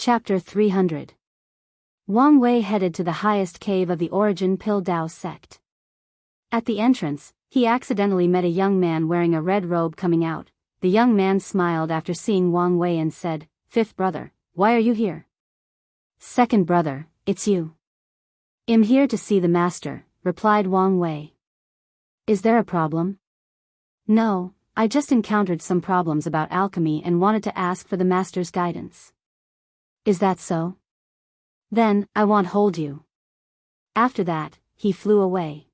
Chapter 300. Wang Wei headed to the highest cave of the Origin Pill Dao sect. At the entrance, he accidentally met a young man wearing a red robe coming out. The young man smiled after seeing Wang Wei and said, "Fifth brother, why are you here?" "Second brother, it's you." "I'm here to see the master," replied Wang Wei. "Is there a problem?" "No, I just encountered some problems about alchemy and wanted to ask for the master's guidance." "Is that so? Then, I won't hold you." After that, he flew away.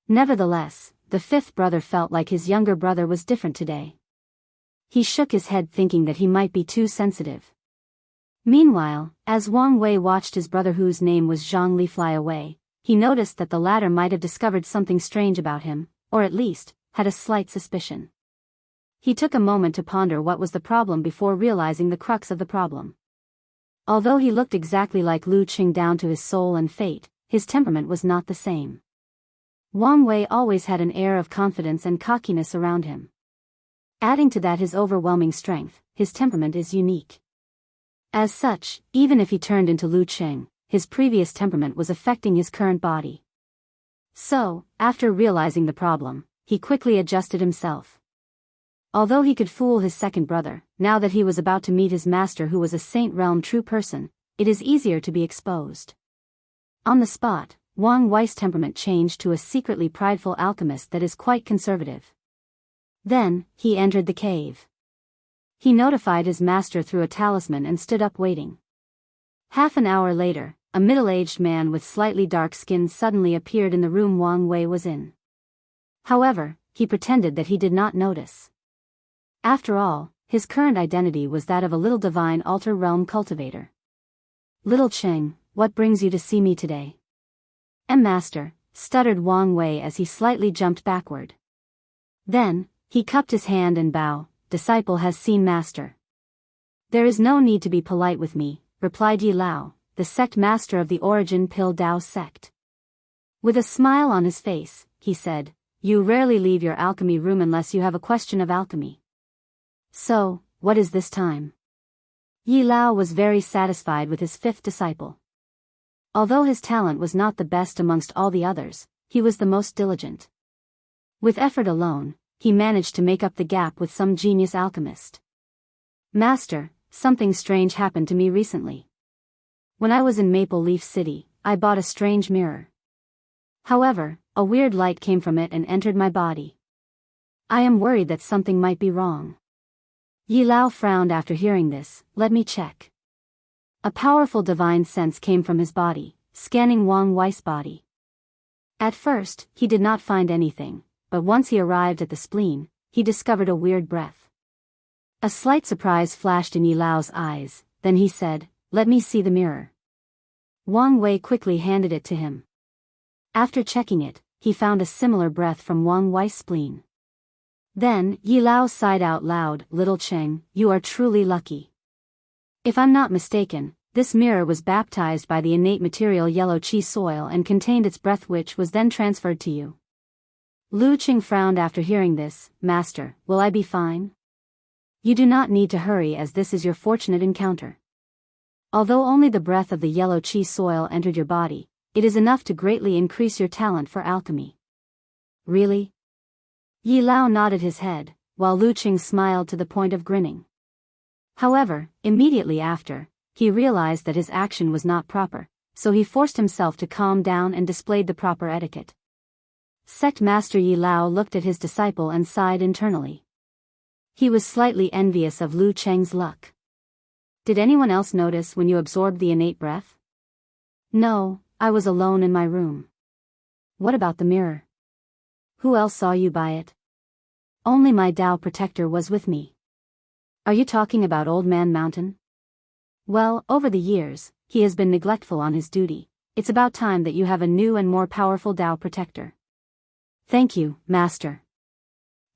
Nevertheless, the fifth brother felt like his younger brother was different today. He shook his head thinking that he might be too sensitive. Meanwhile, as Wang Wei watched his brother whose name was Zhang Li fly away, he noticed that the latter might have discovered something strange about him, or at least, had a slight suspicion. He took a moment to ponder what was the problem before realizing the crux of the problem. Although he looked exactly like Lu Qing down to his soul and fate, his temperament was not the same. Wang Wei always had an air of confidence and cockiness around him. Adding to that his overwhelming strength, his temperament is unique. As such, even if he turned into Lu Qing, his previous temperament was affecting his current body. So, after realizing the problem, he quickly adjusted himself. Although he could fool his second brother, now that he was about to meet his master who was a Saint Realm true person, it is easier to be exposed. On the spot, Wang Wei's temperament changed to a secretly prideful alchemist that is quite conservative. Then, he entered the cave. He notified his master through a talisman and stood up waiting. Half an hour later, a middle-aged man with slightly dark skin suddenly appeared in the room Wang Wei was in. However, he pretended that he did not notice. After all, his current identity was that of a little divine altar realm cultivator. "Little Qing, what brings you to see me today?" Master," stuttered Wang Wei as he slightly jumped backward. Then, he cupped his hand and bowed. "Disciple has seen master." "There is no need to be polite with me," replied Yi Lao, the sect master of the Origin Pill Dao sect. With a smile on his face, he said, "You rarely leave your alchemy room unless you have a question of alchemy. So, what is this time?" Yi Lao was very satisfied with his fifth disciple. Although his talent was not the best amongst all the others, he was the most diligent. With effort alone, he managed to make up the gap with some genius alchemist. "Master, something strange happened to me recently. When I was in Maple Leaf City, I bought a strange mirror. However, a weird light came from it and entered my body. I am worried that something might be wrong." Yi Lao frowned after hearing this. "Let me check." A powerful divine sense came from his body, scanning Wang Wei's body. At first, he did not find anything, but once he arrived at the spleen, he discovered a weird breath. A slight surprise flashed in Yi Lao's eyes, then he said, "Let me see the mirror." Wang Wei quickly handed it to him. After checking it, he found a similar breath from Wang Wei's spleen. Then, Yi Lao sighed out loud, "Little Qing, you are truly lucky. If I'm not mistaken, this mirror was baptized by the innate material yellow qi soil and contained its breath which was then transferred to you." Lu Qing frowned after hearing this. "Master, will I be fine?" "You do not need to hurry as this is your fortunate encounter. Although only the breath of the yellow qi soil entered your body, it is enough to greatly increase your talent for alchemy." "Really?" Yi Lao nodded his head, while Lu Qing smiled to the point of grinning. However, immediately after, he realized that his action was not proper, so he forced himself to calm down and displayed the proper etiquette. Sect Master Yi Lao looked at his disciple and sighed internally. He was slightly envious of Lu Qing's luck. "Did anyone else notice when you absorbed the innate breath?" "No, I was alone in my room." "What about the mirror? Who else saw you buy it?" "Only my Dao protector was with me." "Are you talking about Old Man Mountain?" "Well, over the years, he has been neglectful on his duty. It's about time that you have a new and more powerful Dao protector." "Thank you, master."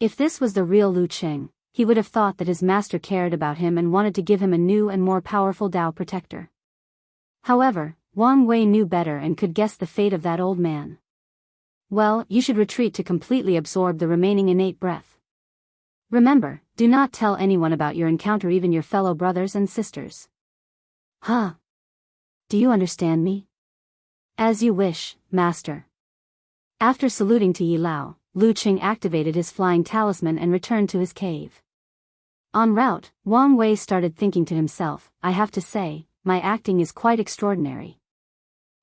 If this was the real Lu Qing, he would have thought that his master cared about him and wanted to give him a new and more powerful Dao protector. However, Wang Wei knew better and could guess the fate of that old man. "Well, you should retreat to completely absorb the remaining innate breath. Remember, do not tell anyone about your encounter, even your fellow brothers and sisters." Huh? Do you understand me? As you wish, master. After saluting to Yi Lao, Lu Qing activated his flying talisman and returned to his cave. En route, Wang Wei started thinking to himself, I have to say, my acting is quite extraordinary.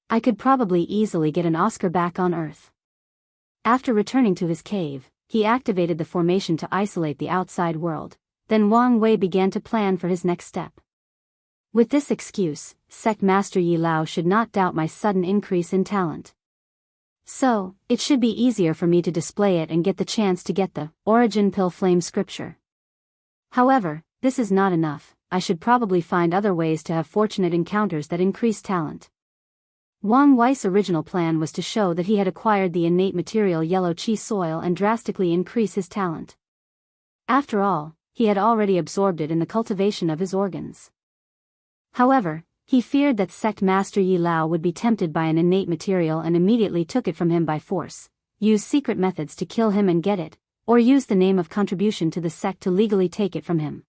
I could probably easily get an Oscar back on Earth. After returning to his cave, he activated the formation to isolate the outside world. Then Wang Wei began to plan for his next step. With this excuse, Sect Master Yi Lao should not doubt my sudden increase in talent. So, it should be easier for me to display it and get the chance to get the Origin Pill Flame scripture. However, this is not enough. I should probably find other ways to have fortunate encounters that increase talent. Wang Wei's original plan was to show that he had acquired the innate material yellow chi soil and drastically increase his talent. After all, he had already absorbed it in the cultivation of his organs. However, he feared that Sect Master Yi Lao would be tempted by an innate material and immediately took it from him by force, use secret methods to kill him and get it, or use the name of contribution to the sect to legally take it from him.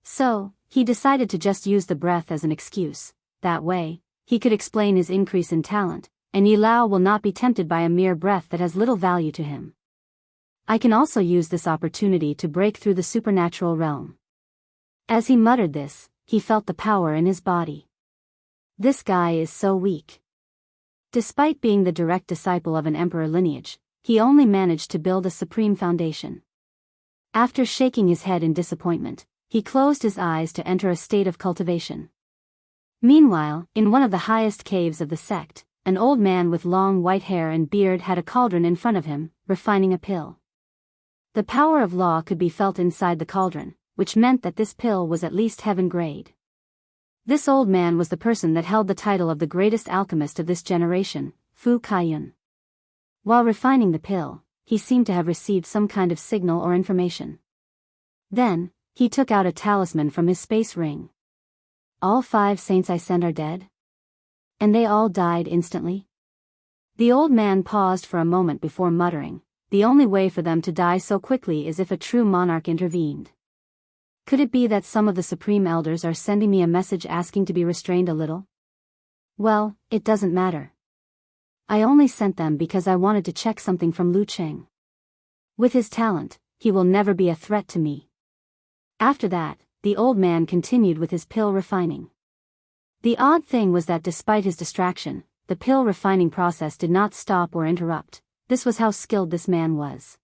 So, he decided to just use the breath as an excuse. That way, he could explain his increase in talent, and Yi Lao will not be tempted by a mere breath that has little value to him. I can also use this opportunity to break through the supernatural realm. As he muttered this, he felt the power in his body. This guy is so weak. Despite being the direct disciple of an emperor lineage, he only managed to build a supreme foundation. After shaking his head in disappointment, he closed his eyes to enter a state of cultivation. Meanwhile, in one of the highest caves of the sect, an old man with long white hair and beard had a cauldron in front of him, refining a pill. The power of law could be felt inside the cauldron, which meant that this pill was at least heaven grade. This old man was the person that held the title of the greatest alchemist of this generation, Fu Kaiyun. While refining the pill, he seemed to have received some kind of signal or information. Then, he took out a talisman from his space ring. All 5 saints I send are dead? And they all died instantly? The old man paused for a moment before muttering, the only way for them to die so quickly is if a true monarch intervened. Could it be that some of the supreme elders are sending me a message asking to be restrained a little? Well, it doesn't matter. I only sent them because I wanted to check something from Lu Qing. With his talent, he will never be a threat to me. After that, the old man continued with his pill refining. The odd thing was that despite his distraction, the pill refining process did not stop or interrupt. This was how skilled this man was.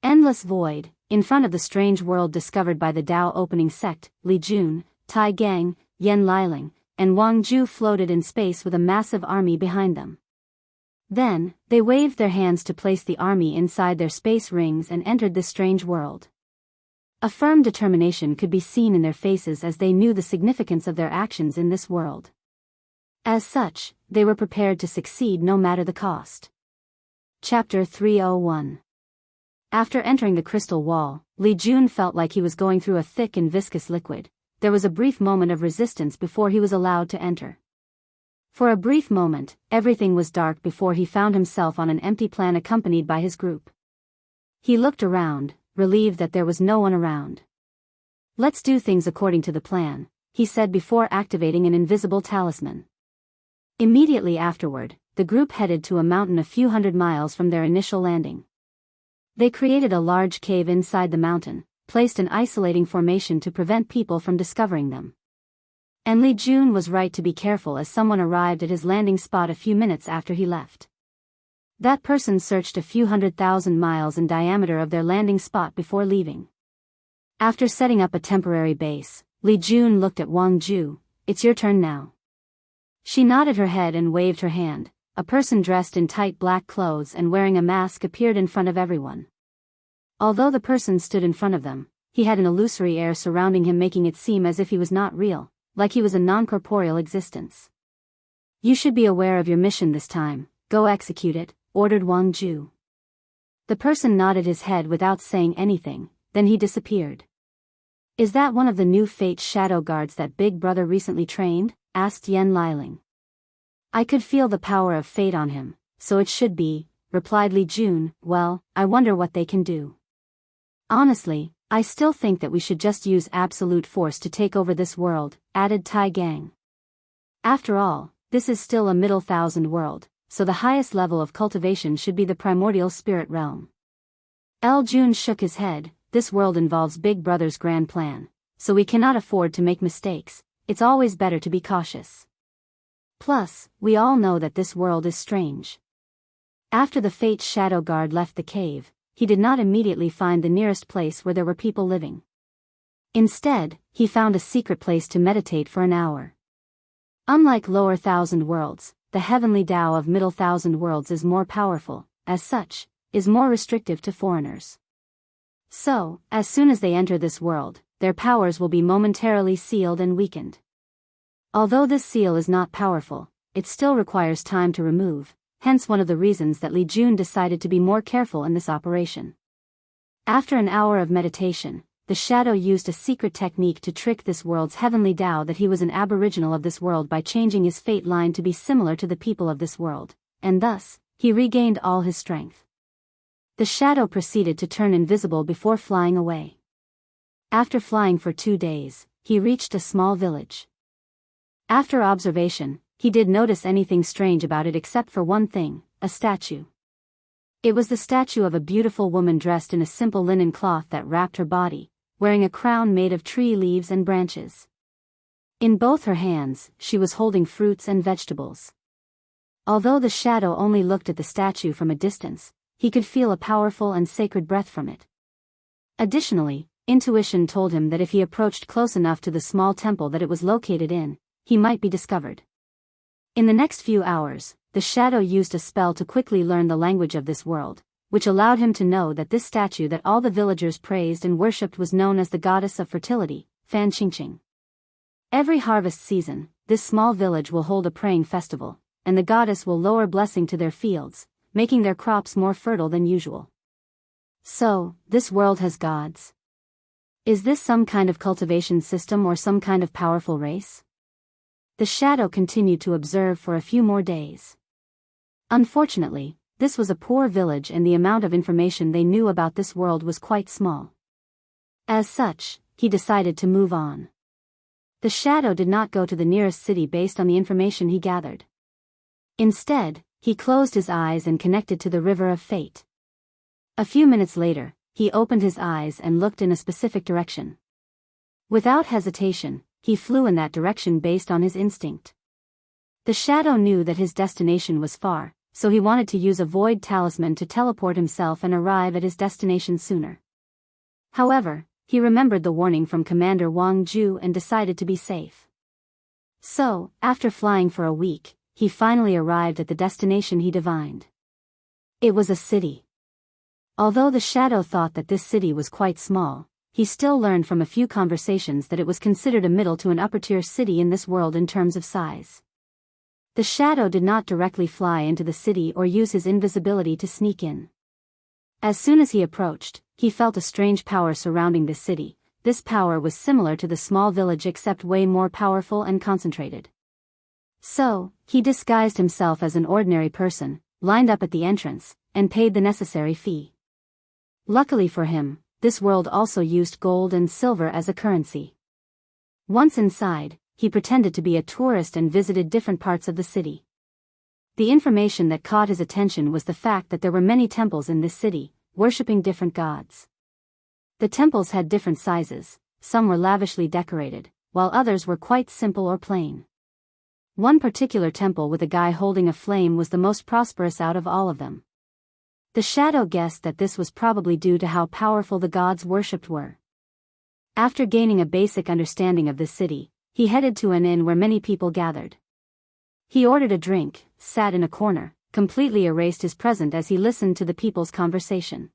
Endless void, in front of the strange world discovered by the Tao opening sect, Li Jun, Tai Gang, Yan Liling, and Wang Ju floated in space with a massive army behind them. Then, they waved their hands to place the army inside their space rings and entered this strange world. A firm determination could be seen in their faces as they knew the significance of their actions in this world. As such, they were prepared to succeed no matter the cost. Chapter 301. After entering the crystal wall, Li Jun felt like he was going through a thick and viscous liquid. There was a brief moment of resistance before he was allowed to enter. For a brief moment, everything was dark before he found himself on an empty plain accompanied by his group. He looked around, relieved that there was no one around. Let's do things according to the plan, he said before activating an invisible talisman. Immediately afterward, the group headed to a mountain a few hundred miles from their initial landing. They created a large cave inside the mountain, placed an isolating formation to prevent people from discovering them. And Li Jun was right to be careful as someone arrived at his landing spot a few minutes after he left. That person searched a few 100,000 miles in diameter of their landing spot before leaving. After setting up a temporary base, Li Jun looked at Wang Ju. It's your turn now. She nodded her head and waved her hand. A person dressed in tight black clothes and wearing a mask appeared in front of everyone. Although the person stood in front of them, he had an illusory air surrounding him, making it seem as if he was not real, like he was a non-corporeal existence. You should be aware of your mission this time. Go execute it, ordered Wang Ju. The person nodded his head without saying anything, then he disappeared. Is that one of the new Fate's shadow guards that Big Brother recently trained? Asked Yan Liling. I could feel the power of fate on him, so it should be, replied Li Jun. Well, I wonder what they can do. Honestly, I still think that we should just use absolute force to take over this world, added Tai Gang. After all, this is still a middle thousand world, so the highest level of cultivation should be the primordial spirit realm. Jun shook his head. This world involves Big Brother's grand plan, so we cannot afford to make mistakes. It's always better to be cautious. Plus, we all know that this world is strange. After the Fate's shadow guard left the cave, he did not immediately find the nearest place where there were people living. Instead, he found a secret place to meditate for an hour. Unlike lower thousand worlds, the heavenly Tao of middle thousand worlds is more powerful, as such, is more restrictive to foreigners. So, as soon as they enter this world, their powers will be momentarily sealed and weakened. Although this seal is not powerful, it still requires time to remove, hence one of the reasons that Li Jun decided to be more careful in this operation. After an hour of meditation, the shadow used a secret technique to trick this world's heavenly Tao that he was an aboriginal of this world by changing his fate line to be similar to the people of this world, and thus, he regained all his strength. The shadow proceeded to turn invisible before flying away. After flying for 2 days, he reached a small village. After observation, he did notice anything strange about it except for one thing, a statue. It was the statue of a beautiful woman dressed in a simple linen cloth that wrapped her body, wearing a crown made of tree leaves and branches. In both her hands, she was holding fruits and vegetables. Although the shadow only looked at the statue from a distance, he could feel a powerful and sacred breath from it. Additionally, intuition told him that if he approached close enough to the small temple that it was located in, he might be discovered. In the next few hours, the shadow used a spell to quickly learn the language of this world, which allowed him to know that this statue that all the villagers praised and worshipped was known as the goddess of fertility, Fan Qingqing. Every harvest season, this small village will hold a praying festival, and the goddess will lower blessing to their fields, making their crops more fertile than usual. So, this world has gods. Is this some kind of cultivation system or some kind of powerful race? The shadow continued to observe for a few more days. Unfortunately, this was a poor village and the amount of information they knew about this world was quite small. As such, he decided to move on. The shadow did not go to the nearest city based on the information he gathered. Instead, he closed his eyes and connected to the river of fate. A few minutes later, he opened his eyes and looked in a specific direction. Without hesitation, he flew in that direction based on his instinct. The shadow knew that his destination was far, so he wanted to use a void talisman to teleport himself and arrive at his destination sooner. However, he remembered the warning from Commander Wang Ju and decided to be safe. So, after flying for a week, he finally arrived at the destination he divined. It was a city. Although the shadow thought that this city was quite small, he still learned from a few conversations that it was considered a middle to an upper-tier city in this world in terms of size. The shadow did not directly fly into the city or use his invisibility to sneak in. As soon as he approached, he felt a strange power surrounding this city. This power was similar to the small village except way more powerful and concentrated. So, he disguised himself as an ordinary person, lined up at the entrance, and paid the necessary fee. Luckily for him, this world also used gold and silver as a currency. Once inside, he pretended to be a tourist and visited different parts of the city. The information that caught his attention was the fact that there were many temples in this city, worshipping different gods. The temples had different sizes, some were lavishly decorated, while others were quite simple or plain. One particular temple with a guy holding a flame was the most prosperous out of all of them. The shadow guessed that this was probably due to how powerful the gods worshipped were. After gaining a basic understanding of this city, he headed to an inn where many people gathered. He ordered a drink, sat in a corner, completely erased his present as he listened to the people's conversation.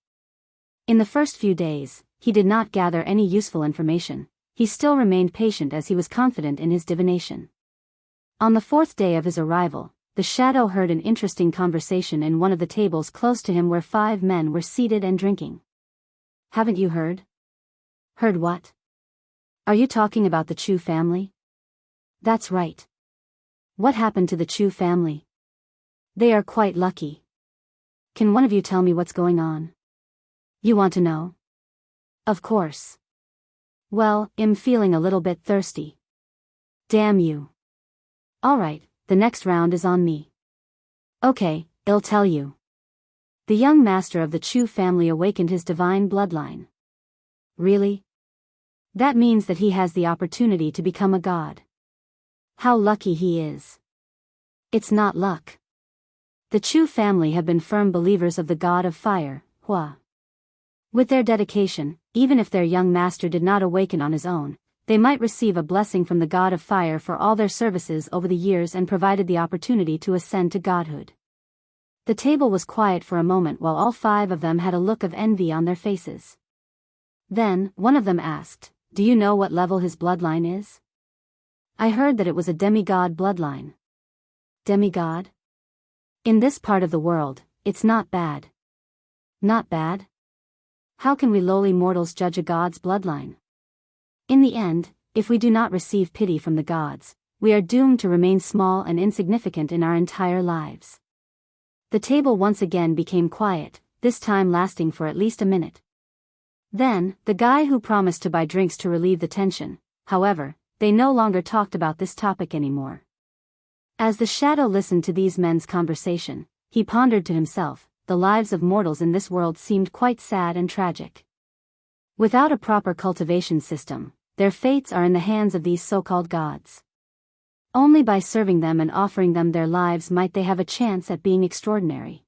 In the first few days, he did not gather any useful information. He still remained patient as he was confident in his divination. On the 4th day of his arrival, the shadow heard an interesting conversation in one of the tables close to him where 5 men were seated and drinking. Haven't you heard? Heard what? Are you talking about the Chu family? That's right. What happened to the Chu family? They are quite lucky. Can one of you tell me what's going on? You want to know? Of course. Well, I'm feeling a little bit thirsty. Damn you. Alright, the next round is on me. Okay, I'll tell you. The young master of the Chu family awakened his divine bloodline. Really? That means that he has the opportunity to become a god. How lucky he is. It's not luck. The Chu family have been firm believers of the god of fire, Hua. With their dedication, even if their young master did not awaken on his own, they might receive a blessing from the god of fire for all their services over the years and provided the opportunity to ascend to godhood. The table was quiet for a moment while all 5 of them had a look of envy on their faces. Then, one of them asked, "Do you know what level his bloodline is?" "I heard that it was a demigod bloodline." Demigod? In this part of the world, it's not bad. Not bad? How can we lowly mortals judge a god's bloodline? In the end, if we do not receive pity from the gods, we are doomed to remain small and insignificant in our entire lives. The table once again became quiet, this time lasting for at least a minute. Then, the guy who promised to buy drinks to relieve the tension, however, they no longer talked about this topic anymore. As the shadow listened to these men's conversation, he pondered to himself, the lives of mortals in this world seemed quite sad and tragic. Without a proper cultivation system, their fates are in the hands of these so-called gods. Only by serving them and offering them their lives might they have a chance at being extraordinary.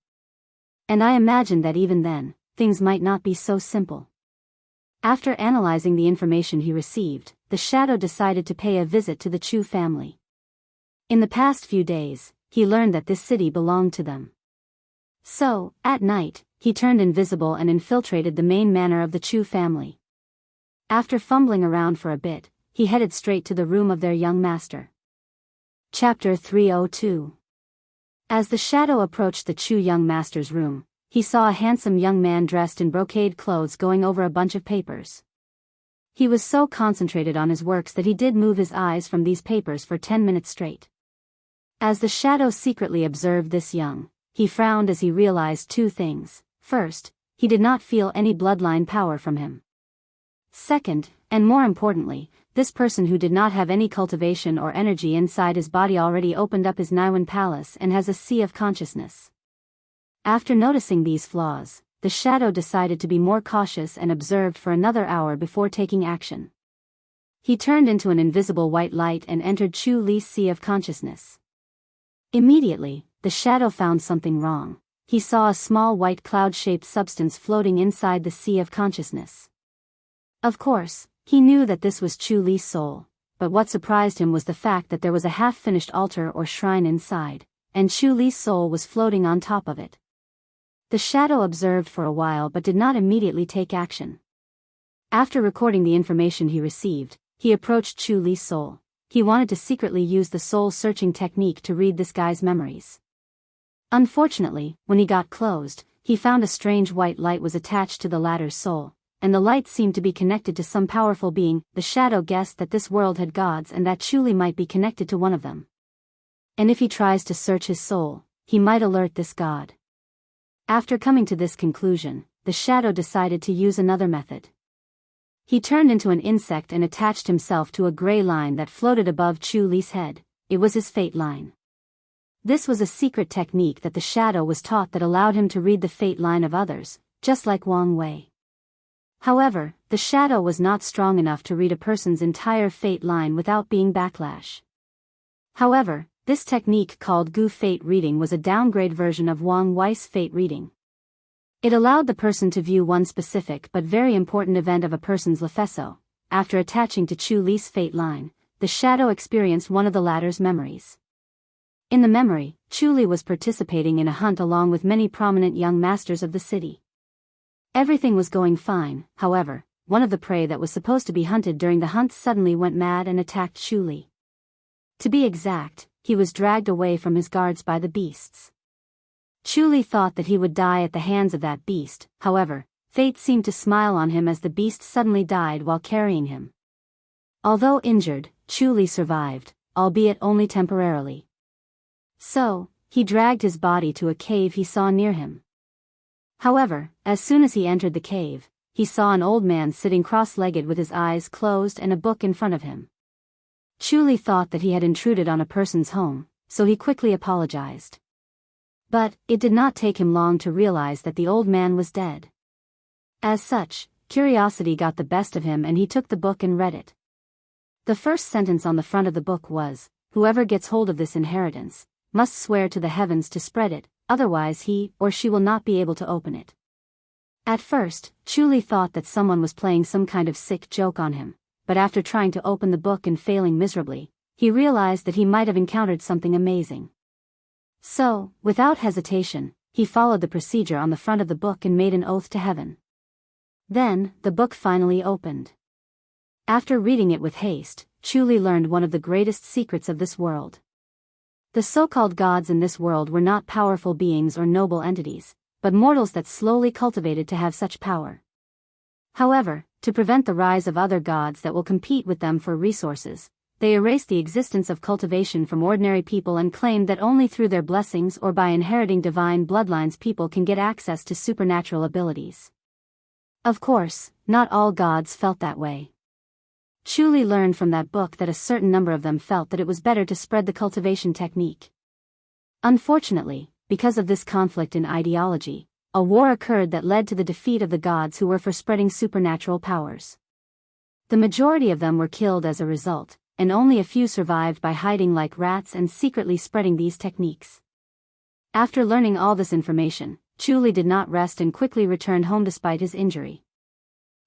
And I imagine that even then, things might not be so simple. After analyzing the information he received, the shadow decided to pay a visit to the Chu family. In the past few days, he learned that this city belonged to them. So, at night, he turned invisible and infiltrated the main manor of the Chu family. After fumbling around for a bit, he headed straight to the room of their young master. Chapter 302. As the shadow approached the Chu young master's room, he saw a handsome young man dressed in brocade clothes going over a bunch of papers. He was so concentrated on his works that he did move his eyes from these papers for 10 minutes straight. As the shadow secretly observed this young, he frowned as he realized 2 things. First, he did not feel any bloodline power from him. Second, and more importantly, this person who did not have any cultivation or energy inside his body already opened up his Niwen palace and has a sea of consciousness. After noticing these flaws, the shadow decided to be more cautious and observed for another hour before taking action. He turned into an invisible white light and entered Chu Li's sea of consciousness. Immediately, the shadow found something wrong. He saw a small white cloud-shaped substance floating inside the sea of consciousness. Of course, he knew that this was Chu Li's soul, but what surprised him was the fact that there was a half-finished altar or shrine inside, and Chu Li's soul was floating on top of it. The shadow observed for a while but did not immediately take action. After recording the information he received, he approached Chu Li's soul. He wanted to secretly use the soul-searching technique to read this guy's memories. Unfortunately, when he got closed, he found a strange white light was attached to the latter's soul, and the light seemed to be connected to some powerful being. The shadow guessed that this world had gods and that Chu Li might be connected to one of them. And if he tries to search his soul, he might alert this god. After coming to this conclusion, the shadow decided to use another method. He turned into an insect and attached himself to a gray line that floated above Chu Li's head. It was his fate line. This was a secret technique that the shadow was taught that allowed him to read the fate line of others, just like Wang Wei. However, the shadow was not strong enough to read a person's entire fate line without being backlash. However, this technique called Gu Fate Reading was a downgrade version of Wang Wei's Fate Reading. It allowed the person to view one specific but very important event of a person's lefeso. After attaching to Chu Li's fate line, the shadow experienced one of the latter's memories. In the memory, Chu Li was participating in a hunt along with many prominent young masters of the city. Everything was going fine. However, one of the prey that was supposed to be hunted during the hunt suddenly went mad and attacked Chu Li. To be exact, he was dragged away from his guards by the beasts. Chu Li thought that he would die at the hands of that beast. However, fate seemed to smile on him as the beast suddenly died while carrying him. Although injured, Chu Li survived, albeit only temporarily. So, he dragged his body to a cave he saw near him. However, as soon as he entered the cave, he saw an old man sitting cross-legged with his eyes closed and a book in front of him. Chu thought that he had intruded on a person's home, so he quickly apologized. But it did not take him long to realize that the old man was dead. As such, curiosity got the best of him and he took the book and read it. The first sentence on the front of the book was, "Whoever gets hold of this inheritance must swear to the heavens to spread it, otherwise he or she will not be able to open it." At first, Chu thought that someone was playing some kind of sick joke on him, but after trying to open the book and failing miserably, he realized that he might have encountered something amazing. So, without hesitation, he followed the procedure on the front of the book and made an oath to heaven. Then, the book finally opened. After reading it with haste, Chu learned one of the greatest secrets of this world. The so-called gods in this world were not powerful beings or noble entities, but mortals that slowly cultivated to have such power. However, to prevent the rise of other gods that will compete with them for resources, they erased the existence of cultivation from ordinary people and claimed that only through their blessings or by inheriting divine bloodlines people can get access to supernatural abilities. Of course, not all gods felt that way. Chu learned from that book that a certain number of them felt that it was better to spread the cultivation technique. Unfortunately, because of this conflict in ideology, a war occurred that led to the defeat of the gods who were for spreading supernatural powers. The majority of them were killed as a result, and only a few survived by hiding like rats and secretly spreading these techniques. After learning all this information, Chu did not rest and quickly returned home despite his injury.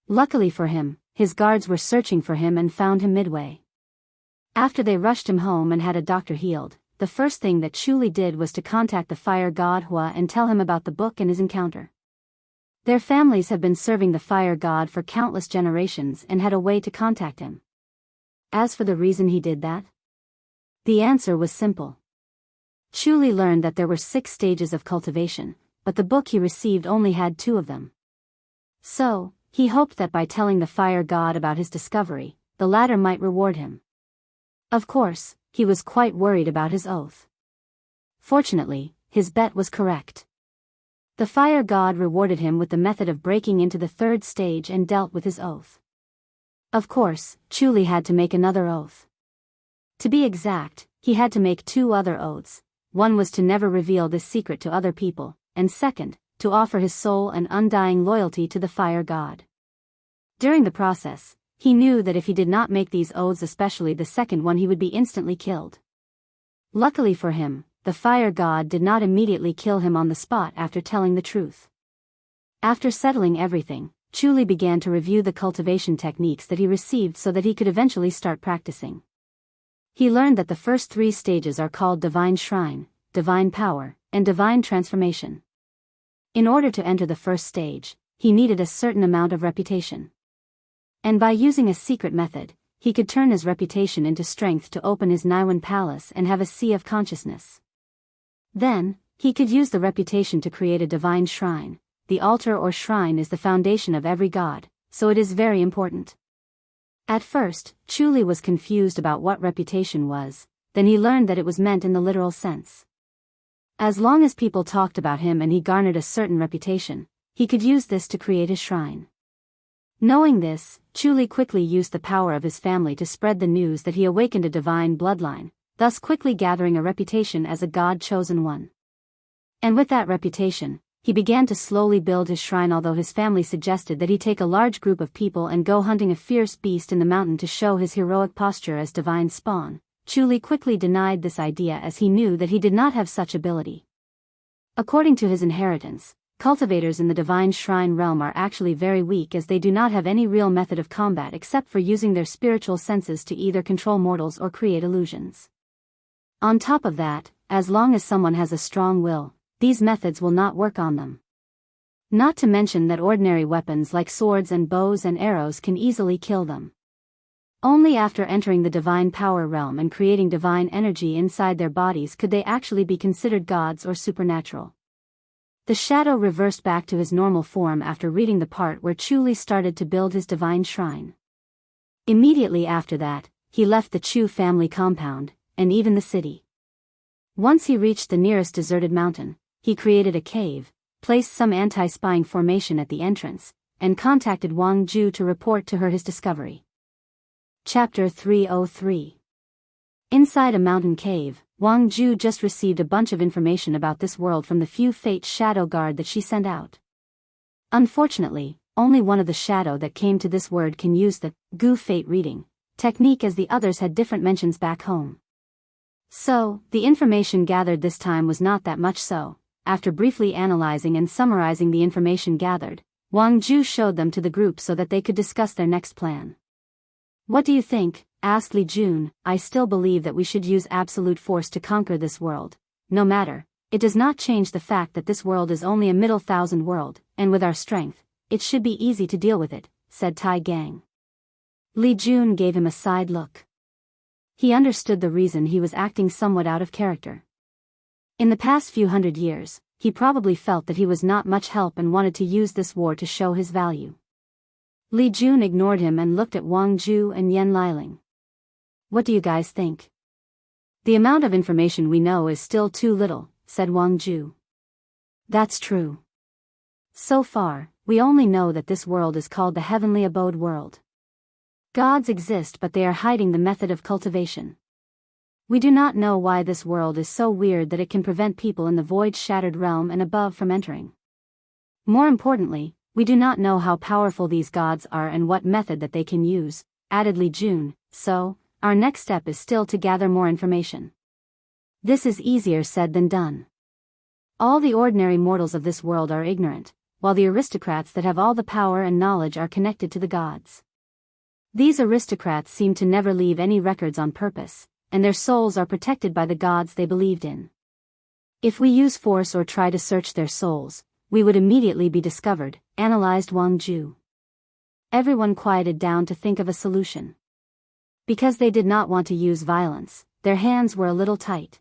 Luckily for him, his guards were searching for him and found him midway. After they rushed him home and had a doctor healed, the first thing that Chu did was to contact the fire god Hua and tell him about the book and his encounter. Their families have been serving the fire god for countless generations and had a way to contact him. As for the reason he did that, the answer was simple. Chu learned that there were 6 stages of cultivation, but the book he received only had 2 of them. So, he hoped that by telling the fire god about his discovery, the latter might reward him. Of course, he was quite worried about his oath. Fortunately, his bet was correct. The fire god rewarded him with the method of breaking into the 3rd stage and dealt with his oath. Of course, Chu had to make another oath. To be exact, he had to make 2 other oaths. One was to never reveal this secret to other people, and second, to offer his soul and undying loyalty to the fire god. During the process, he knew that if he did not make these oaths, especially the second one, he would be instantly killed. Luckily for him, the fire god did not immediately kill him on the spot after telling the truth. After settling everything, Chu began to review the cultivation techniques that he received so that he could eventually start practicing. He learned that the first 3 stages are called Divine Shrine, Divine Power, and Divine Transformation. In order to enter the first stage, he needed a certain amount of reputation. And by using a secret method, he could turn his reputation into strength to open his Niwan palace and have a sea of consciousness. Then, he could use the reputation to create a divine shrine. The altar or shrine is the foundation of every god, so it is very important. At first, Chu was confused about what reputation was, then he learned that it was meant in the literal sense. As long as people talked about him and he garnered a certain reputation, he could use this to create his shrine. Knowing this, Chu quickly used the power of his family to spread the news that he awakened a divine bloodline, thus quickly gathering a reputation as a god-chosen one. And with that reputation, he began to slowly build his shrine, although his family suggested that he take a large group of people and go hunting a fierce beast in the mountain to show his heroic posture as divine spawn. Chu quickly denied this idea as he knew that he did not have such ability. According to his inheritance, cultivators in the divine shrine realm are actually very weak as they do not have any real method of combat except for using their spiritual senses to either control mortals or create illusions. On top of that, as long as someone has a strong will, these methods will not work on them. Not to mention that ordinary weapons like swords and bows and arrows can easily kill them. Only after entering the divine power realm and creating divine energy inside their bodies could they actually be considered gods or supernatural. The shadow reversed back to his normal form after reading the part where Chu started to build his divine shrine. Immediately after that, he left the Chu family compound, and even the city. Once he reached the nearest deserted mountain, he created a cave, placed some anti-spying formation at the entrance, and contacted Wang Ju to report to her his discovery. Chapter 303. Inside a mountain cave, Wang Ju just received a bunch of information about this world from the few Fate Shadow Guard that she sent out. Unfortunately, only one of the shadow that came to this word can use the Gu Fate reading technique, as the others had different mentions back home. So, the information gathered this time was not that much. So, after briefly analyzing and summarizing the information gathered, Wang Ju showed them to the group so that they could discuss their next plan. "What do you think?" asked Li Jun. "I still believe that we should use absolute force to conquer this world. No matter, it does not change the fact that this world is only a middle thousand world, and with our strength, it should be easy to deal with it," said Tai Gang. Li Jun gave him a side look. He understood the reason he was acting somewhat out of character. In the past few hundred years, he probably felt that he was not much help and wanted to use this war to show his value. Li Jun ignored him and looked at Wang Ju and Yan Liling. "What do you guys think?" "The amount of information we know is still too little," said Wang Ju. "That's true. So far, we only know that this world is called the Heavenly Abode World. Gods exist, but they are hiding the method of cultivation. We do not know why this world is so weird that it can prevent people in the void-shattered realm and above from entering. More importantly, we do not know how powerful these gods are and what method that they can use," added Li Jun. "So, our next step is still to gather more information." "This is easier said than done. All the ordinary mortals of this world are ignorant, while the aristocrats that have all the power and knowledge are connected to the gods. These aristocrats seem to never leave any records on purpose, and their souls are protected by the gods they believed in. If we use force or try to search their souls, we would immediately be discovered," analyzed Wang Ju. Everyone quieted down to think of a solution. Because they did not want to use violence, their hands were a little tight.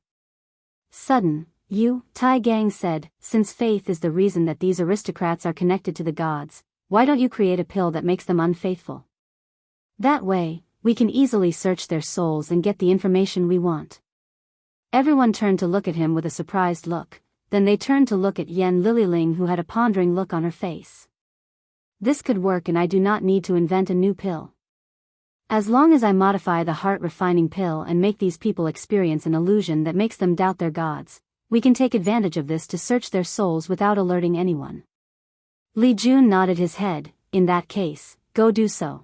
Tai Gang said, "Since faith is the reason that these aristocrats are connected to the gods, why don't you create a pill that makes them unfaithful? That way, we can easily search their souls and get the information we want." Everyone turned to look at him with a surprised look, then they turned to look at Yan Liling, who had a pondering look on her face. "This could work, and I do not need to invent a new pill. As long as I modify the heart-refining pill and make these people experience an illusion that makes them doubt their gods, we can take advantage of this to search their souls without alerting anyone." Li Jun nodded his head. "In that case, go do so."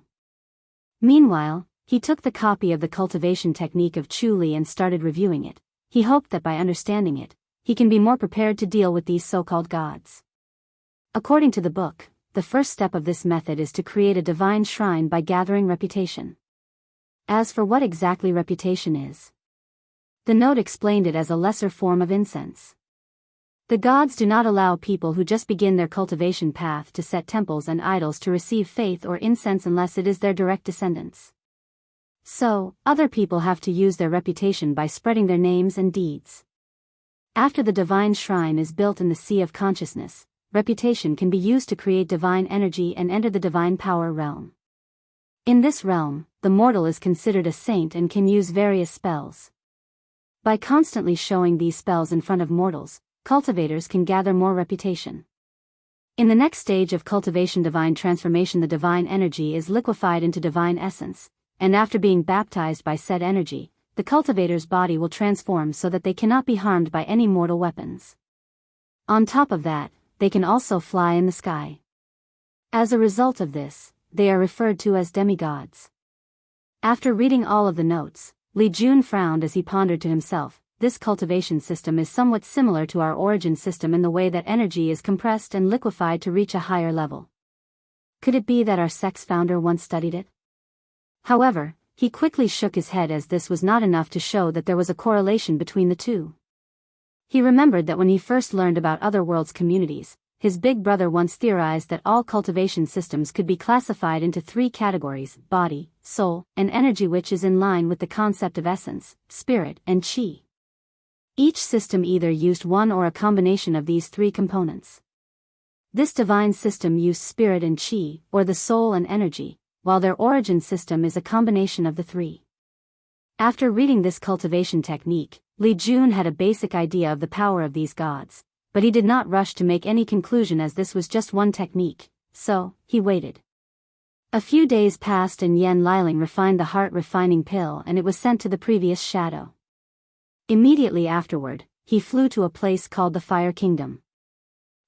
Meanwhile, he took the copy of the cultivation technique of Chu Li and started reviewing it. He hoped that by understanding it, he can be more prepared to deal with these so-called gods. According to the book, the first step of this method is to create a divine shrine by gathering reputation. As for what exactly reputation is, the note explained it as a lesser form of incense. The gods do not allow people who just begin their cultivation path to set temples and idols to receive faith or incense unless it is their direct descendants. So, other people have to use their reputation by spreading their names and deeds. After the divine shrine is built in the sea of consciousness, reputation can be used to create divine energy and enter the divine power realm. In this realm, the mortal is considered a saint and can use various spells. By constantly showing these spells in front of mortals, cultivators can gather more reputation. In the next stage of cultivation divine transformation, the divine energy is liquefied into divine essence, and after being baptized by said energy, the cultivator's body will transform so that they cannot be harmed by any mortal weapons. On top of that, they can also fly in the sky. As a result of this, they are referred to as demigods. After reading all of the notes, Li Jun frowned as he pondered to himself. This cultivation system is somewhat similar to our origin system in the way that energy is compressed and liquefied to reach a higher level. Could it be that our sect's founder once studied it? However, he quickly shook his head as this was not enough to show that there was a correlation between the two. He remembered that when he first learned about other worlds' communities, his big brother once theorized that all cultivation systems could be classified into three categories: body, soul, and energy, which is in line with the concept of essence, spirit, and chi. Each system either used one or a combination of these three components. This divine system used spirit and chi, or the soul and energy, while their origin system is a combination of the three. After reading this cultivation technique, Li Jun had a basic idea of the power of these gods, but he did not rush to make any conclusion as this was just one technique, so he waited. A few days passed and Yen Liling refined the heart-refining pill and it was sent to the previous shadow. Immediately afterward, he flew to a place called the Fire Kingdom.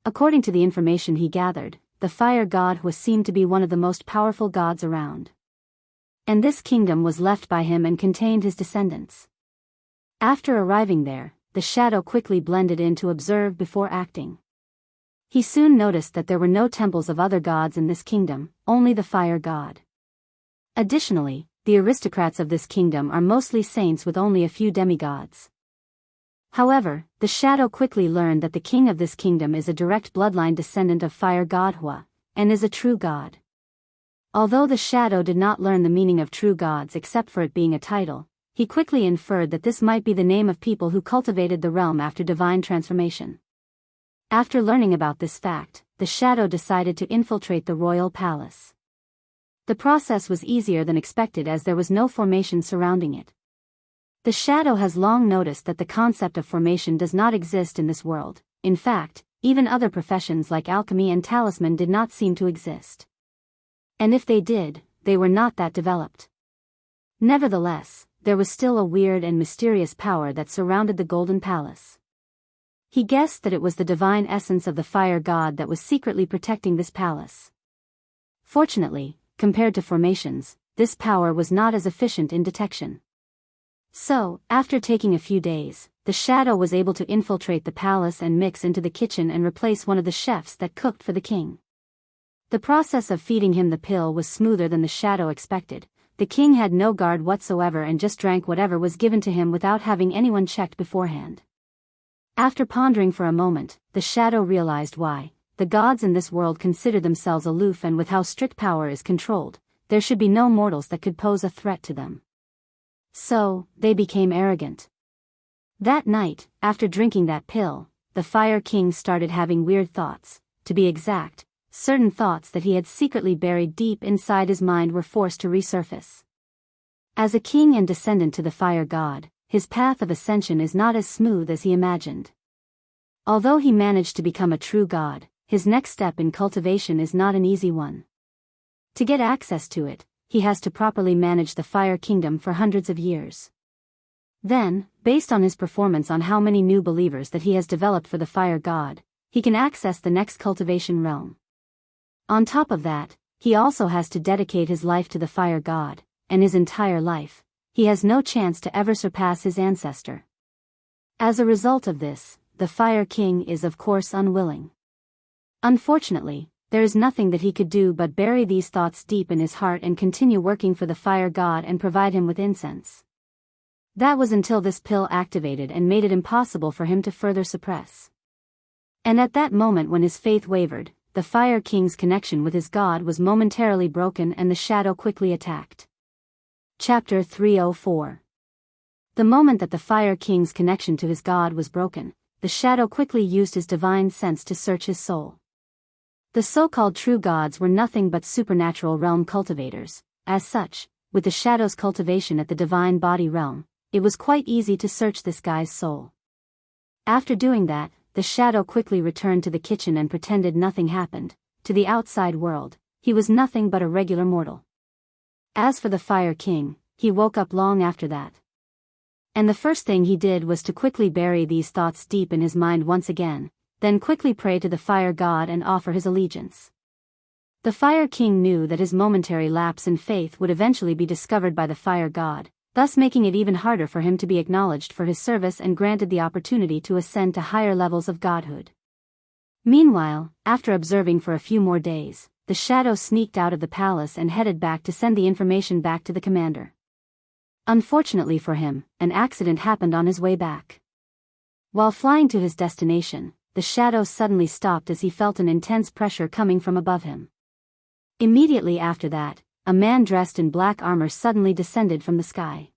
According to the information he gathered, the fire god was seemed to be one of the most powerful gods around. And this kingdom was left by him and contained his descendants. After arriving there, the shadow quickly blended in to observe before acting. He soon noticed that there were no temples of other gods in this kingdom, only the fire god. Additionally, the aristocrats of this kingdom are mostly saints with only a few demigods. However, the shadow quickly learned that the king of this kingdom is a direct bloodline descendant of fire god Hua, and is a true god. Although the shadow did not learn the meaning of true gods except for it being a title, he quickly inferred that this might be the name of people who cultivated the realm after divine transformation. After learning about this fact, the shadow decided to infiltrate the royal palace. The process was easier than expected as there was no formation surrounding it. The shadow has long noticed that the concept of formation does not exist in this world. In fact, even other professions like alchemy and talisman did not seem to exist. And if they did, they were not that developed. Nevertheless, there was still a weird and mysterious power that surrounded the Golden Palace. He guessed that it was the divine essence of the fire god that was secretly protecting this palace. Fortunately, compared to formations, this power was not as efficient in detection. So, after taking a few days, the shadow was able to infiltrate the palace and mix into the kitchen and replace one of the chefs that cooked for the king. The process of feeding him the pill was smoother than the shadow expected. The king had no guard whatsoever and just drank whatever was given to him without having anyone checked beforehand. After pondering for a moment, the shadow realized why. The gods in this world consider themselves aloof, and with how strict power is controlled, there should be no mortals that could pose a threat to them. So, they became arrogant. That night, after drinking that pill, the Fire King started having weird thoughts. To be exact, certain thoughts that he had secretly buried deep inside his mind were forced to resurface. As a king and descendant to the fire god, his path of ascension is not as smooth as he imagined. Although he managed to become a true god, his next step in cultivation is not an easy one. To get access to it, he has to properly manage the Fire Kingdom for hundreds of years. Then, based on his performance on how many new believers that he has developed for the fire god, he can access the next cultivation realm. On top of that, he also has to dedicate his life to the fire god, and his entire life, he has no chance to ever surpass his ancestor. As a result of this, the Fire King is of course unwilling. Unfortunately, there is nothing that he could do but bury these thoughts deep in his heart and continue working for the fire god and provide him with incense. That was until this pill activated and made it impossible for him to further suppress. And at that moment when his faith wavered, the Fire King's connection with his god was momentarily broken and the shadow quickly attacked. Chapter 304. The moment that the Fire King's connection to his god was broken, the shadow quickly used his divine sense to search his soul. The so-called true gods were nothing but supernatural realm cultivators. As such, with the shadow's cultivation at the divine body realm, it was quite easy to search this guy's soul. After doing that, the shadow quickly returned to the kitchen and pretended nothing happened. To the outside world, he was nothing but a regular mortal. As for the Fire King, he woke up long after that. And the first thing he did was to quickly bury these thoughts deep in his mind once again, then quickly pray to the fire god and offer his allegiance. The Fire King knew that his momentary lapse in faith would eventually be discovered by the fire god, thus making it even harder for him to be acknowledged for his service and granted the opportunity to ascend to higher levels of godhood. Meanwhile, after observing for a few more days, the shadow sneaked out of the palace and headed back to send the information back to the commander. Unfortunately for him, an accident happened on his way back. While flying to his destination, the shadow suddenly stopped as he felt an intense pressure coming from above him. Immediately after that, a man dressed in black armor suddenly descended from the sky.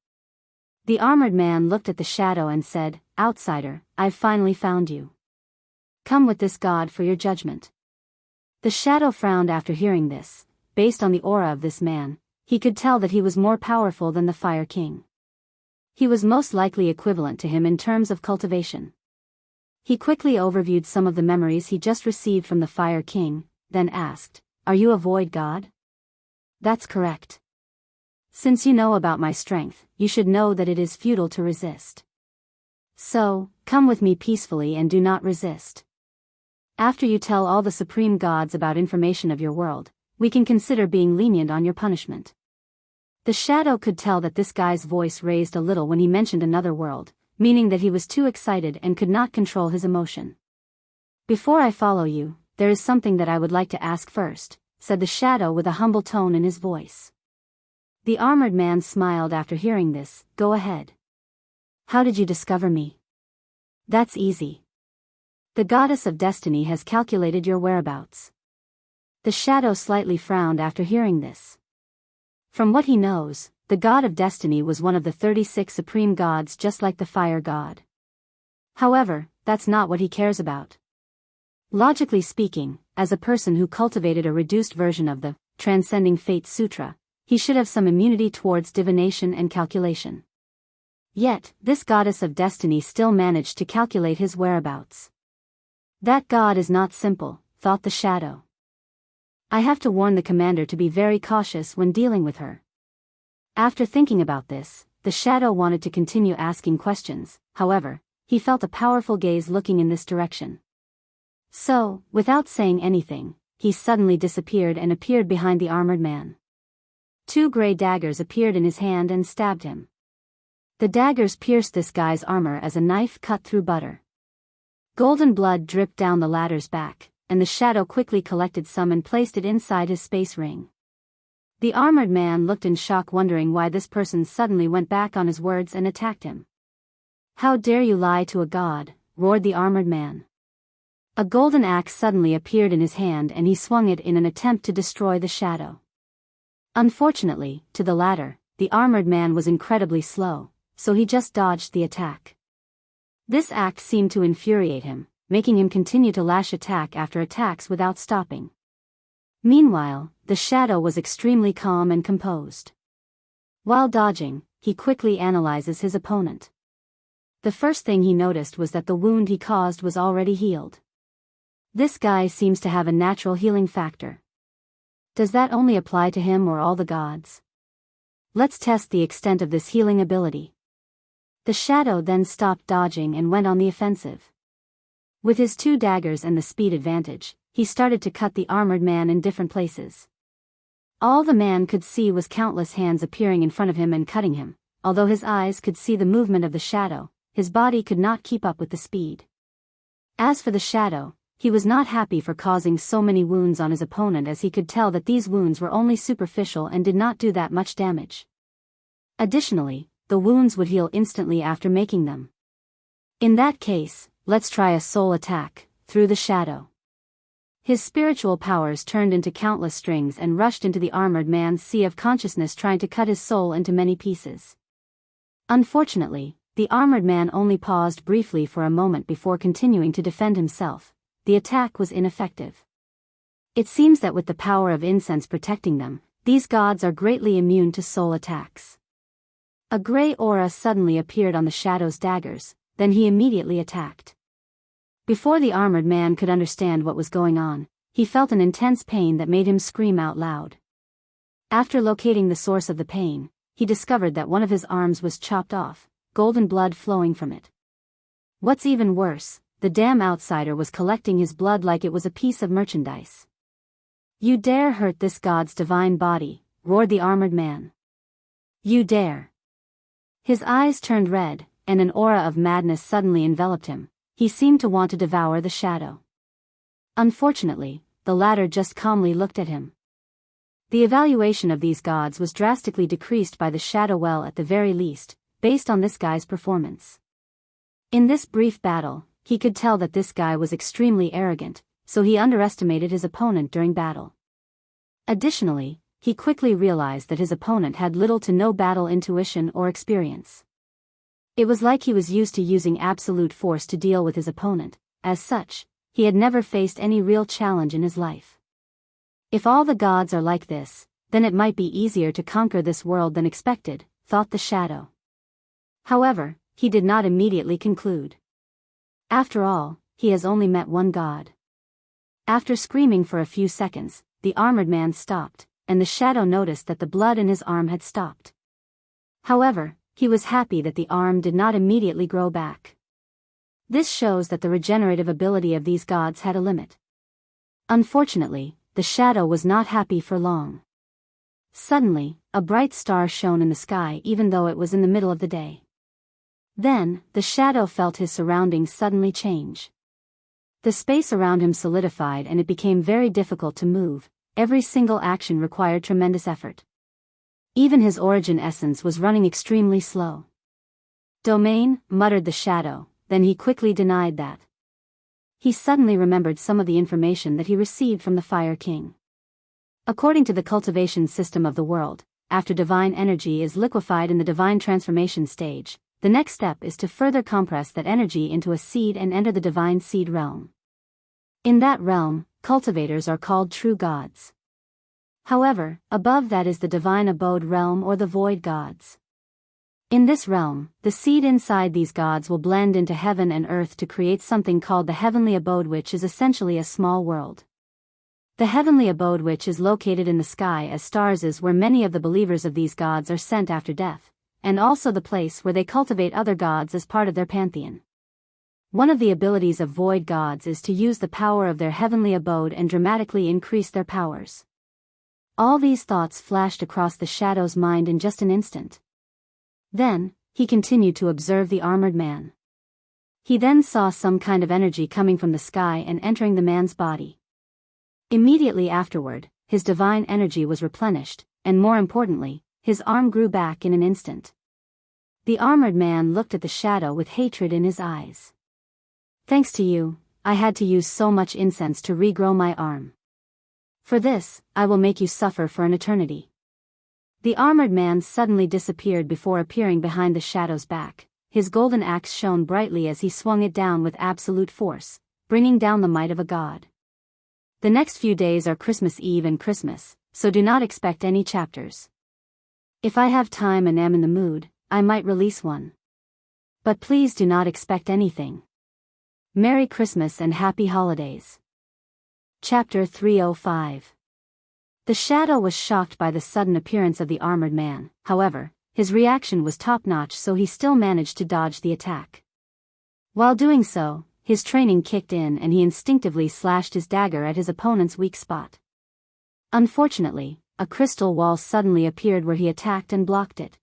The armored man looked at the shadow and said, "Outsider, I've finally found you. Come with this god for your judgment." The shadow frowned after hearing this. Based on the aura of this man, he could tell that he was more powerful than the Fire King. He was most likely equivalent to him in terms of cultivation. He quickly overviewed some of the memories he just received from the Fire King, then asked, "Are you a void god?" That's correct. Since you know about my strength, you should know that it is futile to resist. So, come with me peacefully and do not resist. After you tell all the supreme gods about information of your world, we can consider being lenient on your punishment. The shadow could tell that this guy's voice raised a little when he mentioned another world, meaning that he was too excited and could not control his emotion. Before I follow you, there is something that I would like to ask first, said the shadow with a humble tone in his voice. The armored man smiled after hearing this. Go ahead. How did you discover me? That's easy. The goddess of destiny has calculated your whereabouts. The shadow slightly frowned after hearing this. From what he knows, the god of destiny was one of the 36 supreme gods, just like the fire god. However, that's not what he cares about. Logically speaking, as a person who cultivated a reduced version of the Transcending Fate Sutra, he should have some immunity towards divination and calculation. Yet, this goddess of destiny still managed to calculate his whereabouts. That god is not simple, thought the shadow. I have to warn the commander to be very cautious when dealing with her. After thinking about this, the shadow wanted to continue asking questions. However, he felt a powerful gaze looking in this direction. So, without saying anything, he suddenly disappeared and appeared behind the armored man. 2 gray daggers appeared in his hand and stabbed him. The daggers pierced this guy's armor as a knife cut through butter. Golden blood dripped down the latter's back, and the shadow quickly collected some and placed it inside his space ring. The armored man looked in shock, wondering why this person suddenly went back on his words and attacked him. How dare you lie to a god, roared the armored man. A golden axe suddenly appeared in his hand and he swung it in an attempt to destroy the shadow. Unfortunately, to the latter, the armored man was incredibly slow, so he just dodged the attack. This act seemed to infuriate him, making him continue to lash attack after attacks without stopping. Meanwhile, the shadow was extremely calm and composed. While dodging, he quickly analyzes his opponent. The first thing he noticed was that the wound he caused was already healed. This guy seems to have a natural healing factor. Does that only apply to him or all the gods? Let's test the extent of this healing ability. The shadow then stopped dodging and went on the offensive. With his 2 daggers and the speed advantage, he started to cut the armored man in different places. All the man could see was countless hands appearing in front of him and cutting him. Although his eyes could see the movement of the shadow, his body could not keep up with the speed. As for the shadow, he was not happy for causing so many wounds on his opponent, as he could tell that these wounds were only superficial and did not do that much damage. Additionally, the wounds would heal instantly after making them. In that case, let's try a soul attack, through the shadow. His spiritual powers turned into countless strings and rushed into the armored man's sea of consciousness, trying to cut his soul into many pieces. Unfortunately, the armored man only paused briefly for a moment before continuing to defend himself. The attack was ineffective. It seems that with the power of incense protecting them, these gods are greatly immune to soul attacks. A gray aura suddenly appeared on the shadow's daggers, then he immediately attacked. Before the armored man could understand what was going on, he felt an intense pain that made him scream out loud. After locating the source of the pain, he discovered that one of his arms was chopped off, golden blood flowing from it. What's even worse, the damn outsider was collecting his blood like it was a piece of merchandise. You dare hurt this god's divine body, roared the armored man. You dare. His eyes turned red, and an aura of madness suddenly enveloped him. He seemed to want to devour the shadow. Unfortunately, the latter just calmly looked at him. The evaluation of these gods was drastically decreased by the shadow, well, at the very least, based on this guy's performance. In this brief battle, he could tell that this guy was extremely arrogant, so he underestimated his opponent during battle. Additionally, he quickly realized that his opponent had little to no battle intuition or experience. It was like he was used to using absolute force to deal with his opponent. As such, he had never faced any real challenge in his life. If all the gods are like this, then it might be easier to conquer this world than expected, thought the shadow. However, he did not immediately conclude. After all, he has only met one god. After screaming for a few seconds, the armored man stopped, and the shadow noticed that the blood in his arm had stopped. However, he was happy that the arm did not immediately grow back. This shows that the regenerative ability of these gods had a limit. Unfortunately, the shadow was not happy for long. Suddenly, a bright star shone in the sky even though it was in the middle of the day. Then, the shadow felt his surroundings suddenly change. The space around him solidified and it became very difficult to move. Every single action required tremendous effort. Even his origin essence was running extremely slow. Domain, muttered the shadow, then he quickly denied that. He suddenly remembered some of the information that he received from the Fire King. According to the cultivation system of the world, after divine energy is liquefied in the divine transformation stage, the next step is to further compress that energy into a seed and enter the divine seed realm. In that realm, cultivators are called true gods. However, above that is the divine abode realm or the void gods. In this realm, the seed inside these gods will blend into heaven and earth to create something called the heavenly abode, which is essentially a small world. The heavenly abode, which is located in the sky as stars, is where many of the believers of these gods are sent after death, and also the place where they cultivate other gods as part of their pantheon. One of the abilities of void gods is to use the power of their heavenly abode and dramatically increase their powers. All these thoughts flashed across the shadow's mind in just an instant. Then, he continued to observe the armored man. He then saw some kind of energy coming from the sky and entering the man's body. Immediately afterward, his divine energy was replenished, and more importantly, his arm grew back in an instant. The armored man looked at the shadow with hatred in his eyes. Thanks to you, I had to use so much incense to regrow my arm. For this, I will make you suffer for an eternity. The armored man suddenly disappeared before appearing behind the shadow's back. His golden axe shone brightly as he swung it down with absolute force, bringing down the might of a god. The next few days are Christmas Eve and Christmas, so do not expect any chapters. If I have time and am in the mood, I might release one. But please do not expect anything. Merry Christmas and Happy Holidays. Chapter 305. The shadow was shocked by the sudden appearance of the armored man. However, his reaction was top-notch, so he still managed to dodge the attack. While doing so, his training kicked in and he instinctively slashed his dagger at his opponent's weak spot. Unfortunately, a crystal wall suddenly appeared where he attacked and blocked it.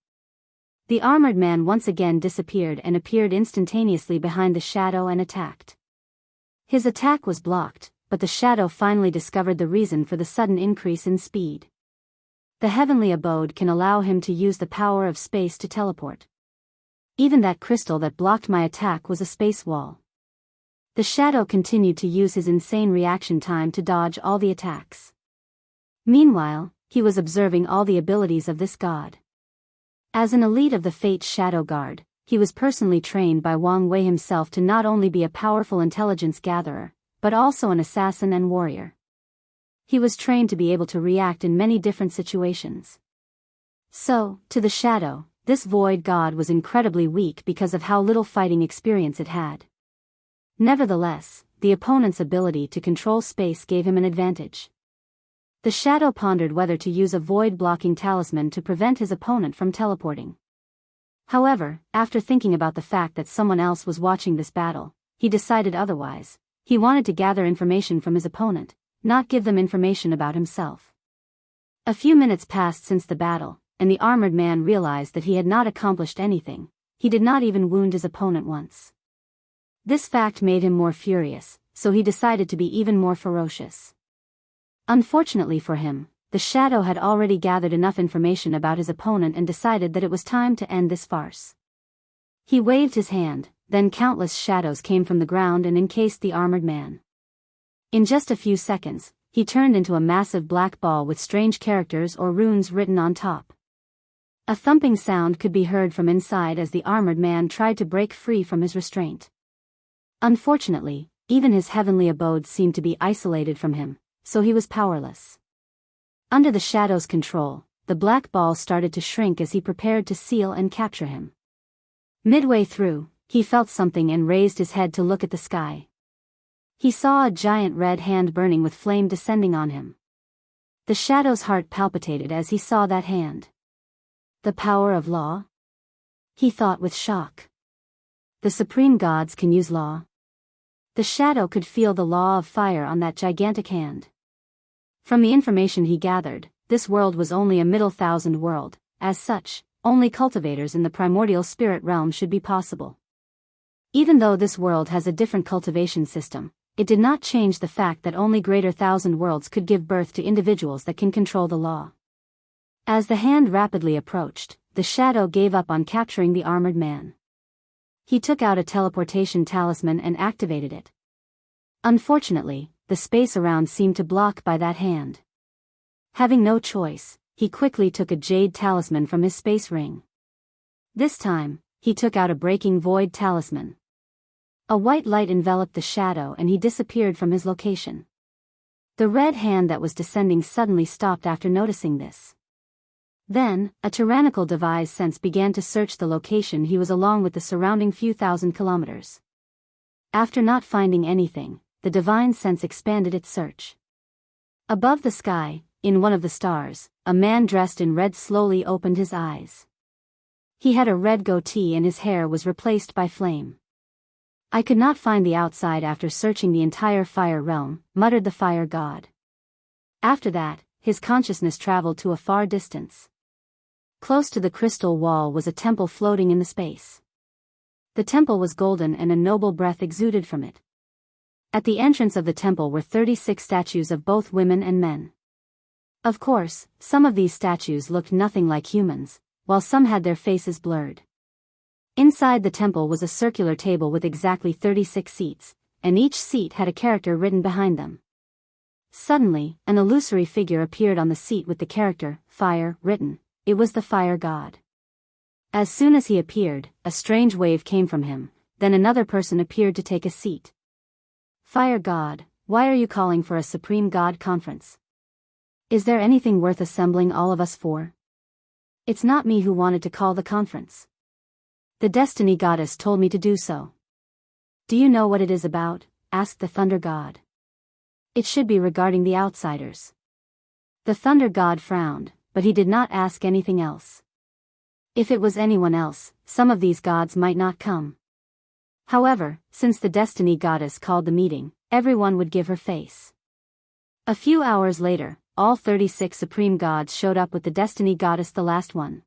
The armored man once again disappeared and appeared instantaneously behind the shadow and attacked. His attack was blocked, but the shadow finally discovered the reason for the sudden increase in speed. The heavenly abode can allow him to use the power of space to teleport. Even that crystal that blocked my attack was a space wall. The shadow continued to use his insane reaction time to dodge all the attacks. Meanwhile, he was observing all the abilities of this god. As an elite of the Fate Shadow Guard, he was personally trained by Wang Wei himself to not only be a powerful intelligence gatherer, but also an assassin and warrior. He was trained to be able to react in many different situations. So, to the shadow, this void god was incredibly weak because of how little fighting experience it had. Nevertheless, the opponent's ability to control space gave him an advantage. The shadow pondered whether to use a void-blocking talisman to prevent his opponent from teleporting. However, after thinking about the fact that someone else was watching this battle, he decided otherwise. He wanted to gather information from his opponent, not give them information about himself. A few minutes passed since the battle, and the armored man realized that he had not accomplished anything. He did not even wound his opponent once. This fact made him more furious, so he decided to be even more ferocious. Unfortunately for him, the shadow had already gathered enough information about his opponent and decided that it was time to end this farce. He waved his hand, then countless shadows came from the ground and encased the armored man. In just a few seconds, he turned into a massive black ball with strange characters or runes written on top. A thumping sound could be heard from inside as the armored man tried to break free from his restraint. Unfortunately, even his heavenly abode seemed to be isolated from him, so he was powerless. Under the shadow's control, the black ball started to shrink as he prepared to seal and capture him. Midway through, he felt something and raised his head to look at the sky. He saw a giant red hand burning with flame descending on him. The shadow's heart palpitated as he saw that hand. The power of law? He thought with shock. The supreme gods can use law. The shadow could feel the law of fire on that gigantic hand. From the information he gathered, this world was only a middle thousand world. As such, only cultivators in the primordial spirit realm should be possible. Even though this world has a different cultivation system, it did not change the fact that only greater thousand worlds could give birth to individuals that can control the law. As the hand rapidly approached, the shadow gave up on capturing the armored man. He took out a teleportation talisman and activated it. Unfortunately, the space around seemed to block by that hand. Having no choice, he quickly took a jade talisman from his space ring. This time, he took out a breaking void talisman. A white light enveloped the shadow and he disappeared from his location. The red hand that was descending suddenly stopped after noticing this. Then, a tyrannical devised sense began to search the location he was along with the surrounding few thousand kilometers. After not finding anything, the divine sense expanded its search. Above the sky, in one of the stars, a man dressed in red slowly opened his eyes. He had a red goatee and his hair was replaced by flame. I could not find the outside after searching the entire fire realm, muttered the fire god. After that, his consciousness traveled to a far distance. Close to the crystal wall was a temple floating in the space. The temple was golden and a noble breath exuded from it. At the entrance of the temple were 36 statues of both women and men. Of course, some of these statues looked nothing like humans, while some had their faces blurred. Inside the temple was a circular table with exactly 36 seats, and each seat had a character written behind them. Suddenly, an illusory figure appeared on the seat with the character, Fire, written. It was the fire god. As soon as he appeared, a strange wave came from him, then another person appeared to take a seat. Fire god, why are you calling for a supreme god conference? Is there anything worth assembling all of us for? It's not me who wanted to call the conference. The destiny goddess told me to do so. Do you know what it is about? Asked the thunder god. It should be regarding the outsiders. The thunder god frowned, but he did not ask anything else. If it was anyone else, some of these gods might not come. However, since the destiny goddess called the meeting, everyone would give her face. A few hours later, all 36 supreme gods showed up with the destiny goddess, the last one.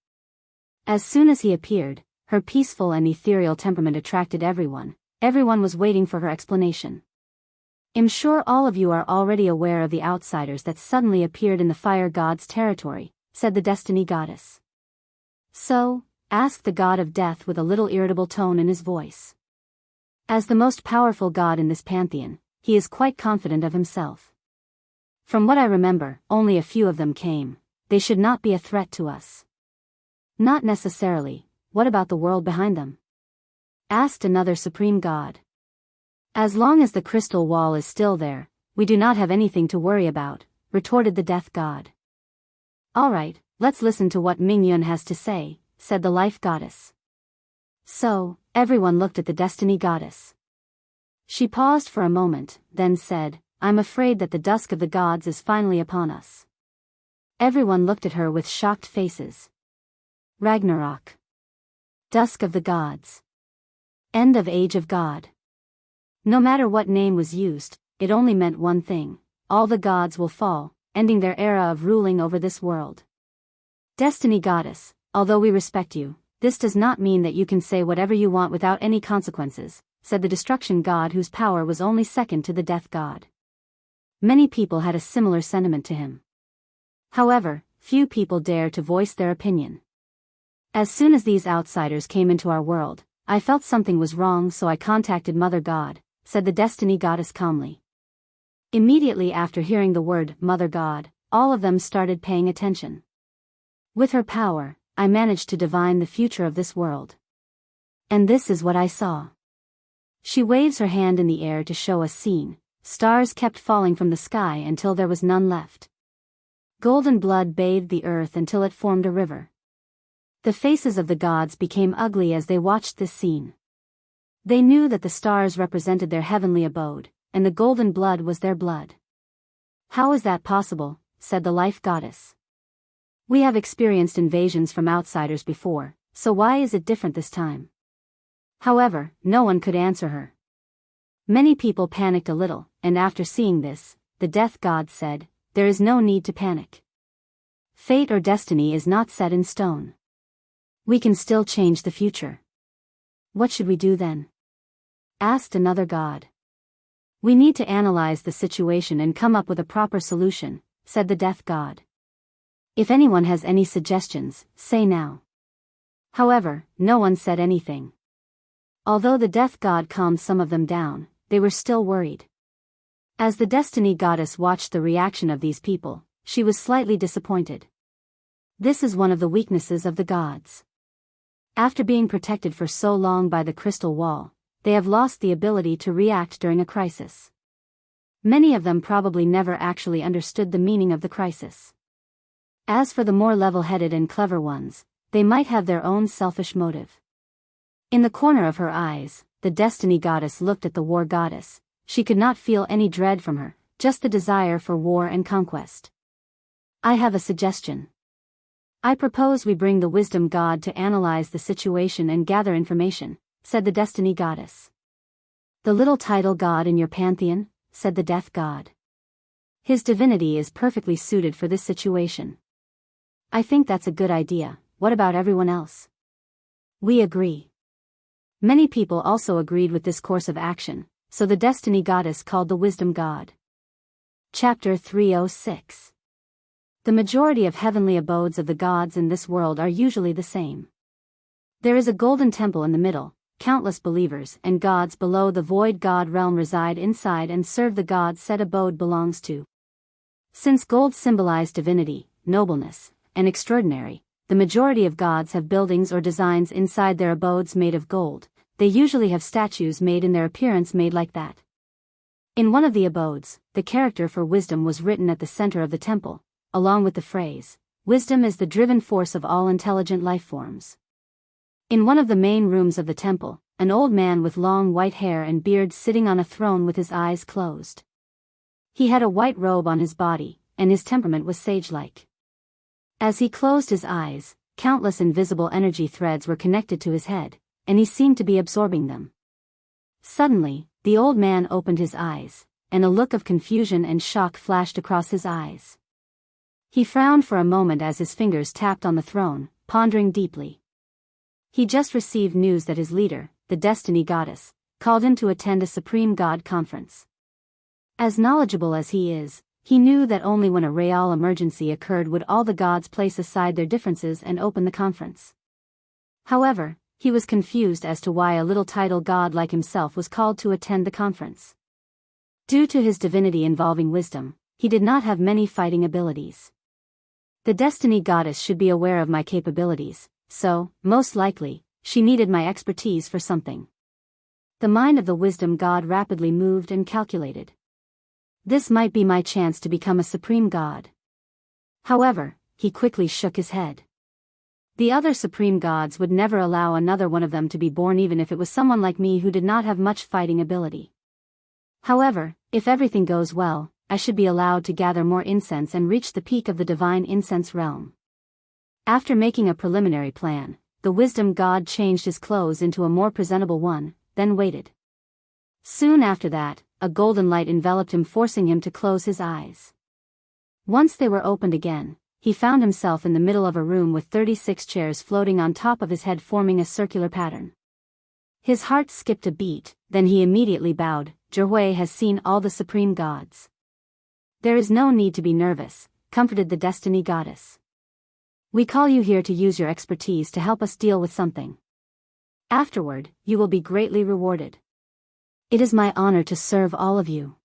As soon as he appeared, her peaceful and ethereal temperament attracted everyone. Everyone was waiting for her explanation. I'm sure all of you are already aware of the outsiders that suddenly appeared in the fire god's territory, said the destiny goddess. So? Asked the god of death with a little irritable tone in his voice. As the most powerful god in this pantheon, he is quite confident of himself. From what I remember, only a few of them came. They should not be a threat to us. Not necessarily. What about the world behind them? Asked another supreme god. As long as the crystal wall is still there, we do not have anything to worry about, retorted the death god. Alright, let's listen to what Mingyun has to say, said the life goddess. So, everyone looked at the destiny goddess. She paused for a moment, then said, I'm afraid that the dusk of the gods is finally upon us. Everyone looked at her with shocked faces. Ragnarok. Dusk of the gods. End of Age of God. No matter what name was used, it only meant one thing: all the gods will fall, ending their era of ruling over this world. Destiny goddess, although we respect you, this does not mean that you can say whatever you want without any consequences, said the destruction god whose power was only second to the death god. Many people had a similar sentiment to him. However, few people dare to voice their opinion. As soon as these outsiders came into our world, I felt something was wrong, so I contacted Mother God, said the destiny goddess calmly. Immediately after hearing the word Mother God, all of them started paying attention. With her power, I managed to divine the future of this world. And this is what I saw. She waves her hand in the air to show a scene. Stars kept falling from the sky until there was none left. Golden blood bathed the earth until it formed a river. The faces of the gods became ugly as they watched this scene. They knew that the stars represented their heavenly abode, and the golden blood was their blood. How is that possible? said the life goddess. We have experienced invasions from outsiders before, so why is it different this time? However, no one could answer her. Many people panicked a little, and after seeing this, the death god said, "There is no need to panic. Fate or destiny is not set in stone. We can still change the future." "What should we do then?" asked another god. "We need to analyze the situation and come up with a proper solution," said the death god. "If anyone has any suggestions, say now." However, no one said anything. Although the death god calmed some of them down, they were still worried. As the destiny goddess watched the reaction of these people, she was slightly disappointed. This is one of the weaknesses of the gods. After being protected for so long by the crystal wall, they have lost the ability to react during a crisis. Many of them probably never actually understood the meaning of the crisis. As for the more level-headed and clever ones, they might have their own selfish motive. In the corner of her eyes, the destiny goddess looked at the war goddess. She could not feel any dread from her, just the desire for war and conquest. "I have a suggestion. I propose we bring the wisdom god to analyze the situation and gather information," said the destiny goddess. "The little title god in your pantheon," said the death god. "His divinity is perfectly suited for this situation." "I think that's a good idea. What about everyone else?" "We agree." Many people also agreed with this course of action, so the destiny goddess called the wisdom god. Chapter 306. The majority of heavenly abodes of the gods in this world are usually the same. There is a golden temple in the middle. Countless believers and gods below the void god realm reside inside and serve the god said abode belongs to. Since gold symbolized divinity, nobleness, and extraordinary, the majority of gods have buildings or designs inside their abodes made of gold. They usually have statues made in their appearance made like that. In one of the abodes, the character for wisdom was written at the center of the temple, along with the phrase, "Wisdom is the driven force of all intelligent life forms." In one of the main rooms of the temple, an old man with long white hair and beard sitting on a throne with his eyes closed. He had a white robe on his body, and his temperament was sage-like. As he closed his eyes, countless invisible energy threads were connected to his head, and he seemed to be absorbing them. Suddenly, the old man opened his eyes, and a look of confusion and shock flashed across his eyes. He frowned for a moment as his fingers tapped on the throne, pondering deeply. He just received news that his leader, the destiny goddess, called him to attend a supreme god conference. As knowledgeable as he is, he knew that only when a real emergency occurred would all the gods place aside their differences and open the conference. However, he was confused as to why a little title god like himself was called to attend the conference. Due to his divinity involving wisdom, he did not have many fighting abilities. The destiny goddess should be aware of my capabilities, so, most likely, she needed my expertise for something. The mind of the wisdom god rapidly moved and calculated. This might be my chance to become a supreme god. However, he quickly shook his head. The other supreme gods would never allow another one of them to be born even if it was someone like me who did not have much fighting ability. However, if everything goes well, I should be allowed to gather more incense and reach the peak of the divine incense realm. After making a preliminary plan, the wisdom god changed his clothes into a more presentable one, then waited. Soon after that, a golden light enveloped him, forcing him to close his eyes. Once they were opened again, he found himself in the middle of a room with 36 chairs floating on top of his head forming a circular pattern. His heart skipped a beat, then he immediately bowed. "Jirhui has seen all the supreme gods. There is no need to be nervous," comforted the destiny goddess. "We call you here to use your expertise to help us deal with something. Afterward, you will be greatly rewarded. It is my honor to serve all of you."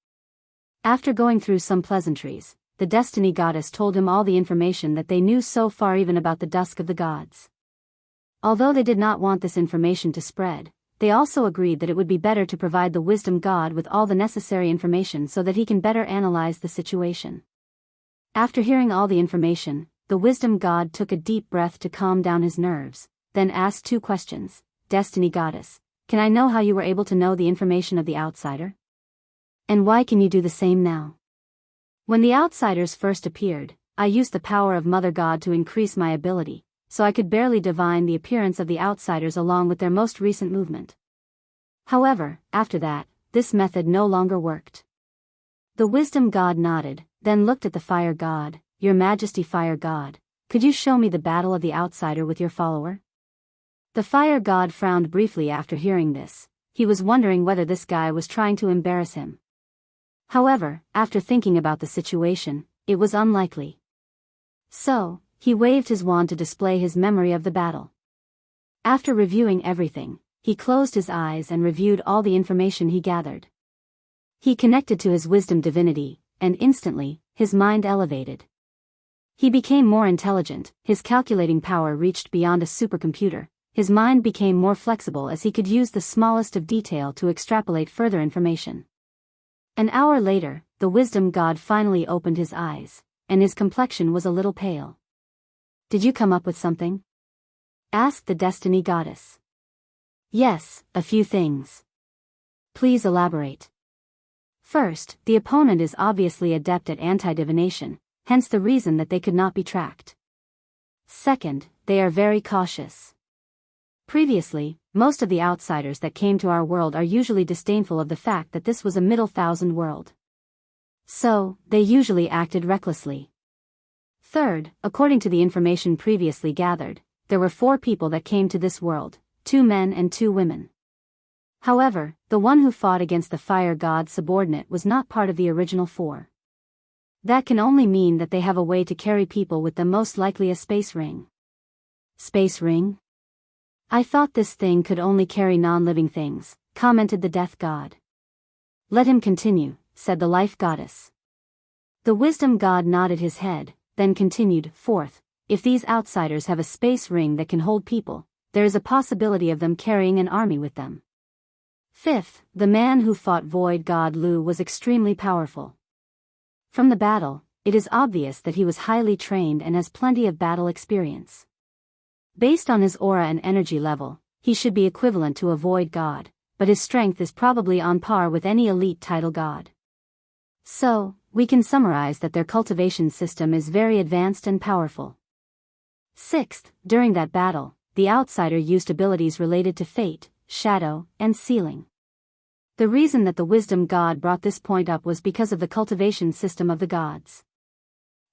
After going through some pleasantries, the destiny goddess told him all the information that they knew so far, even about the dusk of the gods. Although they did not want this information to spread, they also agreed that it would be better to provide the wisdom god with all the necessary information so that he can better analyze the situation. After hearing all the information, the wisdom god took a deep breath to calm down his nerves, then asked 2 questions. "Destiny goddess, can I know how you were able to know the information of the outsider? And why can you do the same now?" When the outsiders first appeared, I used the power of Mother God to increase my ability, so I could barely divine the appearance of the outsiders along with their most recent movement. However, after that, this method no longer worked. The wisdom god nodded, then looked at the fire god. Your Majesty, fire god, could you show me the battle of the outsider with your follower? The fire god frowned briefly after hearing this. He was wondering whether this guy was trying to embarrass him. However, after thinking about the situation, it was unlikely. So, he waved his wand to display his memory of the battle. After reviewing everything, he closed his eyes and reviewed all the information he gathered. He connected to his wisdom divinity, and instantly, his mind elevated. He became more intelligent, his calculating power reached beyond a supercomputer, his mind became more flexible as he could use the smallest of detail to extrapolate further information. An hour later, the wisdom god finally opened his eyes, and his complexion was a little pale. Did you come up with something? Asked the destiny goddess. Yes, a few things. Please elaborate. First, the opponent is obviously adept at anti-divination, hence the reason that they could not be tracked. Second, they are very cautious. Previously, most of the outsiders that came to our world are usually disdainful of the fact that this was a middle thousand world. So, they usually acted recklessly. Third, according to the information previously gathered, there were 4 people that came to this world, 2 men and 2 women. However, the one who fought against the fire god's subordinate was not part of the original 4. That can only mean that they have a way to carry people with them, most likely a space ring. Space ring? I thought this thing could only carry non-living things, commented the death god. Let him continue, said the life goddess. The wisdom god nodded his head, then continued. Fourth, if these outsiders have a space ring that can hold people, there is a possibility of them carrying an army with them. Fifth, the man who fought Void God Lu was extremely powerful. From the battle, it is obvious that he was highly trained and has plenty of battle experience. Based on his aura and energy level, he should be equivalent to a Void God, but his strength is probably on par with any elite title god. So, we can summarize that their cultivation system is very advanced and powerful. Sixth, during that battle, the outsider used abilities related to fate, shadow, and sealing. The reason that the wisdom god brought this point up was because of the cultivation system of the gods.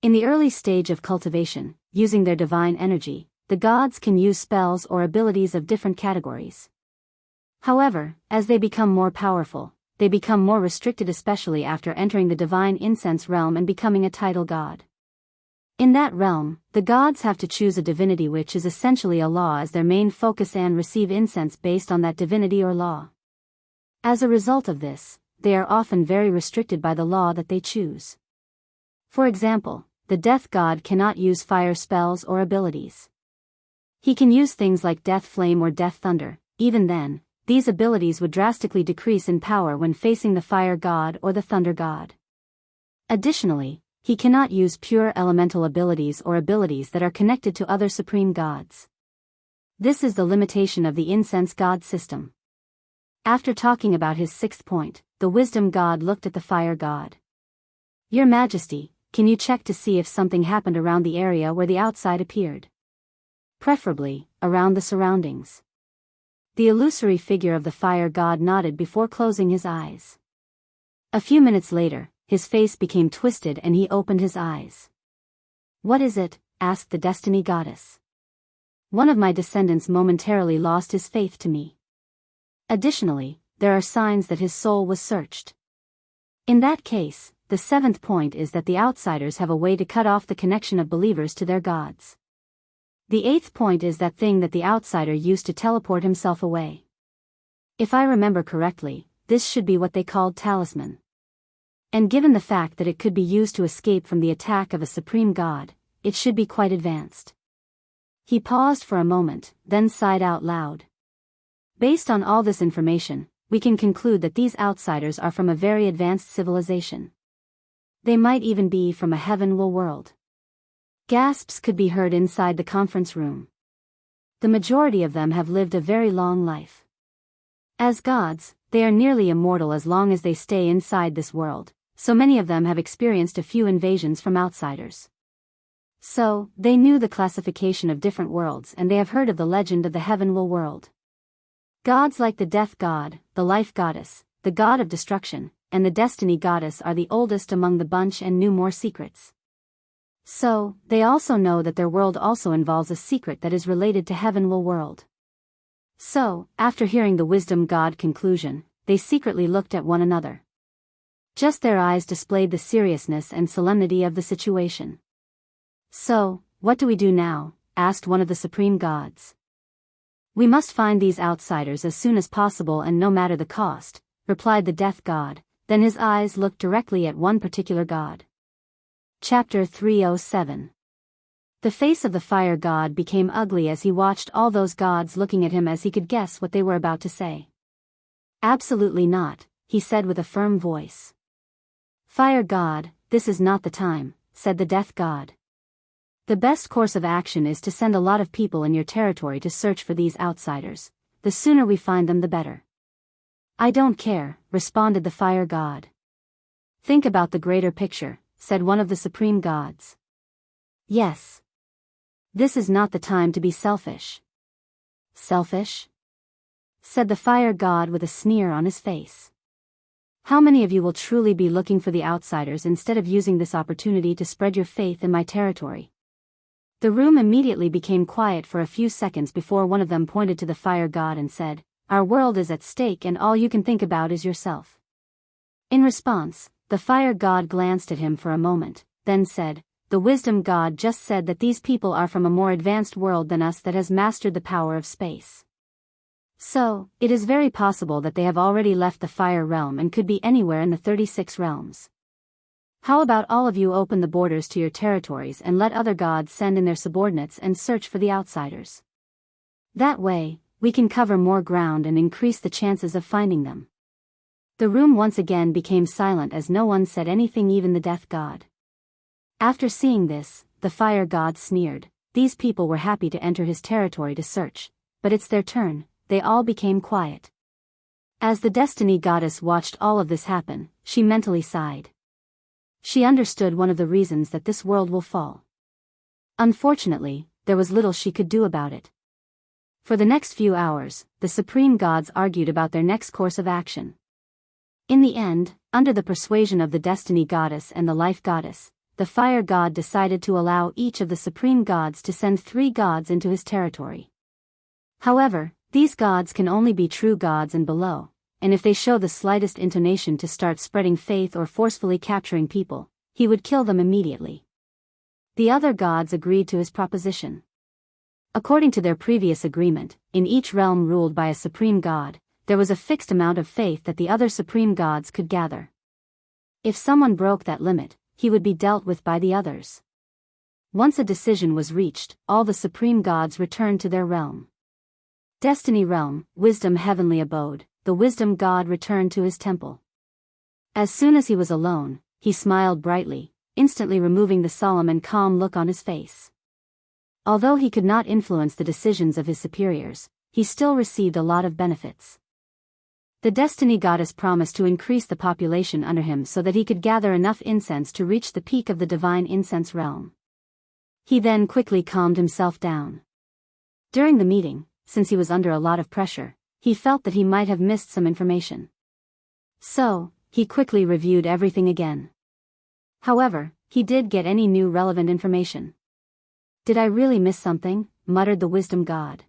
In the early stage of cultivation, using their divine energy, the gods can use spells or abilities of different categories. However, as they become more powerful, they become more restricted, especially after entering the divine incense realm and becoming a title god. In that realm, the gods have to choose a divinity which is essentially a law as their main focus and receive incense based on that divinity or law. As a result of this, they are often very restricted by the law that they choose. For example, the death god cannot use fire spells or abilities. He can use things like death flame or death thunder. Even then, these abilities would drastically decrease in power when facing the fire god or the thunder god. Additionally, he cannot use pure elemental abilities or abilities that are connected to other supreme gods. This is the limitation of the incense god system. After talking about his 6th point, the wisdom god looked at the fire god. Your Majesty, can you check to see if something happened around the area where the outside appeared? Preferably, around the surroundings. The illusory figure of the fire god nodded before closing his eyes. A few minutes later, his face became twisted and he opened his eyes. What is it? Asked the destiny goddess. One of my descendants momentarily lost his faith to me. Additionally, there are signs that his soul was searched. In that case, the 7th point is that the outsiders have a way to cut off the connection of believers to their gods. The 8th point is that thing that the outsider used to teleport himself away. If I remember correctly, this should be what they called talisman. And given the fact that it could be used to escape from the attack of a supreme god, it should be quite advanced. He paused for a moment, then sighed out loud. Based on all this information, we can conclude that these outsiders are from a very advanced civilization. They might even be from a heavenly world. Gasps could be heard inside the conference room. The majority of them have lived a very long life. As gods, they are nearly immortal as long as they stay inside this world, so many of them have experienced a few invasions from outsiders. So, they knew the classification of different worlds and they have heard of the legend of the Heavenwell world. Gods like the Death God, the Life Goddess, the God of Destruction, and the Destiny Goddess are the oldest among the bunch and knew more secrets. So, they also know that their world also involves a secret that is related to Heavenwell world. So, after hearing the Wisdom God conclusion, they secretly looked at one another. Just their eyes displayed the seriousness and solemnity of the situation. So, what do we do now? Asked one of the supreme gods. We must find these outsiders as soon as possible and no matter the cost, replied the Death God. Then his eyes looked directly at one particular god. Chapter 307. The face of the fire god became ugly as he watched all those gods looking at him as he could guess what they were about to say. Absolutely not, he said with a firm voice. Fire god, this is not the time, said the Death God. The best course of action is to send a lot of people in your territory to search for these outsiders. The sooner we find them the better. I don't care, responded the fire god. Think about the greater picture, said one of the supreme gods. Yes. This is not the time to be selfish. Selfish? Said the fire god with a sneer on his face. How many of you will truly be looking for the outsiders instead of using this opportunity to spread your faith in my territory? The room immediately became quiet for a few seconds before one of them pointed to the fire god and said, Our world is at stake and all you can think about is yourself. In response, the fire god glanced at him for a moment, then said, The wisdom god just said that these people are from a more advanced world than us that has mastered the power of space. So, it is very possible that they have already left the fire realm and could be anywhere in the 36 realms. How about all of you open the borders to your territories and let other gods send in their subordinates and search for the outsiders? That way, we can cover more ground and increase the chances of finding them. The room once again became silent as no one said anything, even the Death God. After seeing this, the fire god sneered. These people were happy to enter his territory to search, but it's their turn. They all became quiet. As the Destiny Goddess watched all of this happen, she mentally sighed. She understood one of the reasons that this world will fall. Unfortunately, there was little she could do about it. For the next few hours, the supreme gods argued about their next course of action. In the end, under the persuasion of the Destiny Goddess and the Life Goddess, the Fire God decided to allow each of the supreme gods to send 3 gods into his territory. However, these gods can only be true gods and below, and if they show the slightest intonation to start spreading faith or forcefully capturing people, he would kill them immediately. The other gods agreed to his proposition. According to their previous agreement, in each realm ruled by a supreme god, there was a fixed amount of faith that the other supreme gods could gather. If someone broke that limit, he would be dealt with by the others. Once a decision was reached, all the supreme gods returned to their realm. Destiny Realm, Wisdom Heavenly Abode, the Wisdom God returned to his temple. As soon as he was alone, he smiled brightly, instantly removing the solemn and calm look on his face. Although he could not influence the decisions of his superiors, he still received a lot of benefits. The Destiny Goddess promised to increase the population under him so that he could gather enough incense to reach the peak of the divine incense realm. He then quickly calmed himself down. During the meeting, since he was under a lot of pressure, he felt that he might have missed some information. So, he quickly reviewed everything again. However, he did get any new relevant information. Did I really miss something? Muttered the Wisdom God.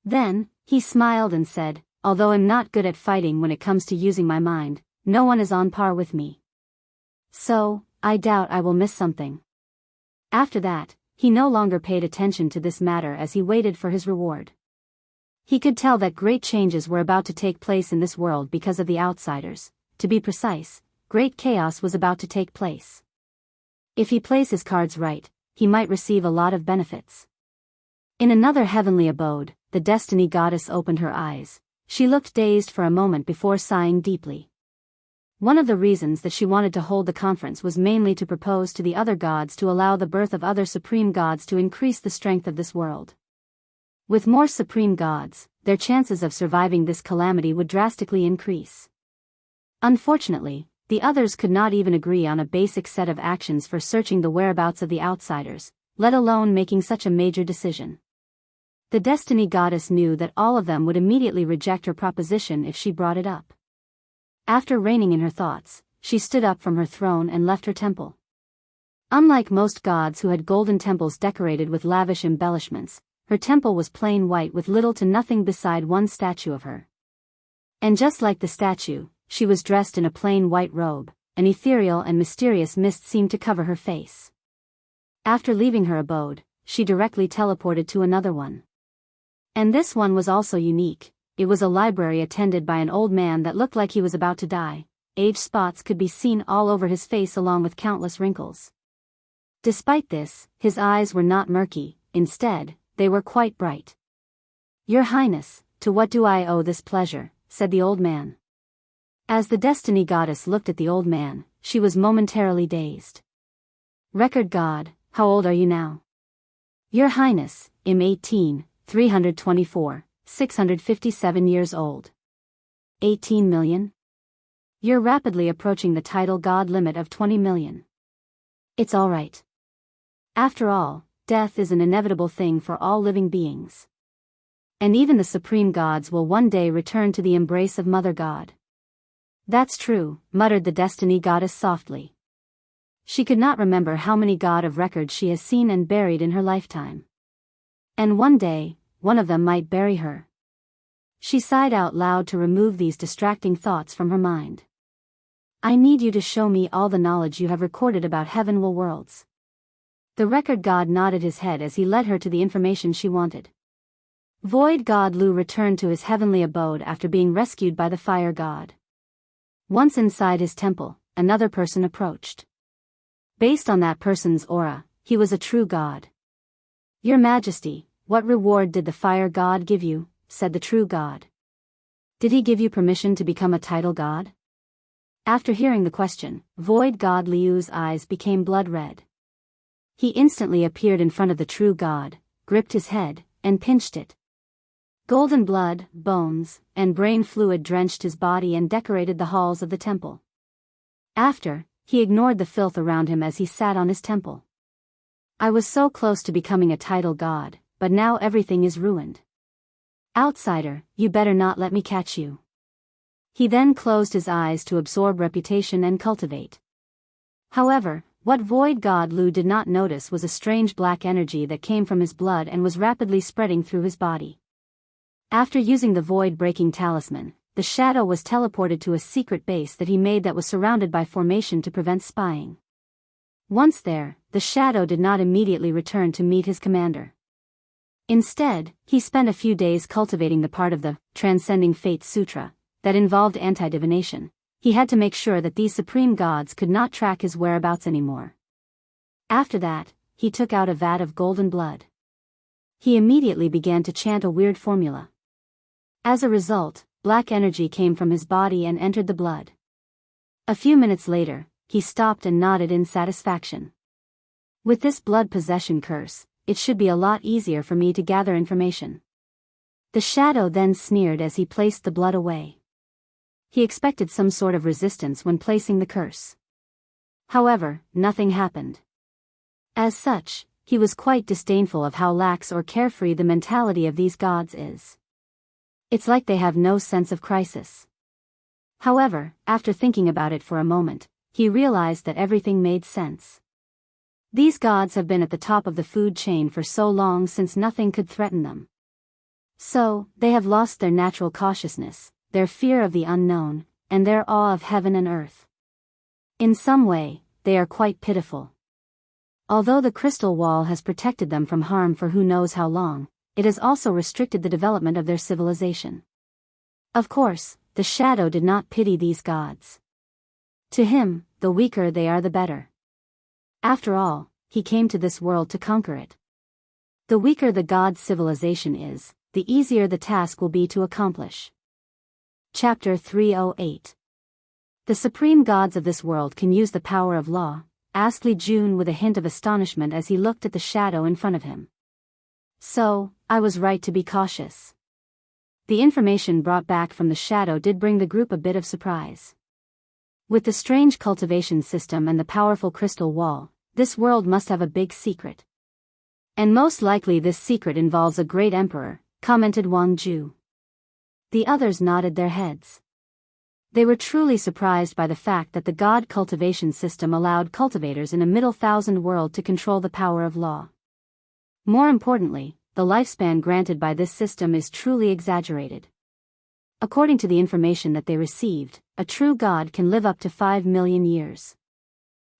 Then, he smiled and said, although I'm not good at fighting when it comes to using my mind, no one is on par with me. So, I doubt I will miss something. After that, he no longer paid attention to this matter as he waited for his reward. He could tell that great changes were about to take place in this world because of the outsiders. To be precise, great chaos was about to take place. If he plays his cards right, he might receive a lot of benefits. In another heavenly abode, the Destiny Goddess opened her eyes. She looked dazed for a moment before sighing deeply. One of the reasons that she wanted to hold the conference was mainly to propose to the other gods to allow the birth of other supreme gods to increase the strength of this world. With more supreme gods, their chances of surviving this calamity would drastically increase. Unfortunately, The others could not even agree on a basic set of actions for searching the whereabouts of the outsiders, let alone making such a major decision. The Destiny Goddess knew that all of them would immediately reject her proposition if she brought it up. After reining in her thoughts, she stood up from her throne and left her temple. Unlike most gods who had golden temples decorated with lavish embellishments, her temple was plain white with little to nothing beside one statue of her. And just like the statue, she was dressed in a plain white robe. An ethereal and mysterious mist seemed to cover her face. After leaving her abode, she directly teleported to another one. And this one was also unique. It was a library attended by an old man that looked like he was about to die. Age spots could be seen all over his face along with countless wrinkles. Despite this, his eyes were not murky, instead, they were quite bright. "Your Highness, to what do I owe this pleasure?" said the old man. As the Destiny Goddess looked at the old man, she was momentarily dazed. "Record God, how old are you now?" "Your Highness, I'm 18, 324, 657 years old." 18 million? You're rapidly approaching the title God limit of 20 million. It's all right. After all, death is an inevitable thing for all living beings. And even the supreme gods will one day return to the embrace of Mother God. "That's true," muttered the Destiny Goddess softly. She could not remember how many god of record she has seen and buried in her lifetime. And one day, one of them might bury her. She sighed out loud to remove these distracting thoughts from her mind. "I need you to show me all the knowledge you have recorded about heavenward worlds." The record god nodded his head as he led her to the information she wanted. Void God Lu returned to his heavenly abode after being rescued by the fire god. Once inside his temple, another person approached. Based on that person's aura, he was a true god. "Your Majesty, what reward did the fire god give you?" said the true god. "Did he give you permission to become a title god?" After hearing the question, Void God Liu's eyes became blood red. He instantly appeared in front of the true god, gripped his head, and pinched it. Golden blood, bones, and brain fluid drenched his body and decorated the halls of the temple. After, he ignored the filth around him as he sat on his temple. "I was so close to becoming a title god, but now everything is ruined. Outsider, you better not let me catch you." He then closed his eyes to absorb reputation and cultivate. However, what Void God Lu did not notice was a strange black energy that came from his blood and was rapidly spreading through his body. After using the void-breaking talisman, the shadow was teleported to a secret base that he made that was surrounded by formation to prevent spying. Once there, the shadow did not immediately return to meet his commander. Instead, he spent a few days cultivating the part of the Transcending Fate Sutra that involved anti-divination. He had to make sure that these supreme gods could not track his whereabouts anymore. After that, he took out a vat of golden blood. He immediately began to chant a weird formula. As a result, black energy came from his body and entered the blood. A few minutes later, he stopped and nodded in satisfaction. "With this blood possession curse, it should be a lot easier for me to gather information." The shadow then sneered as he placed the blood away. He expected some sort of resistance when placing the curse. However, nothing happened. As such, he was quite disdainful of how lax or carefree the mentality of these gods is. It's like they have no sense of crisis. However, after thinking about it for a moment, he realized that everything made sense. These gods have been at the top of the food chain for so long since nothing could threaten them. So, they have lost their natural cautiousness, their fear of the unknown, and their awe of heaven and earth. In some way, they are quite pitiful. Although the crystal wall has protected them from harm for who knows how long, it has also restricted the development of their civilization. Of course, the shadow did not pity these gods. To him, the weaker they are the better. After all, he came to this world to conquer it. The weaker the god's civilization is, the easier the task will be to accomplish. Chapter 308. The supreme gods of this world can use the power of law, asked Li Jun with a hint of astonishment as he looked at the shadow in front of him. "So, I was right to be cautious." The information brought back from the shadow did bring the group a bit of surprise. With the strange cultivation system and the powerful crystal wall, this world must have a big secret. And most likely this secret involves a great emperor, commented Wang Ju. The others nodded their heads. They were truly surprised by the fact that the god cultivation system allowed cultivators in a Middle Thousand world to control the power of law. More importantly, the lifespan granted by this system is truly exaggerated. According to the information that they received, a true god can live up to 5 million years.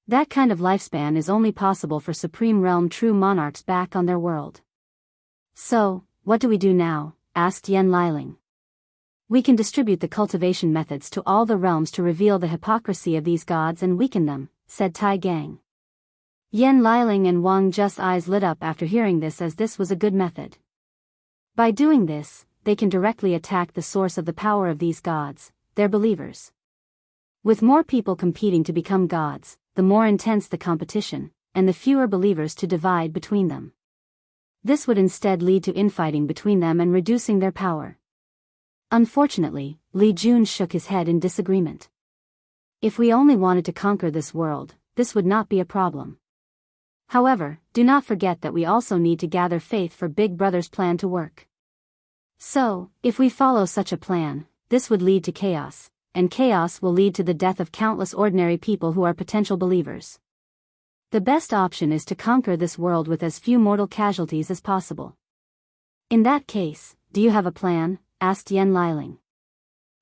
That kind of lifespan is only possible for Supreme Realm true monarchs back on their world. So, what do we do now? Asked Yen Liling. We can distribute the cultivation methods to all the realms to reveal the hypocrisy of these gods and weaken them, said Tai Gang. Yen Liling and Wang Ju's eyes lit up after hearing this, as this was a good method. By doing this, they can directly attack the source of the power of these gods, their believers. With more people competing to become gods, the more intense the competition, and the fewer believers to divide between them. This would instead lead to infighting between them and reducing their power. Unfortunately, Li Jun shook his head in disagreement. If we only wanted to conquer this world, this would not be a problem. However, do not forget that we also need to gather faith for Big Brother's plan to work. So, if we follow such a plan, this would lead to chaos, and chaos will lead to the death of countless ordinary people who are potential believers. The best option is to conquer this world with as few mortal casualties as possible. In that case, do you have a plan? Asked Yen Liling.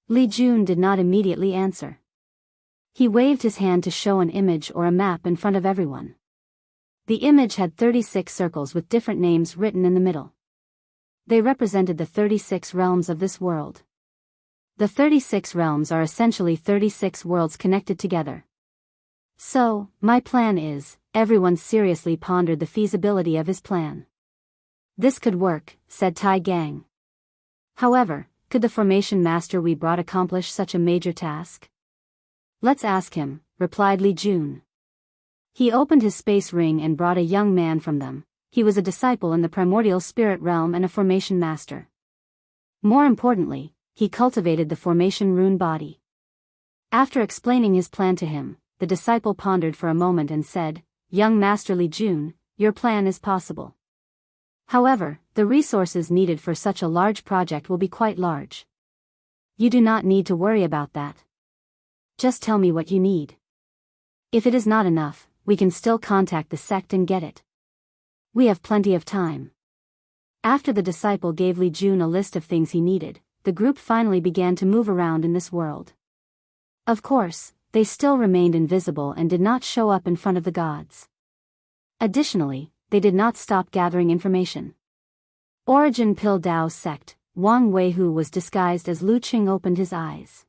Li Jun did not immediately answer. He waved his hand to show an image or a map in front of everyone. The image had 36 circles with different names written in the middle. They represented the 36 realms of this world. The 36 realms are essentially 36 worlds connected together. So, my plan is, everyone seriously pondered the feasibility of his plan. This could work, said Tai Gang. However, could the formation master we brought accomplish such a major task? Let's ask him, replied Li Jun. He opened his space ring and brought a young man from them. He was a disciple in the primordial spirit realm and a formation master. More importantly, he cultivated the formation rune body. After explaining his plan to him, the disciple pondered for a moment and said, "Young Master Li Jun, your plan is possible. However, the resources needed for such a large project will be quite large. You do not need to worry about that. Just tell me what you need. If it is not enough, we can still contact the sect and get it. We have plenty of time." After the disciple gave Li Jun a list of things he needed, the group finally began to move around in this world. Of course, they still remained invisible and did not show up in front of the gods. Additionally, they did not stop gathering information. Origin Pil Dao sect, Wang Weihu was disguised as Lu Qing opened his eyes.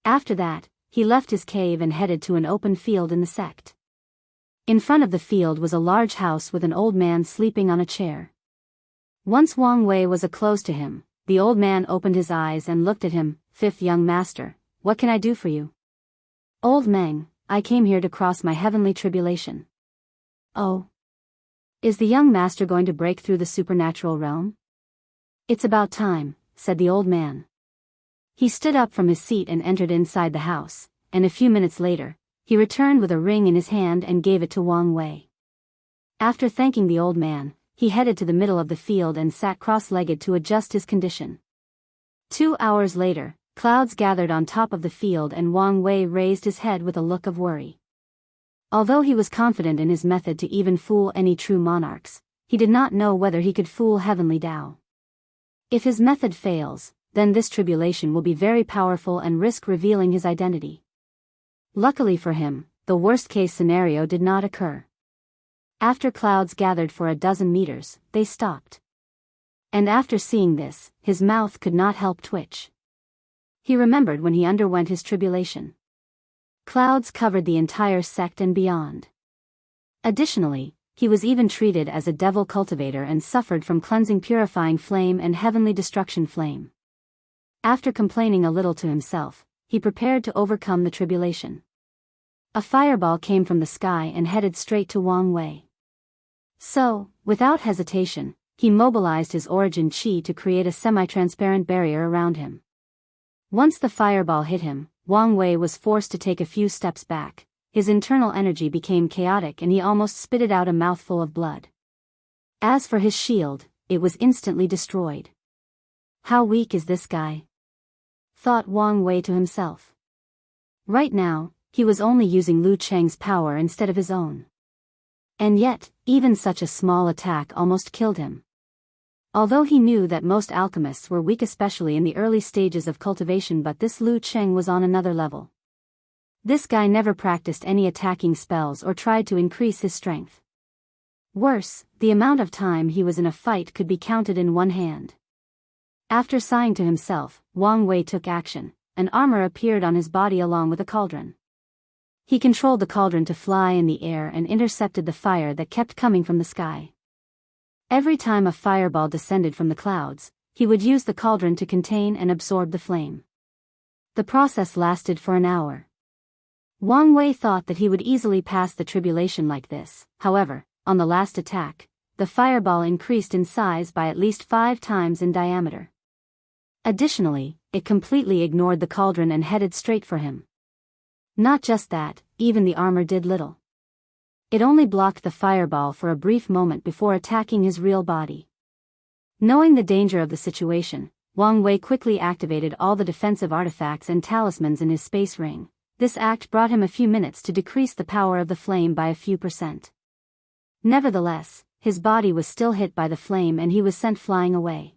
After that, he left his cave and headed to an open field in the sect. In front of the field was a large house with an old man sleeping on a chair. Once Wang Wei was close to him, the old man opened his eyes and looked at him. "Fifth young master, what can I do for you?" "Old Meng, I came here to cross my heavenly tribulation." "Oh. Is the young master going to break through the supernatural realm?" "It's about time," said the old man. He stood up from his seat and entered inside the house, and a few minutes later, he returned with a ring in his hand and gave it to Wang Wei. After thanking the old man, he headed to the middle of the field and sat cross-legged to adjust his condition. 2 hours later, clouds gathered on top of the field and Wang Wei raised his head with a look of worry. Although he was confident in his method to even fool any true monarchs, he did not know whether he could fool Heavenly Tao. If his method fails, then this tribulation will be very powerful and risk revealing his identity. Luckily for him, the worst-case scenario did not occur. After clouds gathered for a dozen meters, they stopped. And after seeing this, his mouth could not help twitch. He remembered when he underwent his tribulation. Clouds covered the entire sect and beyond. Additionally, he was even treated as a devil cultivator and suffered from cleansing purifying flame and heavenly destruction flame. After complaining a little to himself, he prepared to overcome the tribulation. A fireball came from the sky and headed straight to Wang Wei. So, without hesitation, he mobilized his origin chi to create a semi-transparent barrier around him. Once the fireball hit him, Wang Wei was forced to take a few steps back. His internal energy became chaotic and he almost spitted out a mouthful of blood. As for his shield, it was instantly destroyed. How weak is this guy? Thought Wang Wei to himself. Right now, he was only using Lu Cheng's power instead of his own. And yet, even such a small attack almost killed him. Although he knew that most alchemists were weak especially in the early stages of cultivation, but this Lu Cheng was on another level. This guy never practiced any attacking spells or tried to increase his strength. Worse, the amount of time he was in a fight could be counted in one hand. After sighing to himself, Wang Wei took action. An armor appeared on his body along with a cauldron. He controlled the cauldron to fly in the air and intercepted the fire that kept coming from the sky. Every time a fireball descended from the clouds, he would use the cauldron to contain and absorb the flame. The process lasted for an hour. Wang Wei thought that he would easily pass the tribulation like this. However, on the last attack, the fireball increased in size by at least 5 times in diameter. Additionally, it completely ignored the cauldron and headed straight for him. Not just that, even the armor did little. It only blocked the fireball for a brief moment before attacking his real body. Knowing the danger of the situation, Wang Wei quickly activated all the defensive artifacts and talismans in his space ring. This act brought him a few minutes to decrease the power of the flame by a few %. Nevertheless, his body was still hit by the flame and he was sent flying away.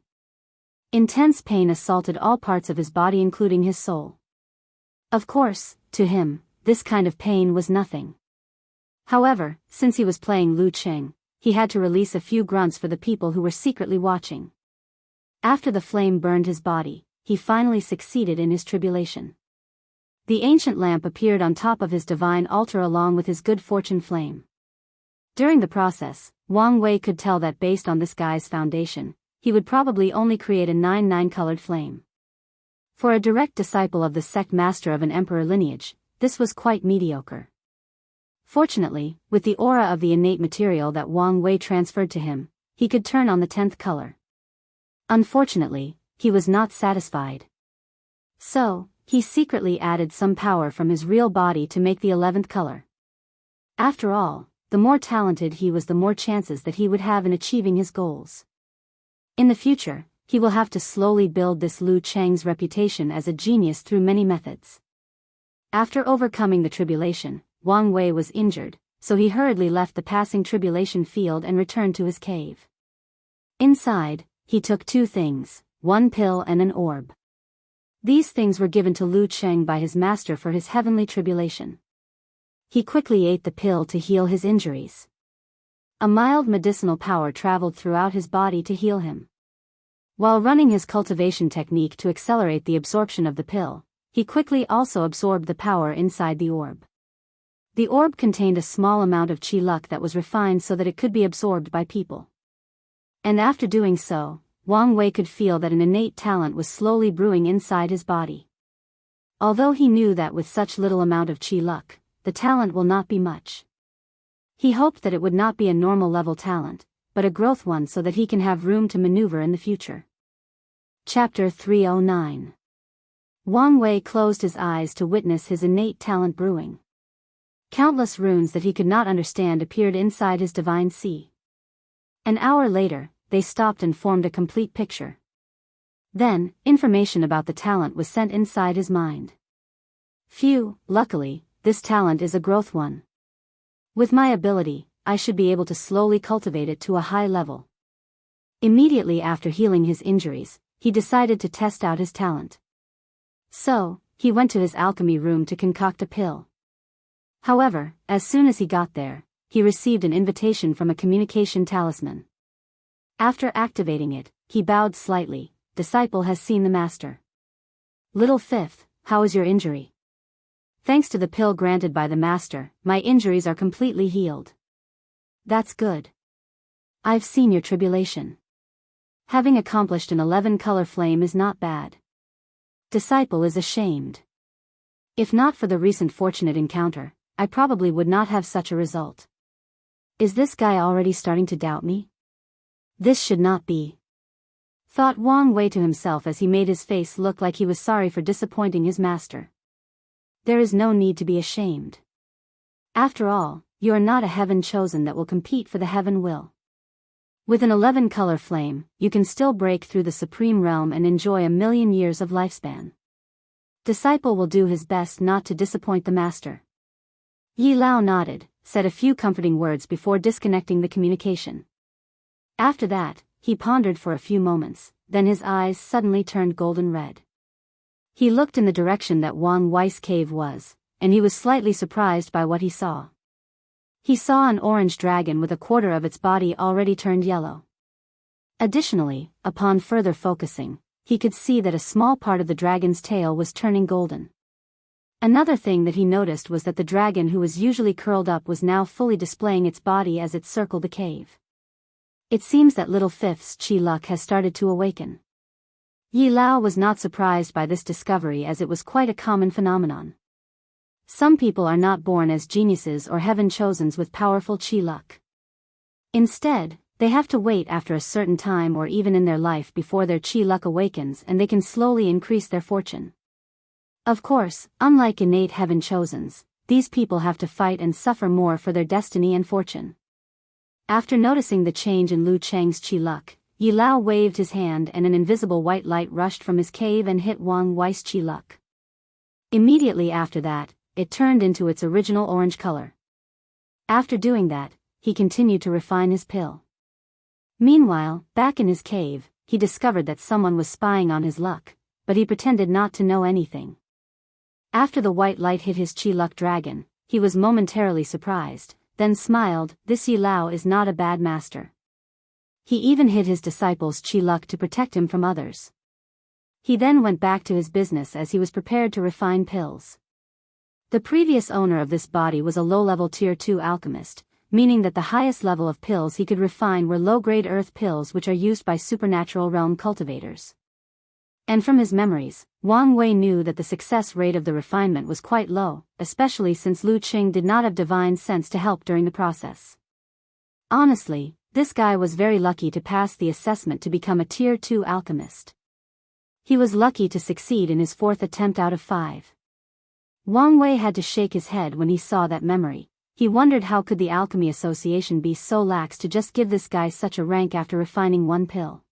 Intense pain assaulted all parts of his body including his soul. Of course, to him, this kind of pain was nothing. However, since he was playing Lu Cheng, he had to release a few grunts for the people who were secretly watching. After the flame burned his body, he finally succeeded in his tribulation. The ancient lamp appeared on top of his divine altar along with his good fortune flame. During the process, Wang Wei could tell that based on this guy's foundation, he would probably only create a 9 colored flame. For a direct disciple of the sect master of an emperor lineage, this was quite mediocre. Fortunately, with the aura of the innate material that Wang Wei transferred to him, he could turn on the 10th color. Unfortunately, he was not satisfied. So, he secretly added some power from his real body to make the 11th color. After all, the more talented he was, the more chances that he would have in achieving his goals. In the future, he will have to slowly build this Lu Cheng's reputation as a genius through many methods. After overcoming the tribulation, Wang Wei was injured, so he hurriedly left the passing tribulation field and returned to his cave. Inside, he took 2 things, 1 pill and an orb. These things were given to Lu Cheng by his master for his heavenly tribulation. He quickly ate the pill to heal his injuries. A mild medicinal power traveled throughout his body to heal him. While running his cultivation technique to accelerate the absorption of the pill, he quickly also absorbed the power inside the orb. The orb contained a small amount of chi luck that was refined so that it could be absorbed by people. And after doing so, Wang Wei could feel that an innate talent was slowly brewing inside his body. Although he knew that with such little amount of chi luck, the talent will not be much. He hoped that it would not be a normal level talent, but a growth one so that he can have room to maneuver in the future. Chapter 309. Wang Wei closed his eyes to witness his innate talent brewing. Countless runes that he could not understand appeared inside his divine sea. An hour later, they stopped and formed a complete picture. Then, information about the talent was sent inside his mind. Phew, luckily, this talent is a growth one. With my ability, I should be able to slowly cultivate it to a high level. Immediately after healing his injuries, he decided to test out his talent. So, he went to his alchemy room to concoct a pill. However, as soon as he got there, he received an invitation from a communication talisman. After activating it, he bowed slightly. Disciple has seen the master. Little fifth, how is your injury? Thanks to the pill granted by the master, my injuries are completely healed. That's good. I've seen your tribulation. Having accomplished an 11-color flame is not bad. Disciple is ashamed. If not for the recent fortunate encounter, I probably would not have such a result. Is this guy already starting to doubt me? This should not be. Thought Wang Wei to himself as he made his face look like he was sorry for disappointing his master. there is no need to be ashamed. After all, you are not a heaven chosen that will compete for the heaven will. With an 11-color flame, you can still break through the supreme realm and enjoy 1,000,000 years of lifespan. Disciple will do his best not to disappoint the master. Yi Lao nodded, said a few comforting words before disconnecting the communication. After that, he pondered for a few moments, then his eyes suddenly turned golden red. He looked in the direction that Wang Wei's cave was, and he was slightly surprised by what he saw. He saw an orange dragon with a quarter of its body already turned yellow. Additionally, upon further focusing, he could see that a small part of the dragon's tail was turning golden. Another thing that he noticed was that the dragon who was usually curled up was now fully displaying its body as it circled the cave. It seems that little Fifth's chi luck has started to awaken. Yi Lao was not surprised by this discovery as it was quite a common phenomenon. Some people are not born as geniuses or heaven-chosens with powerful chi luck. Instead, they have to wait after a certain time or even in their life before their chi luck awakens and they can slowly increase their fortune. Of course, unlike innate heaven-chosens, these people have to fight and suffer more for their destiny and fortune. After noticing the change in Lu Cheng's chi luck, Yi Lao waved his hand and an invisible white light rushed from his cave and hit Wang Wei's chi luck. Immediately after that, it turned into its original orange color. After doing that, he continued to refine his pill. Meanwhile, back in his cave, he discovered that someone was spying on his luck, but he pretended not to know anything. After the white light hit his chi luck dragon, he was momentarily surprised, then smiled. This Yi Lao is not a bad master. He even hid his disciples' chi luck to protect him from others. He then went back to his business as he was prepared to refine pills. The previous owner of this body was a low-level Tier 2 alchemist, meaning that the highest level of pills he could refine were low-grade earth pills which are used by supernatural realm cultivators. And from his memories, Wang Wei knew that the success rate of the refinement was quite low, especially since Lu Qing did not have divine sense to help during the process. Honestly, this guy was very lucky to pass the assessment to become a Tier 2 alchemist. He was lucky to succeed in his 4th attempt out of 5. Wang Wei had to shake his head when he saw that memory. He wondered how could the Alchemy Association be so lax to just give this guy such a rank after refining one pill.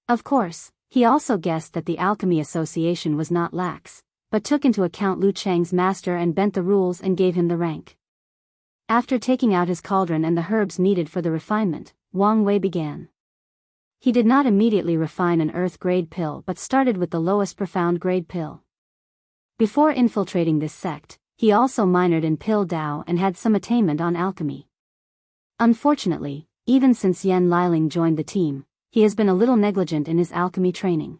Of course, he also guessed that the Alchemy Association was not lax, but took into account Lu Cheng's master and bent the rules and gave him the rank. After taking out his cauldron and the herbs needed for the refinement, Wang Wei began. He did not immediately refine an earth-grade pill but started with the lowest profound-grade pill. Before infiltrating this sect, he also minored in Pill Dao and had some attainment on alchemy. Unfortunately, even since Yan Liling joined the team, he has been a little negligent in his alchemy training.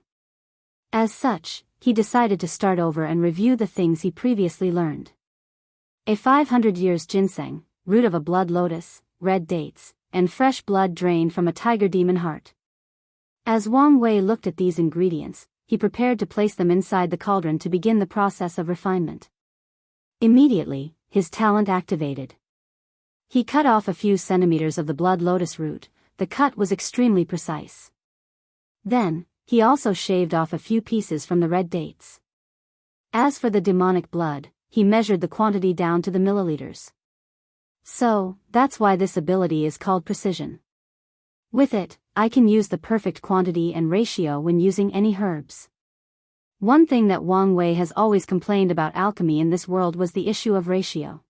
As such, he decided to start over and review the things he previously learned. A 500 years ginseng, root of a blood lotus, red dates, and fresh blood drained from a tiger demon heart. As Wang Wei looked at these ingredients, he prepared to place them inside the cauldron to begin the process of refinement. Immediately, his talent activated. He cut off a few centimeters of the blood lotus root. The cut was extremely precise. Then, he also shaved off a few pieces from the red dates. As for the demonic blood, he measured the quantity down to the milliliters. So, that's why this ability is called precision. With it, I can use the perfect quantity and ratio when using any herbs. One thing that Wang Wei has always complained about alchemy in this world was the issue of ratio.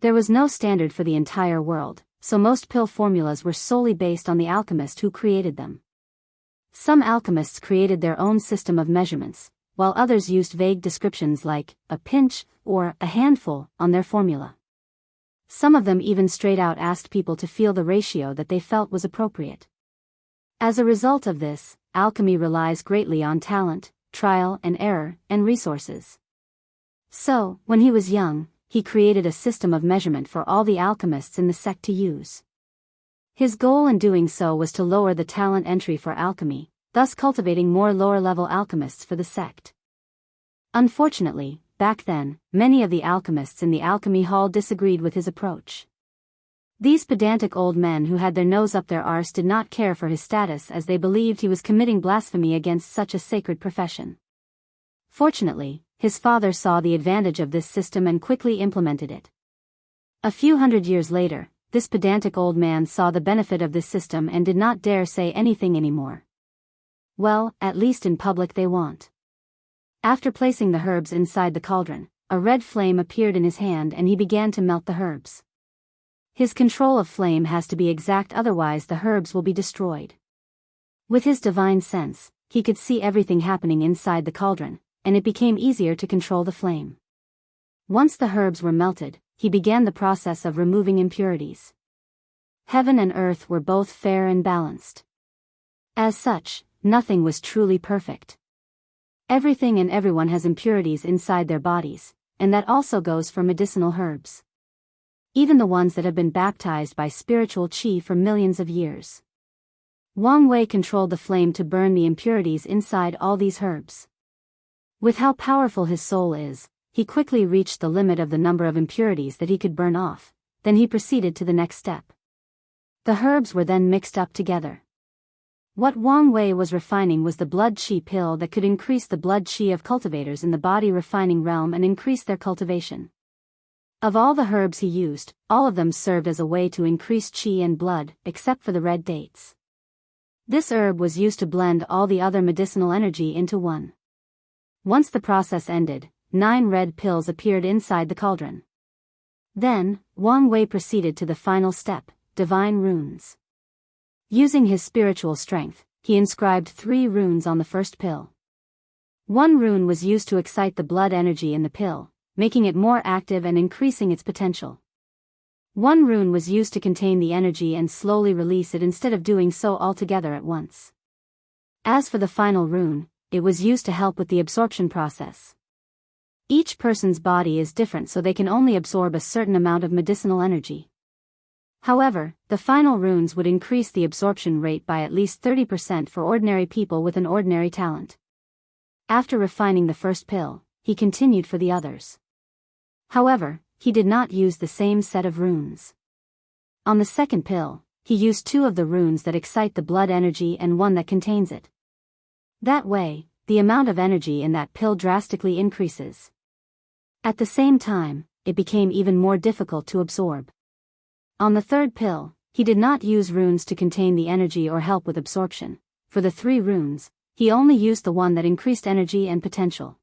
There was no standard for the entire world, so most pill formulas were solely based on the alchemist who created them. Some alchemists created their own system of measurements, while others used vague descriptions like a pinch or a handful on their formula. Some of them even straight out asked people to feel the ratio that they felt was appropriate. As a result of this, alchemy relies greatly on talent, trial and error, and resources. So, when he was young, he created a system of measurement for all the alchemists in the sect to use. His goal in doing so was to lower the talent entry for alchemy, thus cultivating more lower-level alchemists for the sect. Unfortunately, back then, many of the alchemists in the alchemy hall disagreed with his approach. These pedantic old men who had their nose up their arse did not care for his status as they believed he was committing blasphemy against such a sacred profession. Fortunately, his father saw the advantage of this system and quickly implemented it. A few hundred years later, this pedantic old man saw the benefit of this system and did not dare say anything anymore. Well, at least in public they won't. After placing the herbs inside the cauldron, a red flame appeared in his hand and he began to melt the herbs. His control of flame has to be exact, otherwise the herbs will be destroyed. With his divine sense, he could see everything happening inside the cauldron, and it became easier to control the flame. Once the herbs were melted, he began the process of removing impurities. Heaven and earth were both fair and balanced. As such, nothing was truly perfect. Everything and everyone has impurities inside their bodies, and that also goes for medicinal herbs. Even the ones that have been baptized by spiritual qi for millions of years. Wang Wei controlled the flame to burn the impurities inside all these herbs. With how powerful his soul is, he quickly reached the limit of the number of impurities that he could burn off, then he proceeded to the next step. The herbs were then mixed up together. What Wang Wei was refining was the blood qi pill that could increase the blood qi of cultivators in the body refining realm and increase their cultivation. Of all the herbs he used, all of them served as a way to increase qi and blood, except for the red dates. This herb was used to blend all the other medicinal energy into one. Once the process ended, 9 red pills appeared inside the cauldron. Then, Wang Wei proceeded to the final step, divine runes. Using his spiritual strength, he inscribed 3 runes on the first pill. 1 rune was used to excite the blood energy in the pill, making it more active and increasing its potential. 1 rune was used to contain the energy and slowly release it instead of doing so altogether at once. As for the final rune, it was used to help with the absorption process. Each person's body is different, so they can only absorb a certain amount of medicinal energy. However, the final runes would increase the absorption rate by at least 30% for ordinary people with an ordinary talent. After refining the first pill, he continued for the others. However, he did not use the same set of runes. On the second pill, he used 2 of the runes that excite the blood energy and 1 that contains it. That way, the amount of energy in that pill drastically increases. At the same time, it became even more difficult to absorb. On the third pill, he did not use runes to contain the energy or help with absorption. For the 3 runes, he only used the one that increased energy and potential.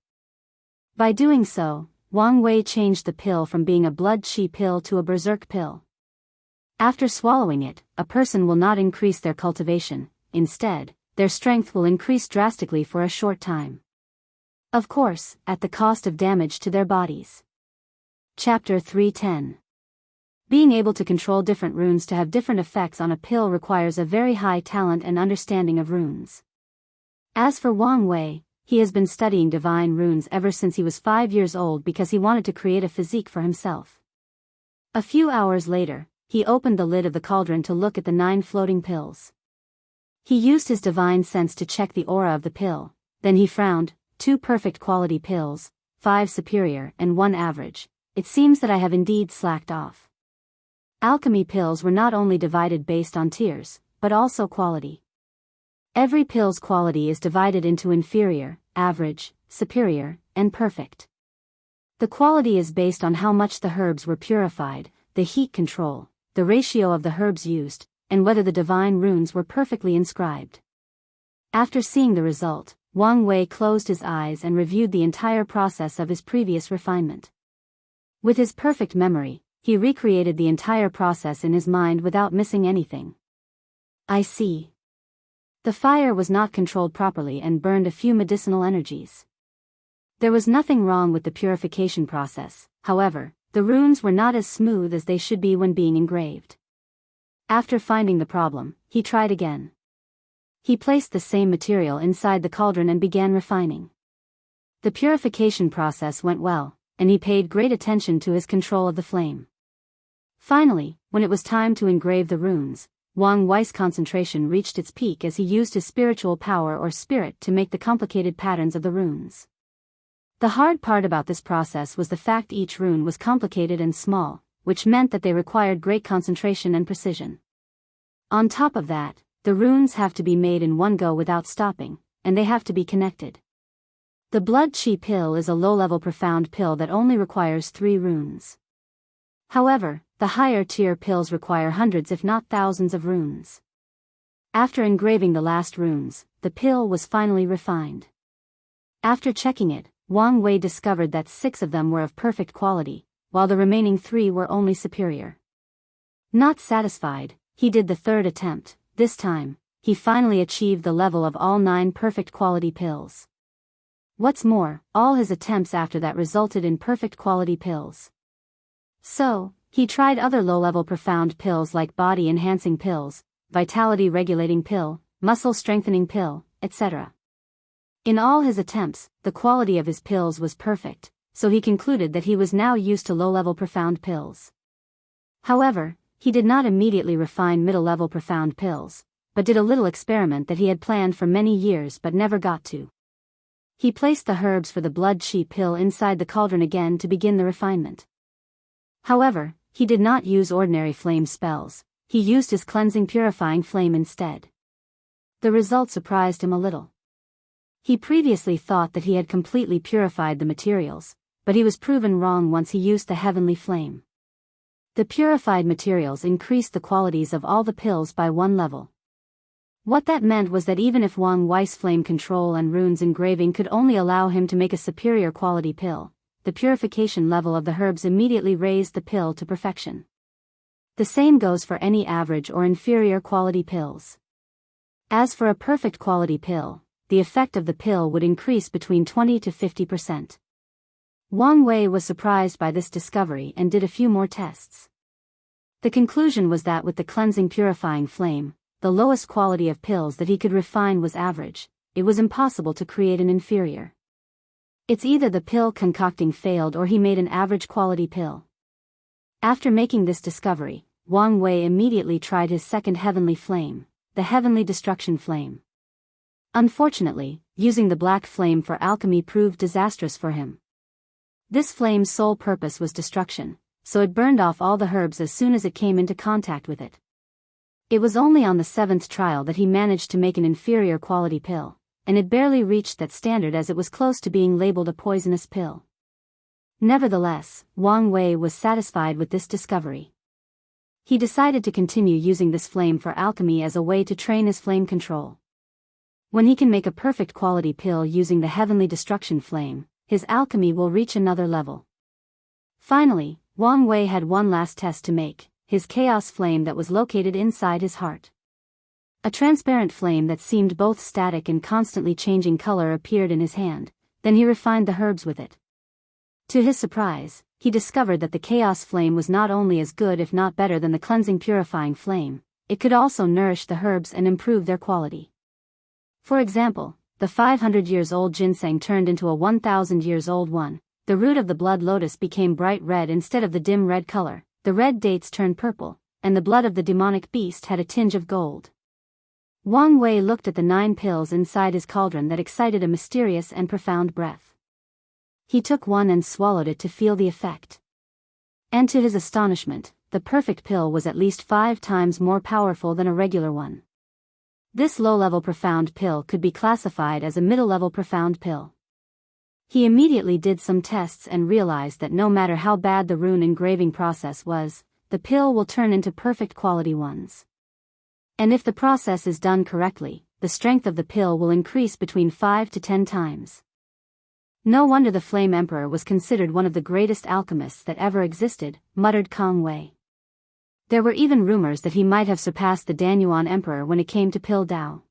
By doing so, Wang Wei changed the pill from being a blood qi pill to a berserk pill. After swallowing it, a person will not increase their cultivation, instead, their strength will increase drastically for a short time. Of course, at the cost of damage to their bodies. Chapter 310. Being able to control different runes to have different effects on a pill requires a very high talent and understanding of runes. As for Wang Wei, he has been studying divine runes ever since he was 5 years old because he wanted to create a physique for himself. A few hours later, he opened the lid of the cauldron to look at the 9 floating pills. He used his divine sense to check the aura of the pill, then he frowned. 2 perfect quality pills, 5 superior and 1 average. It seems that I have indeed slacked off. Alchemy pills were not only divided based on tiers, but also quality. Every pill's quality is divided into inferior, average, superior, and perfect. The quality is based on how much the herbs were purified, the heat control, the ratio of the herbs used, and whether the divine runes were perfectly inscribed. After seeing the result, Wang Wei closed his eyes and reviewed the entire process of his previous refinement. With his perfect memory, he recreated the entire process in his mind without missing anything. I see. The fire was not controlled properly and burned a few medicinal energies. There was nothing wrong with the purification process, however, the runes were not as smooth as they should be when being engraved. After finding the problem, he tried again. He placed the same material inside the cauldron and began refining. The purification process went well, and he paid great attention to his control of the flame. Finally, when it was time to engrave the runes, Wang Wei's concentration reached its peak as he used his spiritual power or spirit to make the complicated patterns of the runes. The hard part about this process was the fact each rune was complicated and small, which meant that they required great concentration and precision. On top of that, the runes have to be made in one go without stopping, and they have to be connected. The blood chi pill is a low-level profound pill that only requires 3 runes. However, the higher-tier pills require hundreds if not thousands of runes. After engraving the last runes, the pill was finally refined. After checking it, Wang Wei discovered that 6 of them were of perfect quality, while the remaining 3 were only superior. Not satisfied, he did the 3rd attempt. This time, he finally achieved the level of all 9 perfect quality pills. What's more, all his attempts after that resulted in perfect quality pills. So, he tried other low-level profound pills like body-enhancing pills, vitality-regulating pill, muscle-strengthening pill, etc. In all his attempts, the quality of his pills was perfect, so he concluded that he was now used to low-level profound pills. However, he did not immediately refine middle-level profound pills, but did a little experiment that he had planned for many years but never got to. He placed the herbs for the blood chi pill inside the cauldron again to begin the refinement. However, he did not use ordinary flame spells, he used his cleansing purifying flame instead. The result surprised him a little. He previously thought that he had completely purified the materials, but he was proven wrong once he used the heavenly flame. The purified materials increased the qualities of all the pills by 1 level. What that meant was that even if Wang Wei's flame control and runes engraving could only allow him to make a superior quality pill, the purification level of the herbs immediately raised the pill to perfection. The same goes for any average or inferior quality pills. As for a perfect quality pill, the effect of the pill would increase between 20 to 50%. Wang Wei was surprised by this discovery and did a few more tests. The conclusion was that with the cleansing purifying flame, the lowest quality of pills that he could refine was average. It was impossible to create an inferior. It's either the pill concocting failed or he made an average quality pill. After making this discovery, Wang Wei immediately tried his second heavenly flame, the heavenly destruction flame. Unfortunately, using the black flame for alchemy proved disastrous for him. This flame's sole purpose was destruction, so it burned off all the herbs as soon as it came into contact with it. It was only on the 7th trial that he managed to make an inferior quality pill, and it barely reached that standard as it was close to being labeled a poisonous pill. Nevertheless, Wang Wei was satisfied with this discovery. He decided to continue using this flame for alchemy as a way to train his flame control. When he can make a perfect quality pill using the heavenly destruction flame, his alchemy will reach another level. Finally, Wang Wei had one last test to make, his chaos flame that was located inside his heart. A transparent flame that seemed both static and constantly changing color appeared in his hand, then he refined the herbs with it. To his surprise, he discovered that the chaos flame was not only as good if not better than the cleansing purifying flame, it could also nourish the herbs and improve their quality. For example, the 500 years old ginseng turned into a 1,000 years old one, the root of the blood lotus became bright red instead of the dim red color, the red dates turned purple, and the blood of the demonic beast had a tinge of gold. Wang Wei looked at the 9 pills inside his cauldron that excited a mysterious and profound breath. He took one and swallowed it to feel the effect. And to his astonishment, the perfect pill was at least 5 times more powerful than a regular one. This low-level profound pill could be classified as a middle-level profound pill. He immediately did some tests and realized that no matter how bad the rune engraving process was, the pill will turn into perfect quality ones. And if the process is done correctly, the strength of the pill will increase between 5 to 10 times. No wonder the Flame Emperor was considered one of the greatest alchemists that ever existed, muttered Kang Wei. There were even rumors that he might have surpassed the Danyuan Emperor when it came to pill Dao.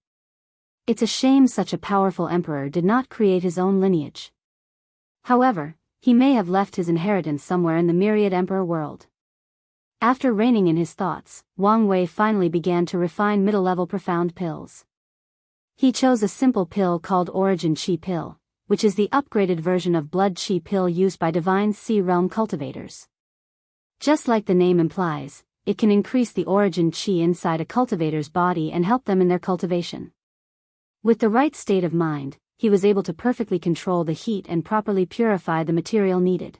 It's a shame such a powerful emperor did not create his own lineage. However, he may have left his inheritance somewhere in the myriad emperor world. After reining in his thoughts, Wang Wei finally began to refine middle-level profound pills. He chose a simple pill called Origin Chi Pill, which is the upgraded version of Blood Chi Pill used by Divine Sea Realm cultivators. Just like the name implies, it can increase the origin chi inside a cultivator's body and help them in their cultivation. With the right state of mind, he was able to perfectly control the heat and properly purify the material needed.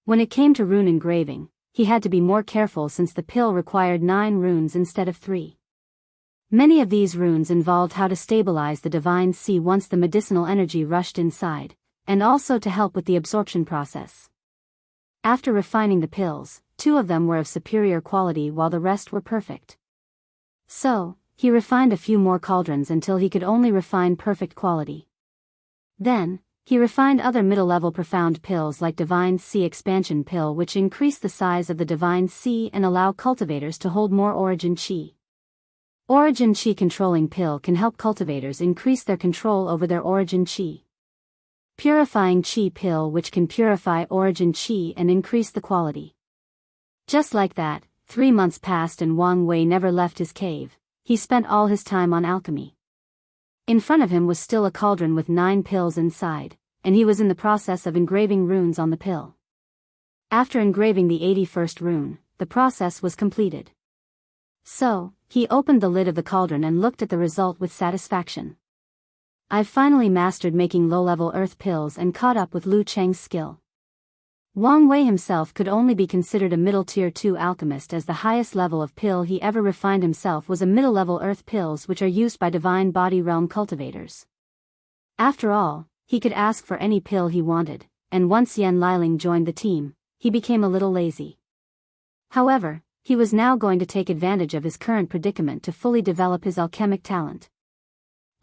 When it came to rune engraving, he had to be more careful since the pill required 9 runes instead of 3. Many of these runes involved how to stabilize the divine sea once the medicinal energy rushed inside, and also to help with the absorption process. After refining the pills, 2 of them were of superior quality while the rest were perfect. So, he refined a few more cauldrons until he could only refine perfect quality. Then, he refined other middle-level profound pills like Divine Sea Expansion Pill, which increase the size of the Divine Sea and allow cultivators to hold more Origin Chi. Origin Chi Controlling Pill can help cultivators increase their control over their Origin Chi. Purifying Chi Pill, which can purify Origin Chi and increase the quality. Just like that, 3 months passed and Wang Wei never left his cave. He spent all his time on alchemy. In front of him was still a cauldron with 9 pills inside, and he was in the process of engraving runes on the pill. After engraving the 81st rune, the process was completed. So, he opened the lid of the cauldron and looked at the result with satisfaction. I've finally mastered making low-level earth pills and caught up with Lu Cheng's skill. Wang Wei himself could only be considered a middle tier 2 alchemist, as the highest level of pill he ever refined himself was a middle-level earth pills, which are used by divine body realm cultivators. After all, he could ask for any pill he wanted, and once Yan Liling joined the team, he became a little lazy. However, he was now going to take advantage of his current predicament to fully develop his alchemic talent.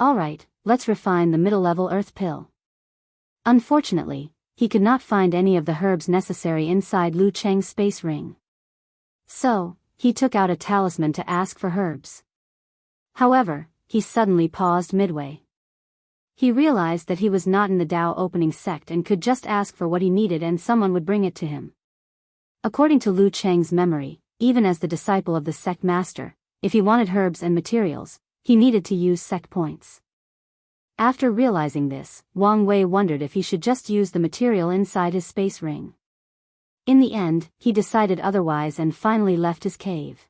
Alright, let's refine the middle-level earth pill. Unfortunately, he could not find any of the herbs necessary inside Lu Cheng's space ring. So, he took out a talisman to ask for herbs. However, he suddenly paused midway. He realized that he was not in the Dao opening sect and could just ask for what he needed and someone would bring it to him. According to Lu Cheng's memory, even as the disciple of the sect master, if he wanted herbs and materials, he needed to use sect points. After realizing this, Wang Wei wondered if he should just use the material inside his space ring. In the end, he decided otherwise and finally left his cave.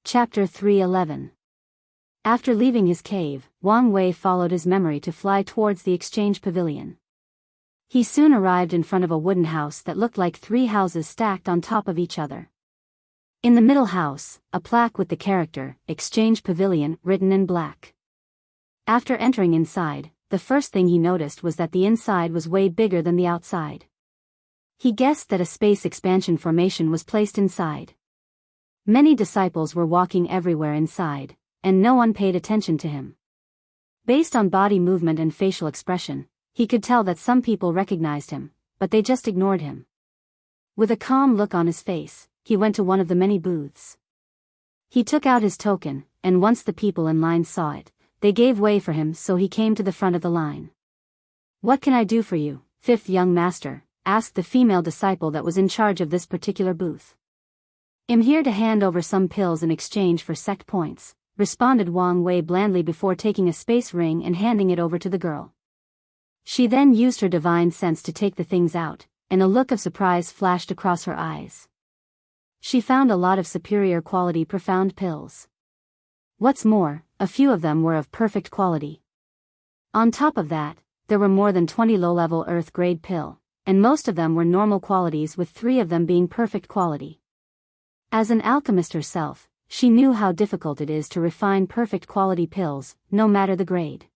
Chapter 3:11. After leaving his cave, Wang Wei followed his memory to fly towards the exchange pavilion. He soon arrived in front of a wooden house that looked like 3 houses stacked on top of each other. In the middle house, a plaque with the character, Exchange Pavilion, written in black. After entering inside, the first thing he noticed was that the inside was way bigger than the outside. He guessed that a space expansion formation was placed inside. Many disciples were walking everywhere inside, and no one paid attention to him. Based on body movement and facial expression, he could tell that some people recognized him, but they just ignored him. With a calm look on his face, he went to one of the many booths. He took out his token, and once the people in line saw it, they gave way for him, so he came to the front of the line. "What can I do for you, 5th young master?" asked the female disciple that was in charge of this particular booth. "I'm here to hand over some pills in exchange for sect points," responded Wang Wei blandly before taking a space ring and handing it over to the girl. She then used her divine sense to take the things out, and a look of surprise flashed across her eyes. She found a lot of superior quality profound pills. What's more, a few of them were of perfect quality. On top of that, there were more than 20 low-level earth-grade pill, and most of them were normal qualities, with 3 of them being perfect quality. As an alchemist herself, she knew how difficult it is to refine perfect quality pills, no matter the grade.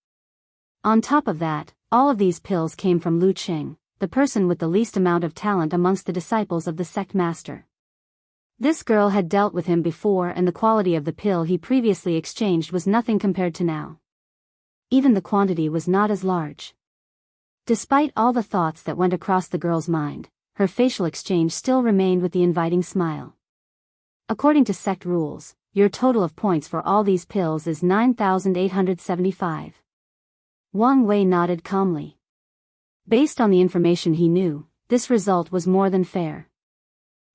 On top of that, all of these pills came from Lu Cheng, the person with the least amount of talent amongst the disciples of the sect master. This girl had dealt with him before, and the quality of the pill he previously exchanged was nothing compared to now. Even the quantity was not as large. Despite all the thoughts that went across the girl's mind, her facial exchange still remained with the inviting smile. "According to sect rules, your total of points for all these pills is 9,875. Wang Wei nodded calmly. Based on the information he knew, this result was more than fair.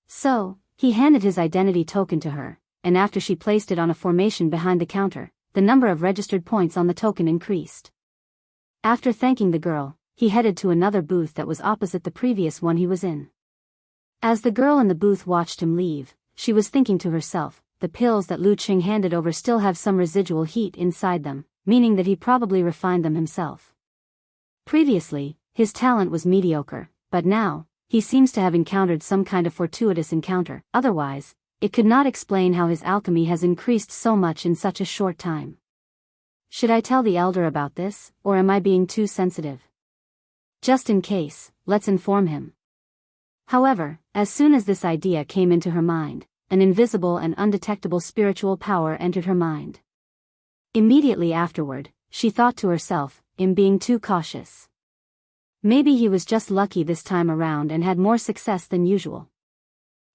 So, he handed his identity token to her, and after she placed it on a formation behind the counter, the number of registered points on the token increased. After thanking the girl, he headed to another booth that was opposite the previous one he was in. As the girl in the booth watched him leave, she was thinking to herself, the pills that Lu Cheng handed over still have some residual heat inside them, meaning that he probably refined them himself. Previously, his talent was mediocre, but now, he seems to have encountered some kind of fortuitous encounter, otherwise, it could not explain how his alchemy has increased so much in such a short time. Should I tell the elder about this, or am I being too sensitive? Just in case, let's inform him. However, as soon as this idea came into her mind, an invisible and undetectable spiritual power entered her mind. Immediately afterward, she thought to herself, "I'm being too cautious. Maybe he was just lucky this time around and had more success than usual."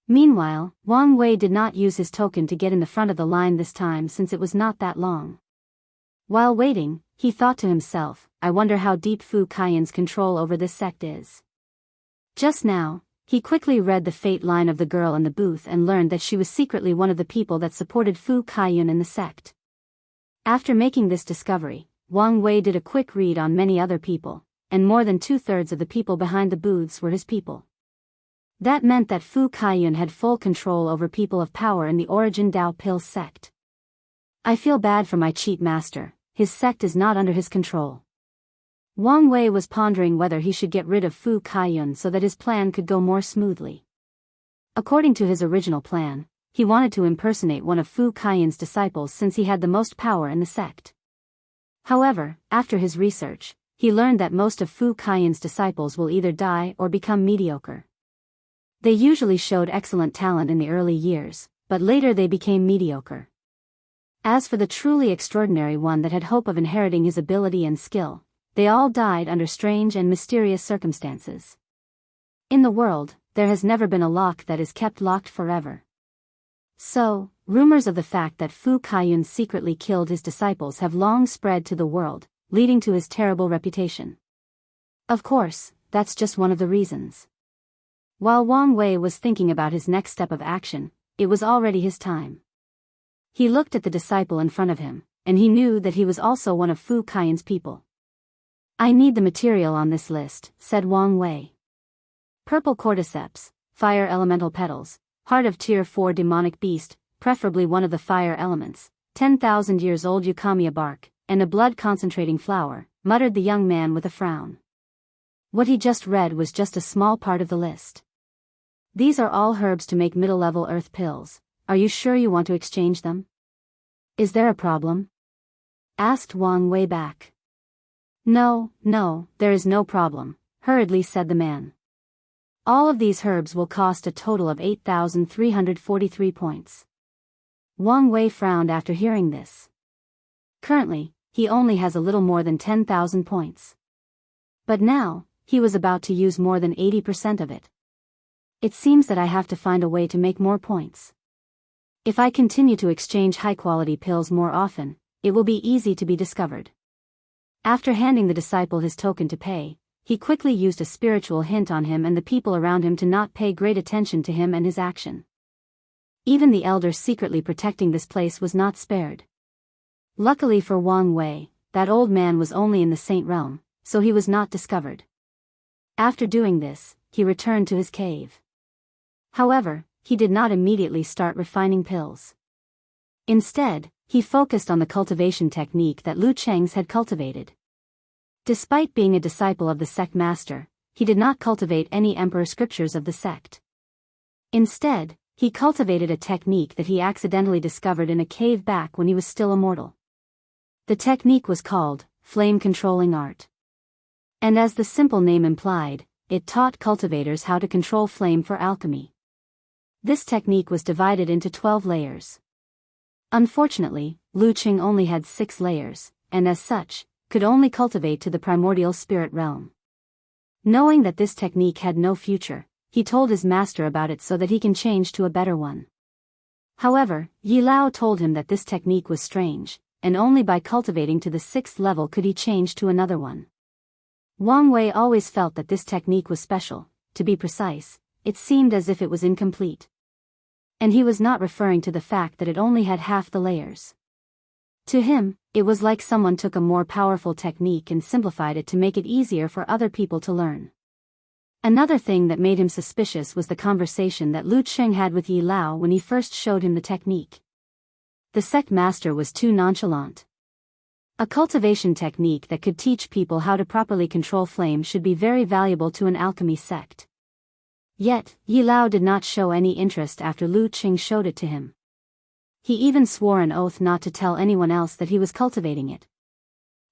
Meanwhile, Wang Wei did not use his token to get in the front of the line this time since it was not that long. While waiting, he thought to himself, "I wonder how deep Fu Kaiyun's control over this sect is." Just now, he quickly read the fate line of the girl in the booth and learned that she was secretly one of the people that supported Fu Kaiyun in the sect. After making this discovery, Wang Wei did a quick read on many other people, and more than 2/3 of the people behind the booths were his people. That meant that Fu Kaiyun had full control over people of power in the Origin Dao Pill sect. "I feel bad for my cheat master, his sect is not under his control." Wang Wei was pondering whether he should get rid of Fu Kaiyun so that his plan could go more smoothly. According to his original plan, he wanted to impersonate one of Fu Kaiyun's disciples since he had the most power in the sect. However, after his research, he learned that most of Fu Kaiyun's disciples will either die or become mediocre. They usually showed excellent talent in the early years, but later they became mediocre. As for the truly extraordinary one that had hope of inheriting his ability and skill, they all died under strange and mysterious circumstances. In the world, there has never been a lock that is kept locked forever. So, rumors of the fact that Fu Kaiyun secretly killed his disciples have long spread to the world, leading to his terrible reputation. Of course, that's just one of the reasons. While Wang Wei was thinking about his next step of action, it was already his time. He looked at the disciple in front of him, and he knew that he was also one of Fu Kaiyun's people. "I need the material on this list," said Wang Wei. Purple cordyceps, fire elemental petals, heart of tier 4 demonic beast, preferably one of the fire elements, 10,000 years old eukamia bark, and a blood-concentrating flower, muttered the young man with a frown. What he just read was just a small part of the list. "These are all herbs to make middle-level earth pills. Are you sure you want to exchange them? Is there a problem?" asked Wang Wei back. No, there is no problem," hurriedly said the man. "All of these herbs will cost a total of 8,343 points." Wang Wei frowned after hearing this. Currently, he only has a little more than 10,000 points. But now, he was about to use more than 80% of it. "It seems that I have to find a way to make more points. If I continue to exchange high-quality pills more often, it will be easy to be discovered." After handing the disciple his token to pay, he quickly used a spiritual hint on him and the people around him to not pay great attention to him and his action. Even the elder secretly protecting this place was not spared. Luckily for Wang Wei, that old man was only in the Saint realm, so he was not discovered. After doing this, he returned to his cave. However, he did not immediately start refining pills. Instead, he focused on the cultivation technique that Lu Cheng's had cultivated. Despite being a disciple of the sect master, he did not cultivate any emperor scriptures of the sect. Instead, he cultivated a technique that he accidentally discovered in a cave back when he was still immortal. The technique was called flame controlling art. And as the simple name implied, it taught cultivators how to control flame for alchemy. This technique was divided into 12 layers. Unfortunately, Lu Cheng only had 6 layers, and as such, could only cultivate to the primordial spirit realm. Knowing that this technique had no future, he told his master about it so that he can change to a better one. However, Yi Lao told him that this technique was strange, and only by cultivating to the 6th level could he change to another one. Wang Wei always felt that this technique was special. To be precise, it seemed as if it was incomplete. And he was not referring to the fact that it only had half the layers. To him, it was like someone took a more powerful technique and simplified it to make it easier for other people to learn. Another thing that made him suspicious was the conversation that Lu Cheng had with Yi Lao when he first showed him the technique. The sect master was too nonchalant. A cultivation technique that could teach people how to properly control flame should be very valuable to an alchemy sect. Yet, Yi Lao did not show any interest after Lu Qing showed it to him. He even swore an oath not to tell anyone else that he was cultivating it.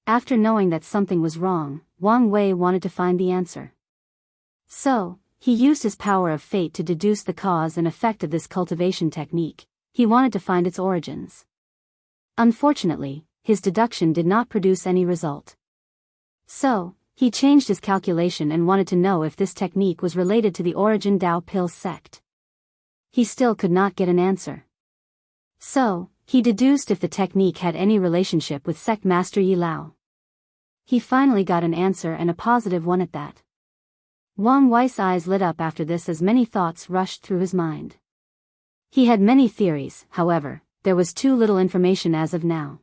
After knowing that something was wrong, Wang Wei wanted to find the answer. So, he used his power of fate to deduce the cause and effect of this cultivation technique. He wanted to find its origins. Unfortunately, his deduction did not produce any result. So, he changed his calculation and wanted to know if this technique was related to the origin Dao Pill sect. He still could not get an answer. So, he deduced if the technique had any relationship with sect master Yi Lao. He finally got an answer, and a positive one at that. Wang Wei's eyes lit up after this as many thoughts rushed through his mind. He had many theories, however, there was too little information as of now.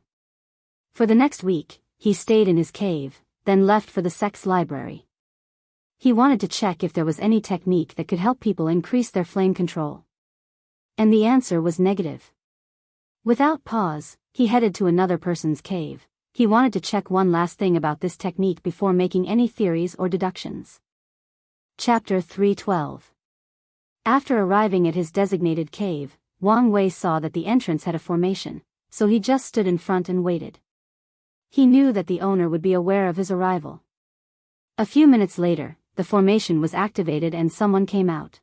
For the next week, he stayed in his cave, then left for the sect's library. He wanted to check if there was any technique that could help people increase their flame control. And the answer was negative. Without pause, he headed to another person's cave. He wanted to check one last thing about this technique before making any theories or deductions. Chapter 312. After arriving at his designated cave, Wang Wei saw that the entrance had a formation, so he just stood in front and waited. He knew that the owner would be aware of his arrival. A few minutes later, the formation was activated and someone came out.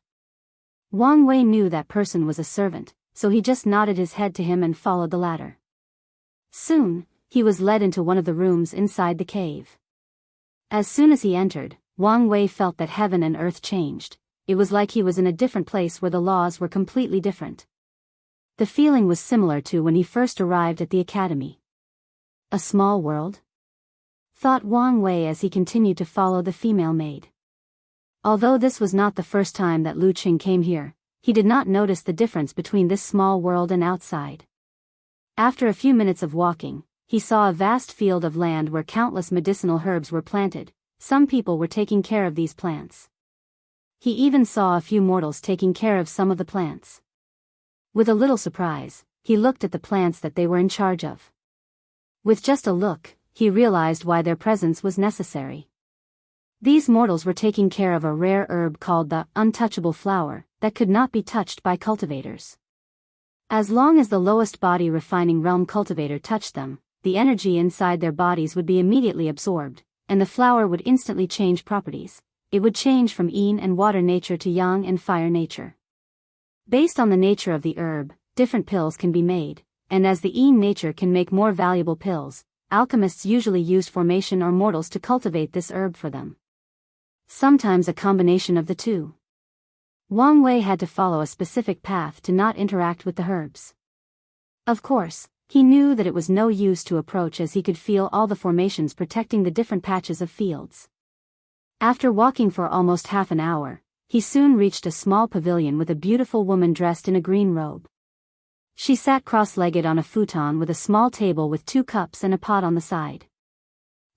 Wang Wei knew that person was a servant, so he just nodded his head to him and followed the ladder. Soon, he was led into one of the rooms inside the cave. As soon as he entered, Wang Wei felt that heaven and earth changed. It was like he was in a different place where the laws were completely different. The feeling was similar to when he first arrived at the academy. A small world? Thought Wang Wei as he continued to follow the female maid. Although this was not the first time that Lu Qing came here, he did not notice the difference between this small world and outside. After a few minutes of walking, he saw a vast field of land where countless medicinal herbs were planted. Some people were taking care of these plants. He even saw a few mortals taking care of some of the plants. With a little surprise, he looked at the plants that they were in charge of. With just a look, he realized why their presence was necessary. These mortals were taking care of a rare herb called the untouchable flower, that could not be touched by cultivators. As long as the lowest body refining realm cultivator touched them, the energy inside their bodies would be immediately absorbed, and the flower would instantly change properties. It would change from yin and water nature to yang and fire nature. Based on the nature of the herb, different pills can be made, and as the yin nature can make more valuable pills, alchemists usually used formation or mortals to cultivate this herb for them. Sometimes a combination of the two. Wang Wei had to follow a specific path to not interact with the herbs. Of course, he knew that it was no use to approach as he could feel all the formations protecting the different patches of fields. After walking for almost half an hour, he soon reached a small pavilion with a beautiful woman dressed in a green robe. She sat cross-legged on a futon with a small table with 2 cups and a pot on the side.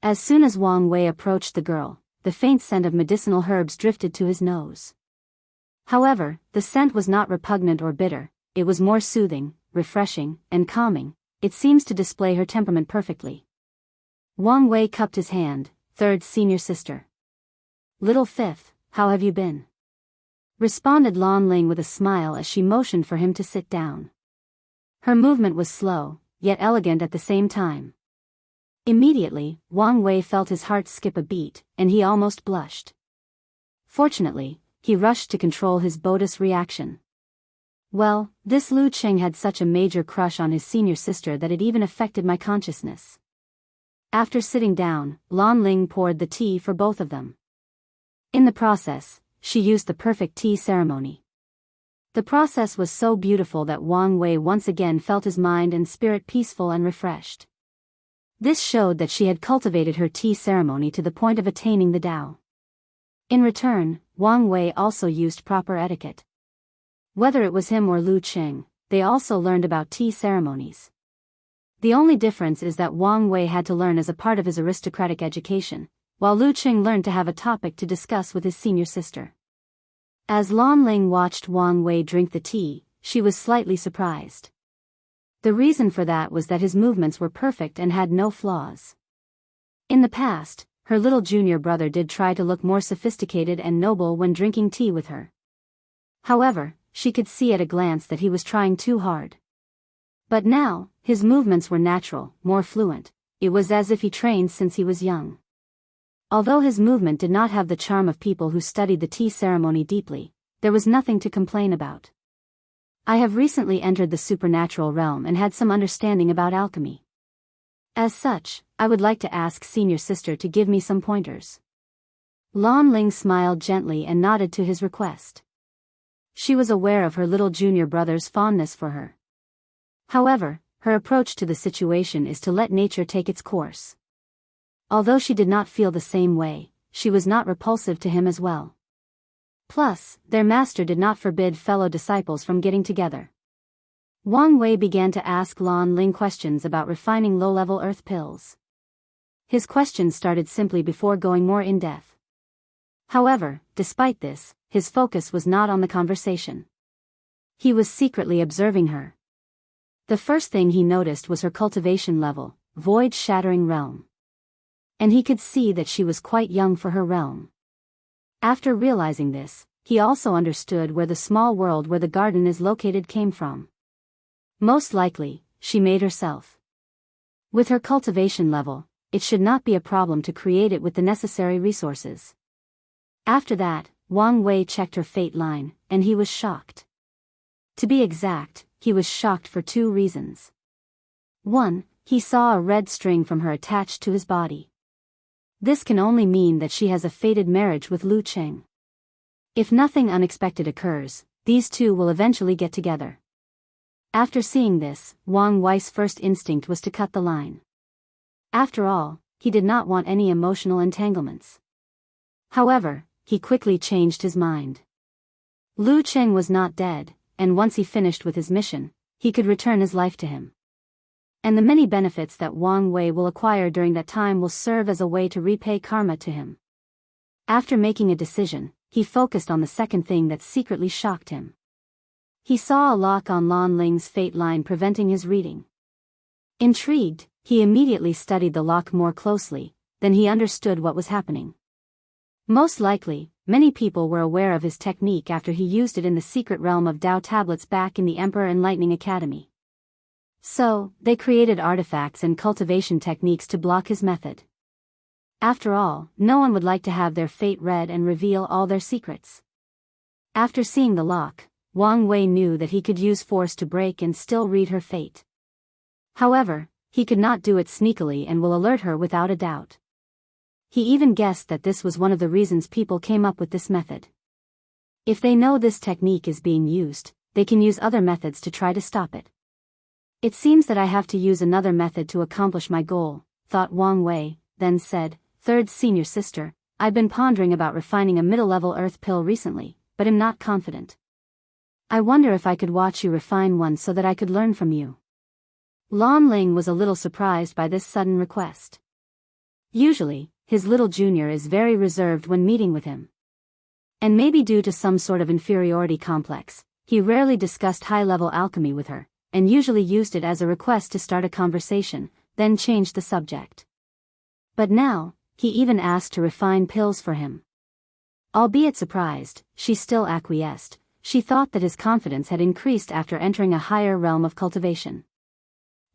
As soon as Wang Wei approached the girl, the faint scent of medicinal herbs drifted to his nose. However, the scent was not repugnant or bitter, it was more soothing, refreshing, and calming. It seems to display her temperament perfectly. Wang Wei cupped his hand. Third senior sister. Little fifth, how have you been? Responded Lan Ling with a smile as she motioned for him to sit down. Her movement was slow, yet elegant at the same time. Immediately, Wang Wei felt his heart skip a beat, and he almost blushed. Fortunately, he rushed to control his botus reaction. Well, this Lu Qing had such a major crush on his senior sister that it even affected my consciousness. After sitting down, Lan Ling poured the tea for both of them. In the process, she used the perfect tea ceremony. The process was so beautiful that Wang Wei once again felt his mind and spirit peaceful and refreshed. This showed that she had cultivated her tea ceremony to the point of attaining the Tao. In return, Wang Wei also used proper etiquette. Whether it was him or Lu Qing, they also learned about tea ceremonies. The only difference is that Wang Wei had to learn as a part of his aristocratic education, while Lu Qing learned to have a topic to discuss with his senior sister. As Lan Ling watched Wang Wei drink the tea, she was slightly surprised. The reason for that was that his movements were perfect and had no flaws. In the past, her little junior brother did try to look more sophisticated and noble when drinking tea with her. However, she could see at a glance that he was trying too hard. But now, his movements were natural, more fluent. It was as if he trained since he was young. Although his movement did not have the charm of people who studied the tea ceremony deeply, there was nothing to complain about. I have recently entered the supernatural realm and had some understanding about alchemy. As such, I would like to ask senior sister to give me some pointers. Lan Ling smiled gently and nodded to his request. She was aware of her little junior brother's fondness for her. However, her approach to the situation is to let nature take its course. Although she did not feel the same way, she was not repulsive to him as well. Plus, their master did not forbid fellow disciples from getting together. Wang Wei began to ask Lan Ling questions about refining low-level earth pills. His questions started simply before going more in-depth. However, despite this, his focus was not on the conversation. He was secretly observing her. The first thing he noticed was her cultivation level, void-shattering realm. And he could see that she was quite young for her realm. After realizing this, he also understood where the small world where the garden is located came from. Most likely, she made herself. With her cultivation level, it should not be a problem to create it with the necessary resources. After that, Wang Wei checked her fate line, and he was shocked. To be exact, he was shocked for 2 reasons. 1, he saw a red string from her attached to his body. This can only mean that she has a fated marriage with Lu Cheng. If nothing unexpected occurs, these two will eventually get together. After seeing this, Wang Wei's first instinct was to cut the line. After all, he did not want any emotional entanglements. However, he quickly changed his mind. Lu Cheng was not dead, and once he finished with his mission, he could return his life to him. And the many benefits that Wang Wei will acquire during that time will serve as a way to repay karma to him. After making a decision, he focused on the second thing that secretly shocked him. He saw a lock on Lan Ling's fate line preventing his reading. Intrigued, he immediately studied the lock more closely, then he understood what was happening. Most likely, many people were aware of his technique after he used it in the secret realm of Tao tablets back in the Emperor Enlightening Academy. So, they created artifacts and cultivation techniques to block his method. After all, no one would like to have their fate read and reveal all their secrets. After seeing the lock, Wang Wei knew that he could use force to break and still read her fate. However, he could not do it sneakily and will alert her without a doubt. He even guessed that this was one of the reasons people came up with this method. If they know this technique is being used, they can use other methods to try to stop it. It seems that I have to use another method to accomplish my goal, thought Wang Wei, then said, "Third senior sister, I've been pondering about refining a middle-level earth pill recently, but am not confident. I wonder if I could watch you refine one so that I could learn from you." Lan Ling was a little surprised by this sudden request. Usually, his little junior is very reserved when meeting with him. And maybe due to some sort of inferiority complex, he rarely discussed high-level alchemy with her, and usually used it as a request to start a conversation, then changed the subject. But now, he even asked to refine pills for him. Albeit surprised, she still acquiesced. She thought that his confidence had increased after entering a higher realm of cultivation.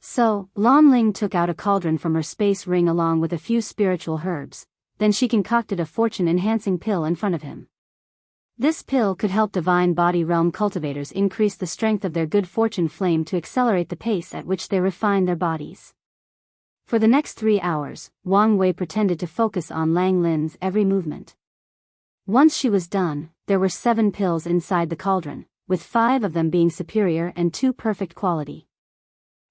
So, Lan Ling took out a cauldron from her space ring along with a few spiritual herbs, then she concocted a fortune-enhancing pill in front of him. This pill could help divine body realm cultivators increase the strength of their good fortune flame to accelerate the pace at which they refine their bodies. For the next 3 hours, Wang Wei pretended to focus on Lang Lin's every movement. Once she was done, there were 7 pills inside the cauldron, with 5 of them being superior and 2 perfect quality.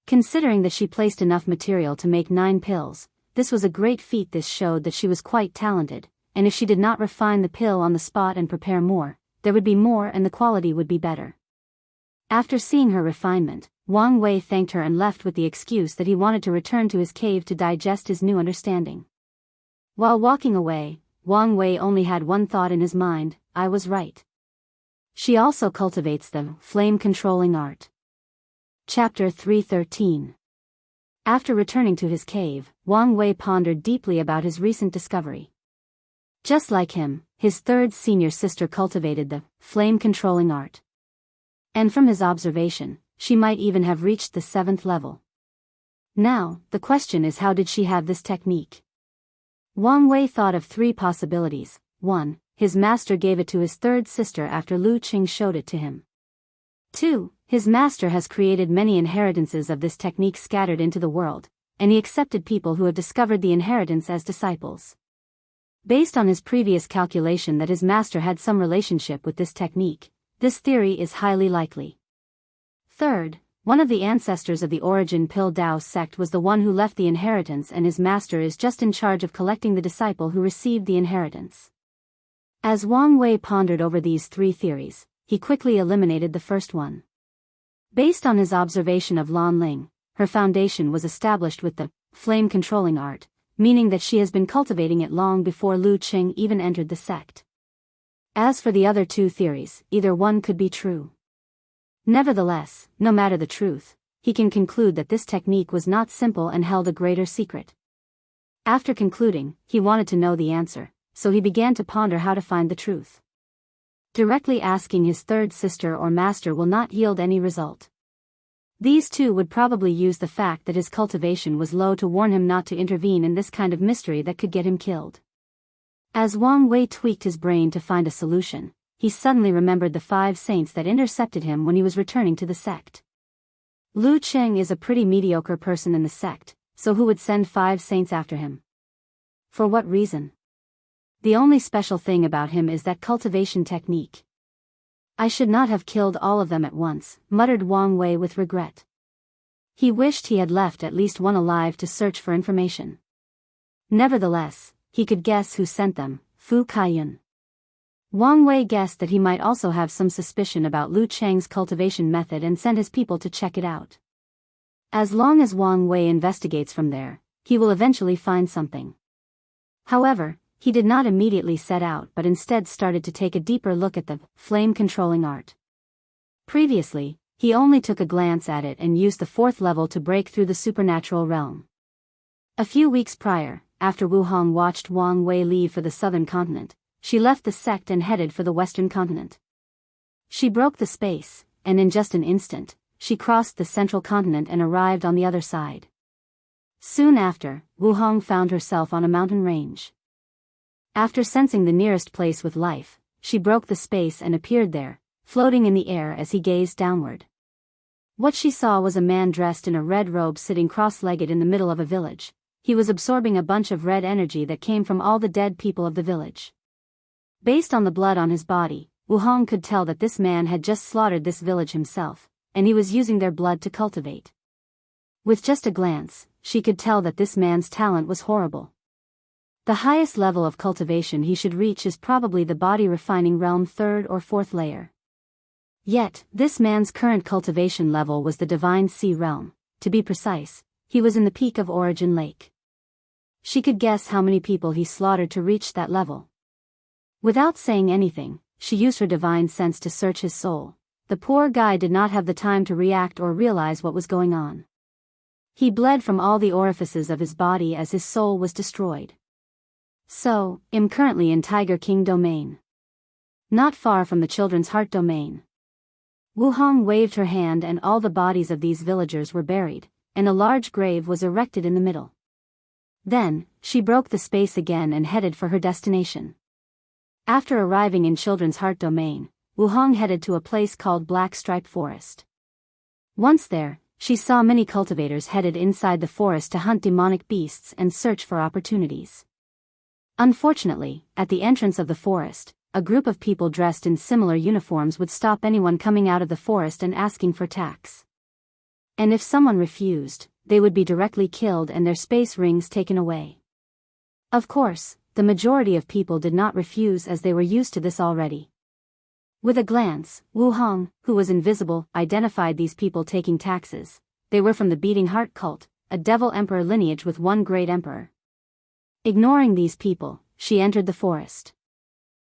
Considering that she placed enough material to make 9 pills, this was a great feat. This showed that she was quite talented, and if she did not refine the pill on the spot and prepare more, there would be more and the quality would be better. After seeing her refinement, Wang Wei thanked her and left with the excuse that he wanted to return to his cave to digest his new understanding. While walking away, Wang Wei only had one thought in his mind: I was right. She also cultivates the flame-controlling art. Chapter 313. After returning to his cave, Wang Wei pondered deeply about his recent discovery. Just like him, his third senior sister cultivated the flame-controlling art. And from his observation, she might even have reached the 7th level. Now, the question is, how did she have this technique? Wang Wei thought of 3 possibilities. 1. His master gave it to his third sister after Lu Qing showed it to him. 2. His master has created many inheritances of this technique scattered into the world, and he accepted people who have discovered the inheritance as disciples. Based on his previous calculation that his master had some relationship with this technique, this theory is highly likely. Third, one of the ancestors of the origin Pil-Dao sect was the one who left the inheritance, and his master is just in charge of collecting the disciple who received the inheritance. As Wang Wei pondered over these 3 theories, he quickly eliminated the first one. Based on his observation of Lan Ling, her foundation was established with the flame-controlling art, meaning that she has been cultivating it long before Lu Qing even entered the sect. As for the other 2 theories, either one could be true. Nevertheless, no matter the truth, he can conclude that this technique was not simple and held a greater secret. After concluding, he wanted to know the answer, so he began to ponder how to find the truth. Directly asking his third sister or master will not yield any result. These 2 would probably use the fact that his cultivation was low to warn him not to intervene in this kind of mystery that could get him killed. As Wang Wei tweaked his brain to find a solution, he suddenly remembered the 5 saints that intercepted him when he was returning to the sect. Lu Qing is a pretty mediocre person in the sect, so who would send 5 saints after him? For what reason? The only special thing about him is that cultivation technique. I should not have killed all of them at once, muttered Wang Wei with regret. He wished he had left at least one alive to search for information. Nevertheless, he could guess who sent them, Fu Kaiyun. Wang Wei guessed that he might also have some suspicion about Lu Cheng's cultivation method and sent his people to check it out. As long as Wang Wei investigates from there, he will eventually find something. However, he did not immediately set out but instead started to take a deeper look at the flame-controlling art. Previously, he only took a glance at it and used the 4th level to break through the supernatural realm. A few weeks prior, after Wu Hong watched Wang Wei leave for the southern continent, she left the sect and headed for the western continent. She broke the space, and in just an instant, she crossed the central continent and arrived on the other side. Soon after, Wu Hong found herself on a mountain range. After sensing the nearest place with life, she broke the space and appeared there, floating in the air as he gazed downward. What she saw was a man dressed in a red robe sitting cross-legged in the middle of a village. He was absorbing a bunch of red energy that came from all the dead people of the village. Based on the blood on his body, Wu Hong could tell that this man had just slaughtered this village himself, and he was using their blood to cultivate. With just a glance, she could tell that this man's talent was horrible. The highest level of cultivation he should reach is probably the body refining realm 3rd or 4th layer. Yet, this man's current cultivation level was the divine sea realm. To be precise, he was in the peak of Origin Lake. She could guess how many people he slaughtered to reach that level. Without saying anything, she used her divine sense to search his soul. The poor guy did not have the time to react or realize what was going on. He bled from all the orifices of his body as his soul was destroyed. So, I'm currently in Tiger King domain. Not far from the Children's Heart domain. Wu Hong waved her hand and all the bodies of these villagers were buried, and a large grave was erected in the middle. Then, she broke the space again and headed for her destination. After arriving in Children's Heart domain, Wu Hong headed to a place called Black Stripe Forest. Once there, she saw many cultivators headed inside the forest to hunt demonic beasts and search for opportunities. Unfortunately, at the entrance of the forest, a group of people dressed in similar uniforms would stop anyone coming out of the forest and asking for tax. And if someone refused, they would be directly killed and their space rings taken away. Of course, the majority of people did not refuse as they were used to this already. With a glance, Wu Hong, who was invisible, identified these people taking taxes. They were from the Beating Heart cult, a devil emperor lineage with one great emperor. Ignoring these people, she entered the forest.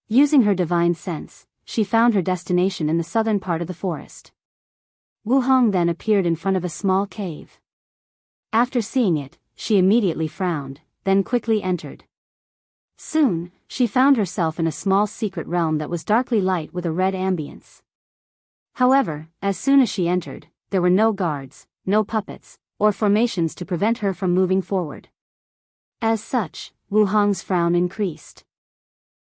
Using her divine sense, she found her destination in the southern part of the forest. Wu Hong then appeared in front of a small cave. After seeing it, she immediately frowned, then quickly entered. Soon, she found herself in a small secret realm that was darkly light with a red ambience. However, as soon as she entered, there were no guards, no puppets, or formations to prevent her from moving forward. As such, Wu Hong's frown increased.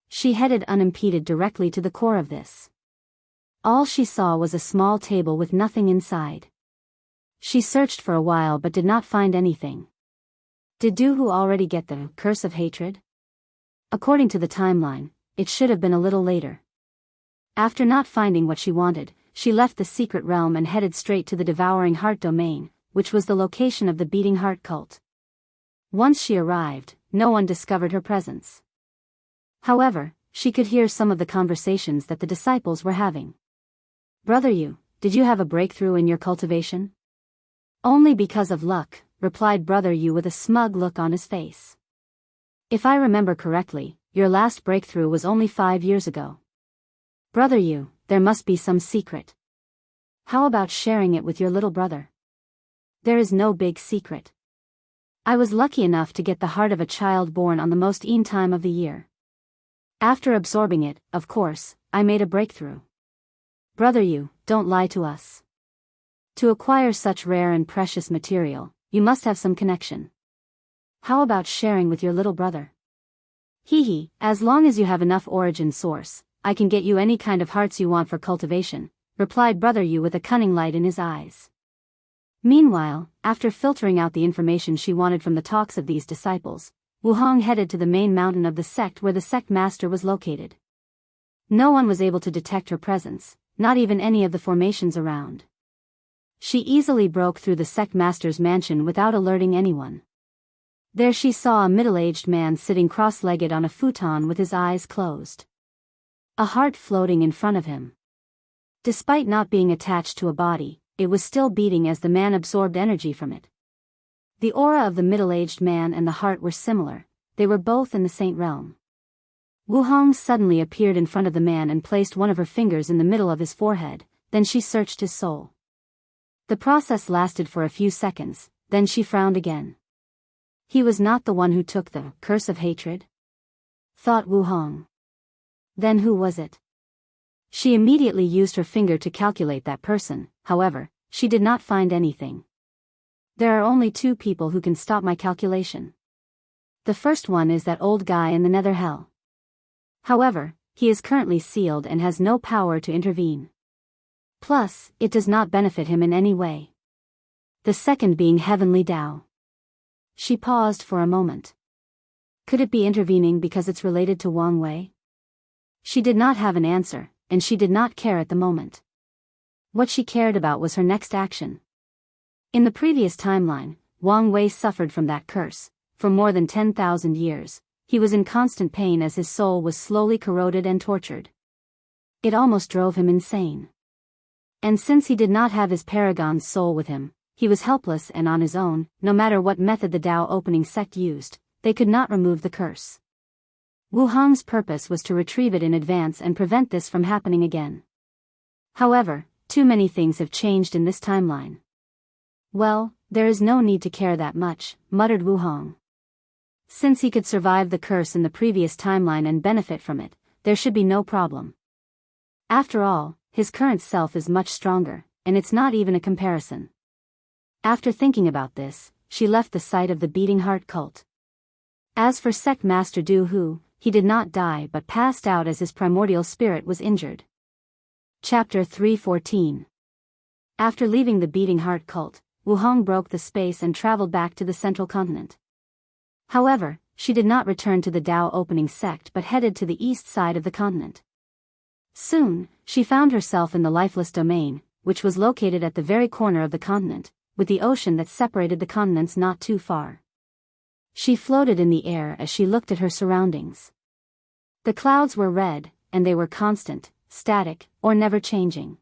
She headed unimpeded directly to the core of this. All she saw was a small table with nothing inside. She searched for a while but did not find anything. Did Du Hu already get the curse of hatred? According to the timeline, it should have been a little later. After not finding what she wanted, she left the secret realm and headed straight to the devouring heart domain, which was the location of the beating heart cult. Once she arrived, no one discovered her presence. However, she could hear some of the conversations that the disciples were having. "Brother Yu, did you have a breakthrough in your cultivation?" "Only because of luck," replied Brother Yu with a smug look on his face. "If I remember correctly, your last breakthrough was only 5 years ago." "Brother Yu, there must be some secret. How about sharing it with your little brother?" "There is no big secret. I was lucky enough to get the heart of a child born on the most time of the year. After absorbing it, of course, I made a breakthrough." "Brother Yu, don't lie to us. To acquire such rare and precious material, you must have some connection. How about sharing with your little brother?" "Hee, as long as you have enough origin source, I can get you any kind of hearts you want for cultivation," replied Brother Yu with a cunning light in his eyes. Meanwhile, after filtering out the information she wanted from the talks of these disciples, Wu Hong headed to the main mountain of the sect where the sect master was located. No one was able to detect her presence, not even any of the formations around. She easily broke through the sect master's mansion without alerting anyone. There she saw a middle-aged man sitting cross-legged on a futon with his eyes closed. A heart floating in front of him. Despite not being attached to a body, it was still beating as the man absorbed energy from it. The aura of the middle-aged man and the heart were similar, they were both in the saint realm. Wu Hong suddenly appeared in front of the man and placed one of her fingers in the middle of his forehead, then she searched his soul. The process lasted for a few seconds, then she frowned again. He was not the one who took the curse of hatred? Thought Wu Hong. Then who was it? She immediately used her finger to calculate that person, however, she did not find anything. There are only 2 people who can stop my calculation. The first one is that old guy in the nether hell. However, he is currently sealed and has no power to intervene. Plus, it does not benefit him in any way. The second being Heavenly Tao. She paused for a moment. Could it be intervening because it's related to Wang Wei? She did not have an answer, and she did not care at the moment. What she cared about was her next action. In the previous timeline, Wang Wei suffered from that curse. For more than 10,000 years, he was in constant pain as his soul was slowly corroded and tortured. It almost drove him insane. And since he did not have his paragon's soul with him, he was helpless and on his own. No matter what method the Tao opening sect used, they could not remove the curse. Wu Hong's purpose was to retrieve it in advance and prevent this from happening again. However, too many things have changed in this timeline. "Well, there is no need to care that much," muttered Wu Hong. Since he could survive the curse in the previous timeline and benefit from it, there should be no problem. After all, his current self is much stronger, and it's not even a comparison. After thinking about this, she left the site of the beating heart cult. As for sect master Du Hu, he did not die but passed out as his primordial spirit was injured. Chapter 314. After leaving the beating heart cult, Wu Hong broke the space and traveled back to the central continent. However, she did not return to the Tao opening sect but headed to the east side of the continent. Soon, she found herself in the lifeless domain, which was located at the very corner of the continent, with the ocean that separated the continents not too far. She floated in the air as she looked at her surroundings. The clouds were red, and they were constant, static, or never changing.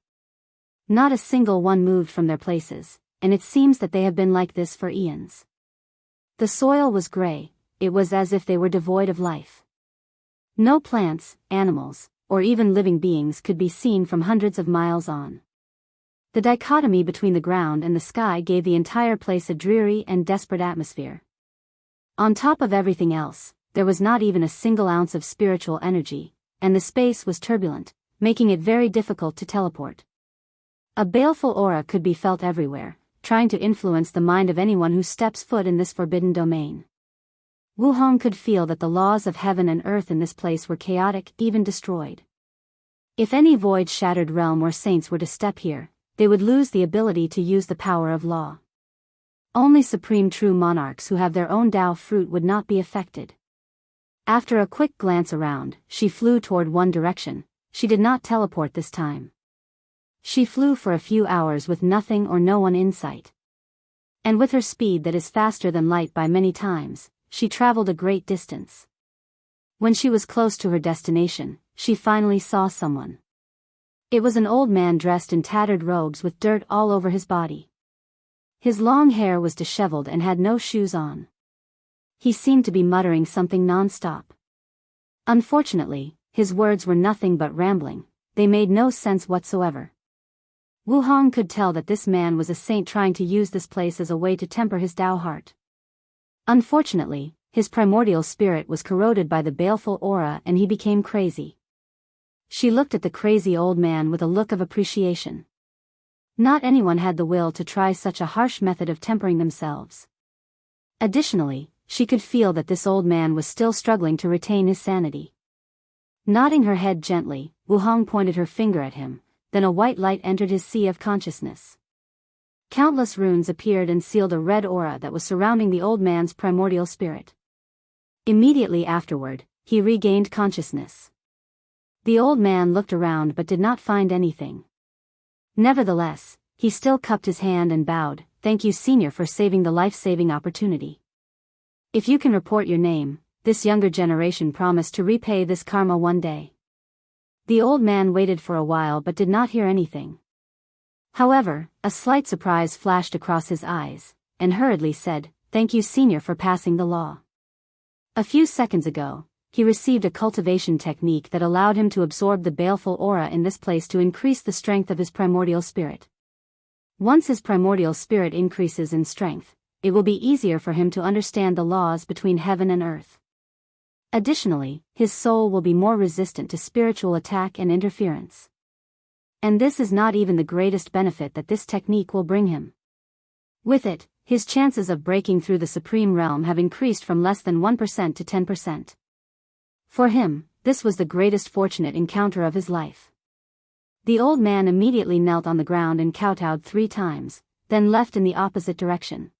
Not a single one moved from their places, and it seems that they have been like this for eons. The soil was gray, it was as if they were devoid of life. No plants, animals, or even living beings could be seen from hundreds of miles on. The dichotomy between the ground and the sky gave the entire place a dreary and desperate atmosphere. On top of everything else, there was not even a single ounce of spiritual energy, and the space was turbulent, making it very difficult to teleport. A baleful aura could be felt everywhere, trying to influence the mind of anyone who steps foot in this forbidden domain. Wu Hong could feel that the laws of heaven and earth in this place were chaotic, even destroyed. If any void-shattered realm or saints were to step here, they would lose the ability to use the power of law. Only supreme true monarchs who have their own Tao fruit would not be affected. After a quick glance around, she flew toward one direction. She did not teleport this time. She flew for a few hours with nothing or no one in sight. And with her speed that is faster than light by many times, she traveled a great distance. When she was close to her destination, she finally saw someone. It was an old man dressed in tattered robes with dirt all over his body. His long hair was disheveled and had no shoes on. He seemed to be muttering something non-stop. Unfortunately, his words were nothing but rambling, they made no sense whatsoever. Wu Hong could tell that this man was a saint trying to use this place as a way to temper his Tao heart. Unfortunately, his primordial spirit was corroded by the baleful aura and he became crazy. She looked at the crazy old man with a look of appreciation. Not anyone had the will to try such a harsh method of tempering themselves. Additionally, she could feel that this old man was still struggling to retain his sanity. Nodding her head gently, Wu Hong pointed her finger at him, then a white light entered his sea of consciousness. Countless runes appeared and sealed a red aura that was surrounding the old man's primordial spirit. Immediately afterward, he regained consciousness. The old man looked around but did not find anything. Nevertheless, he still cupped his hand and bowed, "Thank you, Senior, for saving the life-saving opportunity. If you can report your name, this younger generation promised to repay this karma one day." The old man waited for a while but did not hear anything. However, a slight surprise flashed across his eyes, and hurriedly said, "Thank you, Senior, for passing the law." A few seconds ago, he received a cultivation technique that allowed him to absorb the baleful aura in this place to increase the strength of his primordial spirit. Once his primordial spirit increases in strength, it will be easier for him to understand the laws between heaven and earth. Additionally, his soul will be more resistant to spiritual attack and interference. And this is not even the greatest benefit that this technique will bring him. With it, his chances of breaking through the supreme realm have increased from less than 1% to 10%. For him, this was the greatest fortunate encounter of his life. The old man immediately knelt on the ground and kowtowed 3 times, then left in the opposite direction.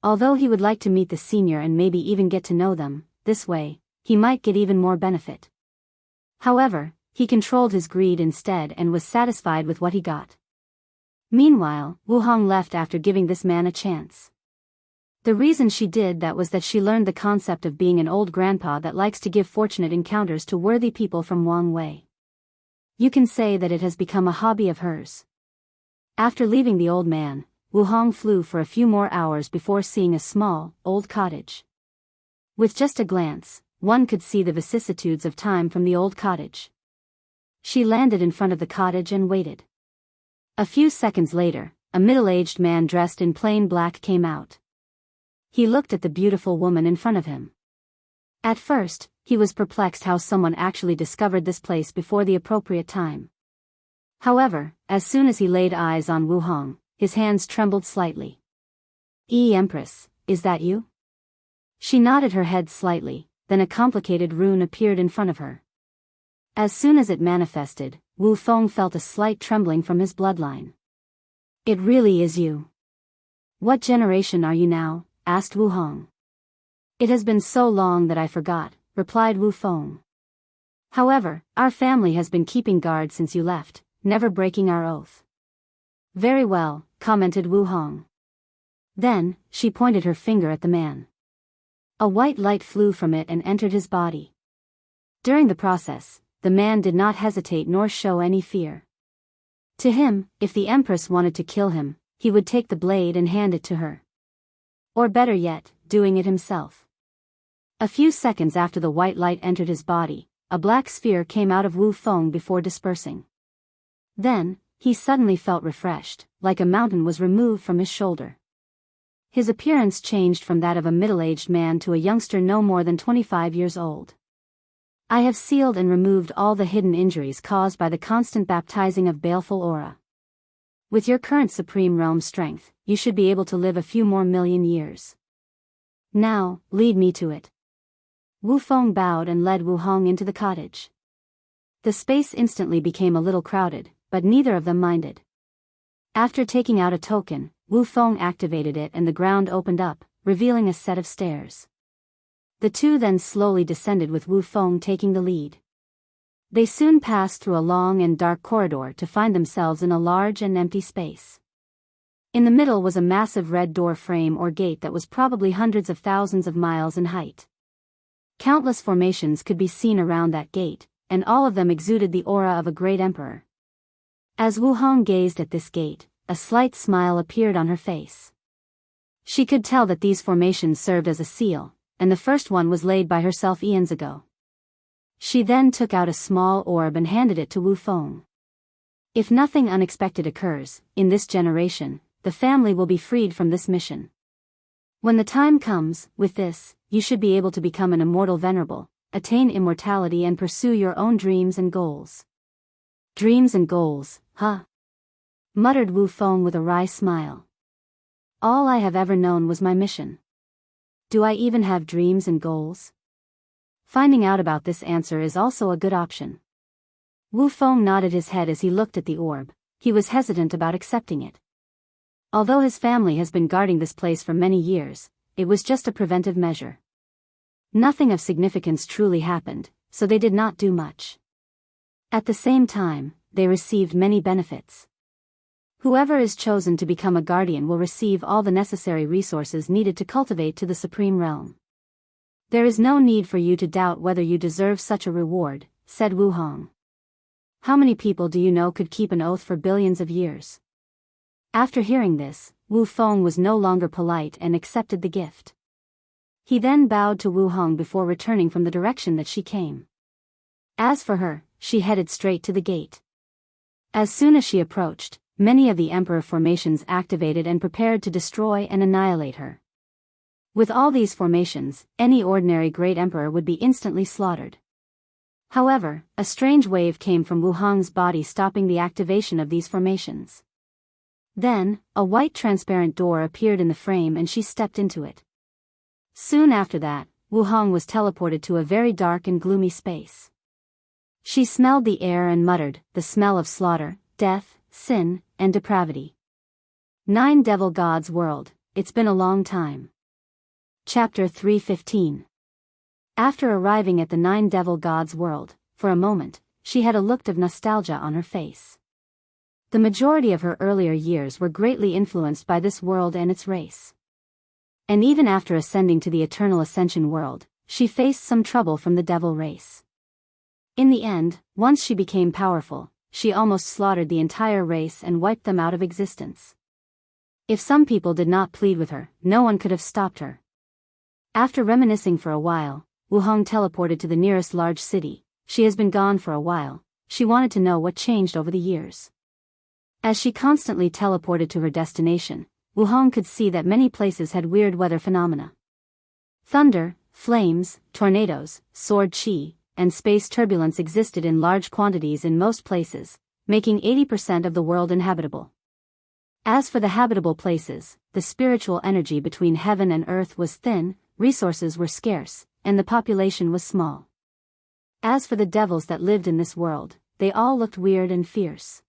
Although he would like to meet the senior and maybe even get to know them, this way, he might get even more benefit. However, he controlled his greed instead and was satisfied with what he got. Meanwhile, Wu Hong left after giving this man a chance. The reason she did that was that she learned the concept of being an old grandpa that likes to give fortunate encounters to worthy people from Wang Wei. You can say that it has become a hobby of hers. After leaving the old man, Wu Hong flew for a few more hours before seeing a small, old cottage. With just a glance, one could see the vicissitudes of time from the old cottage. She landed in front of the cottage and waited. A few seconds later, a middle-aged man dressed in plain black came out. He looked at the beautiful woman in front of him. At first, he was perplexed how someone actually discovered this place before the appropriate time. However, as soon as he laid eyes on Wu Hong, his hands trembled slightly. Empress, is that you?" She nodded her head slightly, then a complicated rune appeared in front of her. As soon as it manifested, Wu Feng felt a slight trembling from his bloodline. "It really is you. What generation are you now?" asked Wu Hong. "It has been so long that I forgot," replied Wu Feng. "However, our family has been keeping guard since you left, never breaking our oath." "Very well," commented Wu Hong. Then, she pointed her finger at the man. A white light flew from it and entered his body. During the process, the man did not hesitate nor show any fear. To him, if the Empress wanted to kill him, he would take the blade and hand it to her. Or better yet, doing it himself. A few seconds after the white light entered his body, a black sphere came out of Wu Feng before dispersing. Then, he suddenly felt refreshed, like a mountain was removed from his shoulder. His appearance changed from that of a middle-aged man to a youngster no more than 25 years old. I have sealed and removed all the hidden injuries caused by the constant baptizing of baleful aura. With your current supreme realm strength, you should be able to live a few more million years. Now, lead me to it. Wu Feng bowed and led Wu Hong into the cottage. The space instantly became a little crowded, but neither of them minded. After taking out a token, Wu Feng activated it and the ground opened up, revealing a set of stairs. The two then slowly descended with Wu Feng taking the lead. They soon passed through a long and dark corridor to find themselves in a large and empty space. In the middle was a massive red door frame or gate that was probably hundreds of thousands of miles in height. Countless formations could be seen around that gate, and all of them exuded the aura of a great emperor. As Wu Hong gazed at this gate, a slight smile appeared on her face. She could tell that these formations served as a seal, and the first one was laid by herself eons ago. She then took out a small orb and handed it to Wu Feng. If nothing unexpected occurs, in this generation, the family will be freed from this mission. When the time comes, with this, you should be able to become an immortal venerable, attain immortality and pursue your own dreams and goals. Dreams and goals, huh? Muttered Wu Feng with a wry smile. All I have ever known was my mission. Do I even have dreams and goals? Finding out about this answer is also a good option. Wu Feng nodded his head as he looked at the orb. He was hesitant about accepting it. Although his family has been guarding this place for many years, it was just a preventive measure. Nothing of significance truly happened, so they did not do much. At the same time, they received many benefits. Whoever is chosen to become a guardian will receive all the necessary resources needed to cultivate to the supreme realm. There is no need for you to doubt whether you deserve such a reward, said Wu Hong. How many people do you know could keep an oath for billions of years? After hearing this, Wu Feng was no longer polite and accepted the gift. He then bowed to Wu Hong before returning from the direction that she came. As for her, she headed straight to the gate. As soon as she approached, many of the Emperor formations activated and prepared to destroy and annihilate her. With all these formations, any ordinary great emperor would be instantly slaughtered. However, a strange wave came from Wu Hong's body stopping the activation of these formations. Then, a white transparent door appeared in the frame and she stepped into it. Soon after that, Wu Hong was teleported to a very dark and gloomy space. She smelled the air and muttered, the smell of slaughter, death, sin, and depravity. 9 Devil Gods World, it's been a long time. Chapter 315. After arriving at the 9 Devil Gods World, for a moment, she had a look of nostalgia on her face. The majority of her earlier years were greatly influenced by this world and its race. And even after ascending to the Eternal Ascension world, she faced some trouble from the devil race. In the end, once she became powerful, she almost slaughtered the entire race and wiped them out of existence. If some people did not plead with her, no one could have stopped her. After reminiscing for a while, Wu Hong teleported to the nearest large city. She has been gone for a while. She wanted to know what changed over the years. As she constantly teleported to her destination, Wu Hong could see that many places had weird weather phenomena. Thunder, flames, tornadoes, sword chi, and space turbulence existed in large quantities in most places, making 80% of the world inhabitable. As for the habitable places, the spiritual energy between heaven and earth was thin, resources were scarce, and the population was small. As for the devils that lived in this world, they all looked weird and fierce.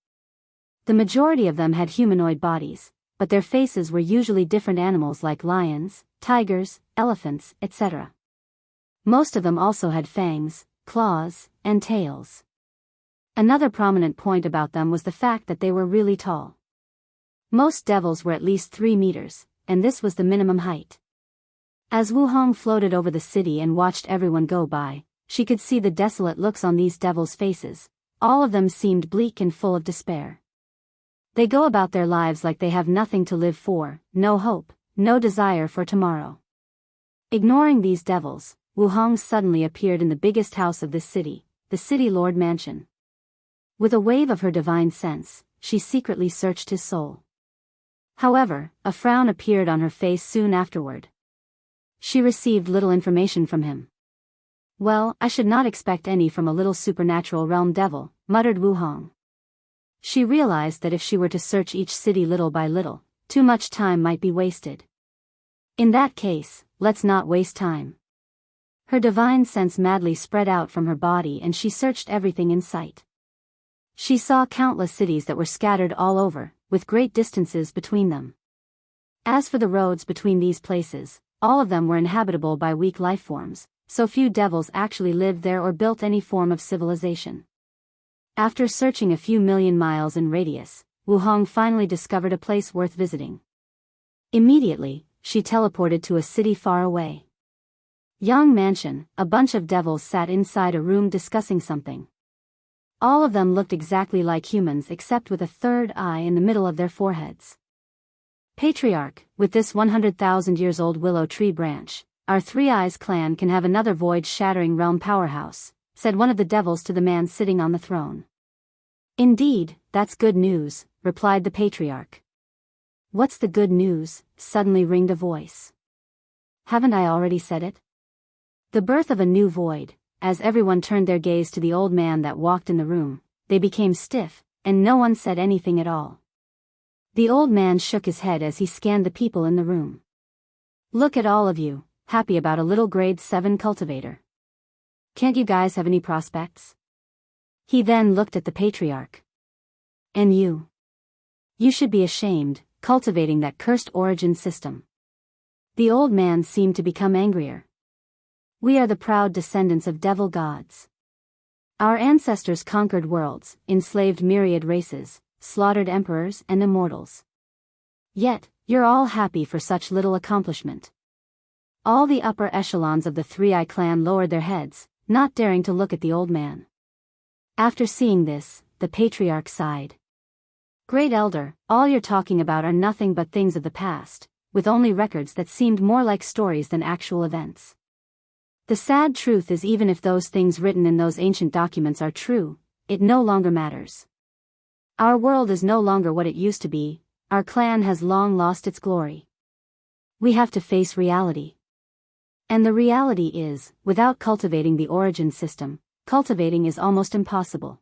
The majority of them had humanoid bodies, but their faces were usually different animals like lions, tigers, elephants, etc. Most of them also had fangs, claws, and tails. Another prominent point about them was the fact that they were really tall. Most devils were at least 3 meters, and this was the minimum height. As Wu Hong floated over the city and watched everyone go by, she could see the desolate looks on these devils' faces. All of them seemed bleak and full of despair. They go about their lives like they have nothing to live for, no hope, no desire for tomorrow. Ignoring these devils, Wu Hong suddenly appeared in the biggest house of this city, the City Lord Mansion. With a wave of her divine sense, she secretly searched his soul. However, a frown appeared on her face soon afterward. She received little information from him. "Well, I should not expect any from a little supernatural realm devil," muttered Wu Hong. She realized that if she were to search each city little by little, too much time might be wasted. In that case, let's not waste time. Her divine sense madly spread out from her body and she searched everything in sight. She saw countless cities that were scattered all over, with great distances between them. As for the roads between these places, all of them were inhabitable by weak life forms, so few devils actually lived there or built any form of civilization. After searching a few million miles in radius, Wu Hong finally discovered a place worth visiting. Immediately, she teleported to a city far away. Yang Mansion, a bunch of devils sat inside a room discussing something. All of them looked exactly like humans except with a third eye in the middle of their foreheads. "Patriarch, with this 100,000 years old willow tree branch, our Three Eyes clan can have another void-shattering realm powerhouse," said one of the devils to the man sitting on the throne. "Indeed, that's good news," replied the patriarch. "What's the good news?" suddenly ringed a voice. "Haven't I already said it?" The birth of a new void. As everyone turned their gaze to the old man that walked in the room, they became stiff, and no one said anything at all. The old man shook his head as he scanned the people in the room. "Look at all of you, happy about a little grade 7 cultivator. Can't you guys have any prospects?" He then looked at the patriarch. "And you? You should be ashamed, cultivating that cursed origin system." The old man seemed to become angrier. "We are the proud descendants of devil gods. Our ancestors conquered worlds, enslaved myriad races, slaughtered emperors and immortals. Yet, you're all happy for such little accomplishment." All the upper echelons of the Three-Eye clan lowered their heads, not daring to look at the old man. After seeing this, the patriarch sighed. "Great Elder, all you're talking about are nothing but things of the past, with only records that seemed more like stories than actual events. The sad truth is even if those things written in those ancient documents are true, it no longer matters. Our world is no longer what it used to be, our clan has long lost its glory. We have to face reality. And the reality is, without cultivating the origin system, cultivating is almost impossible.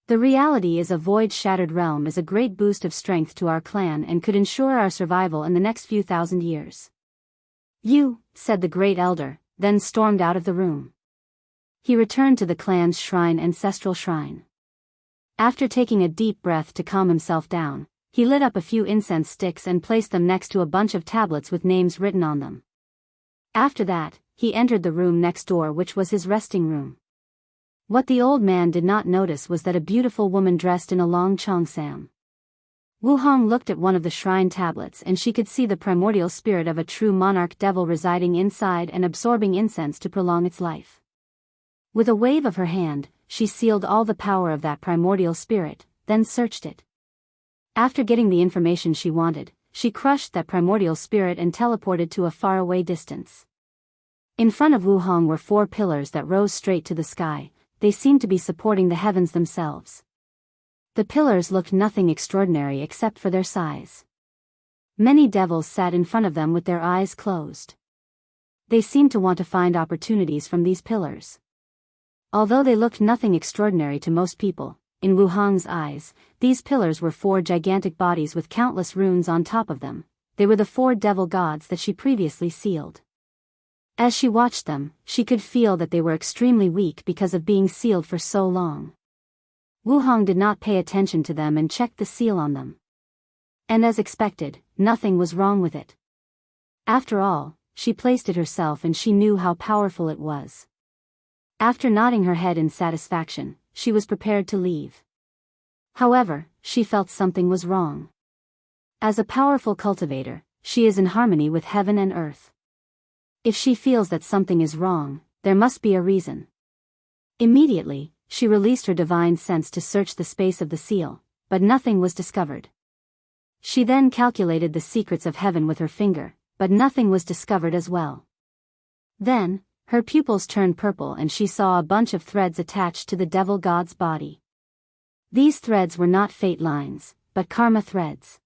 The reality is a void-shattered realm is a great boost of strength to our clan and could ensure our survival in the next few thousand years." "You," said the Great Elder, then stormed out of the room. He returned to the clan's ancestral shrine. After taking a deep breath to calm himself down, he lit up a few incense sticks and placed them next to a bunch of tablets with names written on them. After that, he entered the room next door, which was his resting room. What the old man did not notice was that a beautiful woman dressed in a long cheongsam. Wu Hong looked at one of the shrine tablets and she could see the primordial spirit of a true monarch devil residing inside and absorbing incense to prolong its life. With a wave of her hand, she sealed all the power of that primordial spirit, then searched it. After getting the information she wanted, she crushed that primordial spirit and teleported to a faraway distance. In front of Wu Hong were 4 pillars that rose straight to the sky. They seemed to be supporting the heavens themselves. The pillars looked nothing extraordinary except for their size. Many devils sat in front of them with their eyes closed. They seemed to want to find opportunities from these pillars. Although they looked nothing extraordinary to most people, in Wu Hong's eyes, these pillars were 4 gigantic bodies with countless runes on top of them. They were the 4 devil gods that she previously sealed. As she watched them, she could feel that they were extremely weak because of being sealed for so long. Wu Hong did not pay attention to them and checked the seal on them. And as expected, nothing was wrong with it. After all, she placed it herself and she knew how powerful it was. After nodding her head in satisfaction, she was prepared to leave. However, she felt something was wrong. As a powerful cultivator, she is in harmony with heaven and earth. If she feels that something is wrong, there must be a reason. Immediately, she released her divine sense to search the space of the seal, but nothing was discovered. She then calculated the secrets of heaven with her finger, but nothing was discovered as well. Then, her pupils turned purple and she saw a bunch of threads attached to the devil god's body. These threads were not fate lines, but karma threads.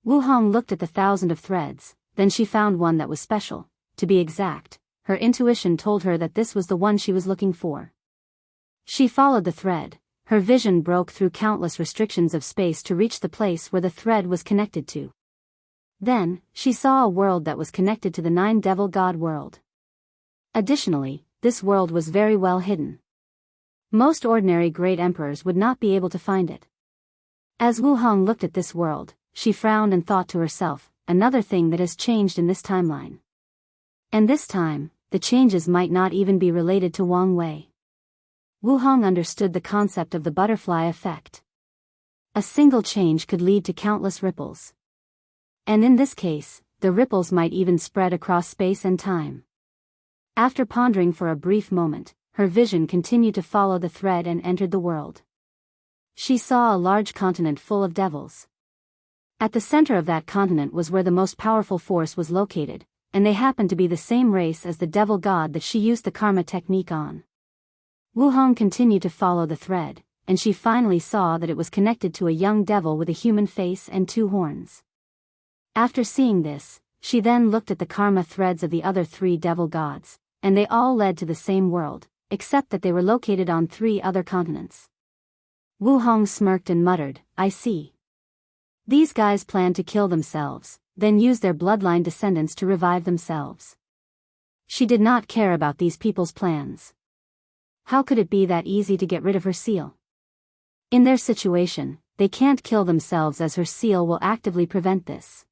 Wu Hong looked at the thousand of threads, then she found one that was special. To be exact, her intuition told her that this was the one she was looking for. She followed the thread. Her vision broke through countless restrictions of space to reach the place where the thread was connected to. Then, she saw a world that was connected to the Nine Devil God world. Additionally, this world was very well hidden. Most ordinary great emperors would not be able to find it. As Wu Hong looked at this world, she frowned and thought to herself, another thing that has changed in this timeline. And this time, the changes might not even be related to Wang Wei. Wu Hong understood the concept of the butterfly effect. A single change could lead to countless ripples. And in this case, the ripples might even spread across space and time. After pondering for a brief moment, her vision continued to follow the thread and entered the world. She saw a large continent full of devils. At the center of that continent was where the most powerful force was located, and they happened to be the same race as the devil god that she used the karma technique on. Wu Hong continued to follow the thread, and she finally saw that it was connected to a young devil with a human face and 2 horns. After seeing this, she then looked at the karma threads of the other 3 devil gods, and they all led to the same world, except that they were located on 3 other continents. Wu Hong smirked and muttered, "I see. These guys plan to kill themselves, then use their bloodline descendants to revive themselves." She did not care about these people's plans. How could it be that easy to get rid of her seal? In their situation, they can't kill themselves as her seal will actively prevent this.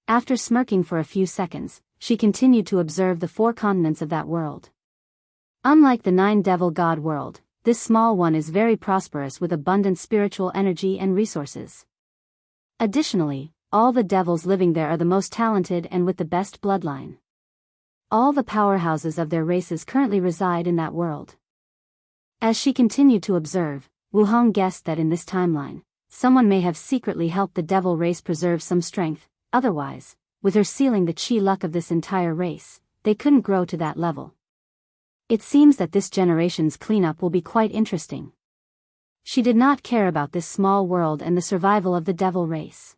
After smirking for a few seconds, she continued to observe the 4 continents of that world. Unlike the 9 devil god world, this small one is very prosperous with abundant spiritual energy and resources. Additionally, all the devils living there are the most talented and with the best bloodline. All the powerhouses of their races currently reside in that world. As she continued to observe, Wu Hong guessed that in this timeline, someone may have secretly helped the devil race preserve some strength. Otherwise, with her sealing the chi luck of this entire race, they couldn't grow to that level. It seems that this generation's cleanup will be quite interesting. She did not care about this small world and the survival of the devil race.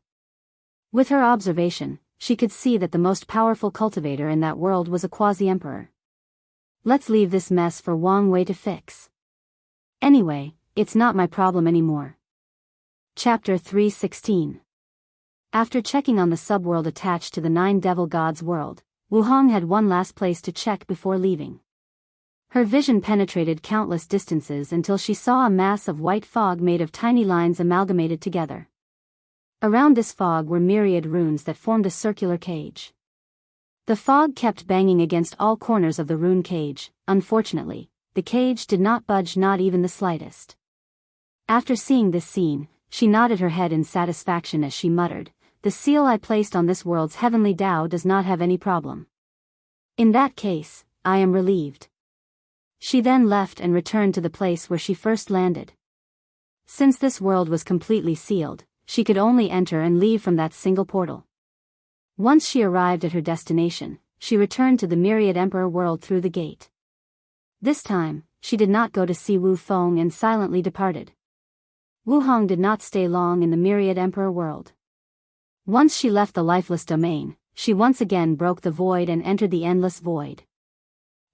With her observation, she could see that the most powerful cultivator in that world was a quasi-emperor. Let's leave this mess for Wang Wei to fix. Anyway, it's not my problem anymore. Chapter 316. After checking on the subworld attached to the 9 devil gods world, Wu Hong had one last place to check before leaving. Her vision penetrated countless distances until she saw a mass of white fog made of tiny lines amalgamated together. Around this fog were myriad runes that formed a circular cage. The fog kept banging against all corners of the rune cage. Unfortunately, the cage did not budge, not even the slightest. After seeing this scene, she nodded her head in satisfaction as she muttered, "The seal I placed on this world's heavenly Tao does not have any problem. In that case, I am relieved." She then left and returned to the place where she first landed. Since this world was completely sealed, she could only enter and leave from that single portal. Once she arrived at her destination, she returned to the Myriad Emperor world through the gate. This time, she did not go to see Wu Feng and silently departed. Wu Hong did not stay long in the Myriad Emperor world. Once she left the lifeless domain, she once again broke the void and entered the endless void.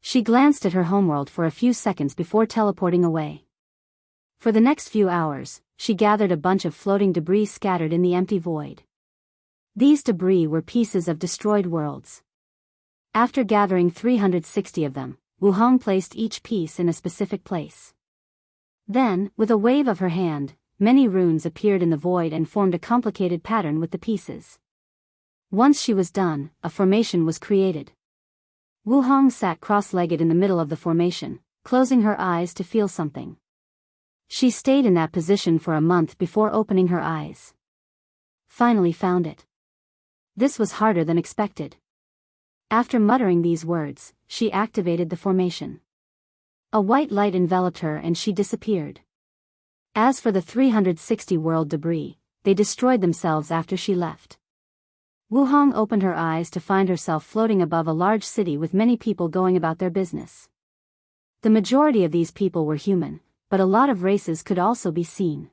She glanced at her homeworld for a few seconds before teleporting away. For the next few hours, she gathered a bunch of floating debris scattered in the empty void. These debris were pieces of destroyed worlds. After gathering 360 of them, Wu Hong placed each piece in a specific place. Then, with a wave of her hand, many runes appeared in the void and formed a complicated pattern with the pieces. Once she was done, a formation was created. Wu Hong sat cross-legged in the middle of the formation, closing her eyes to feel something. She stayed in that position for a month before opening her eyes. Finally found it. This was harder than expected. After muttering these words, she activated the formation. A white light enveloped her and she disappeared. As for the 360 world debris, they destroyed themselves after she left. Wu Hong opened her eyes to find herself floating above a large city with many people going about their business. The majority of these people were human, but a lot of races could also be seen.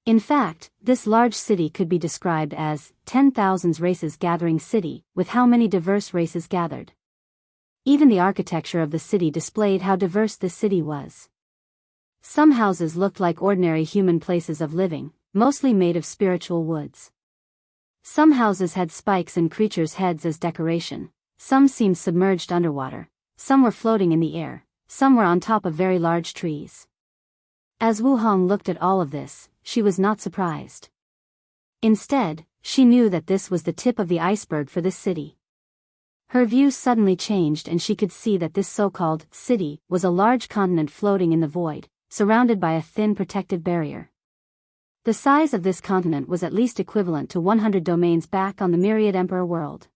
In fact, this large city could be described as 10,000 races gathering city, with how many diverse races gathered. Even the architecture of the city displayed how diverse this city was. Some houses looked like ordinary human places of living, mostly made of spiritual woods. Some houses had spikes and creatures' heads as decoration, some seemed submerged underwater, some were floating in the air, some were on top of very large trees. As Wu Hong looked at all of this, she was not surprised. Instead, she knew that this was the tip of the iceberg for this city. Her view suddenly changed and she could see that this so-called city was a large continent floating in the void, surrounded by a thin protective barrier. The size of this continent was at least equivalent to 100 domains back on the Myriad Emperor world.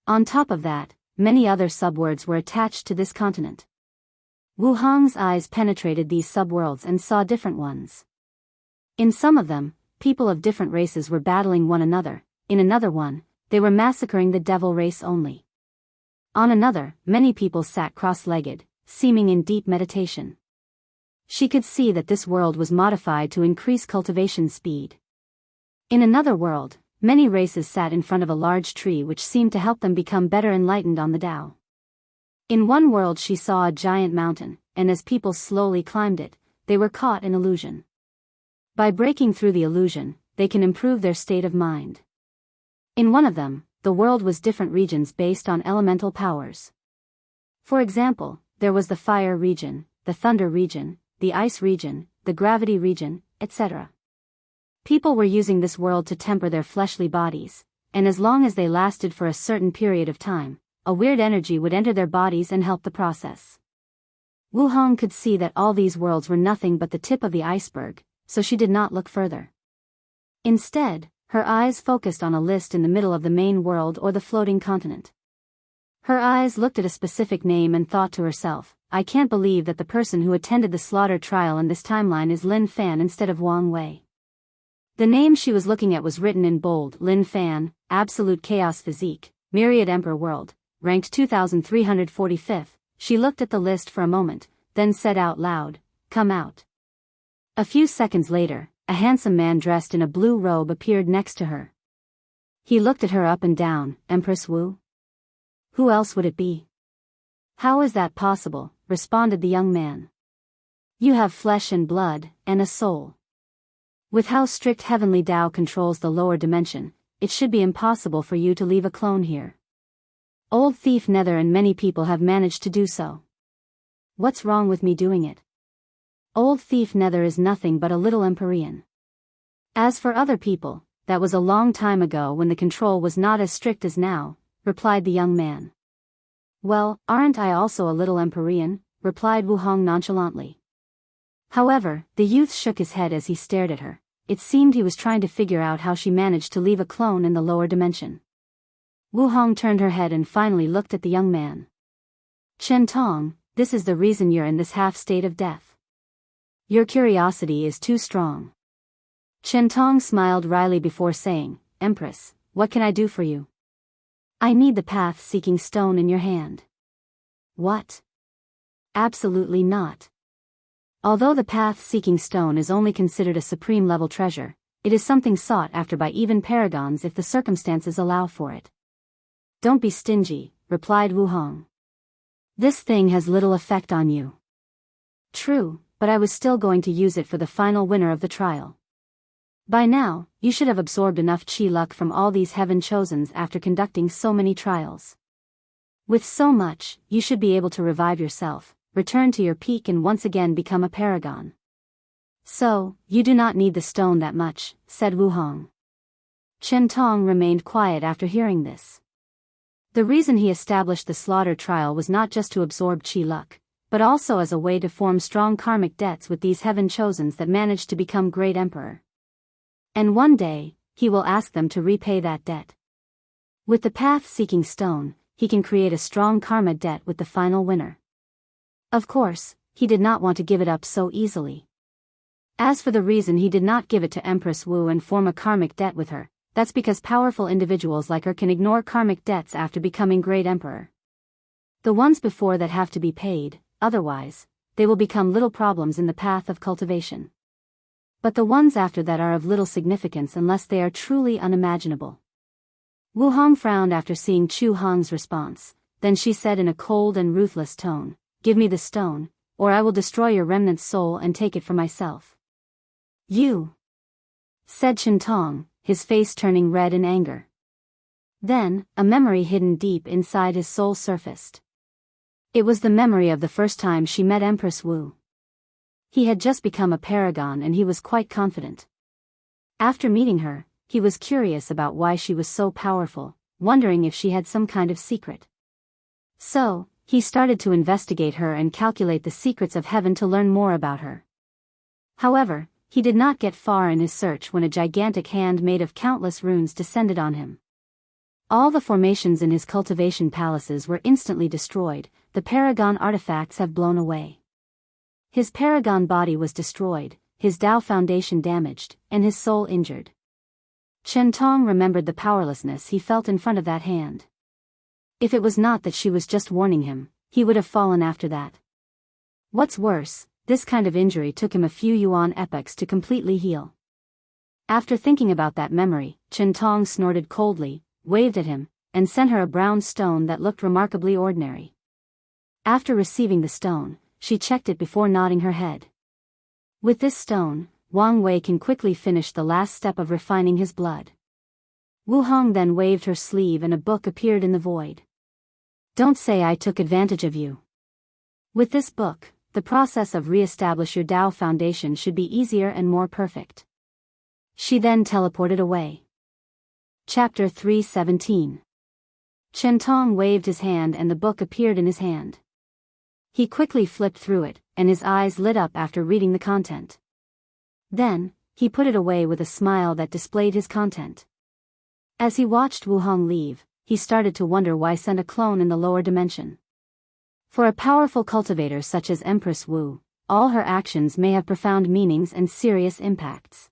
On top of that, many other subworlds were attached to this continent. Wu Hong's eyes penetrated these subworlds and saw different ones. In some of them, people of different races were battling one another, in another one, they were massacring the devil race only. On another, many people sat cross-legged, seeming in deep meditation. She could see that this world was modified to increase cultivation speed. In another world, many races sat in front of a large tree which seemed to help them become better enlightened on the Tao. In one world she saw a giant mountain, and as people slowly climbed it, they were caught in illusion. By breaking through the illusion, they can improve their state of mind. In one of them, the world was different regions based on elemental powers. For example, there was the fire region, the thunder region, the ice region, the gravity region, etc. People were using this world to temper their fleshly bodies, and as long as they lasted for a certain period of time, a weird energy would enter their bodies and help the process. Wu Hong could see that all these worlds were nothing but the tip of the iceberg, so she did not look further. Instead, her eyes focused on a list in the middle of the main world or the floating continent. Her eyes looked at a specific name and thought to herself, I can't believe that the person who attended the slaughter trial in this timeline is Lin Fan instead of Wang Wei. The name she was looking at was written in bold, Lin Fan, Absolute Chaos Physique, Myriad Emperor World, ranked 2345th. She looked at the list for a moment, then said out loud, come out. A few seconds later, a handsome man dressed in a blue robe appeared next to her. He looked at her up and down, Empress Wu? Who else would it be? How is that possible? Responded the young man. You have flesh and blood, and a soul. With how strict heavenly Tao controls the lower dimension, it should be impossible for you to leave a clone here. Old Thief Nether and many people have managed to do so. What's wrong with me doing it? Old Thief Nether is nothing but a little Empyrean. As for other people, that was a long time ago when the control was not as strict as now, replied the young man. Well, aren't I also a little Empyrean? Replied Wu Hong nonchalantly. However, the youth shook his head as he stared at her. It seemed he was trying to figure out how she managed to leave a clone in the lower dimension. Wu Hong turned her head and finally looked at the young man. Chen Tong, this is the reason you're in this half-state of death. Your curiosity is too strong. Chen Tong smiled wryly before saying, Empress, what can I do for you? I need the path-seeking stone in your hand. What? Absolutely not. Although the path-seeking stone is only considered a supreme-level treasure, it is something sought after by even paragons if the circumstances allow for it. Don't be stingy, replied Wu Hong. This thing has little effect on you. True, but I was still going to use it for the final winner of the trial. By now, you should have absorbed enough chi luck from all these heaven chosens after conducting so many trials. With so much, you should be able to revive yourself, return to your peak and once again become a paragon. So, you do not need the stone that much, said Wu Hong. Chen Tong remained quiet after hearing this. The reason he established the slaughter trial was not just to absorb chi luck, but also as a way to form strong karmic debts with these heaven chosens that managed to become great emperor. And one day, he will ask them to repay that debt. With the path-seeking stone, he can create a strong karma debt with the final winner. Of course, he did not want to give it up so easily. As for the reason he did not give it to Empress Wu and form a karmic debt with her, that's because powerful individuals like her can ignore karmic debts after becoming great emperor. The ones before that have to be paid, otherwise, they will become little problems in the path of cultivation. But the ones after that are of little significance unless they are truly unimaginable. Wu Hong frowned after seeing Chu Hong's response, then she said in a cold and ruthless tone, "Give me the stone, or I will destroy your remnant soul and take it for myself." "You," said Chen Tong, his face turning red in anger. Then, a memory hidden deep inside his soul surfaced. It was the memory of the first time she met Empress Wu. He had just become a paragon and he was quite confident. After meeting her, he was curious about why she was so powerful, wondering if she had some kind of secret. So, he started to investigate her and calculate the secrets of heaven to learn more about her. However, he did not get far in his search when a gigantic hand made of countless runes descended on him. All the formations in his cultivation palaces were instantly destroyed, the paragon artifacts have blown away. His paragon body was destroyed, his Tao foundation damaged, and his soul injured. Chen Tong remembered the powerlessness he felt in front of that hand. If it was not that she was just warning him, he would have fallen after that. What's worse, this kind of injury took him a few yuan epochs to completely heal. After thinking about that memory, Chen Tong snorted coldly, waved at him, and sent her a brown stone that looked remarkably ordinary. After receiving the stone, she checked it before nodding her head. With this stone, Wang Wei can quickly finish the last step of refining his blood. Wu Hong then waved her sleeve and a book appeared in the void. "Don't say I took advantage of you. With this book, the process of re-establish your Tao foundation should be easier and more perfect." She then teleported away. Chapter 317. Chen Tong waved his hand and the book appeared in his hand. He quickly flipped through it, and his eyes lit up after reading the content. Then, he put it away with a smile that displayed his content. As he watched Wu Hong leave, he started to wonder why send a clone in the lower dimension. For a powerful cultivator such as Empress Wu, all her actions may have profound meanings and serious impacts.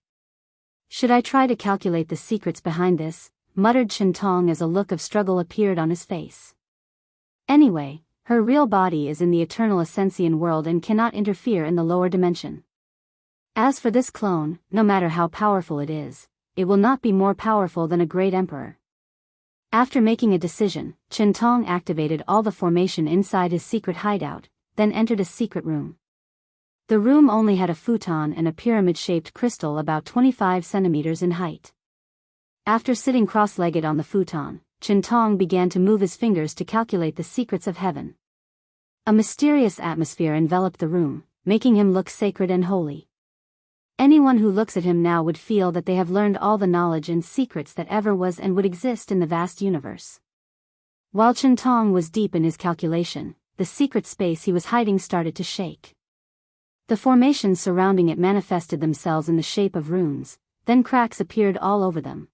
"Should I try to calculate the secrets behind this?" muttered Chen Tong as a look of struggle appeared on his face. Anyway, her real body is in the eternal Ascension world and cannot interfere in the lower dimension. As for this clone, no matter how powerful it is, it will not be more powerful than a great emperor. After making a decision, Chen Tong activated all the formation inside his secret hideout, then entered a secret room. The room only had a futon and a pyramid-shaped crystal about 25 centimeters in height. After sitting cross-legged on the futon, Chen Tong began to move his fingers to calculate the secrets of heaven. A mysterious atmosphere enveloped the room, making him look sacred and holy. Anyone who looks at him now would feel that they have learned all the knowledge and secrets that ever was and would exist in the vast universe. While Chen Tong was deep in his calculation, the secret space he was hiding started to shake. The formations surrounding it manifested themselves in the shape of runes, then cracks appeared all over them.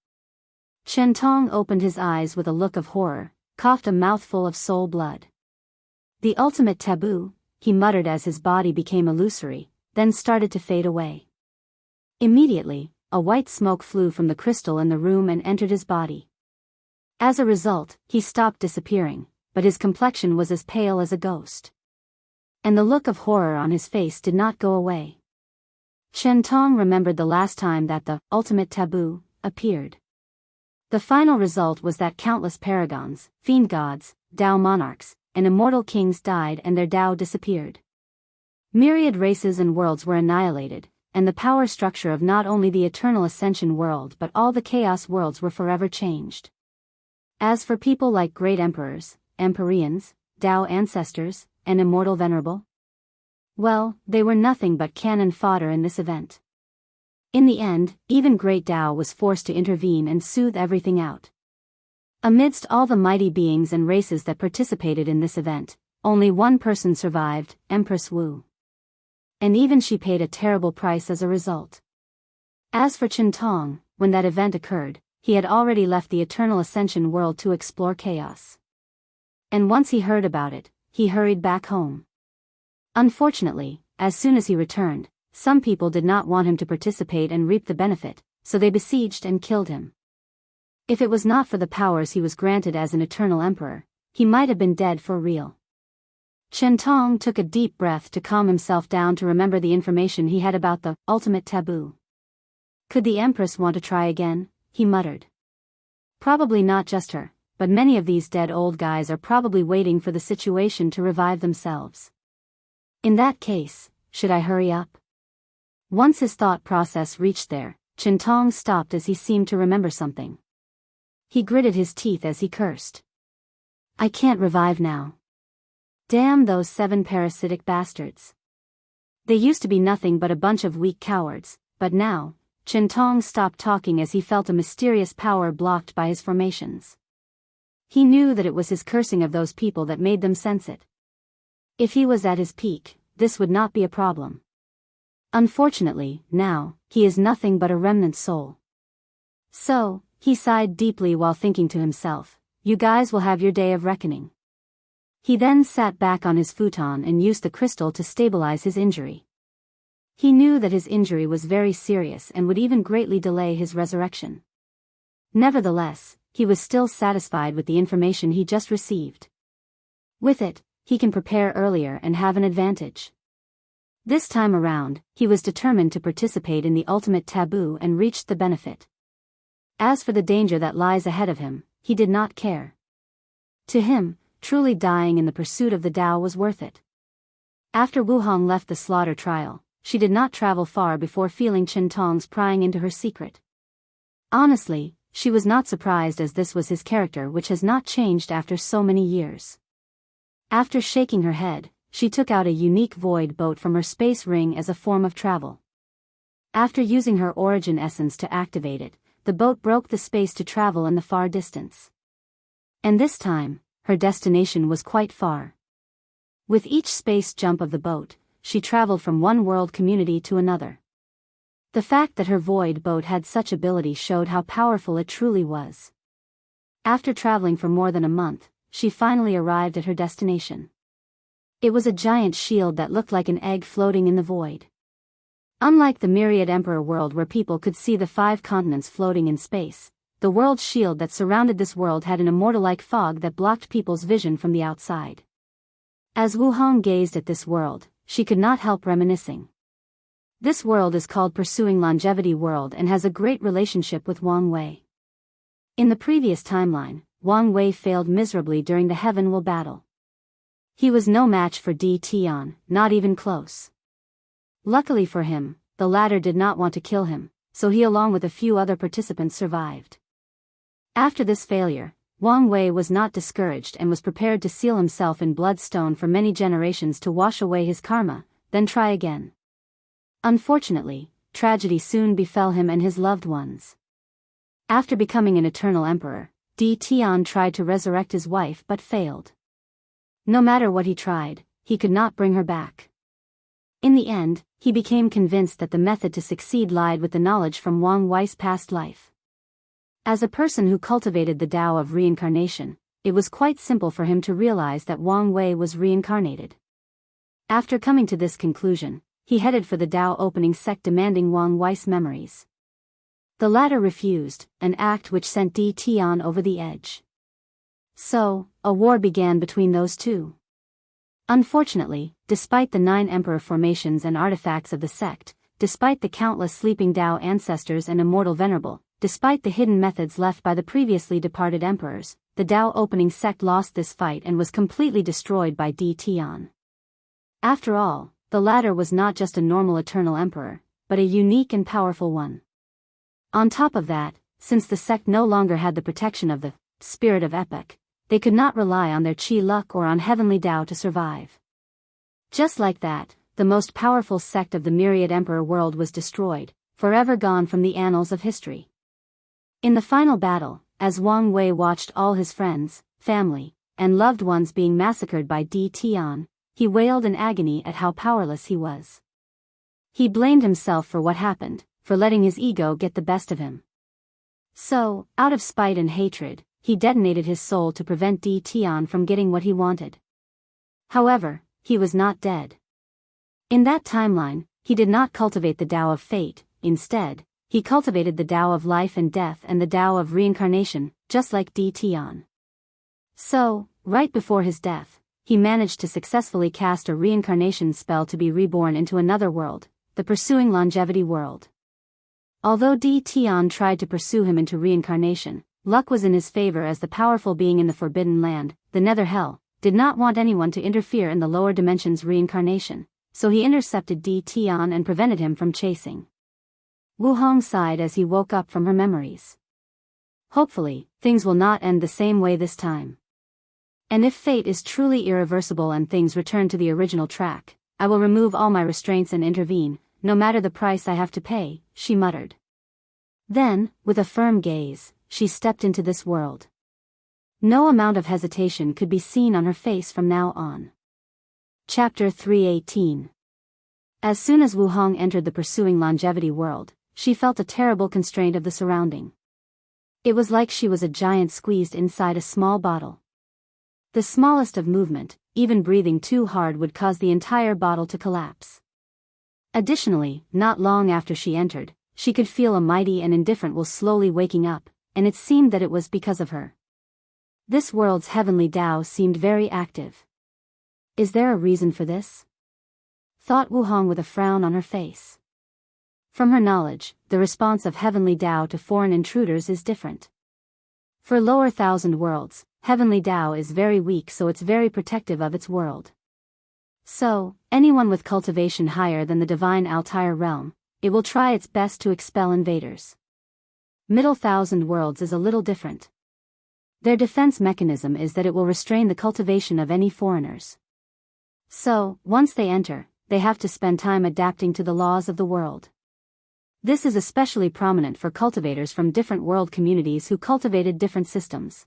Chen Tong opened his eyes with a look of horror, coughed a mouthful of soul blood. "The ultimate taboo," he muttered as his body became illusory, then started to fade away. Immediately, a white smoke flew from the crystal in the room and entered his body. As a result, he stopped disappearing, but his complexion was as pale as a ghost. And the look of horror on his face did not go away. Chen Tong remembered the last time that the ultimate taboo appeared. The final result was that countless paragons, fiend gods, Tao monarchs, and immortal kings died and their Tao disappeared. Myriad races and worlds were annihilated, and the power structure of not only the eternal ascension world but all the chaos worlds were forever changed. As for people like great emperors, empyreans, Tao ancestors, and immortal venerable, well, they were nothing but cannon fodder in this event. In the end, even great Tao was forced to intervene and soothe everything out. Amidst all the mighty beings and races that participated in this event, only one person survived, Empress Wu. And even she paid a terrible price as a result. As for Chen Tong, when that event occurred, he had already left the eternal ascension world to explore chaos. And once he heard about it, he hurried back home. Unfortunately, as soon as he returned, some people did not want him to participate and reap the benefit, so they besieged and killed him. If it was not for the powers he was granted as an eternal emperor, he might have been dead for real. Chen Tong took a deep breath to calm himself down to remember the information he had about the ultimate taboo. Could the Empress want to try again? He muttered. Probably not just her, but many of these dead old guys are probably waiting for the situation to revive themselves. In that case, should I hurry up? Once his thought process reached there, Chintong stopped as he seemed to remember something. He gritted his teeth as he cursed. I can't revive now. Damn those 7 parasitic bastards. They used to be nothing but a bunch of weak cowards, but now, Chintong stopped talking as he felt a mysterious power blocked by his formations. He knew that it was his cursing of those people that made them sense it. If he was at his peak, this would not be a problem. Unfortunately, now, he is nothing but a remnant soul. So, he sighed deeply while thinking to himself, you guys will have your day of reckoning. He then sat back on his futon and used the crystal to stabilize his injury. He knew that his injury was very serious and would even greatly delay his resurrection. Nevertheless, he was still satisfied with the information he just received. With it, he can prepare earlier and have an advantage. This time around, he was determined to participate in the ultimate taboo and reach the benefit. As for the danger that lies ahead of him, he did not care. To him, truly dying in the pursuit of the Tao was worth it. After Wu Hong left the slaughter trial, she did not travel far before feeling Chintong's prying into her secret. Honestly, she was not surprised as this was his character which has not changed after so many years. After shaking her head, she took out a unique void boat from her space ring as a form of travel. After using her origin essence to activate it, the boat broke the space to travel in the far distance. And this time, her destination was quite far. With each space jump of the boat, she traveled from one world community to another. The fact that her void boat had such ability showed how powerful it truly was. After traveling for more than a month, she finally arrived at her destination. It was a giant shield that looked like an egg floating in the void. Unlike the Myriad Emperor world where people could see the 5 continents floating in space, the world shield that surrounded this world had an immortal-like fog that blocked people's vision from the outside. As Wu Hong gazed at this world, she could not help reminiscing. This world is called Pursuing Longevity World and has a great relationship with Wang Wei. In the previous timeline, Wang Wei failed miserably during the Heaven Will battle. He was no match for Di Tian, not even close. Luckily for him, the latter did not want to kill him, so he along with a few other participants survived. After this failure, Wang Wei was not discouraged and was prepared to seal himself in bloodstone for many generations to wash away his karma, then try again. Unfortunately, tragedy soon befell him and his loved ones. After becoming an eternal emperor, Di Tian tried to resurrect his wife but failed. No matter what he tried, he could not bring her back. In the end, he became convinced that the method to succeed lied with the knowledge from Wang Wei's past life. As a person who cultivated the Tao of reincarnation, it was quite simple for him to realize that Wang Wei was reincarnated. After coming to this conclusion, he headed for the Tao opening sect demanding Wang Wei's memories. The latter refused, an act which sent Di Tian over the edge. So, a war began between those two. Unfortunately, despite the 9 emperor formations and artifacts of the sect, despite the countless sleeping Tao ancestors and immortal venerable, despite the hidden methods left by the previously departed emperors, the Tao opening sect lost this fight and was completely destroyed by Di Tian. After all, the latter was not just a normal eternal emperor, but a unique and powerful one. On top of that, since the sect no longer had the protection of the spirit of epoch, they could not rely on their chi luck or on heavenly Tao to survive. Just like that, the most powerful sect of the Myriad Emperor world was destroyed, forever gone from the annals of history. In the final battle, as Wang Wei watched all his friends, family, and loved ones being massacred by Di Tian, he wailed in agony at how powerless he was. He blamed himself for what happened, for letting his ego get the best of him. So, out of spite and hatred, he detonated his soul to prevent Di Tian from getting what he wanted. However, he was not dead. In that timeline, he did not cultivate the Tao of fate, instead, he cultivated the Tao of life and death and the Tao of reincarnation, just like Di Tian. So, right before his death, he managed to successfully cast a reincarnation spell to be reborn into another world, the Pursuing Longevity World. Although Di Tian tried to pursue him into reincarnation, luck was in his favor as the powerful being in the Forbidden Land, the Nether Hell, did not want anyone to interfere in the lower dimension's reincarnation, so he intercepted Di Tian and prevented him from chasing. Wu Hong sighed as he woke up from her memories. Hopefully, things will not end the same way this time. And if fate is truly irreversible and things return to the original track, I will remove all my restraints and intervene, no matter the price I have to pay, she muttered. Then, with a firm gaze, she stepped into this world. No amount of hesitation could be seen on her face from now on. Chapter 318. As soon as Wu Hong entered the pursuing longevity world, she felt a terrible constraint of the surrounding. It was like she was a giant squeezed inside a small bottle. The smallest of movement, even breathing too hard, would cause the entire bottle to collapse. Additionally, not long after she entered, she could feel a mighty and indifferent will slowly waking up, and it seemed that it was because of her. This world's heavenly Tao seemed very active. Is there a reason for this? Thought Wu Hong with a frown on her face. From her knowledge, the response of heavenly Tao to foreign intruders is different. For lower thousand worlds, heavenly Tao is very weak, so it's very protective of its world. So, anyone with cultivation higher than the divine Altair realm, it will try its best to expel invaders. Middle thousand worlds is a little different. Their defense mechanism is that it will restrain the cultivation of any foreigners. So, once they enter, they have to spend time adapting to the laws of the world. This is especially prominent for cultivators from different world communities who cultivated different systems.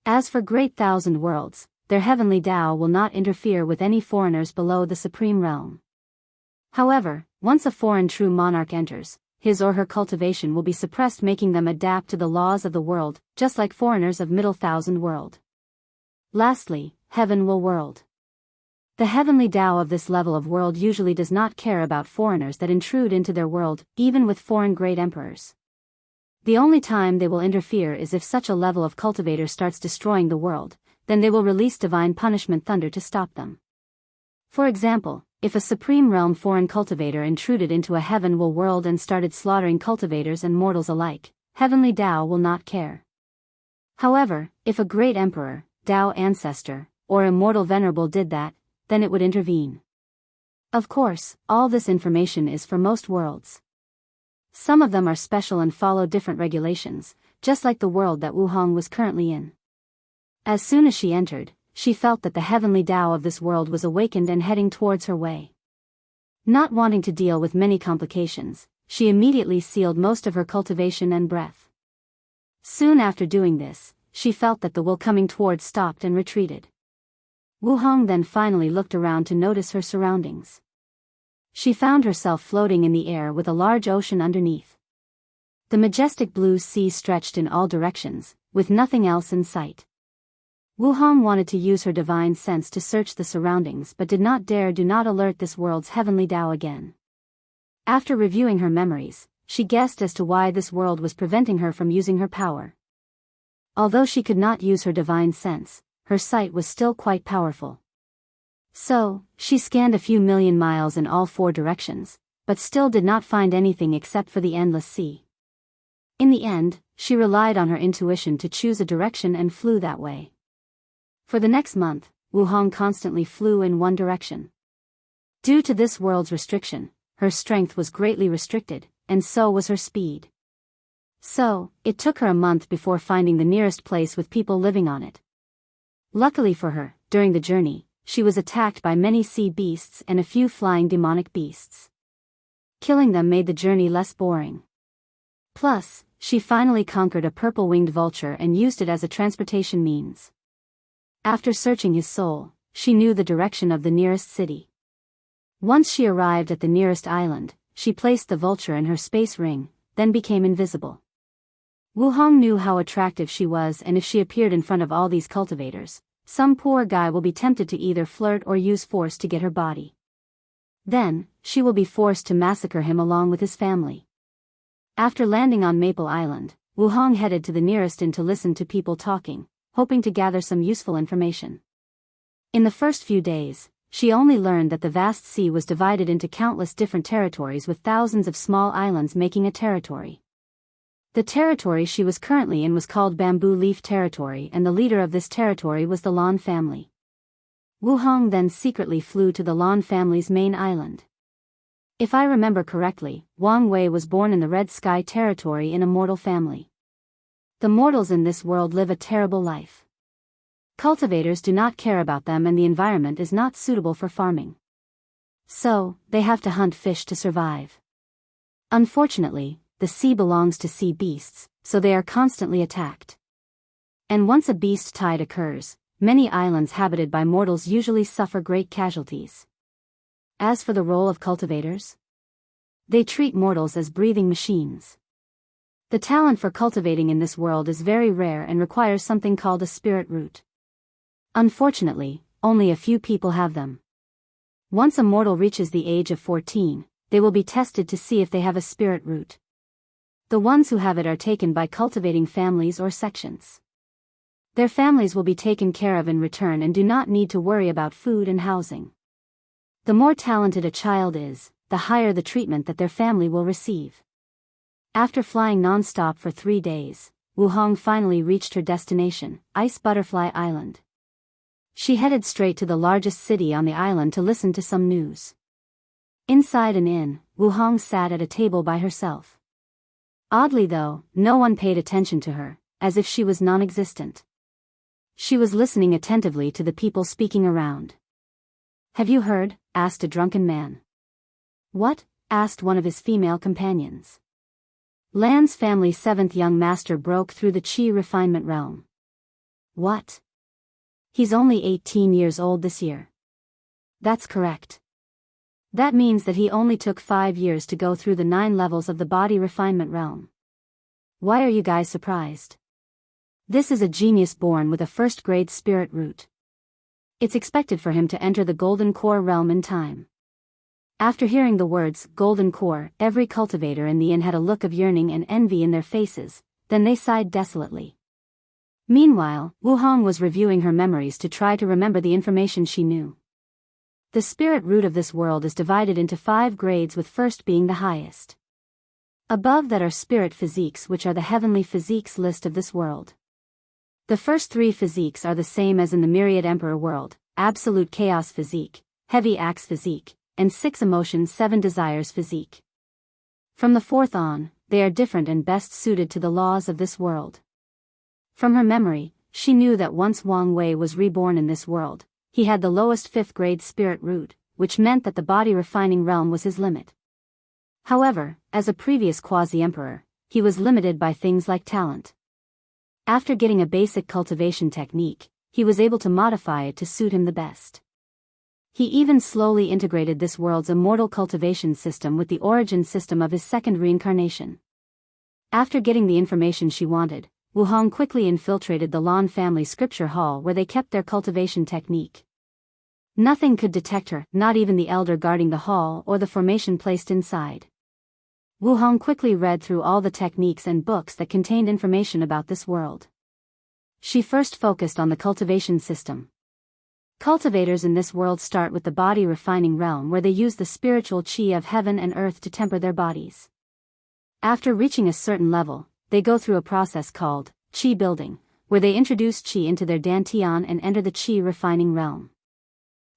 As for great thousand worlds, their heavenly Tao will not interfere with any foreigners below the supreme realm. However, once a foreign true monarch enters, his or her cultivation will be suppressed, making them adapt to the laws of the world, just like foreigners of middle thousand world. Lastly, heaven will world. The heavenly Tao of this level of world usually does not care about foreigners that intrude into their world, even with foreign great emperors. The only time they will interfere is if such a level of cultivator starts destroying the world, then they will release divine punishment thunder to stop them. For example, if a supreme realm foreign cultivator intruded into a heaven will world and started slaughtering cultivators and mortals alike, heavenly Tao will not care. However, if a great emperor, Tao ancestor, or immortal venerable did that, then it would intervene. Of course, all this information is for most worlds. Some of them are special and follow different regulations, just like the world that Wu Hong was currently in. As soon as she entered, she felt that the heavenly Tao of this world was awakened and heading towards her way. Not wanting to deal with many complications, she immediately sealed most of her cultivation and breath. Soon after doing this, she felt that the will coming towards stopped and retreated. Wu Hong then finally looked around to notice her surroundings. She found herself floating in the air with a large ocean underneath. The majestic blue sea stretched in all directions, with nothing else in sight. Wu Hong wanted to use her divine sense to search the surroundings but did not dare do not alert this world's heavenly Tao again. After reviewing her memories, she guessed as to why this world was preventing her from using her power. Although she could not use her divine sense, her sight was still quite powerful. So, she scanned a few million miles in all four directions, but still did not find anything except for the endless sea. In the end, she relied on her intuition to choose a direction and flew that way. For the next month, Wu Hong constantly flew in one direction. Due to this world's restriction, her strength was greatly restricted, and so was her speed. So, it took her a month before finding the nearest place with people living on it. Luckily for her, during the journey, she was attacked by many sea beasts and a few flying demonic beasts. Killing them made the journey less boring. Plus, she finally conquered a purple-winged vulture and used it as a transportation means. After searching his soul, she knew the direction of the nearest city. Once she arrived at the nearest island, she placed the vulture in her space ring, then became invisible. Wu Hong knew how attractive she was, and if she appeared in front of all these cultivators, some poor guy will be tempted to either flirt or use force to get her body. Then, she will be forced to massacre him along with his family. After landing on Maple Island, Wu Hong headed to the nearest inn to listen to people talking, hoping to gather some useful information. In the first few days, she only learned that the vast sea was divided into countless different territories with thousands of small islands making a territory. The territory she was currently in was called Bamboo Leaf Territory, and the leader of this territory was the Lan family. Wu Hong then secretly flew to the Lan family's main island. If I remember correctly, Wang Wei was born in the Red Sky Territory in a mortal family. The mortals in this world live a terrible life. Cultivators do not care about them, and the environment is not suitable for farming. So, they have to hunt fish to survive. Unfortunately, the sea belongs to sea beasts, so they are constantly attacked. And once a beast tide occurs, many islands habited by mortals usually suffer great casualties. As for the role of cultivators, they treat mortals as breathing machines. The talent for cultivating in this world is very rare and requires something called a spirit root. Unfortunately, only a few people have them. Once a mortal reaches the age of 14, they will be tested to see if they have a spirit root. The ones who have it are taken by cultivating families or sections. Their families will be taken care of in return and do not need to worry about food and housing. The more talented a child is, the higher the treatment that their family will receive. After flying non-stop for 3 days, Wu Hong finally reached her destination, Ice Butterfly Island. She headed straight to the largest city on the island to listen to some news. Inside an inn, Wu Hong sat at a table by herself. Oddly though, no one paid attention to her, as if she was non-existent. She was listening attentively to the people speaking around. "Have you heard?" asked a drunken man. "What?" asked one of his female companions. Lan's family's 7th young master broke through the Qi refinement realm. What? He's only 18 years old this year. That's correct. That means that he only took 5 years to go through the 9 levels of the body refinement realm. Why are you guys surprised? This is a genius born with a first-grade spirit root. It's expected for him to enter the Golden Core realm in time. After hearing the words Golden Core, every cultivator in the inn had a look of yearning and envy in their faces, then they sighed desolately. Meanwhile, Wu Hong was reviewing her memories to try to remember the information she knew. The spirit root of this world is divided into 5 grades, with first being the highest. Above that are spirit physiques, which are the heavenly physiques list of this world. The first 3 physiques are the same as in the Myriad Emperor world: Absolute Chaos Physique, Heavy Axe Physique, and 6 Emotions 7 Desires Physique. From the 4th on, they are different and best suited to the laws of this world. From her memory, she knew that once Wang Wei was reborn in this world, he had the lowest 5th grade spirit root, which meant that the body refining realm was his limit. However, as a previous quasi-emperor, he was limited by things like talent. After getting a basic cultivation technique, he was able to modify it to suit him the best. He even slowly integrated this world's immortal cultivation system with the origin system of his second reincarnation. After getting the information she wanted, Wu Hong quickly infiltrated the Lan family scripture hall where they kept their cultivation technique. Nothing could detect her, not even the elder guarding the hall or the formation placed inside. Wu Hong quickly read through all the techniques and books that contained information about this world. She first focused on the cultivation system. Cultivators in this world start with the body refining realm, where they use the spiritual qi of heaven and earth to temper their bodies. After reaching a certain level, they go through a process called qi building, where they introduce qi into their dantian and enter the qi refining realm.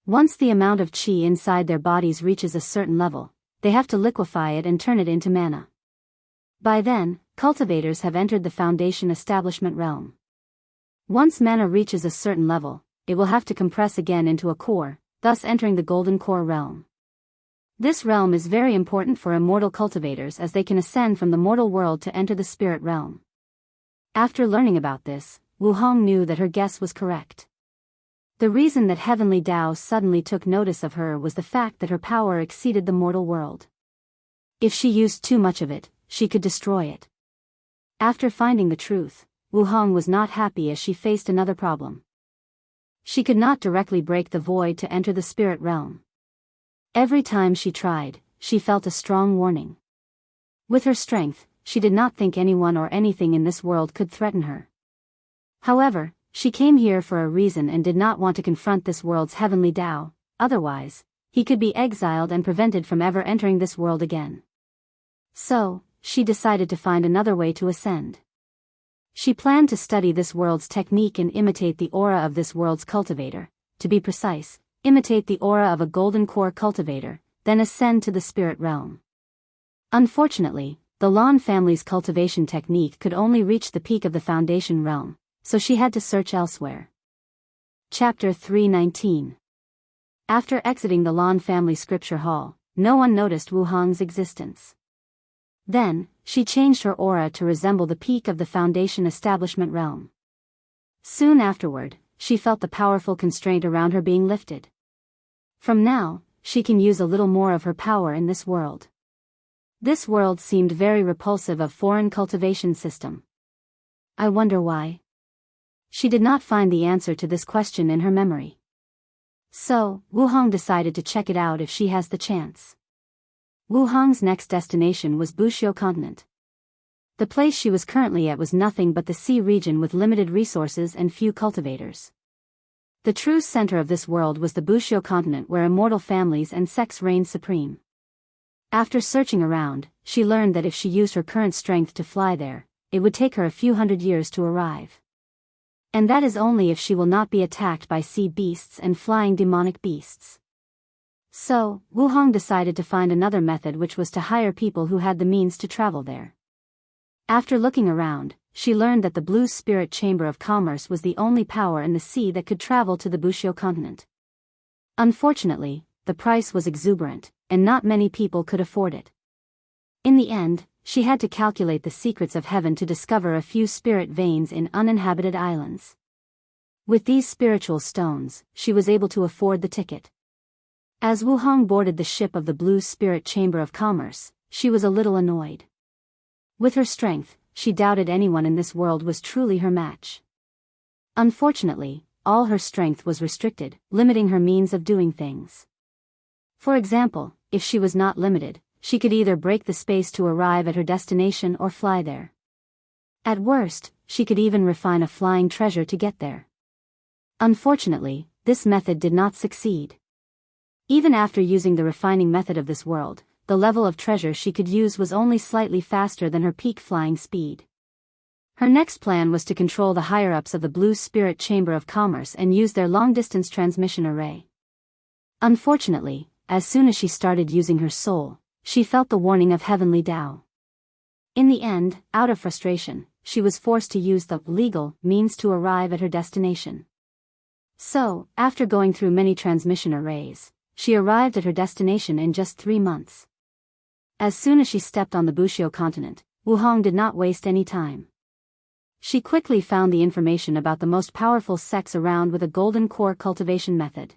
Once the amount of qi inside their bodies reaches a certain level, they have to liquefy it and turn it into mana. By then, cultivators have entered the foundation establishment realm. Once mana reaches a certain level, it will have to compress again into a core, thus entering the Golden Core realm. This realm is very important for immortal cultivators, as they can ascend from the mortal world to enter the spirit realm. After learning about this, Wu Hong knew that her guess was correct. The reason that Heavenly Tao suddenly took notice of her was the fact that her power exceeded the mortal world. If she used too much of it, she could destroy it. After finding the truth, Wu Hong was not happy, as she faced another problem. She could not directly break the void to enter the spirit realm. Every time she tried, she felt a strong warning. With her strength, she did not think anyone or anything in this world could threaten her. However, she came here for a reason and did not want to confront this world's Heavenly Tao, otherwise, he could be exiled and prevented from ever entering this world again. So, she decided to find another way to ascend. She planned to study this world's technique and imitate the aura of this world's cultivator, to be precise, imitate the aura of a golden core cultivator, then ascend to the spirit realm. Unfortunately, the Lan family's cultivation technique could only reach the peak of the foundation realm, so she had to search elsewhere. Chapter 319. After exiting the Lan family scripture hall, no one noticed Wu Hong's existence. Then, she changed her aura to resemble the peak of the foundation establishment realm. Soon afterward, she felt the powerful constraint around her being lifted. From now, she can use a little more of her power in this world. This world seemed very repulsive of foreign cultivation system. I wonder why? She did not find the answer to this question in her memory. So, Wu Hong decided to check it out if she has the chance. Wu Hong's next destination was Bushio continent. The place she was currently at was nothing but the sea region with limited resources and few cultivators. The true center of this world was the Bushio continent where immortal families and sects reigned supreme. After searching around, she learned that if she used her current strength to fly there, it would take her a few hundred years to arrive. And that is only if she will not be attacked by sea beasts and flying demonic beasts. So, Wu Hong decided to find another method, which was to hire people who had the means to travel there. After looking around, she learned that the Blue Spirit Chamber of Commerce was the only power in the sea that could travel to the Bushio continent. Unfortunately, the price was exuberant, and not many people could afford it. In the end, she had to calculate the secrets of heaven to discover a few spirit veins in uninhabited islands. With these spiritual stones, she was able to afford the ticket. As Wu Hong boarded the ship of the Blue Spirit Chamber of Commerce, she was a little annoyed. With her strength, she doubted anyone in this world was truly her match. Unfortunately, all her strength was restricted, limiting her means of doing things. For example, if she was not limited, she could either break the space to arrive at her destination or fly there. At worst, she could even refine a flying treasure to get there. Unfortunately, this method did not succeed. Even after using the refining method of this world, the level of treasure she could use was only slightly faster than her peak flying speed. Her next plan was to control the higher-ups of the Blue Spirit Chamber of Commerce and use their long-distance transmission array. Unfortunately, as soon as she started using her soul, she felt the warning of heavenly Tao. In the end, out of frustration, she was forced to use the legal means to arrive at her destination. So, after going through many transmission arrays, she arrived at her destination in just 3 months. As soon as she stepped on the Bushio continent, Wu Hong did not waste any time. She quickly found the information about the most powerful sects around with a golden core cultivation method.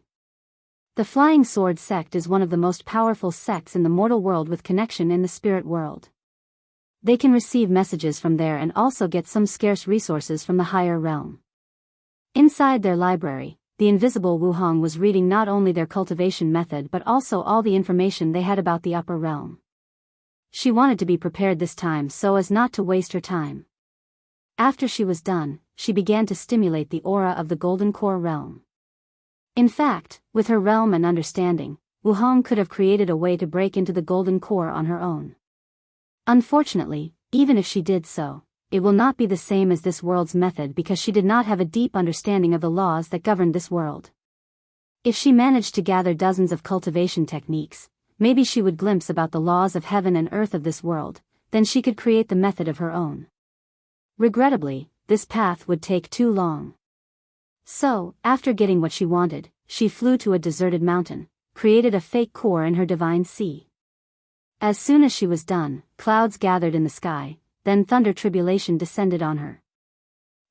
The Flying Sword sect is one of the most powerful sects in the mortal world with connection in the spirit world. They can receive messages from there and also get some scarce resources from the higher realm. Inside their library, the invisible Wu Hong was reading not only their cultivation method but also all the information they had about the upper realm. She wanted to be prepared this time so as not to waste her time. After she was done, she began to stimulate the aura of the Golden Core realm. In fact, with her realm and understanding, Wu Hong could have created a way to break into the Golden Core on her own. Unfortunately, even if she did so, it will not be the same as this world's method because she did not have a deep understanding of the laws that govern this world. If she managed to gather dozens of cultivation techniques, maybe she would glimpse about the laws of heaven and earth of this world, then she could create the method of her own. Regrettably, this path would take too long. So, after getting what she wanted, she flew to a deserted mountain, created a fake core in her divine sea. As soon as she was done, clouds gathered in the sky, then thunder tribulation descended on her.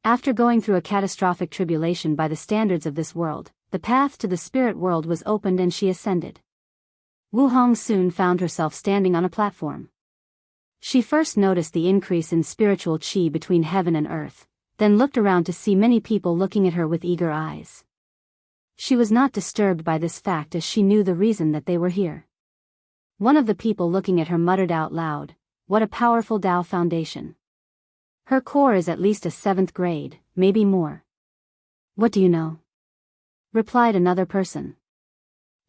After going through a catastrophic tribulation by the standards of this world, the path to the spirit world was opened and she ascended. Wu Hong soon found herself standing on a platform. She first noticed the increase in spiritual qi between heaven and earth, then looked around to see many people looking at her with eager eyes. She was not disturbed by this fact as she knew the reason that they were here. One of the people looking at her muttered out loud, "What a powerful Tao foundation. Her core is at least a 7th grade, maybe more." "What do you know?" replied another person.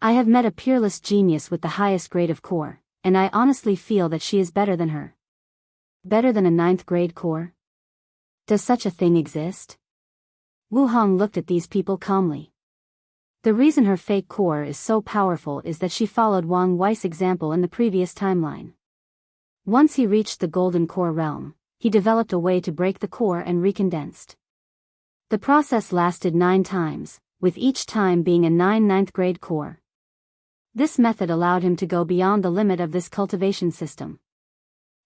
I have met a peerless genius with the highest grade of core, and I honestly feel that she is better than her. Better than a 9th grade core? Does such a thing exist? Wu Hong looked at these people calmly. The reason her fake core is so powerful is that she followed Wang Wei's example in the previous timeline. Once he reached the golden core realm, he developed a way to break the core and recondensed. The process lasted 9 times, with each time being a 9th grade core. This method allowed him to go beyond the limit of this cultivation system.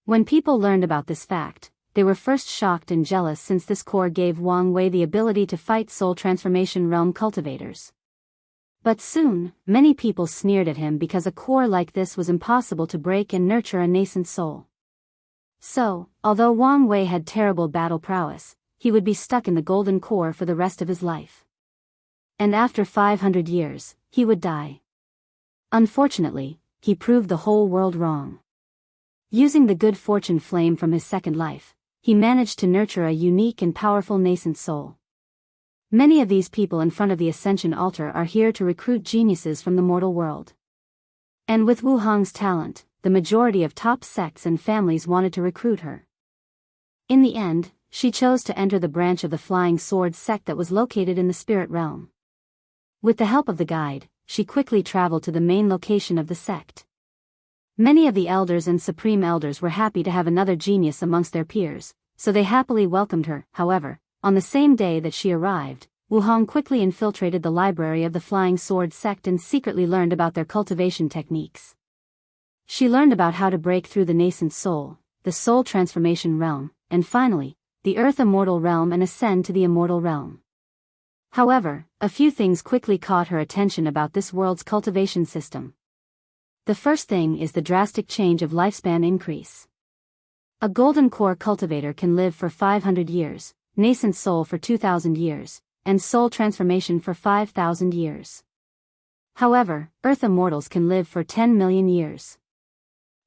When people learned about this fact, they were first shocked and jealous since this core gave Wang Wei the ability to fight soul transformation realm cultivators. But soon, many people sneered at him because a core like this was impossible to break and nurture a nascent soul. So, although Wang Wei had terrible battle prowess, he would be stuck in the golden core for the rest of his life. And after 500 years, he would die. Unfortunately, he proved the whole world wrong. Using the good fortune flame from his second life, he managed to nurture a unique and powerful nascent soul. Many of these people in front of the Ascension altar are here to recruit geniuses from the mortal world. And with Wu Hong's talent, the majority of top sects and families wanted to recruit her. In the end, she chose to enter the branch of the Flying Sword sect that was located in the spirit realm. With the help of the guide, she quickly traveled to the main location of the sect. Many of the elders and supreme elders were happy to have another genius amongst their peers, so they happily welcomed her. However, on the same day that she arrived, Wu Hong quickly infiltrated the library of the Flying Sword sect and secretly learned about their cultivation techniques. She learned about how to break through the nascent soul, the soul transformation realm, and finally, the earth immortal realm and ascend to the immortal realm. However, a few things quickly caught her attention about this world's cultivation system. The first thing is the drastic change of lifespan increase. A golden core cultivator can live for 500 years, nascent soul for 2,000 years, and soul transformation for 5,000 years. However, earth immortals can live for 10 million years.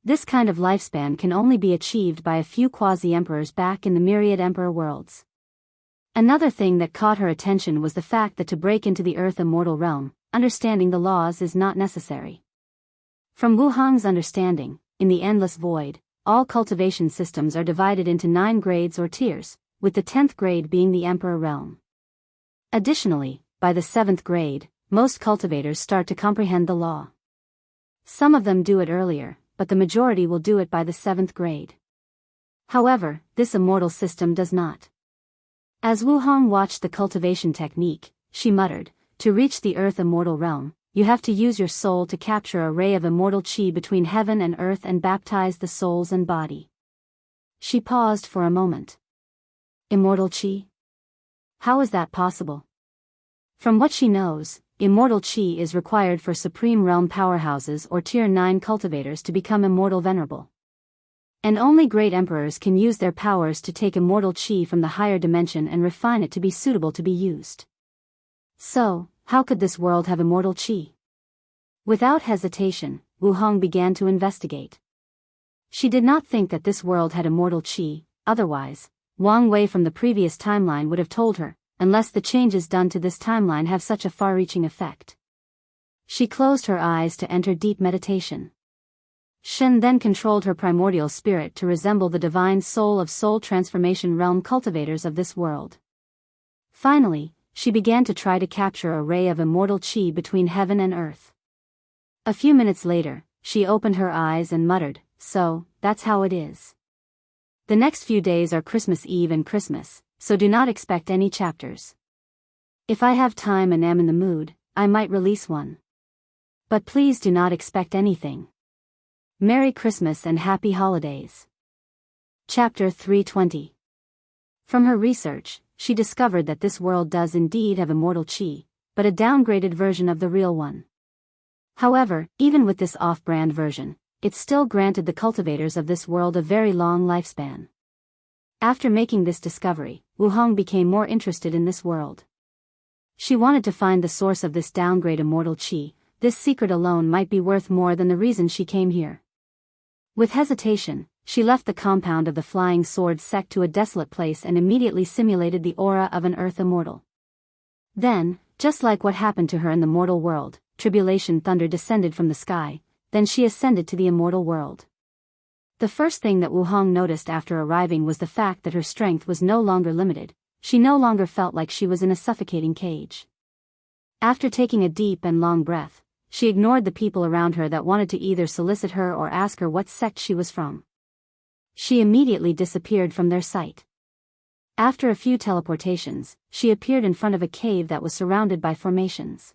This kind of lifespan can only be achieved by a few quasi-emperors back in the myriad emperor worlds. Another thing that caught her attention was the fact that to break into the earth immortal realm, understanding the laws is not necessary. From Wu Hong's understanding, in the endless void, all cultivation systems are divided into 9 grades or tiers, with the 10th grade being the emperor realm. Additionally, by the 7th grade, most cultivators start to comprehend the law. Some of them do it earlier, but the majority will do it by the 7th grade. However, this immortal system does not. As Wu Hong watched the cultivation technique, she muttered, "To reach the earth immortal realm, you have to use your soul to capture a ray of immortal chi between heaven and earth and baptize the souls and body." She paused for a moment. Immortal chi? How is that possible? From what she knows, immortal chi is required for supreme realm powerhouses or tier 9 cultivators to become immortal venerable. And only great emperors can use their powers to take immortal chi from the higher dimension and refine it to be suitable to be used. So, how could this world have immortal chi? Without hesitation, Wu Hong began to investigate. She did not think that this world had immortal chi, otherwise, Wang Wei from the previous timeline would have told her, unless the changes done to this timeline have such a far-reaching effect. She closed her eyes to enter deep meditation. Shen then controlled her primordial spirit to resemble the divine soul of soul transformation realm cultivators of this world. Finally, she began to try to capture a ray of immortal chi between heaven and earth. A few minutes later, she opened her eyes and muttered, "So, that's how it is." The next few days are Christmas Eve and Christmas, so do not expect any chapters. If I have time and am in the mood, I might release one. But please do not expect anything. Merry Christmas and Happy Holidays. Chapter 320. From her research, she discovered that this world does indeed have immortal chi, but a downgraded version of the real one. However, even with this off-brand version, it still granted the cultivators of this world a very long lifespan. After making this discovery, Wu Hong became more interested in this world. She wanted to find the source of this downgrade immortal chi. This secret alone might be worth more than the reason she came here. With hesitation, she left the compound of the Flying Sword sect to a desolate place and immediately simulated the aura of an earth immortal. Then, just like what happened to her in the mortal world, tribulation thunder descended from the sky, then she ascended to the immortal world. The first thing that Wu Hong noticed after arriving was the fact that her strength was no longer limited. She no longer felt like she was in a suffocating cage. After taking a deep and long breath, she ignored the people around her that wanted to either solicit her or ask her what sect she was from. She immediately disappeared from their sight. After a few teleportations, she appeared in front of a cave that was surrounded by formations.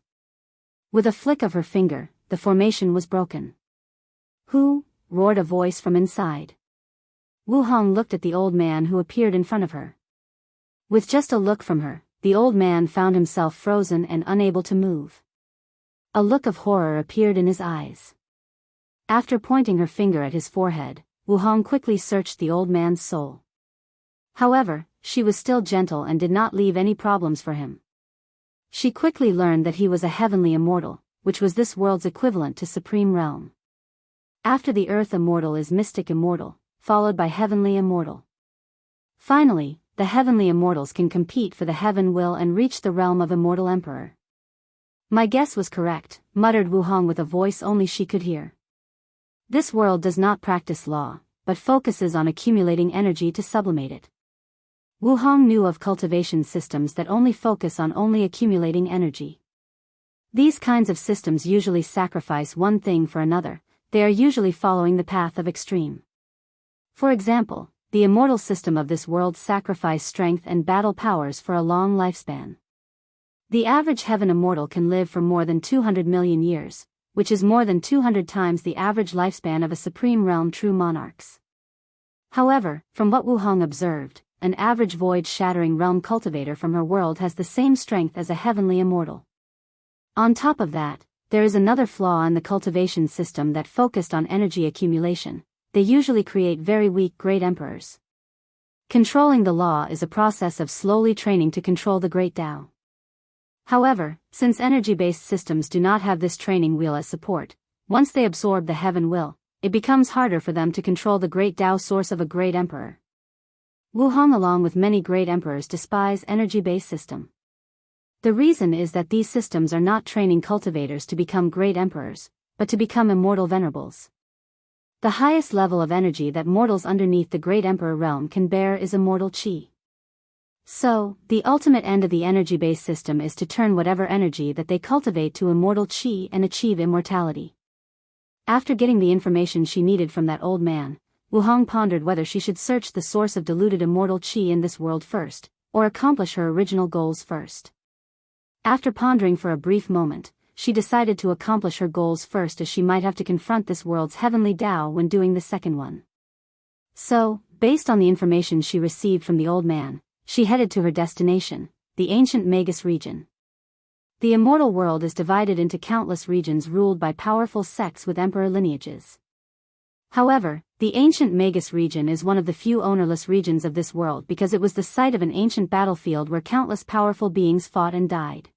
With a flick of her finger, the formation was broken. "Who?" roared a voice from inside. Wu Hong looked at the old man who appeared in front of her. With just a look from her, the old man found himself frozen and unable to move. A look of horror appeared in his eyes. After pointing her finger at his forehead, Wu Hong quickly searched the old man's soul. However, she was still gentle and did not leave any problems for him. She quickly learned that he was a heavenly immortal, which was this world's equivalent to supreme realm. After the earth immortal is mystic immortal, followed by heavenly immortal. Finally, the heavenly immortals can compete for the heaven will and reach the realm of immortal emperor. "My guess was correct," muttered Wu Hong with a voice only she could hear. This world does not practice law, but focuses on accumulating energy to sublimate it. Wu Hong knew of cultivation systems that only focus on only accumulating energy. These kinds of systems usually sacrifice one thing for another. They are usually following the path of extreme. For example, the immortal system of this world sacrifice strength and battle powers for a long lifespan. The average heaven immortal can live for more than 200 million years, which is more than 200 times the average lifespan of a supreme realm true monarchs. However, from what Wu Hong observed, an average void-shattering realm cultivator from her world has the same strength as a heavenly immortal. On top of that, there is another flaw in the cultivation system that focused on energy accumulation. They usually create very weak great emperors. Controlling the law is a process of slowly training to control the great Tao. However, since energy-based systems do not have this training wheel as support, once they absorb the heaven will, it becomes harder for them to control the great Tao source of a great emperor. Wu Hong along with many great emperors despise energy-based system. The reason is that these systems are not training cultivators to become great emperors, but to become immortal venerables. The highest level of energy that mortals underneath the great emperor realm can bear is immortal chi. So, the ultimate end of the energy-based system is to turn whatever energy that they cultivate to immortal chi and achieve immortality. After getting the information she needed from that old man, Wu Hong pondered whether she should search the source of diluted immortal chi in this world first, or accomplish her original goals first. After pondering for a brief moment, she decided to accomplish her goals first as she might have to confront this world's heavenly Tao when doing the second one. So, based on the information she received from the old man, she headed to her destination, the ancient Magus region. The immortal world is divided into countless regions ruled by powerful sects with emperor lineages. However, the ancient Magus region is one of the few ownerless regions of this world because it was the site of an ancient battlefield where countless powerful beings fought and died.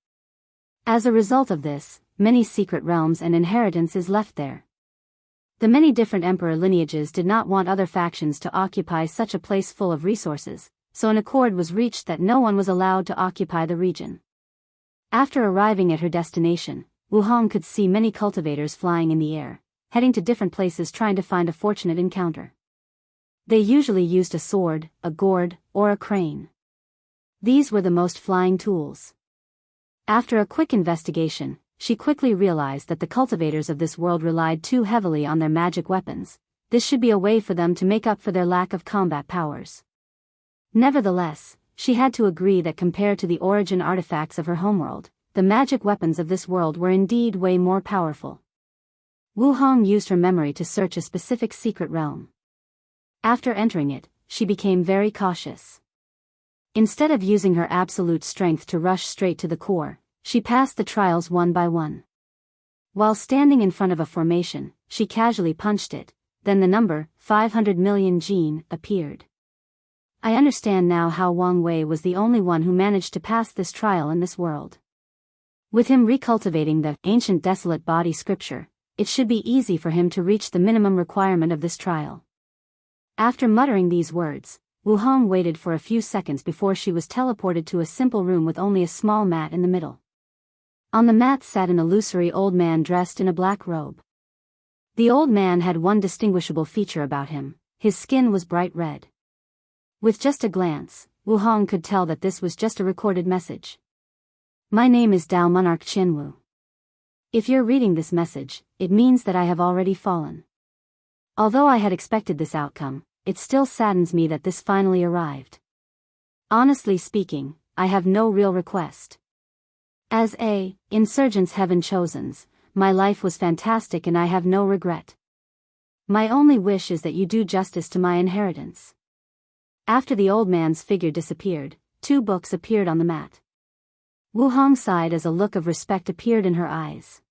As a result of this, many secret realms and inheritance is left there. The many different emperor lineages did not want other factions to occupy such a place full of resources, so an accord was reached that no one was allowed to occupy the region. After arriving at her destination, Wu Hong could see many cultivators flying in the air, heading to different places trying to find a fortunate encounter. They usually used a sword, a gourd, or a crane. These were the most flying tools. After a quick investigation, she quickly realized that the cultivators of this world relied too heavily on their magic weapons. This should be a way for them to make up for their lack of combat powers. Nevertheless, she had to agree that compared to the origin artifacts of her homeworld, the magic weapons of this world were indeed way more powerful. Wu Hong used her memory to search a specific secret realm. After entering it, she became very cautious. Instead of using her absolute strength to rush straight to the core, she passed the trials one by one. While standing in front of a formation, she casually punched it, then the number, 500 million gene, appeared. I understand now how Wang Wei was the only one who managed to pass this trial in this world. With him recultivating the ancient desolate body scripture, it should be easy for him to reach the minimum requirement of this trial. After muttering these words, Wu Hong waited for a few seconds before she was teleported to a simple room with only a small mat in the middle. On the mat sat an illusory old man dressed in a black robe. The old man had one distinguishable feature about him: his skin was bright red. With just a glance, Wu Hong could tell that this was just a recorded message. My name is Dao Monarch Qianwu. If you're reading this message, it means that I have already fallen. Although I had expected this outcome, it still saddens me that this finally arrived. Honestly speaking, I have no real request. As a insurgent's heaven chosens, my life was fantastic and I have no regret. My only wish is that you do justice to my inheritance. After the old man's figure disappeared, 2 books appeared on the mat. Wu Hong sighed as a look of respect appeared in her eyes.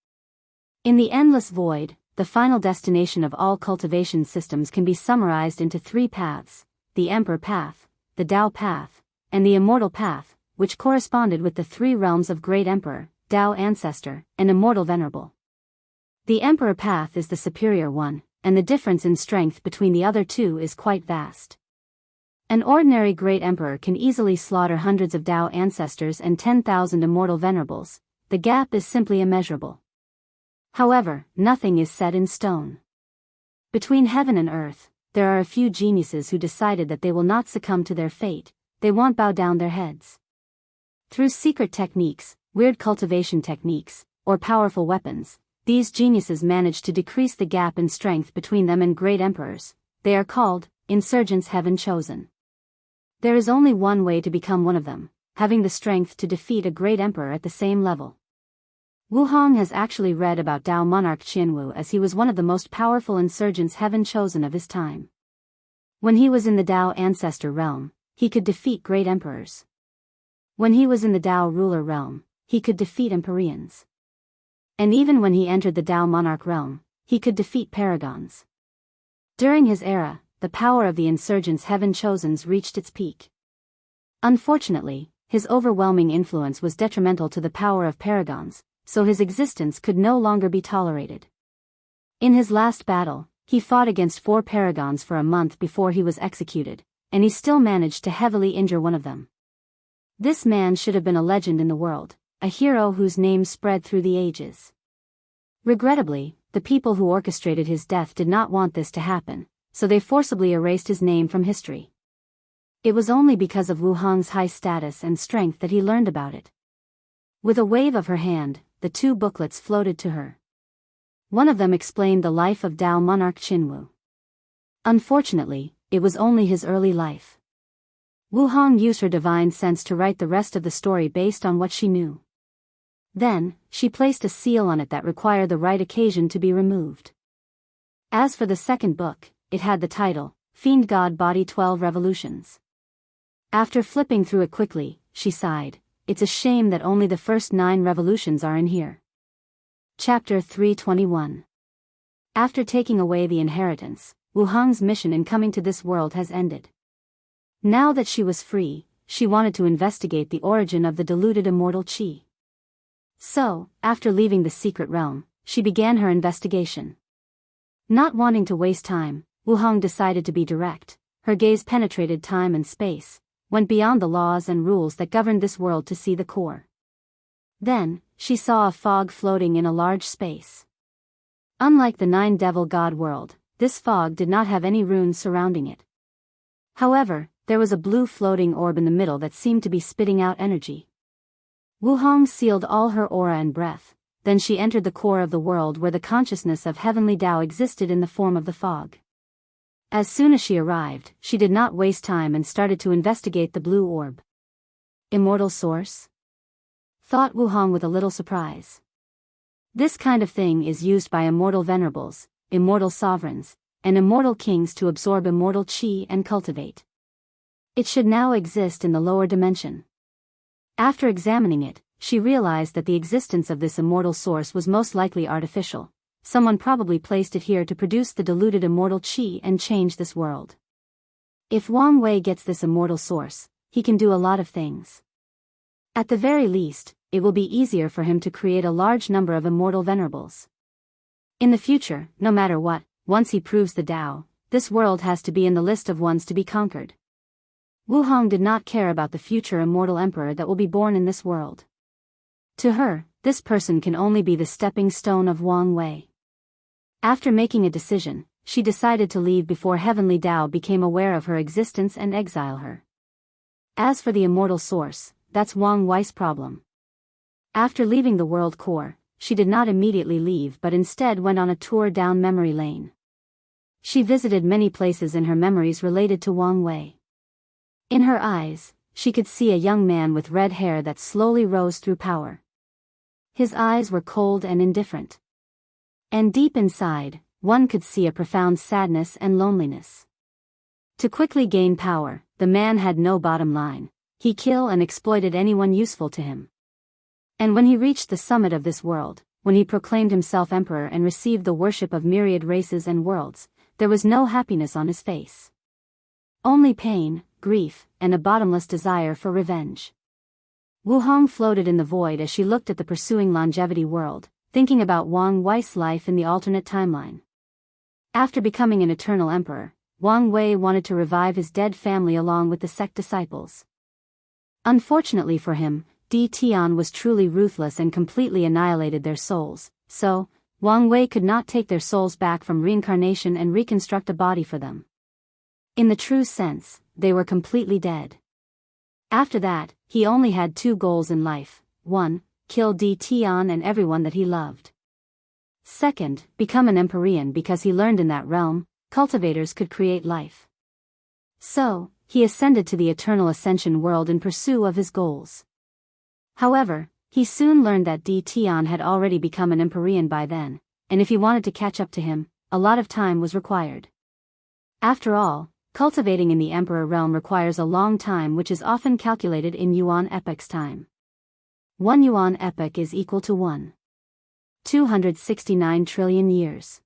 In the endless void, the final destination of all cultivation systems can be summarized into 3 paths: the Emperor Path, the Dao Path, and the Immortal Path, which corresponded with the 3 realms of Great Emperor, Dao Ancestor, and Immortal Venerable. The Emperor Path is the superior one, and the difference in strength between the other 2 is quite vast. An ordinary Great Emperor can easily slaughter hundreds of Dao Ancestors and 10,000 Immortal Venerables. The gap is simply immeasurable. However, nothing is set in stone. Between heaven and earth, there are a few geniuses who decided that they will not succumb to their fate, they won't bow down their heads. Through secret techniques, weird cultivation techniques, or powerful weapons, these geniuses manage to decrease the gap in strength between them and great emperors. They are called insurgents heaven chosen. There is only one way to become one of them: having the strength to defeat a great emperor at the same level. Wu Hong has actually read about Dao Monarch Qianwu, as he was one of the most powerful insurgents heaven chosen of his time. When he was in the Dao Ancestor realm, he could defeat great emperors. When he was in the Dao Ruler realm, he could defeat empyreans. And even when he entered the Dao Monarch realm, he could defeat paragons. During his era, the power of the insurgents heaven chosens reached its peak. Unfortunately, his overwhelming influence was detrimental to the power of paragons, so his existence could no longer be tolerated. In his last battle, he fought against 4 paragons for a month before he was executed, and he still managed to heavily injure one of them. This man should have been a legend in the world, a hero whose name spread through the ages. Regrettably, the people who orchestrated his death did not want this to happen, so they forcibly erased his name from history. It was only because of Wu Hong's high status and strength that he learned about it. With a wave of her hand, the 2 booklets floated to her. One of them explained the life of Dao Monarch Qianwu. Unfortunately, it was only his early life. Wu Hong used her divine sense to write the rest of the story based on what she knew. Then, she placed a seal on it that required the right occasion to be removed. As for the second book, it had the title, Fiend God Body 12 Revolutions. After flipping through it quickly, she sighed. It's a shame that only the first 9 revolutions are in here. Chapter 321. After taking away the inheritance, Wu Hong's mission in coming to this world has ended. Now that she was free, she wanted to investigate the origin of the diluted immortal qi. So, after leaving the secret realm, she began her investigation. Not wanting to waste time, Wu Hong decided to be direct. Her gaze penetrated time and space, went beyond the laws and rules that governed this world to see the core. Then, she saw a fog floating in a large space. Unlike the 9 devil god world, this fog did not have any runes surrounding it. However, there was a blue floating orb in the middle that seemed to be spitting out energy. Wu Hong sealed all her aura and breath, then she entered the core of the world where the consciousness of heavenly Tao existed in the form of the fog. As soon as she arrived, she did not waste time and started to investigate the blue orb. Immortal source? Thought Wu Hong with a little surprise. This kind of thing is used by immortal venerables, immortal sovereigns, and immortal kings to absorb immortal qi and cultivate. It should now exist in the lower dimension. After examining it, she realized that the existence of this immortal source was most likely artificial. Someone probably placed it here to produce the diluted immortal qi and change this world. If Wang Wei gets this immortal source, he can do a lot of things. At the very least, it will be easier for him to create a large number of immortal venerables. In the future, no matter what, once he proves the Tao, this world has to be in the list of ones to be conquered. Wu Hong did not care about the future immortal emperor that will be born in this world. To her, this person can only be the stepping stone of Wang Wei. After making a decision, she decided to leave before Heavenly Tao became aware of her existence and exile her. As for the immortal source, that's Wang Wei's problem. After leaving the world core, she did not immediately leave but instead went on a tour down memory lane. She visited many places in her memories related to Wang Wei. In her eyes, she could see a young man with red hair that slowly rose through power. His eyes were cold and indifferent. And deep inside, one could see a profound sadness and loneliness. To quickly gain power, the man had no bottom line. He killed and exploited anyone useful to him. And when he reached the summit of this world, when he proclaimed himself emperor and received the worship of myriad races and worlds, there was no happiness on his face. Only pain, grief, and a bottomless desire for revenge. Wu Hong floated in the void as she looked at the pursuing longevity world, thinking about Wang Wei's life in the alternate timeline. After becoming an eternal emperor, Wang Wei wanted to revive his dead family along with the sect disciples. Unfortunately for him, Di Tian was truly ruthless and completely annihilated their souls, so Wang Wei could not take their souls back from reincarnation and reconstruct a body for them. In the true sense, they were completely dead. After that, he only had two goals in life: 1. Kill Di Tian and everyone that he loved. 2. Become an Empyrean, because he learned in that realm, cultivators could create life. So, he ascended to the eternal ascension world in pursuit of his goals. However, he soon learned that Di Tian had already become an Empyrean by then, and if he wanted to catch up to him, a lot of time was required. After all, cultivating in the Emperor realm requires a long time, which is often calculated in Yuan epoch's time. 1 Yuan epoch is equal to 1,269 trillion years.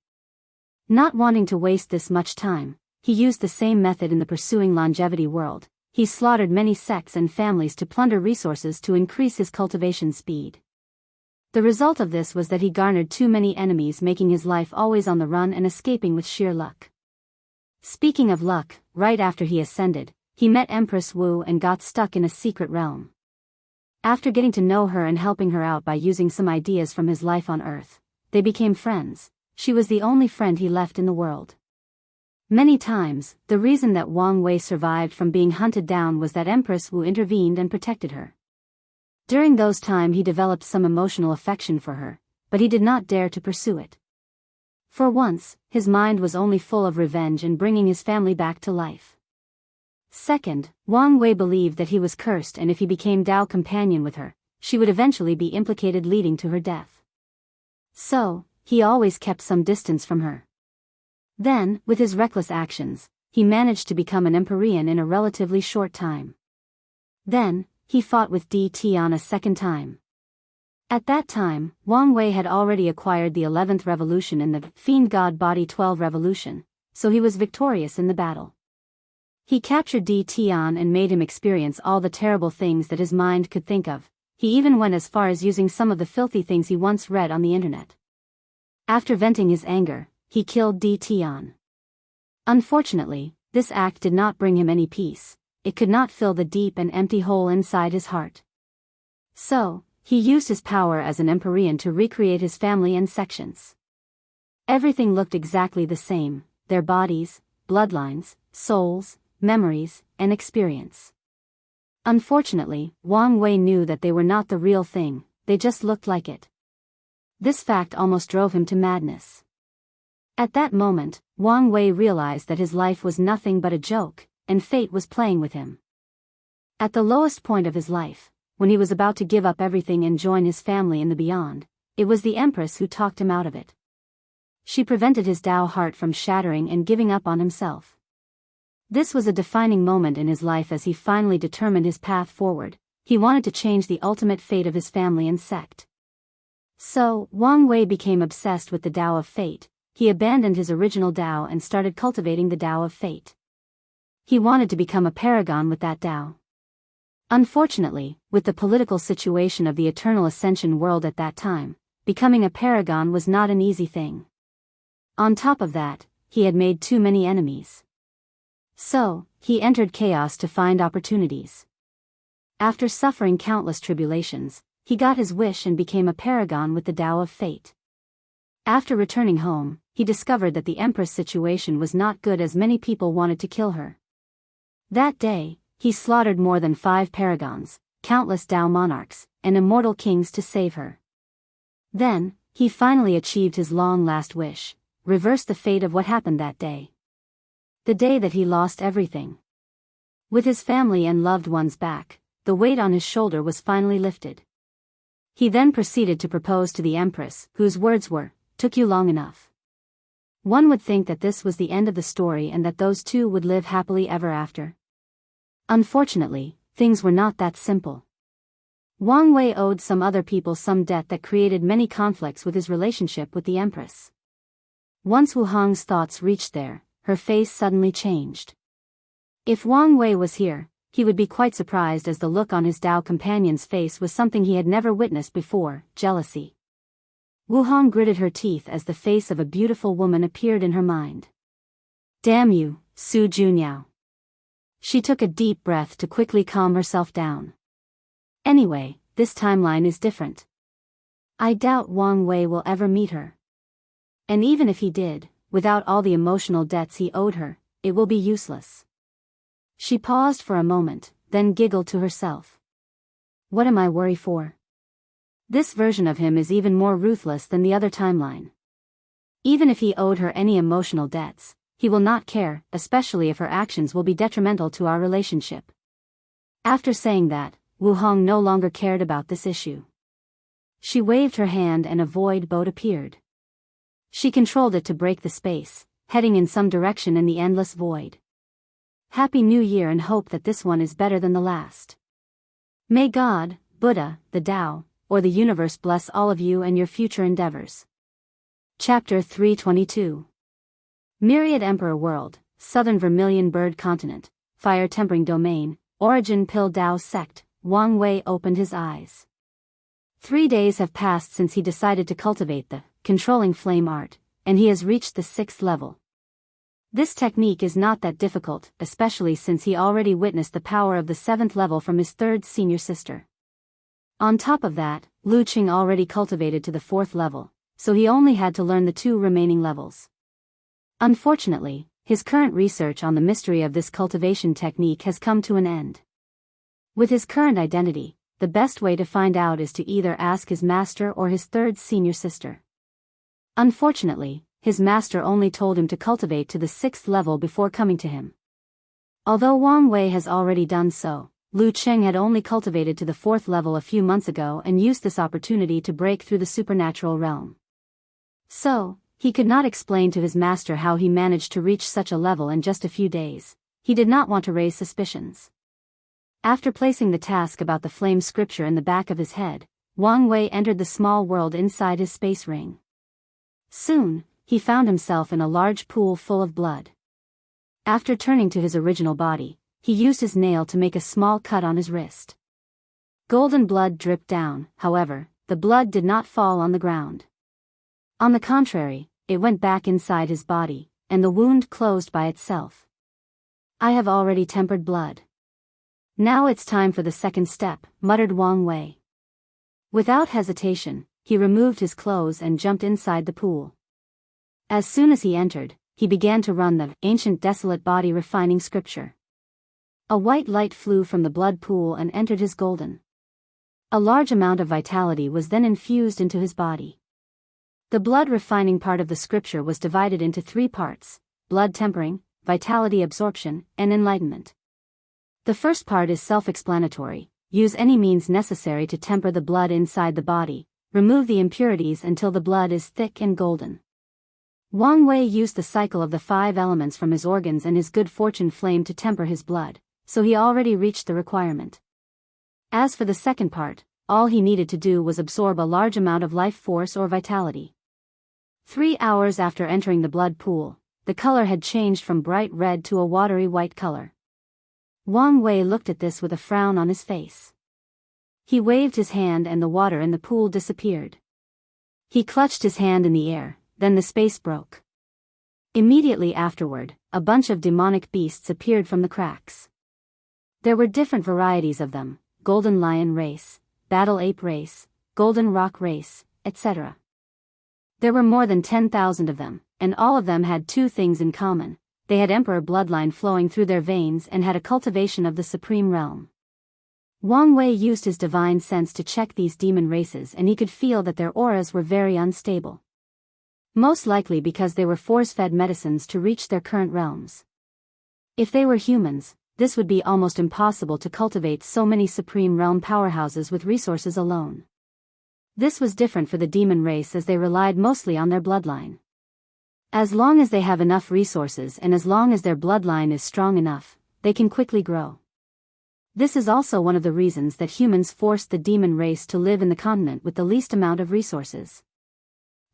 Not wanting to waste this much time, he used the same method in the pursuing longevity world. He slaughtered many sects and families to plunder resources to increase his cultivation speed. The result of this was that he garnered too many enemies, making his life always on the run and escaping with sheer luck. Speaking of luck, right after he ascended, he met Empress Wu and got stuck in a secret realm. After getting to know her and helping her out by using some ideas from his life on Earth, they became friends. She was the only friend he left in the world. Many times, the reason that Wang Wei survived from being hunted down was that Empress Wu intervened and protected her. During those times he developed some emotional affection for her, but he did not dare to pursue it. For once, his mind was only full of revenge and bringing his family back to life. 2. Wang Wei believed that he was cursed, and if he became Dao companion with her, she would eventually be implicated, leading to her death. So, he always kept some distance from her. Then, with his reckless actions, he managed to become an Empyrean in a relatively short time. Then, he fought with Di Tian a second time. At that time, Wang Wei had already acquired the 11th revolution in the Fiend God Body 12 revolution, so he was victorious in the battle. He captured Di Tian and made him experience all the terrible things that his mind could think of. He even went as far as using some of the filthy things he once read on the internet. After venting his anger, he killed Di Tian. Unfortunately, this act did not bring him any peace. It could not fill the deep and empty hole inside his heart. So, he used his power as an Empyrean to recreate his family and sections. Everything looked exactly the same: their bodies, bloodlines, souls, memories, and experience. Unfortunately, Wang Wei knew that they were not the real thing, they just looked like it. This fact almost drove him to madness. At that moment, Wang Wei realized that his life was nothing but a joke, and fate was playing with him. At the lowest point of his life, when he was about to give up everything and join his family in the beyond, it was the Empress who talked him out of it. She prevented his Tao heart from shattering and giving up on himself. This was a defining moment in his life as he finally determined his path forward. He wanted to change the ultimate fate of his family and sect. So, Wang Wei became obsessed with the Tao of fate. He abandoned his original Tao and started cultivating the Tao of fate. He wanted to become a paragon with that Tao. Unfortunately, with the political situation of the eternal ascension world at that time, becoming a paragon was not an easy thing. On top of that, he had made too many enemies. So, he entered chaos to find opportunities. After suffering countless tribulations, he got his wish and became a paragon with the Tao of Fate. After returning home, he discovered that the Empress situation was not good as many people wanted to kill her. That day, he slaughtered more than 5 paragons, countless Tao monarchs, and immortal kings to save her. Then, he finally achieved his long-last wish, reversed the fate of what happened that day. The day that he lost everything. With his family and loved ones back, the weight on his shoulder was finally lifted. He then proceeded to propose to the Empress, whose words were, "Took you long enough." One would think that this was the end of the story and that those two would live happily ever after. Unfortunately, things were not that simple. Wang Wei owed some other people some debt that created many conflicts with his relationship with the Empress. Once Wu Hong's thoughts reached there, her face suddenly changed. If Wang Wei was here, he would be quite surprised as the look on his Tao companion's face was something he had never witnessed before, jealousy. Wu Hong gritted her teeth as the face of a beautiful woman appeared in her mind. "Damn you, Su Junyao." She took a deep breath to quickly calm herself down. Anyway, this timeline is different. I doubt Wang Wei will ever meet her. And even if he did, without all the emotional debts he owed her, it will be useless. She paused for a moment, then giggled to herself. What am I worried for? This version of him is even more ruthless than the other timeline. Even if he owed her any emotional debts, he will not care, especially if her actions will be detrimental to our relationship. After saying that, Wu Hong no longer cared about this issue. She waved her hand and a void boat appeared. She controlled it to break the space, heading in some direction in the endless void. Happy New Year and hope that this one is better than the last. May God, Buddha, the Tao, or the universe bless all of you and your future endeavors. Chapter 322. Myriad Emperor World, Southern Vermilion Bird Continent, Fire Tempering Domain, Origin Pill Tao Sect. Wang Wei opened his eyes. 3 days have passed since he decided to cultivate the controlling flame art, and he has reached the 6th level. This technique is not that difficult, especially since he already witnessed the power of the 7th level from his 3rd senior sister. On top of that, Lu Qing already cultivated to the 4th level, so he only had to learn the 2 remaining levels. Unfortunately, his current research on the mystery of this cultivation technique has come to an end. With his current identity, the best way to find out is to either ask his master or his 3rd senior sister. Unfortunately, his master only told him to cultivate to the 6th level before coming to him. Although Wang Wei has already done so, Lu Qing had only cultivated to the 4th level a few months ago and used this opportunity to break through the supernatural realm. So, he could not explain to his master how he managed to reach such a level in just a few days. He did not want to raise suspicions. After placing the task about the flame scripture in the back of his head, Wang Wei entered the small world inside his space ring. Soon, he found himself in a large pool full of blood. After turning to his original body, he used his nail to make a small cut on his wrist. Golden blood dripped down, however, the blood did not fall on the ground. On the contrary, it went back inside his body, and the wound closed by itself. I have already tempered blood. Now it's time for the 2nd step, muttered Wang Wei. Without hesitation, he removed his clothes and jumped inside the pool. As soon as he entered, he began to run the ancient desolate body refining scripture. A white light flew from the blood pool and entered his golden. A large amount of vitality was then infused into his body. The blood refining part of the scripture was divided into 3 parts: blood tempering, vitality absorption, and enlightenment. The first part is self-explanatory: use any means necessary to temper the blood inside the body, remove the impurities until the blood is thick and golden. Wang Wei used the cycle of the 5 elements from his organs and his good fortune flame to temper his blood, so he already reached the requirement. As for the second part, all he needed to do was absorb a large amount of life force or vitality. 3 hours after entering the blood pool, the color had changed from bright red to a watery white color. Wang Wei looked at this with a frown on his face. He waved his hand and the water in the pool disappeared. He clutched his hand in the air, then the space broke. Immediately afterward, a bunch of demonic beasts appeared from the cracks. There were different varieties of them: golden lion race, battle ape race, golden rock race, etc. There were more than 10,000 of them, and all of them had two things in common. They had emperor bloodline flowing through their veins and had a cultivation of the supreme realm. Wang Wei used his divine sense to check these demon races, and he could feel that their auras were very unstable. Most likely because they were force-fed medicines to reach their current realms. If they were humans, this would be almost impossible to cultivate so many supreme realm powerhouses with resources alone. This was different for the demon race, as they relied mostly on their bloodline. As long as they have enough resources and as long as their bloodline is strong enough, they can quickly grow. This is also one of the reasons that humans forced the demon race to live in the continent with the least amount of resources.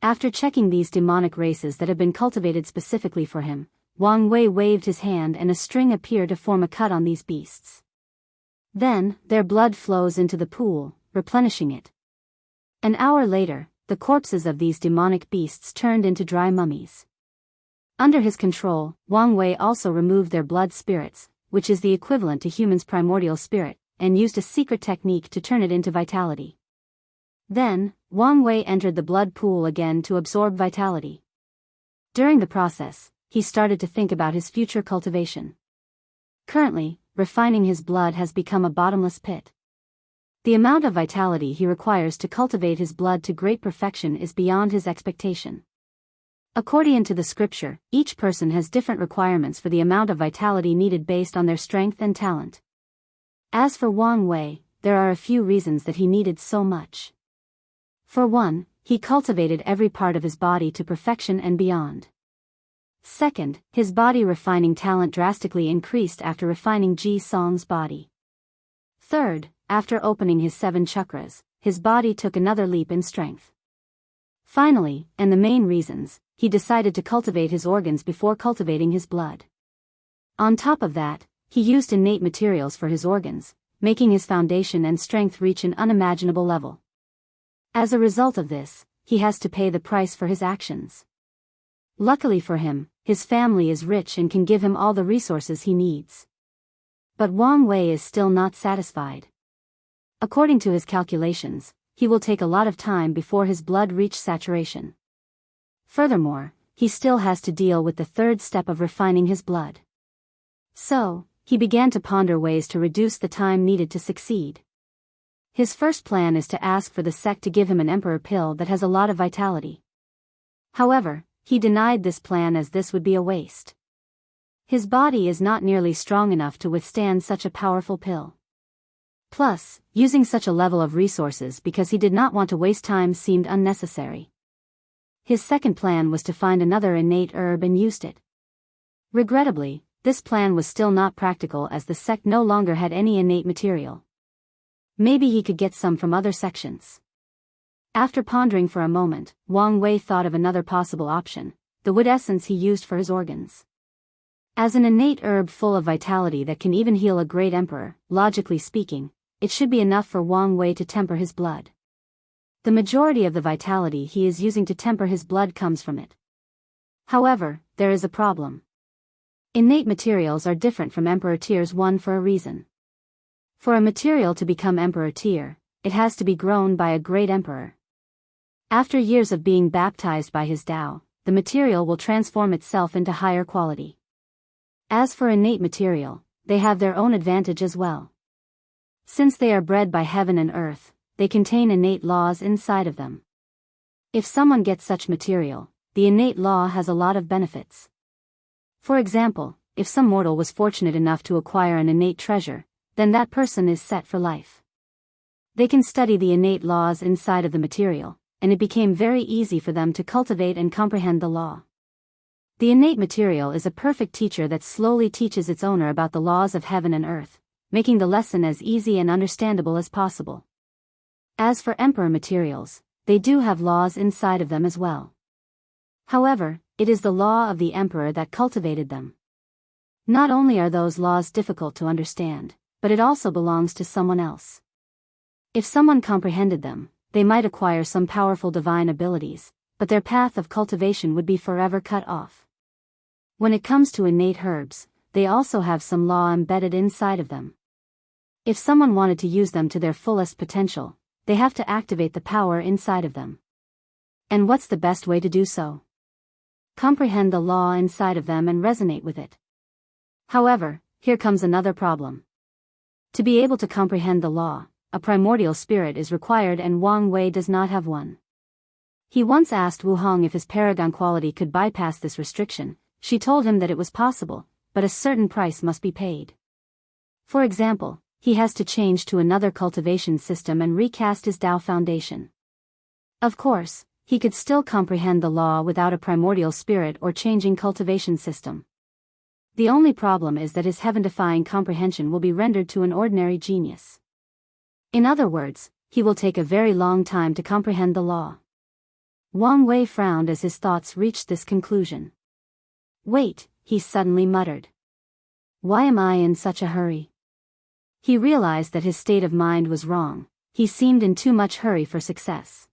After checking these demonic races that have been cultivated specifically for him, Wang Wei waved his hand and a string appeared to form a cut on these beasts. Then, their blood flows into the pool, replenishing it. An hour later, the corpses of these demonic beasts turned into dry mummies. Under his control, Wang Wei also removed their blood spirits, which is the equivalent to humans' primordial spirit, and used a secret technique to turn it into vitality. Then, Wang Wei entered the blood pool again to absorb vitality. During the process, he started to think about his future cultivation. Currently, refining his blood has become a bottomless pit. The amount of vitality he requires to cultivate his blood to great perfection is beyond his expectation. According to the scripture, each person has different requirements for the amount of vitality needed based on their strength and talent. As for Wang Wei, there are a few reasons that he needed so much. For one, he cultivated every part of his body to perfection and beyond. Second, his body refining talent drastically increased after refining Ji Song's body. Third, after opening his 7 chakras, his body took another leap in strength. Finally, and the main reasons, he decided to cultivate his organs before cultivating his blood. On top of that, he used innate materials for his organs, making his foundation and strength reach an unimaginable level. As a result of this, he has to pay the price for his actions. Luckily for him, his family is rich and can give him all the resources he needs. But Wang Wei is still not satisfied. According to his calculations, he will take a lot of time before his blood reaches saturation. Furthermore, he still has to deal with the third step of refining his blood. So, he began to ponder ways to reduce the time needed to succeed. His first plan is to ask for the sect to give him an emperor pill that has a lot of vitality. However, he denied this plan as this would be a waste. His body is not nearly strong enough to withstand such a powerful pill. Plus, using such a level of resources because he did not want to waste time seemed unnecessary. His second plan was to find another innate herb and used it. Regrettably, this plan was still not practical as the sect no longer had any innate material. Maybe he could get some from other sections. After pondering for a moment, Wang Wei thought of another possible option, the wood essence he used for his organs. As an innate herb full of vitality that can even heal a great emperor, logically speaking, it should be enough for Wang Wei to temper his blood. The majority of the vitality he is using to temper his blood comes from it. However, there is a problem. Innate materials are different from Emperor Tiers 1 for a reason. For a material to become Emperor Tier, it has to be grown by a great emperor. After years of being baptized by his Tao, the material will transform itself into higher quality. As for innate material, they have their own advantage as well. Since they are bred by heaven and earth, they contain innate laws inside of them. If someone gets such material, the innate law has a lot of benefits. For example, if some mortal was fortunate enough to acquire an innate treasure, then that person is set for life. They can study the innate laws inside of the material, and it became very easy for them to cultivate and comprehend the law. The innate material is a perfect teacher that slowly teaches its owner about the laws of heaven and earth, making the lesson as easy and understandable as possible. As for emperor materials, they do have laws inside of them as well. However, it is the law of the emperor that cultivated them. Not only are those laws difficult to understand, but it also belongs to someone else. If someone comprehended them, they might acquire some powerful divine abilities, but their path of cultivation would be forever cut off. When it comes to innate herbs, they also have some law embedded inside of them. If someone wanted to use them to their fullest potential, they have to activate the power inside of them. And what's the best way to do so? Comprehend the law inside of them and resonate with it. However, here comes another problem. To be able to comprehend the law, a primordial spirit is required, and Wang Wei does not have one. He once asked Wu Hong if his paragon quality could bypass this restriction. She told him that it was possible, but a certain price must be paid. For example, he has to change to another cultivation system and recast his Tao foundation. Of course, he could still comprehend the law without a primordial spirit or changing cultivation system. The only problem is that his heaven-defying comprehension will be rendered to an ordinary genius. In other words, he will take a very long time to comprehend the law. Wang Wei frowned as his thoughts reached this conclusion. Wait, he suddenly muttered. Why am I in such a hurry? He realized that his state of mind was wrong. He seemed in too much hurry for success.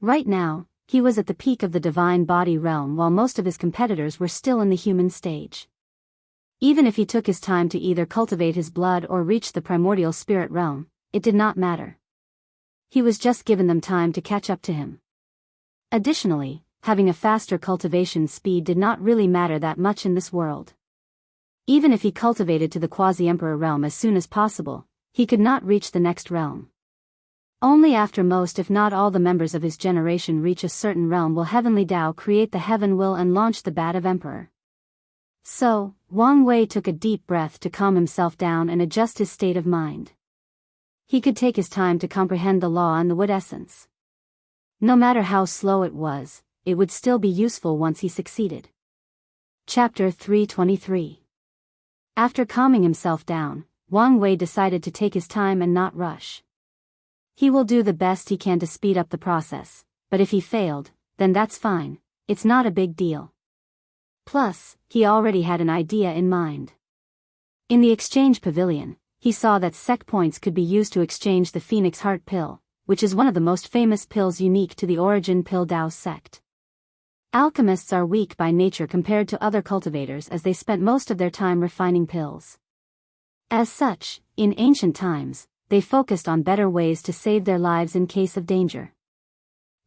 Right now, he was at the peak of the divine body realm while most of his competitors were still in the human stage. Even if he took his time to either cultivate his blood or reach the primordial spirit realm, it did not matter. He was just given them time to catch up to him. Additionally, having a faster cultivation speed did not really matter that much in this world. Even if he cultivated to the quasi-emperor realm as soon as possible, he could not reach the next realm. Only after most if not all the members of his generation reach a certain realm will Heavenly Tao create the Heaven Will and launch the Bat of Emperor. So, Wang Wei took a deep breath to calm himself down and adjust his state of mind. He could take his time to comprehend the law and the wood essence. No matter how slow it was, it would still be useful once he succeeded. Chapter 323. After calming himself down, Wang Wei decided to take his time and not rush. He will do the best he can to speed up the process, but if he failed, then that's fine, it's not a big deal. Plus, he already had an idea in mind. In the exchange pavilion, he saw that sect points could be used to exchange the Phoenix Heart Pill, which is one of the most famous pills unique to the Origin Pill Tao sect. Alchemists are weak by nature compared to other cultivators as they spent most of their time refining pills. As such, in ancient times, they focused on better ways to save their lives in case of danger.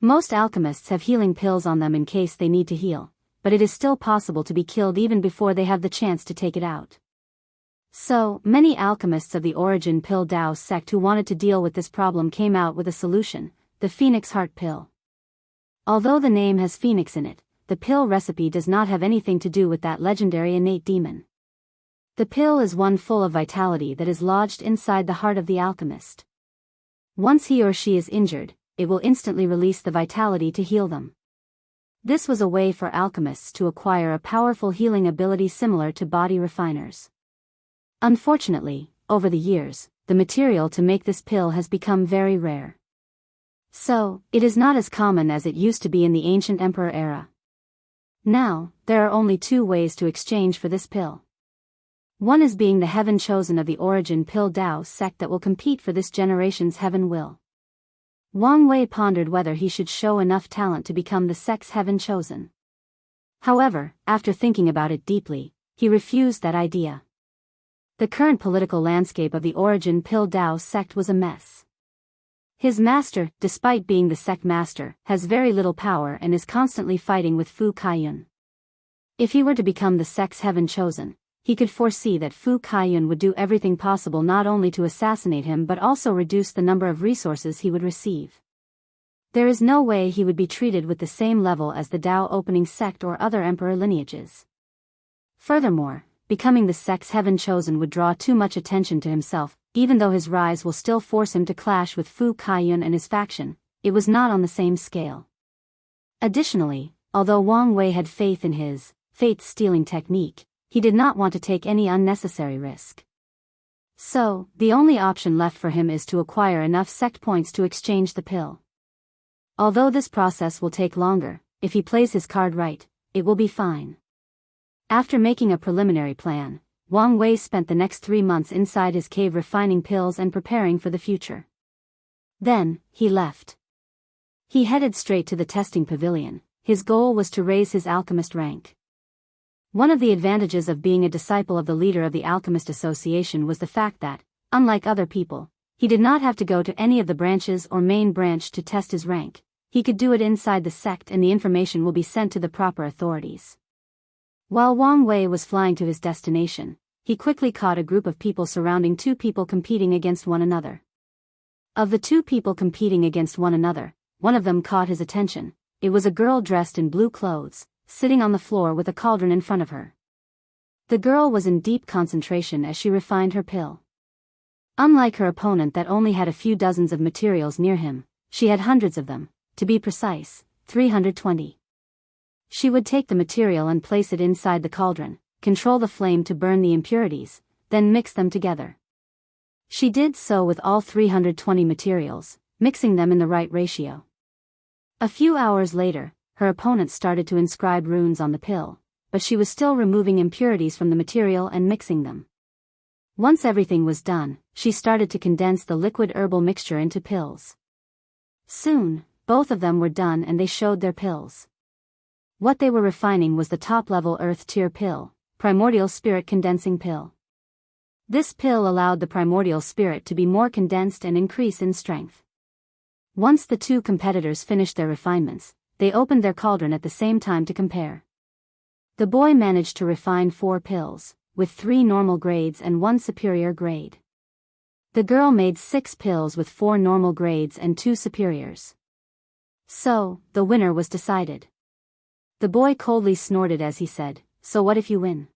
Most alchemists have healing pills on them in case they need to heal, but it is still possible to be killed even before they have the chance to take it out. So, many alchemists of the Origin Pill Tao sect who wanted to deal with this problem came out with a solution, the Phoenix Heart Pill. Although the name has Phoenix in it, the pill recipe does not have anything to do with that legendary innate demon. The pill is one full of vitality that is lodged inside the heart of the alchemist. Once he or she is injured, it will instantly release the vitality to heal them. This was a way for alchemists to acquire a powerful healing ability similar to body refiners. Unfortunately, over the years, the material to make this pill has become very rare. So, it is not as common as it used to be in the ancient emperor era. Now, there are only two ways to exchange for this pill. One is being the heaven chosen of the Origin Pill Tao sect that will compete for this generation's Heaven Will. Wang Wei pondered whether he should show enough talent to become the sect's heaven chosen. However, after thinking about it deeply, he refused that idea. The current political landscape of the Origin Pill Tao sect was a mess. His master, despite being the sect master, has very little power and is constantly fighting with Fu Kaiyun. If he were to become the sect's heaven chosen, he could foresee that Fu Kaiyun would do everything possible not only to assassinate him but also reduce the number of resources he would receive. There is no way he would be treated with the same level as the Tao opening sect or other emperor lineages. Furthermore, becoming the sect's heaven chosen would draw too much attention to himself. Even though his rise will still force him to clash with Fu Kaiyun and his faction, it was not on the same scale. Additionally, although Wang Wei had faith in his fate-stealing technique, he did not want to take any unnecessary risk. So, the only option left for him is to acquire enough sect points to exchange the pill. Although this process will take longer, if he plays his card right, it will be fine. After making a preliminary plan, Wang Wei spent the next 3 months inside his cave refining pills and preparing for the future. Then, he left. He headed straight to the testing pavilion. His goal was to raise his alchemist rank. One of the advantages of being a disciple of the leader of the Alchemist Association was the fact that, unlike other people, He did not have to go to any of the branches or main branch to test his rank. He could do it inside the sect and the information will be sent to the proper authorities. While Wang Wei was flying to his destination, he quickly caught a group of people surrounding two people competing against one another. Of the two people competing against one another, one of them caught his attention. It was a girl dressed in blue clothes, sitting on the floor with a cauldron in front of her. The girl was in deep concentration as she refined her pill. Unlike her opponent that only had a few dozens of materials near him, she had hundreds of them, to be precise, 320. She would take the material and place it inside the cauldron, control the flame to burn the impurities, then mix them together. She did so with all 320 materials, mixing them in the right ratio. A few hours later, her opponent started to inscribe runes on the pill, but she was still removing impurities from the material and mixing them. Once everything was done, she started to condense the liquid herbal mixture into pills. Soon, both of them were done and they showed their pills. What they were refining was the top-level Earth Tier pill, Primordial Spirit Condensing Pill. This pill allowed the primordial spirit to be more condensed and increase in strength. Once the two competitors finished their refinements, they opened their cauldron at the same time to compare. The boy managed to refine 4 pills, with 3 normal grades and 1 superior grade. The girl made 6 pills with 4 normal grades and 2 superiors. So, the winner was decided. The boy coldly snorted as he said, "So what if you win?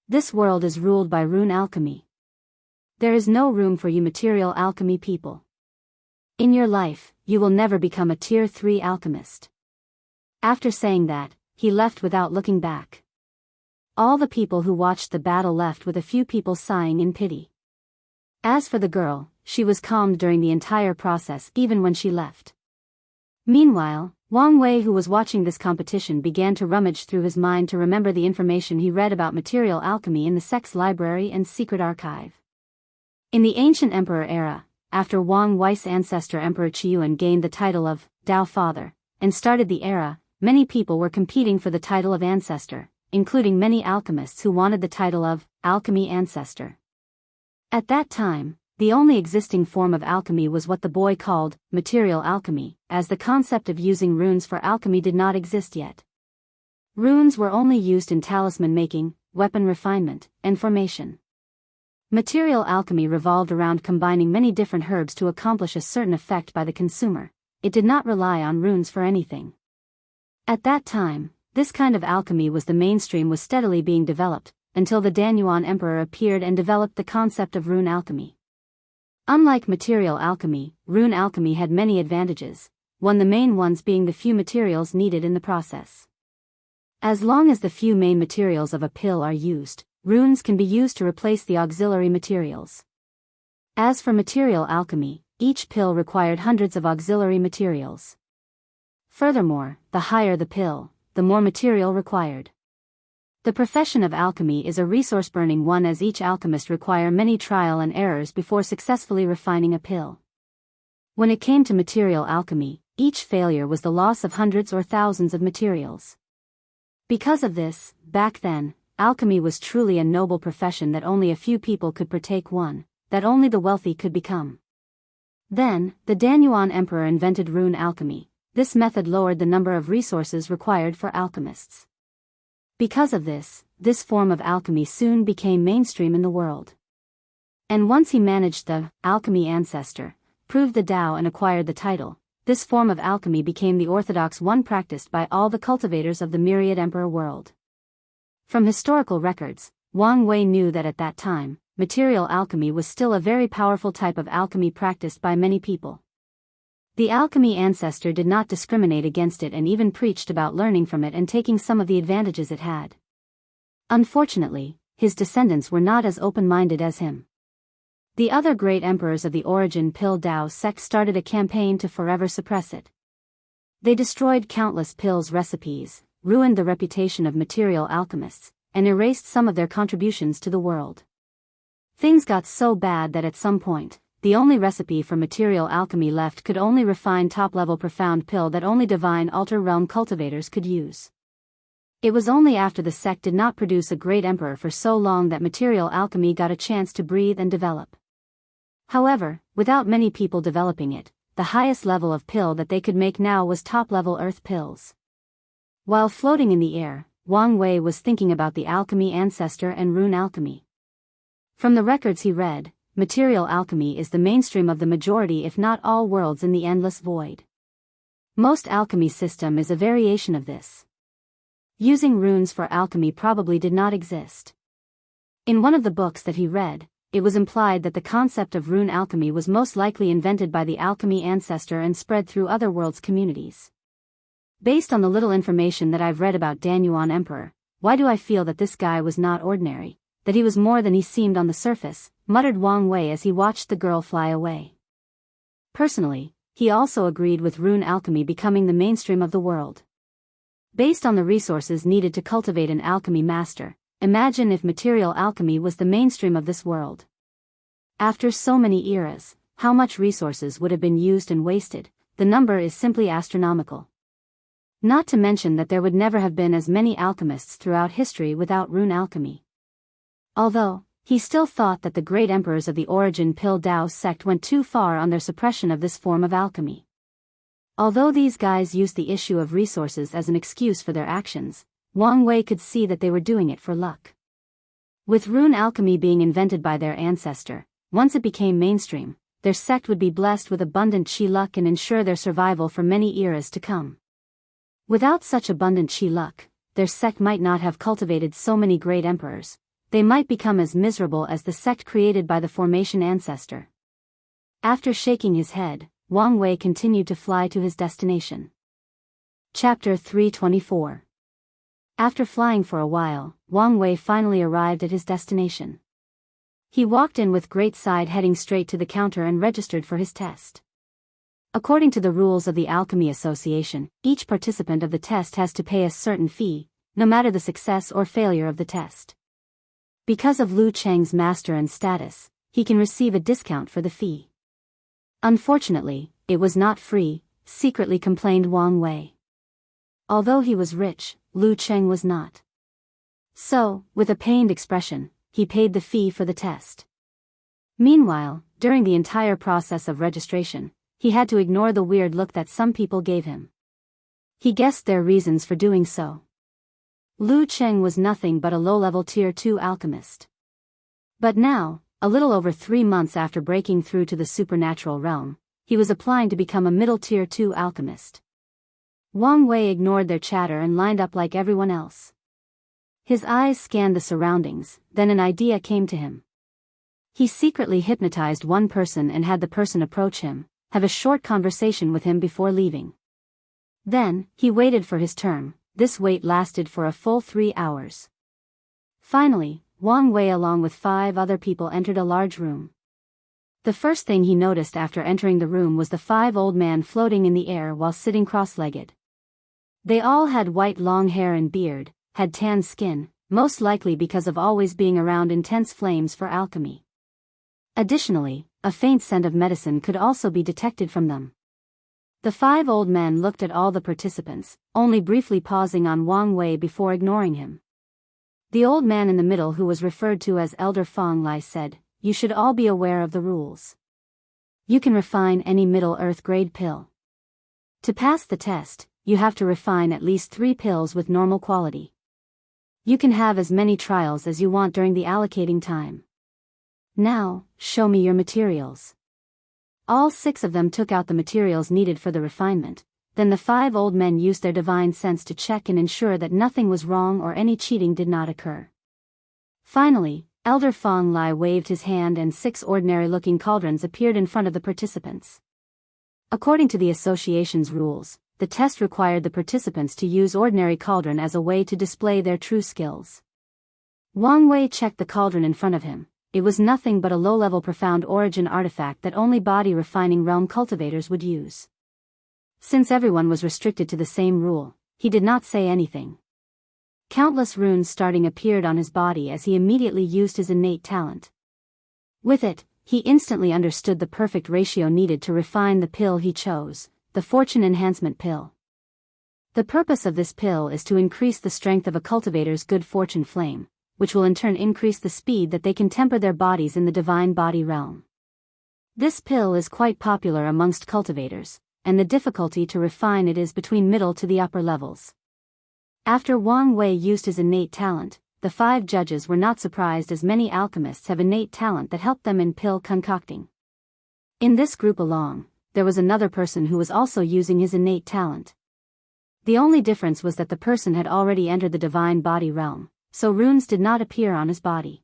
This world is ruled by rune alchemy. There is no room for you material alchemy people. In your life, you will never become a Tier 3 alchemist." After saying that, he left without looking back. All the people who watched the battle left with a few people sighing in pity. As for the girl, she was calmed during the entire process even when she left. Meanwhile, Wang Wei, who was watching this competition, began to rummage through his mind to remember the information he read about material alchemy in the sect's library and secret archive. In the ancient emperor era, after Wang Wei's ancestor Emperor Qiyuan gained the title of Dao Father and started the era, many people were competing for the title of ancestor, including many alchemists who wanted the title of Alchemy Ancestor. At that time, the only existing form of alchemy was what the boy called material alchemy, as the concept of using runes for alchemy did not exist yet. Runes were only used in talisman making, weapon refinement, and formation. Material alchemy revolved around combining many different herbs to accomplish a certain effect by the consumer. It did not rely on runes for anything. At that time, this kind of alchemy was the mainstream, was steadily being developed, until the Danyuan Emperor appeared and developed the concept of rune alchemy. Unlike material alchemy, rune alchemy had many advantages, the main ones being the few materials needed in the process. As long as the few main materials of a pill are used, runes can be used to replace the auxiliary materials. As for material alchemy, each pill required hundreds of auxiliary materials. Furthermore, the higher the pill, the more material required. The profession of alchemy is a resource-burning one, as each alchemist require many trial and errors before successfully refining a pill. When it came to material alchemy, each failure was the loss of hundreds or thousands of materials. Because of this, back then, alchemy was truly a noble profession that only a few people could partake one, that only the wealthy could become. Then, the Danyuan Emperor invented rune alchemy. This method lowered the number of resources required for alchemists. Because of this form of alchemy soon became mainstream in the world. And once he managed the Alchemy Ancestor, proved the Tao and acquired the title, this form of alchemy became the orthodox one practiced by all the cultivators of the myriad emperor world. From historical records, Wang Wei knew that at that time, material alchemy was still a very powerful type of alchemy practiced by many people. The Alchemy Ancestor did not discriminate against it and even preached about learning from it and taking some of the advantages it had. Unfortunately, his descendants were not as open-minded as him. The other great emperors of the Origin Pill Dao sect started a campaign to forever suppress it. They destroyed countless pills recipes, ruined the reputation of material alchemists, and erased some of their contributions to the world. Things got so bad that at some point, the only recipe for material alchemy left could only refine top-level profound pill that only divine altar realm cultivators could use. It was only after the sect did not produce a great emperor for so long that material alchemy got a chance to breathe and develop. However, without many people developing it, the highest level of pill that they could make now was top-level earth pills. While floating in the air, Wang Wei was thinking about the alchemy ancestor and rune alchemy. From the records he read, material alchemy is the mainstream of the majority if not all worlds in the endless void. Most alchemy system is a variation of this. Using runes for alchemy probably did not exist. In one of the books that he read, it was implied that the concept of rune alchemy was most likely invented by the alchemy ancestor and spread through other worlds' communities. Based on the little information that I've read about Danyuan Emperor, why do I feel that this guy was not ordinary, that he was more than he seemed on the surface, muttered Wang Wei as he watched the girl fly away. Personally, he also agreed with rune alchemy becoming the mainstream of the world. Based on the resources needed to cultivate an alchemy master, imagine if material alchemy was the mainstream of this world. After so many eras, how much resources would have been used and wasted? The number is simply astronomical. Not to mention that there would never have been as many alchemists throughout history without rune alchemy. Although, he still thought that the great emperors of the Origin Pill Dao sect went too far on their suppression of this form of alchemy. Although these guys used the issue of resources as an excuse for their actions, Wang Wei could see that they were doing it for luck. With rune alchemy being invented by their ancestor, once it became mainstream, their sect would be blessed with abundant chi luck and ensure their survival for many eras to come. Without such abundant chi luck, their sect might not have cultivated so many great emperors. They might become as miserable as the sect created by the formation ancestor. After shaking his head, Wang Wei continued to fly to his destination. Chapter 324. After flying for a while, Wang Wei finally arrived at his destination. He walked in with great pride, heading straight to the counter and registered for his test. According to the rules of the Alchemy Association, each participant of the test has to pay a certain fee, no matter the success or failure of the test. Because of Lu Cheng's master and status, he can receive a discount for the fee. Unfortunately, it was not free, secretly complained Wang Wei. Although he was rich, Lu Cheng was not. So, with a pained expression, he paid the fee for the test. Meanwhile, during the entire process of registration, he had to ignore the weird look that some people gave him. He guessed their reasons for doing so. Lu Cheng was nothing but a low-level Tier 2 alchemist. But now, a little over 3 months after breaking through to the supernatural realm, he was applying to become a middle Tier 2 alchemist. Wang Wei ignored their chatter and lined up like everyone else. His eyes scanned the surroundings, then an idea came to him. He secretly hypnotized one person and had the person approach him, have a short conversation with him before leaving. Then, he waited for his turn. This wait lasted for a full 3 hours. Finally, Wang Wei along with 5 other people entered a large room. The first thing he noticed after entering the room was the 5 old men floating in the air while sitting cross-legged. They all had white long hair and beard, had tan skin, most likely because of always being around intense flames for alchemy. Additionally, a faint scent of medicine could also be detected from them. The 5 old men looked at all the participants, only briefly pausing on Wang Wei before ignoring him. The old man in the middle, who was referred to as Elder Fong Lai, said, "You should all be aware of the rules. You can refine any Middle Earth grade pill. To pass the test, you have to refine at least 3 pills with normal quality. You can have as many trials as you want during the allocating time. Now, show me your materials." All 6 of them took out the materials needed for the refinement. Then the 5 old men used their divine sense to check and ensure that nothing was wrong or any cheating did not occur. Finally, Elder Fong Lai waved his hand and 6 ordinary-looking cauldrons appeared in front of the participants. According to the association's rules, the test required the participants to use ordinary cauldron as a way to display their true skills. Wang Wei checked the cauldron in front of him. It was nothing but a low-level profound origin artifact that only body-refining realm cultivators would use. Since everyone was restricted to the same rule, he did not say anything. Countless runes starting appeared on his body as he immediately used his innate talent. With it, he instantly understood the perfect ratio needed to refine the pill he chose, the Fortune Enhancement Pill. The purpose of this pill is to increase the strength of a cultivator's good fortune flame, which will in turn increase the speed that they can temper their bodies in the divine body realm. This pill is quite popular amongst cultivators, and the difficulty to refine it is between middle to the upper levels. After Wang Wei used his innate talent, the 5 judges were not surprised, as many alchemists have innate talent that helped them in pill concocting. In this group along, there was another person who was also using his innate talent. The only difference was that the person had already entered the divine body realm, so runes did not appear on his body.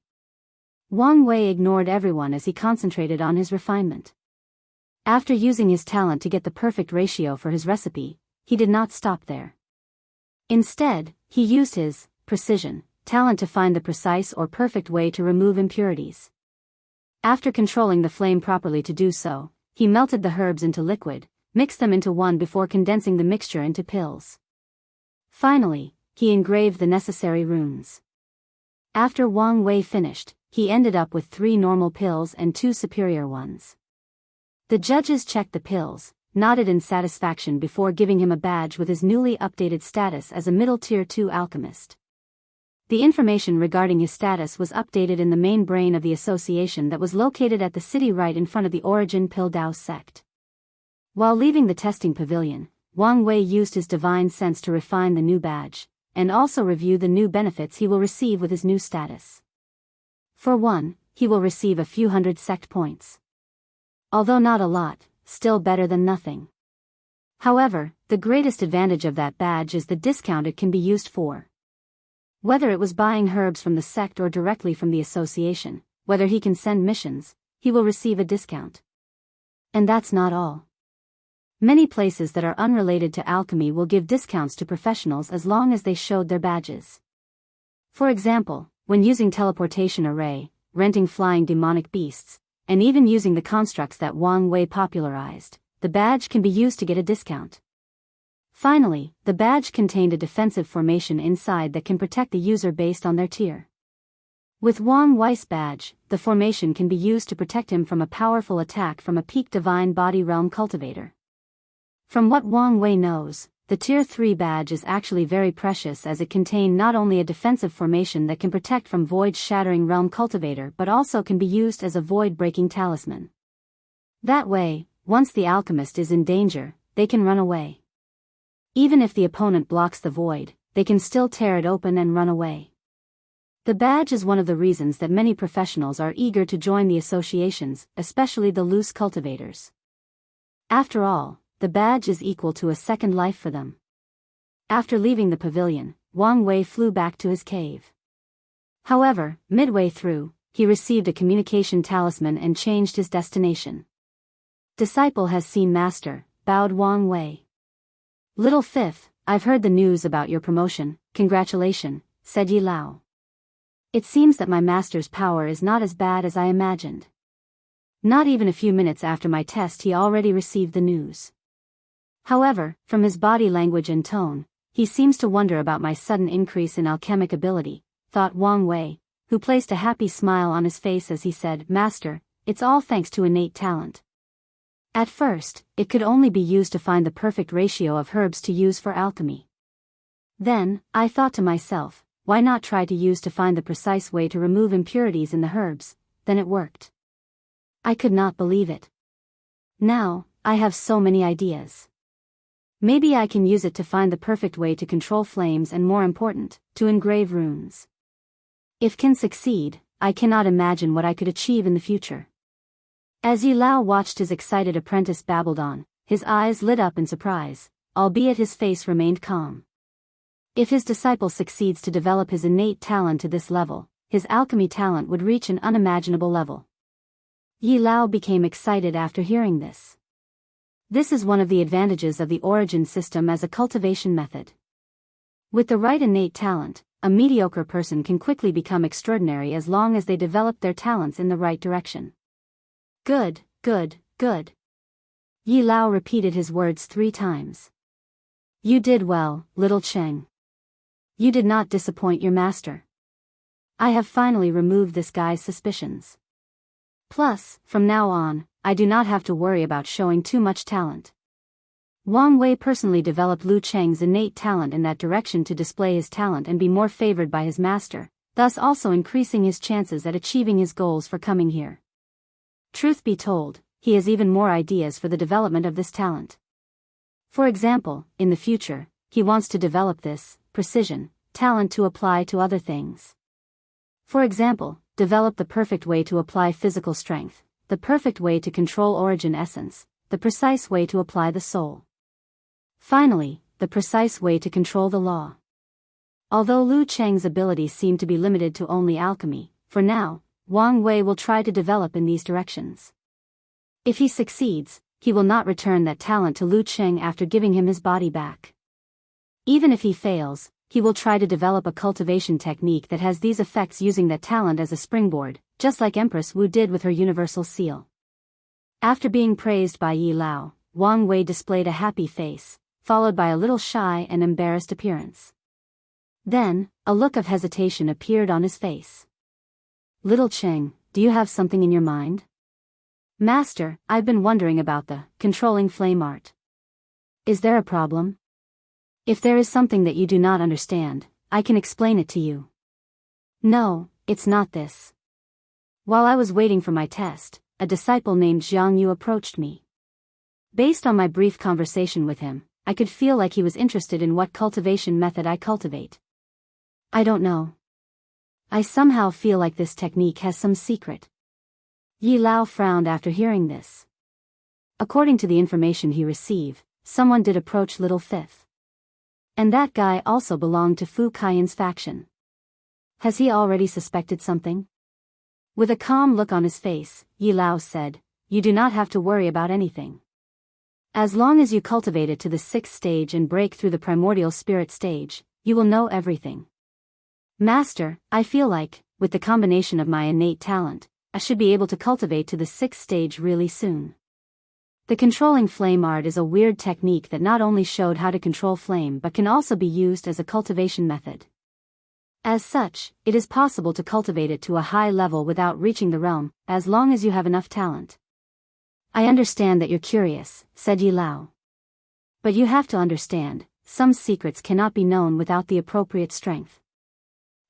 Wang Wei ignored everyone as he concentrated on his refinement. After using his talent to get the perfect ratio for his recipe, he did not stop there. Instead, he used his precision talent to find the precise or perfect way to remove impurities. After controlling the flame properly to do so, he melted the herbs into liquid, mixed them into one before condensing the mixture into pills. Finally, he engraved the necessary runes. After Wang Wei finished, he ended up with 3 normal pills and 2 superior ones. The judges checked the pills, nodded in satisfaction before giving him a badge with his newly updated status as a middle tier 2 alchemist. The information regarding his status was updated in the main brain of the association that was located at the city right in front of the Origin Pill Dao sect. While leaving the testing pavilion, Wang Wei used his divine sense to refine the new badge, and also review the new benefits he will receive with his new status. For one, he will receive a few hundred sect points. Although not a lot, still better than nothing. However, the greatest advantage of that badge is the discount it can be used for. Whether it was buying herbs from the sect or directly from the association, whether he can send missions, he will receive a discount. And that's not all. Many places that are unrelated to alchemy will give discounts to professionals as long as they showed their badges. For example, when using teleportation array, renting flying demonic beasts, and even using the constructs that Wang Wei popularized, the badge can be used to get a discount. Finally, the badge contained a defensive formation inside that can protect the user based on their tier. With Wang Wei's badge, the formation can be used to protect him from a powerful attack from a peak divine body realm cultivator. From what Wang Wei knows, the tier 3 badge is actually very precious, as it contained not only a defensive formation that can protect from void shattering realm cultivator but also can be used as a void breaking talisman. That way, once the alchemist is in danger, they can run away. Even if the opponent blocks the void, they can still tear it open and run away. The badge is one of the reasons that many professionals are eager to join the associations, especially the loose cultivators. After all, the badge is equal to a second life for them. After leaving the pavilion, Wang Wei flew back to his cave. However, midway through, he received a communication talisman and changed his destination. Disciple has seen master, bowed Wang Wei. Little fifth, I've heard the news about your promotion, congratulations, said Yi Lao. It seems that my master's power is not as bad as I imagined. Not even a few minutes after my test he already received the news. However, from his body language and tone, he seems to wonder about my sudden increase in alchemic ability, thought Wang Wei, who placed a happy smile on his face as he said, Master, it's all thanks to innate talent. At first, it could only be used to find the perfect ratio of herbs to use for alchemy. Then, I thought to myself, why not try to use to find the precise way to remove impurities in the herbs? Then it worked. I could not believe it. Now, I have so many ideas. Maybe I can use it to find the perfect way to control flames and, more important, to engrave runes. If can succeed, I cannot imagine what I could achieve in the future. As Yi Lao watched his excited apprentice babbled on, his eyes lit up in surprise, albeit his face remained calm. If his disciple succeeds to develop his innate talent to this level, his alchemy talent would reach an unimaginable level. Yi Lao became excited after hearing this. This is one of the advantages of the origin system as a cultivation method. With the right innate talent, a mediocre person can quickly become extraordinary as long as they develop their talents in the right direction. Good, good, good. Yi Lao repeated his words 3 times. You did well, little Cheng. You did not disappoint your master. I have finally removed this guy's suspicions. Plus, from now on, I do not have to worry about showing too much talent. Wang Wei personally developed Lu Cheng's innate talent in that direction to display his talent and be more favored by his master, thus also increasing his chances at achieving his goals for coming here. Truth be told, he has even more ideas for the development of this talent. For example, in the future, he wants to develop this precision talent to apply to other things. For example, develop the perfect way to apply physical strength, the perfect way to control origin essence, the precise way to apply the soul. Finally, the precise way to control the law. Although Lu Cheng's abilities seem to be limited to only alchemy, for now, Wang Wei will try to develop in these directions. If he succeeds, he will not return that talent to Lu Cheng after giving him his body back. Even if he fails, he will try to develop a cultivation technique that has these effects using that talent as a springboard, just like Empress Wu did with her universal seal. After being praised by Yi Lao, Wang Wei displayed a happy face, followed by a little shy and embarrassed appearance. Then, a look of hesitation appeared on his face. "Little Cheng, do you have something in your mind?" "Master, I've been wondering about the controlling flame art." "Is there a problem?" "If there is something that you do not understand, I can explain it to you." "No, it's not this. While I was waiting for my test, a disciple named Zhang Yu approached me. Based on my brief conversation with him, I could feel like he was interested in what cultivation method I cultivate. I don't know. I somehow feel like this technique has some secret." Yi Lao frowned after hearing this. According to the information he received, someone did approach Little Fifth. And that guy also belonged to Fu Kaiyan's faction. Has he already suspected something? With a calm look on his face, Yi Lao said, "You do not have to worry about anything. As long as you cultivate it to the 6th stage and break through the primordial spirit stage, you will know everything." "Master, I feel like, with the combination of my innate talent, I should be able to cultivate to the 6th stage really soon." The controlling flame art is a weird technique that not only showed how to control flame but can also be used as a cultivation method. As such, it is possible to cultivate it to a high level without reaching the realm, as long as you have enough talent. "I understand that you're curious," said Yi Lao. "But you have to understand, some secrets cannot be known without the appropriate strength.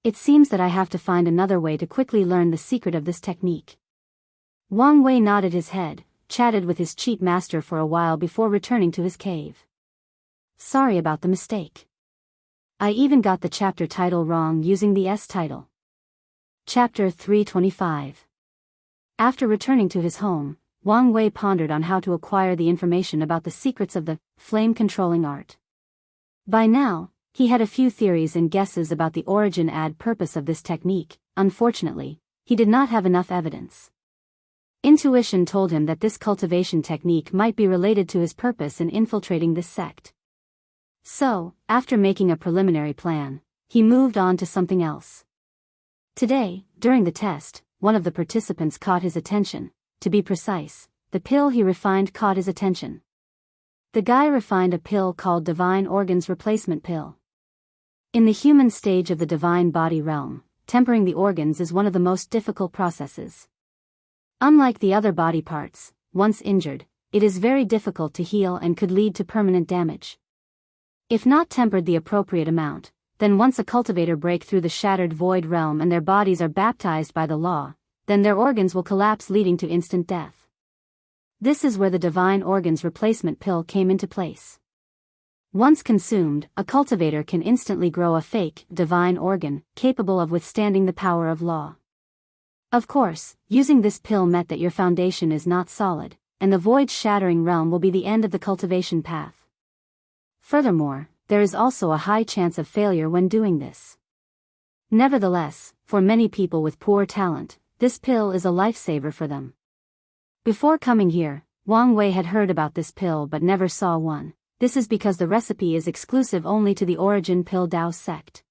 It seems that I have to find another way to quickly learn the secret of this technique." Wang Wei nodded his head, chatted with his cheat master for a while before returning to his cave. "Sorry about the mistake. I even got the chapter title wrong using the S title." Chapter 325. After returning to his home, Wang Wei pondered on how to acquire the information about the secrets of the flame-controlling art. By now, he had a few theories and guesses about the origin and purpose of this technique. Unfortunately, he did not have enough evidence. Intuition told him that this cultivation technique might be related to his purpose in infiltrating this sect. So, after making a preliminary plan, he moved on to something else. Today, during the test, one of the participants caught his attention. To be precise, the pill he refined caught his attention. The guy refined a pill called Divine Organs Replacement Pill. In the human stage of the divine body realm, tempering the organs is one of the most difficult processes. Unlike the other body parts, once injured, it is very difficult to heal and could lead to permanent damage. If not tempered the appropriate amount, then once a cultivator break through the shattered void realm and their bodies are baptized by the law, then their organs will collapse leading to instant death. This is where the Divine Organs Replacement Pill came into place. Once consumed, a cultivator can instantly grow a fake, divine organ, capable of withstanding the power of law. Of course, using this pill meant that your foundation is not solid, and the void-shattering realm will be the end of the cultivation path. Furthermore, there is also a high chance of failure when doing this. Nevertheless, for many people with poor talent, this pill is a lifesaver for them. Before coming here, Wang Wei had heard about this pill but never saw one. This is because the recipe is exclusive only to the Origin Pill Dao sect.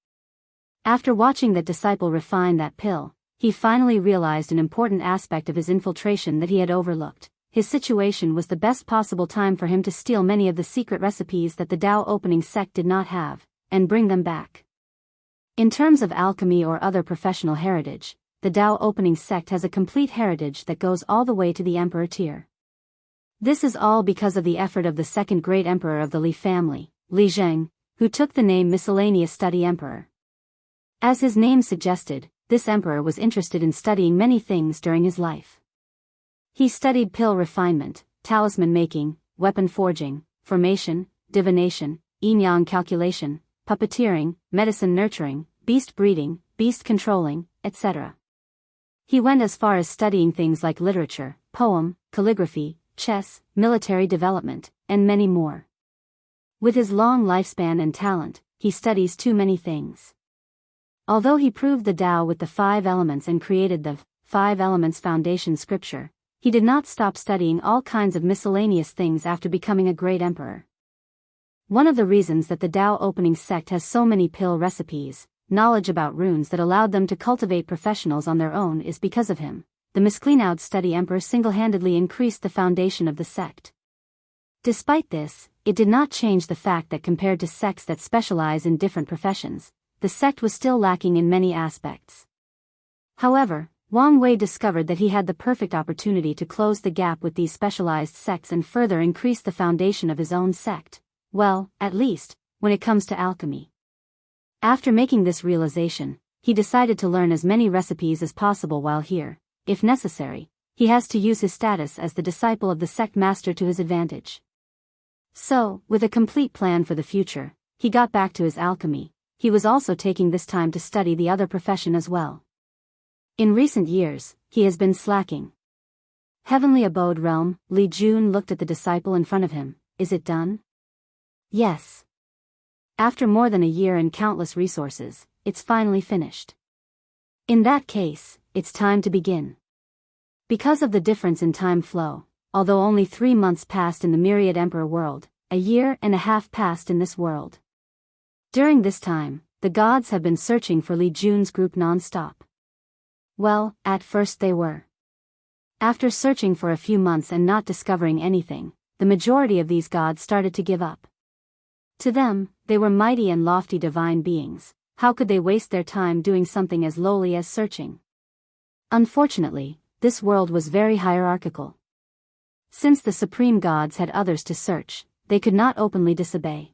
After watching that disciple refine that pill, he finally realized an important aspect of his infiltration that he had overlooked. His situation was the best possible time for him to steal many of the secret recipes that the Dao opening sect did not have, and bring them back. In terms of alchemy or other professional heritage, the Dao opening sect has a complete heritage that goes all the way to the emperor tier. This is all because of the effort of the second great emperor of the Li family, Li Zheng, who took the name Miscellaneous Study Emperor. As his name suggested, this emperor was interested in studying many things during his life. He studied pill refinement, talisman making, weapon forging, formation, divination, yin-yang calculation, puppeteering, medicine nurturing, beast breeding, beast controlling, etc. He went as far as studying things like literature, poem, calligraphy, chess, military development, and many more. With his long lifespan and talent, he studies too many things. Although he proved the Tao with the 5 elements and created the 5 elements foundation scripture, he did not stop studying all kinds of miscellaneous things after becoming a great emperor. One of the reasons that the Tao opening sect has so many pill recipes, knowledge about runes that allowed them to cultivate professionals on their own is because of him. The miscleaned study emperor single-handedly increased the foundation of the sect. Despite this, it did not change the fact that compared to sects that specialize in different professions, the sect was still lacking in many aspects. However, Wang Wei discovered that he had the perfect opportunity to close the gap with these specialized sects and further increase the foundation of his own sect, well, at least, when it comes to alchemy. After making this realization, he decided to learn as many recipes as possible while here. If necessary, he has to use his status as the disciple of the sect master to his advantage. So, with a complete plan for the future, he got back to his alchemy. He was also taking this time to study the other profession as well. In recent years, he has been slacking. Heavenly Abode Realm, Li Jun looked at the disciple in front of him. Is it done? Yes. After more than a year and countless resources, it's finally finished. In that case, it's time to begin. Because of the difference in time flow, although only 3 months passed in the Myriad Emperor world, a year and a half passed in this world. During this time, the gods have been searching for Li Jun's group non-stop. Well, at first they were. After searching for a few months and not discovering anything, the majority of these gods started to give up. To them, they were mighty and lofty divine beings. How could they waste their time doing something as lowly as searching? Unfortunately, this world was very hierarchical. Since the supreme gods had others to search, they could not openly disobey.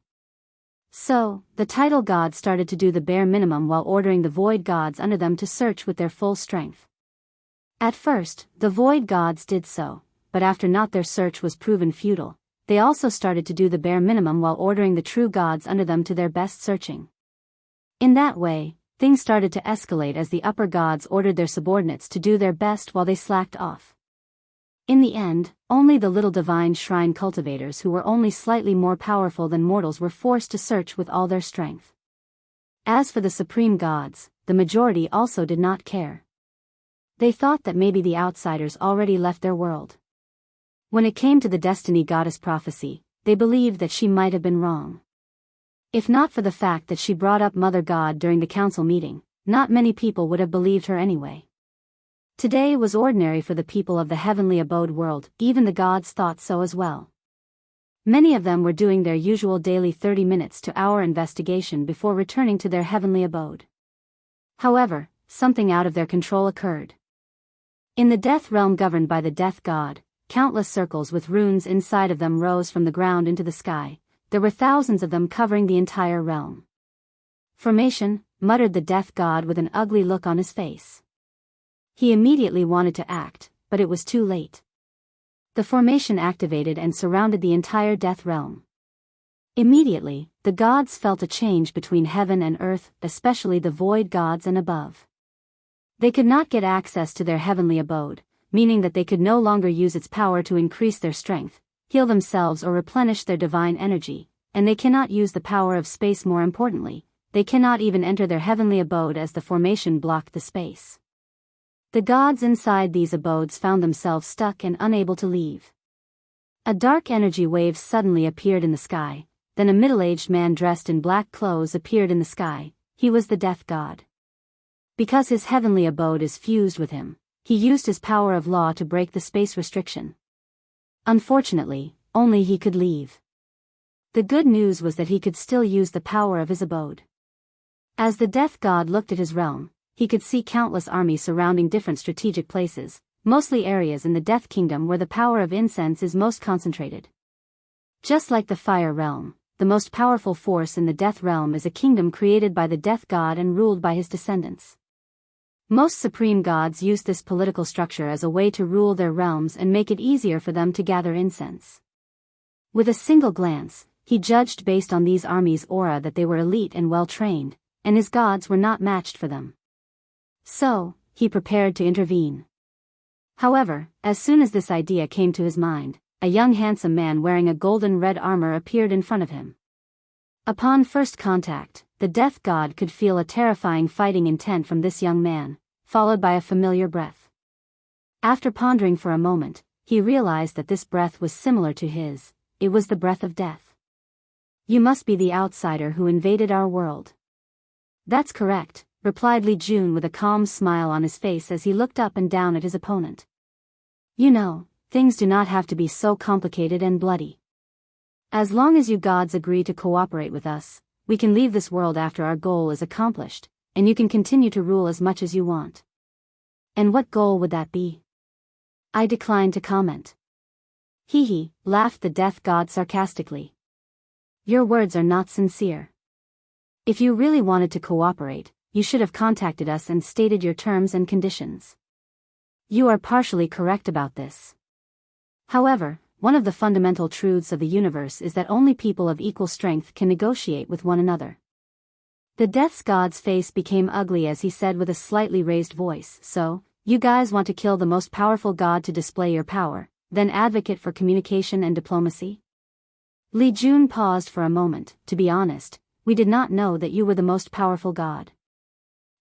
So, the title gods started to do the bare minimum while ordering the void gods under them to search with their full strength. At first, the void gods did so, but after not their search was proven futile, they also started to do the bare minimum while ordering the true gods under them to their best searching. In that way, things started to escalate as the upper gods ordered their subordinates to do their best while they slacked off. In the end, only the little divine shrine cultivators who were only slightly more powerful than mortals were forced to search with all their strength. As for the supreme gods, the majority also did not care. They thought that maybe the outsiders already left their world. When it came to the destiny goddess prophecy, they believed that she might have been wrong. If not for the fact that she brought up Mother God during the council meeting, not many people would have believed her anyway. Today was ordinary for the people of the heavenly abode world, even the gods thought so as well. Many of them were doing their usual daily 30 minutes to hour investigation before returning to their heavenly abode. However, something out of their control occurred. In the death realm governed by the death god, countless circles with runes inside of them rose from the ground into the sky. There were thousands of them covering the entire realm. Formation, muttered the death god with an ugly look on his face. He immediately wanted to act, but it was too late. The formation activated and surrounded the entire death realm. Immediately, the gods felt a change between heaven and earth, especially the void gods and above. They could not get access to their heavenly abode, meaning that they could no longer use its power to increase their strength, heal themselves or replenish their divine energy, and they cannot use the power of space. More importantly, they cannot even enter their heavenly abode as the formation blocked the space. The gods inside these abodes found themselves stuck and unable to leave. A dark energy wave suddenly appeared in the sky, then a middle-aged man dressed in black clothes appeared in the sky. He was the death god. Because his heavenly abode is fused with him, he used his power of law to break the space restriction. Unfortunately, only he could leave. The good news was that he could still use the power of his abode. As the death god looked at his realm, he could see countless armies surrounding different strategic places, mostly areas in the Death Kingdom where the power of incense is most concentrated. Just like the Fire Realm, the most powerful force in the Death Realm is a kingdom created by the Death God and ruled by his descendants. Most supreme gods used this political structure as a way to rule their realms and make it easier for them to gather incense. With a single glance, he judged based on these armies' aura that they were elite and well-trained, and his gods were not matched for them. So, he prepared to intervene. However, as soon as this idea came to his mind, a young handsome man wearing a golden red armor appeared in front of him. Upon first contact, the death god could feel a terrifying fighting intent from this young man, followed by a familiar breath. After pondering for a moment, he realized that this breath was similar to his. It was the breath of death. You must be the outsider who invaded our world. That's correct, replied Li Jun with a calm smile on his face as he looked up and down at his opponent. You know, things do not have to be so complicated and bloody. As long as you gods agree to cooperate with us, we can leave this world after our goal is accomplished, and you can continue to rule as much as you want. And what goal would that be? I decline to comment. Hee hee, laughed the death god sarcastically. Your words are not sincere. If you really wanted to cooperate, you should have contacted us and stated your terms and conditions. You are partially correct about this. However, one of the fundamental truths of the universe is that only people of equal strength can negotiate with one another. The death god's face became ugly as he said with a slightly raised voice, so, you guys want to kill the most powerful god to display your power, then advocate for communication and diplomacy? Li Jun paused for a moment. To be honest, we did not know that you were the most powerful god.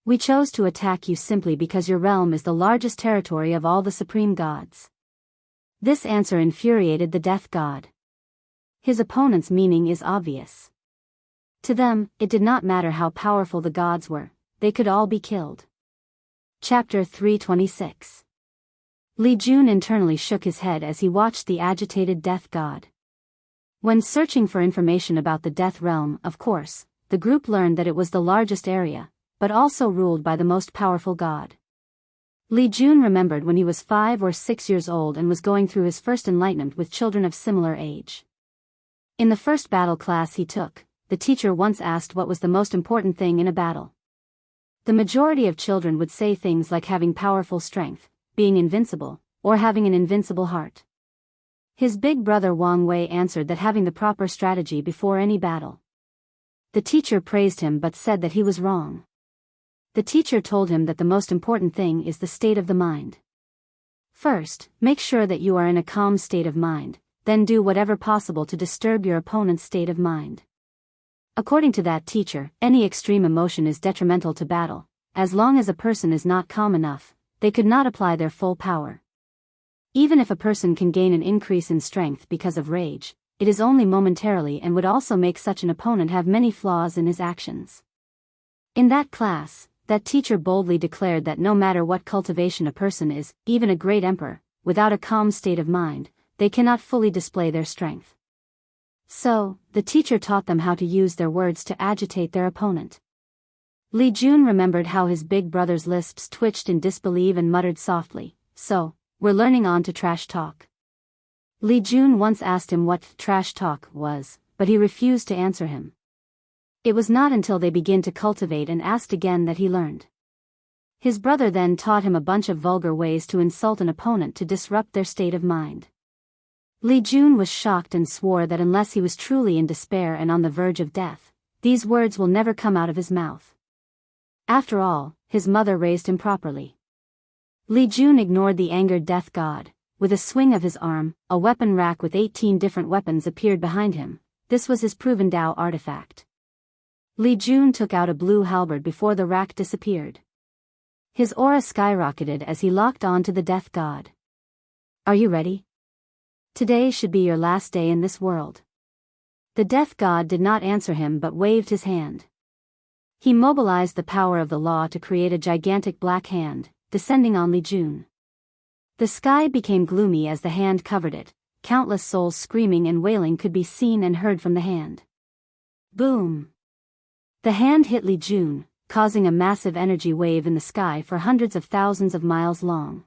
We chose to attack you simply because your realm is the largest territory of all the supreme gods. This answer infuriated the death god. His opponent's meaning is obvious. To them, it did not matter how powerful the gods were, they could all be killed. Chapter 326. Li Jun internally shook his head as he watched the agitated death god. When searching for information about the death realm, of course, the group learned that it was the largest area, but also ruled by the most powerful god. Li Jun remembered when he was 5 or 6 years old and was going through his first enlightenment with children of similar age. In the first battle class he took, the teacher once asked what was the most important thing in a battle. The majority of children would say things like having powerful strength, being invincible, or having an invincible heart. His big brother Wang Wei answered that having the proper strategy before any battle. The teacher praised him but said that he was wrong. The teacher told him that the most important thing is the state of the mind. First, make sure that you are in a calm state of mind, then do whatever possible to disturb your opponent's state of mind. According to that teacher, any extreme emotion is detrimental to battle. As long as a person is not calm enough, they could not apply their full power. Even if a person can gain an increase in strength because of rage, it is only momentarily and would also make such an opponent have many flaws in his actions. In that class, that teacher boldly declared that no matter what cultivation a person is, even a great emperor, without a calm state of mind, they cannot fully display their strength. So, the teacher taught them how to use their words to agitate their opponent. Li Jun remembered how his big brother's lips twitched in disbelief and muttered softly, "So, we're learning on to trash talk." Li Jun once asked him what trash talk was, but he refused to answer him. It was not until they began to cultivate and asked again that he learned. His brother then taught him a bunch of vulgar ways to insult an opponent to disrupt their state of mind. Li Jun was shocked and swore that unless he was truly in despair and on the verge of death, these words will never come out of his mouth. After all, his mother raised him properly. Li Jun ignored the angered death god. With a swing of his arm, a weapon rack with 18 different weapons appeared behind him. This was his proven Dao artifact. Li Jun took out a blue halberd before the rack disappeared. His aura skyrocketed as he locked on to the death god. Are you ready? Today should be your last day in this world. The death god did not answer him but waved his hand. He mobilized the power of the law to create a gigantic black hand, descending on Li Jun. The sky became gloomy as the hand covered it. Countless souls screaming and wailing could be seen and heard from the hand. Boom! The hand hit Li Jun, causing a massive energy wave in the sky for hundreds of thousands of miles long.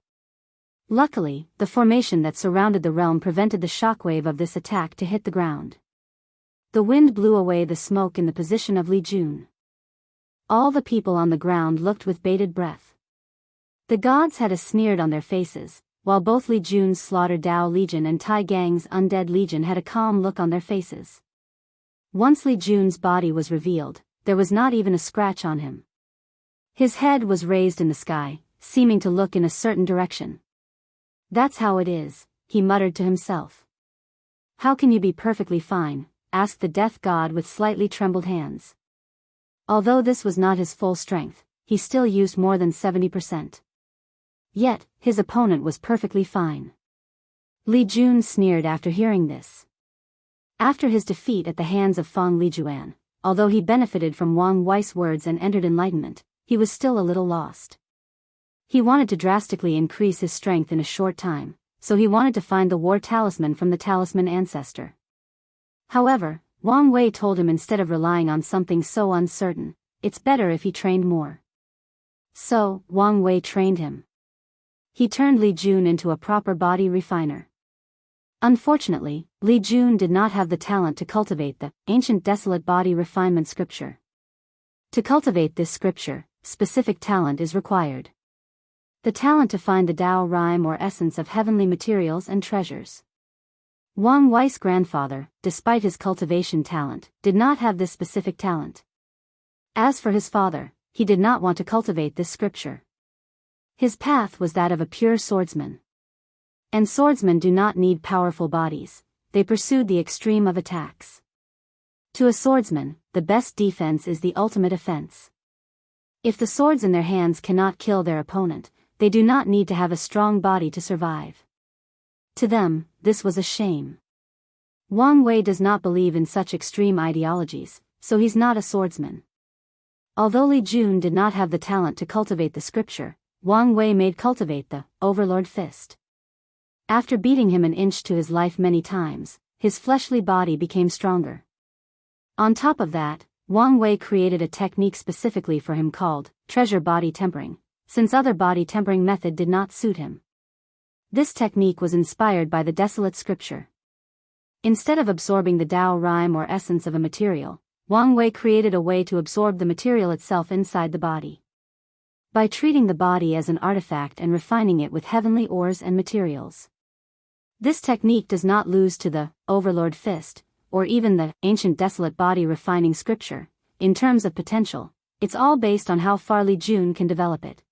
Luckily, the formation that surrounded the realm prevented the shockwave of this attack to hit the ground. The wind blew away the smoke in the position of Li Jun. All the people on the ground looked with bated breath. The gods had a sneer on their faces, while both Li Jun's slaughtered Dao Legion and Tai Gang's undead legion had a calm look on their faces. Once Li Jun's body was revealed, there was not even a scratch on him. His head was raised in the sky, seeming to look in a certain direction. "That's how it is," he muttered to himself. "How can you be perfectly fine?" asked the death god with slightly trembled hands. Although this was not his full strength, he still used more than 70%. Yet, his opponent was perfectly fine. Li Jun sneered after hearing this. After his defeat at the hands of Feng Lijuan, although he benefited from Wang Wei's words and entered enlightenment, he was still a little lost. He wanted to drastically increase his strength in a short time, so he wanted to find the war talisman from the talisman ancestor. However, Wang Wei told him instead of relying on something so uncertain, it's better if he trained more. So, Wang Wei trained him. He turned Li Jun into a proper body refiner. Unfortunately, Li Jun did not have the talent to cultivate the ancient desolate body refinement scripture. To cultivate this scripture, specific talent is required. The talent to find the Tao rhyme or essence of heavenly materials and treasures. Wang Wei's grandfather, despite his cultivation talent, did not have this specific talent. As for his father, he did not want to cultivate this scripture. His path was that of a pure swordsman. And swordsmen do not need powerful bodies, they pursued the extreme of attacks. To a swordsman, the best defense is the ultimate offense. If the swords in their hands cannot kill their opponent, they do not need to have a strong body to survive. To them, this was a shame. Wang Wei does not believe in such extreme ideologies, so he's not a swordsman. Although Li Jun did not have the talent to cultivate the scripture, Wang Wei made cultivate the Overlord Fist. After beating him an inch to his life many times, his fleshly body became stronger. On top of that, Wang Wei created a technique specifically for him called treasure body tempering, since other body tempering method did not suit him. This technique was inspired by the desolate scripture. Instead of absorbing the Tao rhyme or essence of a material, Wang Wei created a way to absorb the material itself inside the body. By treating the body as an artifact and refining it with heavenly ores and materials. This technique does not lose to the Overlord Fist, or even the ancient desolate body refining scripture. In terms of potential, it's all based on how far Li Jun can develop it.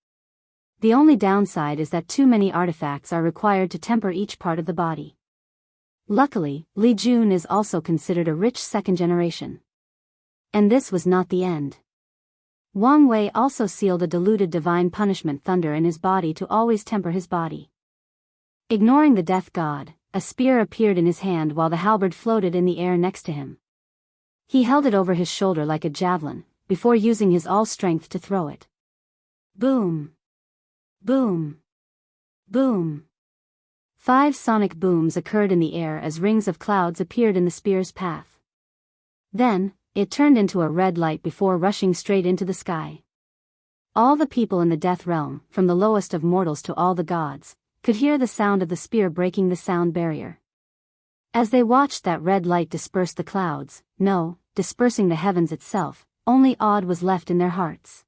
The only downside is that too many artifacts are required to temper each part of the body. Luckily, Li Jun is also considered a rich second generation. And this was not the end. Wang Wei also sealed a diluted divine punishment thunder in his body to always temper his body. Ignoring the death god, a spear appeared in his hand while the halberd floated in the air next to him. He held it over his shoulder like a javelin, before using his all strength to throw it. Boom! Boom! Boom! 5 sonic booms occurred in the air as rings of clouds appeared in the spear's path. Then, it turned into a red light before rushing straight into the sky. All the people in the death realm, from the lowest of mortals to all the gods, could hear the sound of the spear breaking the sound barrier. As they watched that red light disperse the clouds, dispersing the heavens itself, only awe was left in their hearts.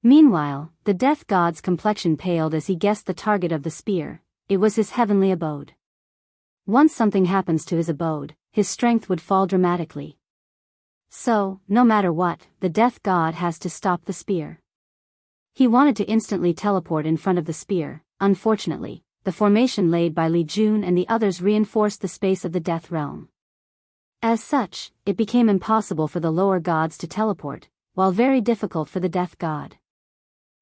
Meanwhile, the death god's complexion paled as he guessed the target of the spear. It was his heavenly abode. Once something happens to his abode, his strength would fall dramatically. So, no matter what, the death god has to stop the spear. He wanted to instantly teleport in front of the spear. Unfortunately, the formation laid by Li Jun and the others reinforced the space of the death realm. As such, it became impossible for the lower gods to teleport, while very difficult for the death god.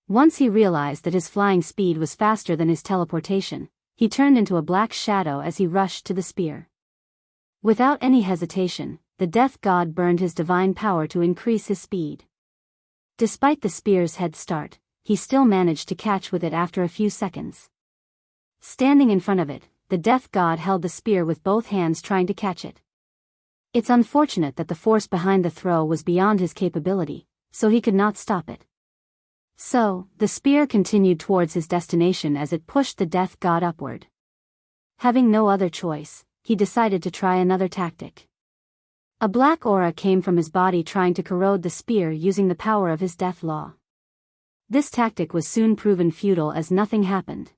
Once he realized that his flying speed was faster than his teleportation, he turned into a black shadow as he rushed to the spear. Without any hesitation, the death god burned his divine power to increase his speed. Despite the spear's head start, he still managed to catch with it after a few seconds. Standing in front of it, the death god held the spear with both hands trying to catch it. It's unfortunate that the force behind the throw was beyond his capability, so he could not stop it. So, the spear continued towards his destination as it pushed the death god upward. Having no other choice, he decided to try another tactic. A black aura came from his body trying to corrode the spear using the power of his death law. This tactic was soon proven futile as nothing happened.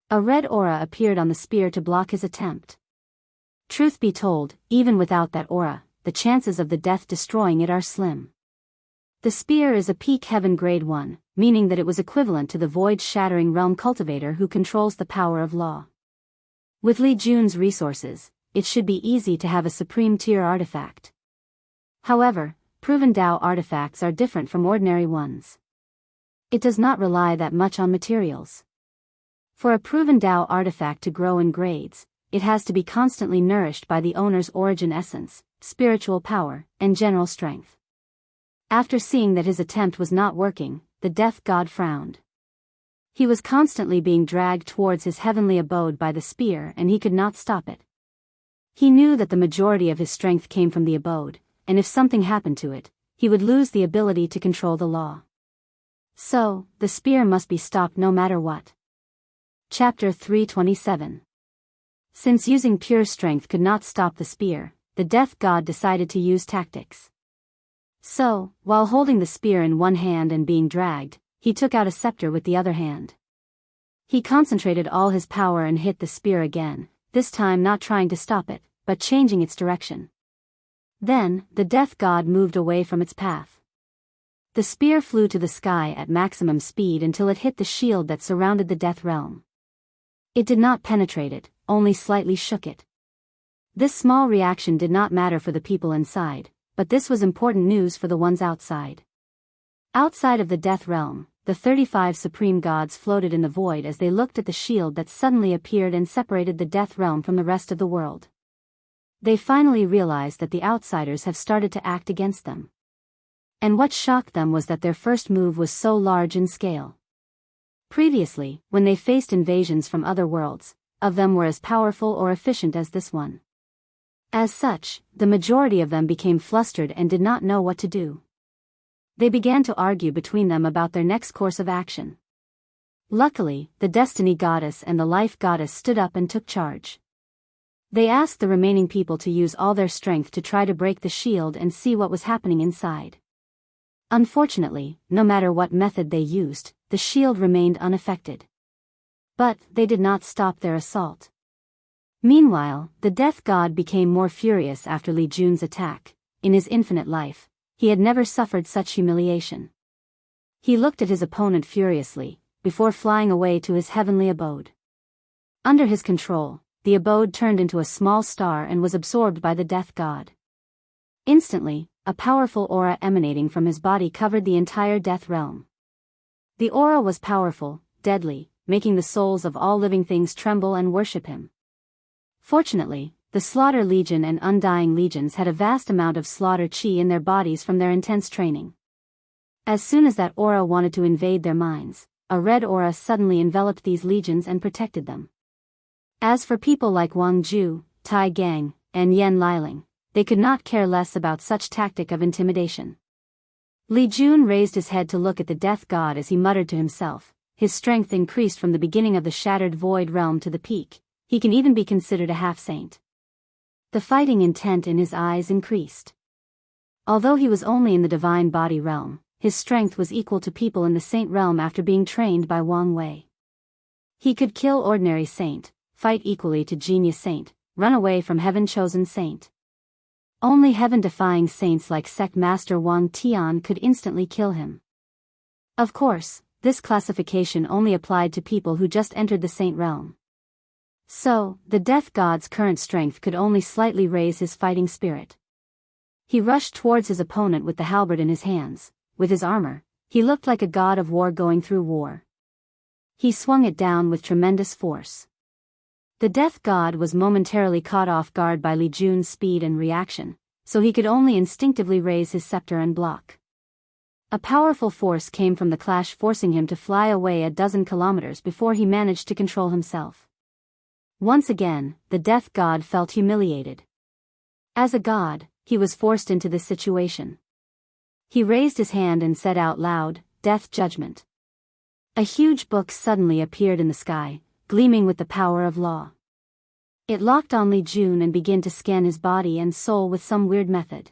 A red aura appeared on the spear to block his attempt. Truth be told, even without that aura, the chances of the death destroying it are slim. The spear is a peak heaven grade 1, meaning that it was equivalent to the void-shattering realm cultivator who controls the power of law. With Li Jun's resources, it should be easy to have a supreme tier artifact. However, proven Dao artifacts are different from ordinary ones. It does not rely that much on materials. For a proven Dao artifact to grow in grades, it has to be constantly nourished by the owner's origin essence, spiritual power, and general strength. After seeing that his attempt was not working, the death god frowned. He was constantly being dragged towards his heavenly abode by the spear and he could not stop it. He knew that the majority of his strength came from the abode, and if something happened to it, he would lose the ability to control the law. So, the spear must be stopped no matter what. Chapter 327. Since using pure strength could not stop the spear, the death god decided to use tactics. So, while holding the spear in one hand and being dragged, he took out a scepter with the other hand. He concentrated all his power and hit the spear again, this time not trying to stop it, but changing its direction. Then, the death god moved away from its path. The spear flew to the sky at maximum speed until it hit the shield that surrounded the death realm. It did not penetrate it, only slightly shook it. This small reaction did not matter for the people inside, but this was important news for the ones outside. Outside of the death realm, the 35 supreme gods floated in the void as they looked at the shield that suddenly appeared and separated the death realm from the rest of the world. They finally realized that the outsiders have started to act against them. And what shocked them was that their first move was so large in scale. Previously, when they faced invasions from other worlds, of them were as powerful or efficient as this one. As such, the majority of them became flustered and did not know what to do. They began to argue between them about their next course of action. Luckily, the Destiny Goddess and the Life Goddess stood up and took charge. They asked the remaining people to use all their strength to try to break the shield and see what was happening inside. Unfortunately, no matter what method they used, the shield remained unaffected. But they did not stop their assault. Meanwhile, the death god became more furious after Li Jun's attack. In his infinite life, he had never suffered such humiliation. He looked at his opponent furiously, before flying away to his heavenly abode. Under his control, the abode turned into a small star and was absorbed by the death god. Instantly, a powerful aura emanating from his body covered the entire death realm. The aura was powerful, deadly, making the souls of all living things tremble and worship him. Fortunately, the Slaughter Legion and Undying Legions had a vast amount of slaughter chi in their bodies from their intense training. As soon as that aura wanted to invade their minds, a red aura suddenly enveloped these legions and protected them. As for people like Wang Ju, Tai Gang, and Yen Liling, they could not care less about such tactic of intimidation. Li Jun raised his head to look at the death god as he muttered to himself. His strength increased from the beginning of the shattered void realm to the peak. He can even be considered a half-saint. The fighting intent in his eyes increased. Although he was only in the divine body realm, his strength was equal to people in the saint realm after being trained by Wang Wei. He could kill ordinary saint, fight equally to genius saint, run away from heaven-chosen saint. Only heaven-defying saints like sect master Wang Tian could instantly kill him. Of course, this classification only applied to people who just entered the saint realm. So, the death god's current strength could only slightly raise his fighting spirit. He rushed towards his opponent with the halberd in his hands. With his armor, he looked like a god of war going through war. He swung it down with tremendous force. The death god was momentarily caught off guard by Li Jun's speed and reaction, so he could only instinctively raise his scepter and block. A powerful force came from the clash, forcing him to fly away a dozen kilometers before he managed to control himself. Once again, the death god felt humiliated. As a god, he was forced into this situation. He raised his hand and said out loud, "Death Judgment." A huge book suddenly appeared in the sky, gleaming with the power of law. It locked on Li Jun and began to scan his body and soul with some weird method.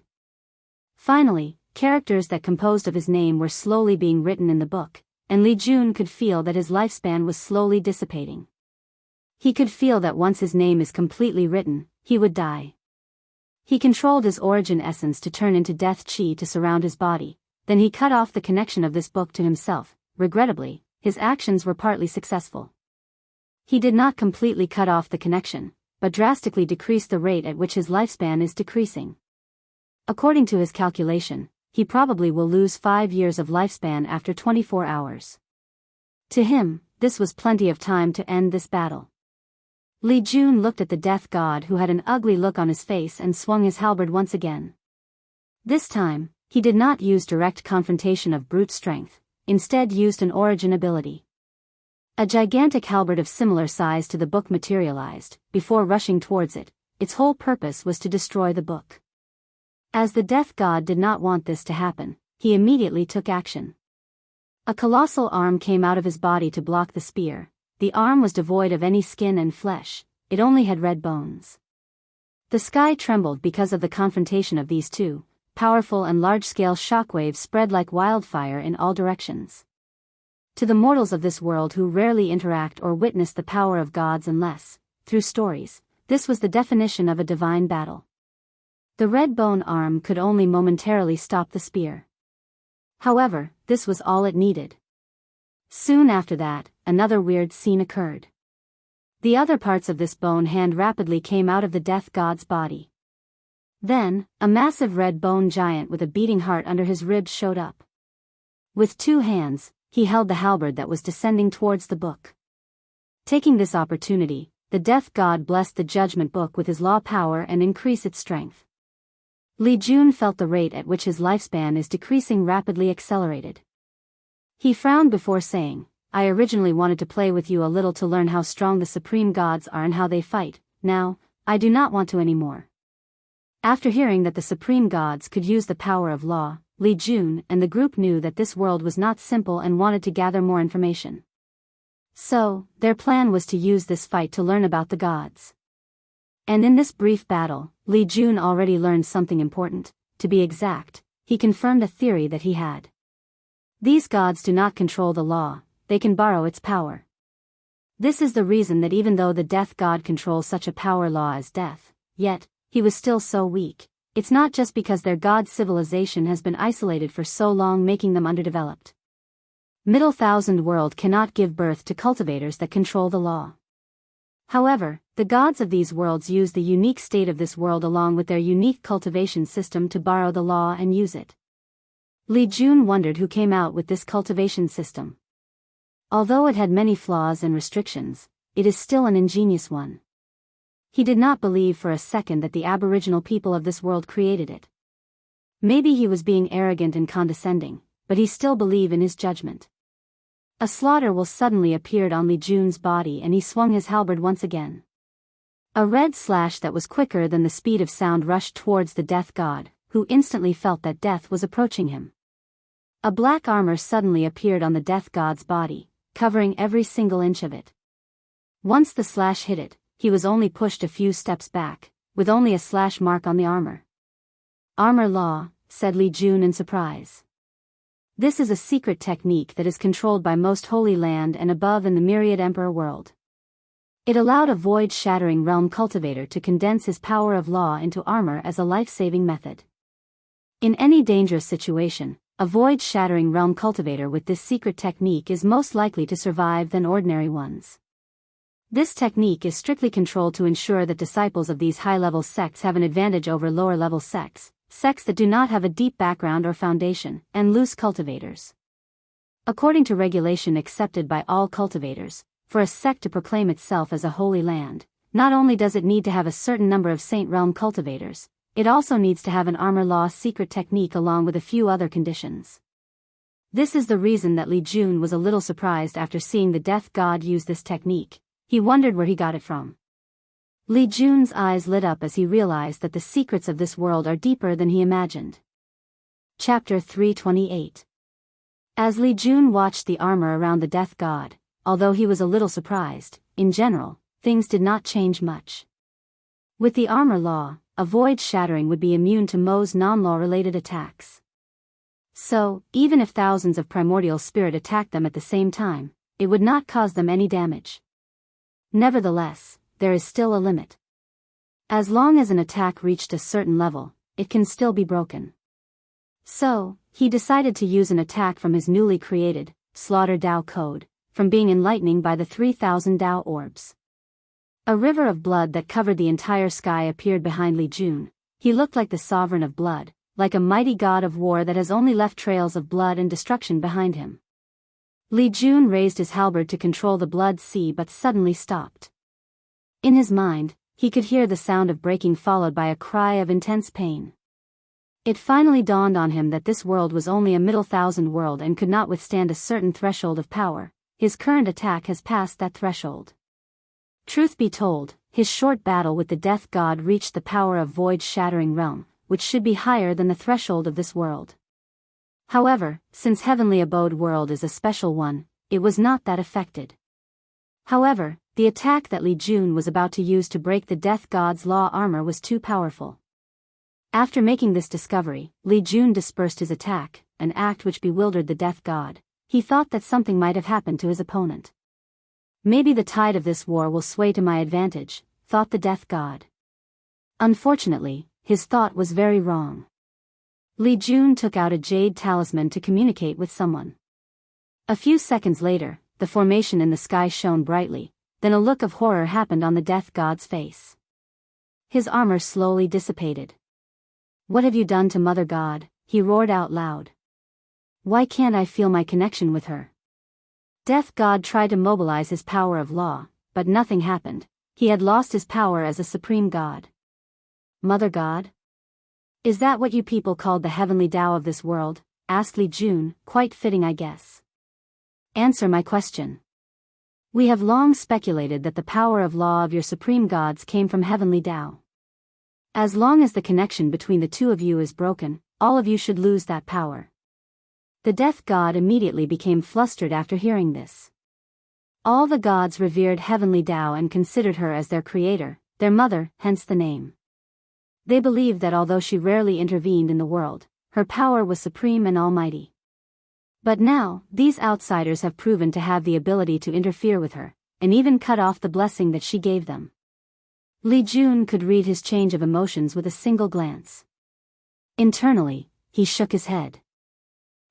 Finally, characters that composed of his name were slowly being written in the book, and Li Jun could feel that his lifespan was slowly dissipating. He could feel that once his name is completely written, he would die. He controlled his origin essence to turn into death chi to surround his body, then he cut off the connection of this book to himself. Regrettably, his actions were partly successful. He did not completely cut off the connection, but drastically decreased the rate at which his lifespan is decreasing. According to his calculation, he probably will lose 5 years of lifespan after 24 hours. To him, this was plenty of time to end this battle. Li Jun looked at the death god, who had an ugly look on his face, and swung his halberd once again. This time, he did not use direct confrontation of brute strength, instead used an origin ability. A gigantic halberd of similar size to the book materialized. Before rushing towards it, its whole purpose was to destroy the book. As the death god did not want this to happen, he immediately took action. A colossal arm came out of his body to block the spear. The arm was devoid of any skin and flesh, it only had red bones. The sky trembled because of the confrontation of these two. Powerful and large-scale shockwaves spread like wildfire in all directions. To the mortals of this world who rarely interact or witness the power of gods unless, through stories, this was the definition of a divine battle. The red bone arm could only momentarily stop the spear. However, this was all it needed. Soon after that, another weird scene occurred. The other parts of this bone hand rapidly came out of the death god's body. Then, a massive red bone giant with a beating heart under his ribs showed up. With 2 hands, he held the halberd that was descending towards the book. Taking this opportunity, the death god blessed the judgment book with his law power and increased its strength. Li Jun felt the rate at which his lifespan is decreasing rapidly accelerated. He frowned before saying, "I originally wanted to play with you a little to learn how strong the supreme gods are and how they fight. Now, I do not want to anymore." After hearing that the supreme gods could use the power of law, Li Jun and the group knew that this world was not simple and wanted to gather more information. So, their plan was to use this fight to learn about the gods. And in this brief battle, Li Jun already learned something important. To be exact, he confirmed a theory that he had. These gods do not control the law, they can borrow its power. This is the reason that even though the death god controls such a power law as death, yet, he was still so weak. It's not just because their god civilization has been isolated for so long, making them underdeveloped. Middle Thousand World cannot give birth to cultivators that control the law. However, the gods of these worlds use the unique state of this world along with their unique cultivation system to borrow the law and use it. Li Jun wondered who came out with this cultivation system. Although it had many flaws and restrictions, it is still an ingenious one. He did not believe for a second that the aboriginal people of this world created it. Maybe he was being arrogant and condescending, but he still believed in his judgment. A slaughter will suddenly appeared on Li Jun's body and he swung his halberd once again. A red slash that was quicker than the speed of sound rushed towards the death god, who instantly felt that death was approaching him. A black armor suddenly appeared on the death god's body, covering every single inch of it. Once the slash hit it, he was only pushed a few steps back, with only a slash mark on the armor. "Armor law," said Li Jun in surprise. This is a secret technique that is controlled by most Holy Land and above in the myriad Emperor world. It allowed a void-shattering realm cultivator to condense his power of law into armor as a life-saving method. In any dangerous situation, a void-shattering realm cultivator with this secret technique is most likely to survive than ordinary ones. This technique is strictly controlled to ensure that disciples of these high-level sects have an advantage over lower-level sects that do not have a deep background or foundation, and loose cultivators. According to regulation accepted by all cultivators, for a sect to proclaim itself as a holy land, not only does it need to have a certain number of Saint Realm cultivators, it also needs to have an armor law secret technique along with a few other conditions. This is the reason that Li Jun was a little surprised after seeing the death god use this technique. He wondered where he got it from. Li Jun's eyes lit up as he realized that the secrets of this world are deeper than he imagined. Chapter 328. As Li Jun watched the armor around the death god, although he was a little surprised, in general, things did not change much. With the armor law, a void shattering would be immune to Mo's non-law related attacks. So, even if thousands of primordial spirit attacked them at the same time, it would not cause them any damage. Nevertheless, there is still a limit. As long as an attack reached a certain level, it can still be broken. So, he decided to use an attack from his newly created, Slaughter Dao code, from being enlightening by the 3,000 Dao orbs. A river of blood that covered the entire sky appeared behind Li Jun. He looked like the sovereign of blood, like a mighty god of war that has only left trails of blood and destruction behind him. Li Jun raised his halberd to control the blood sea but suddenly stopped. In his mind, he could hear the sound of breaking followed by a cry of intense pain. It finally dawned on him that this world was only a middle thousand world and could not withstand a certain threshold of power. His current attack has passed that threshold. Truth be told, his short battle with the death god reached the power of void-shattering realm, which should be higher than the threshold of this world. However, since Heavenly Abode world is a special one, it was not that affected. However, the attack that Li Jun was about to use to break the death god's law armor was too powerful. After making this discovery, Li Jun dispersed his attack, an act which bewildered the death god. He thought that something might have happened to his opponent. Maybe the tide of this war will sway to my advantage, thought the death god. Unfortunately, his thought was very wrong. Li Jun took out a jade talisman to communicate with someone. A few seconds later, the formation in the sky shone brightly, then a look of horror happened on the death god's face. His armor slowly dissipated. "What have you done to Mother God?" he roared out loud. "Why can't I feel my connection with her?" Death God tried to mobilize his power of law, but nothing happened. He had lost his power as a supreme god. "Mother God? Is that what you people called the heavenly Tao of this world?" asked Li Jun, quite fitting I guess. "Answer my question." "We have long speculated that the power of law of your supreme gods came from heavenly Tao. As long as the connection between the two of you is broken, all of you should lose that power." The death god immediately became flustered after hearing this. All the gods revered heavenly Tao and considered her as their creator, their mother, hence the name. They believed that although she rarely intervened in the world, her power was supreme and almighty. But now, these outsiders have proven to have the ability to interfere with her, and even cut off the blessing that she gave them. Li Jun could read his change of emotions with a single glance. Internally, he shook his head.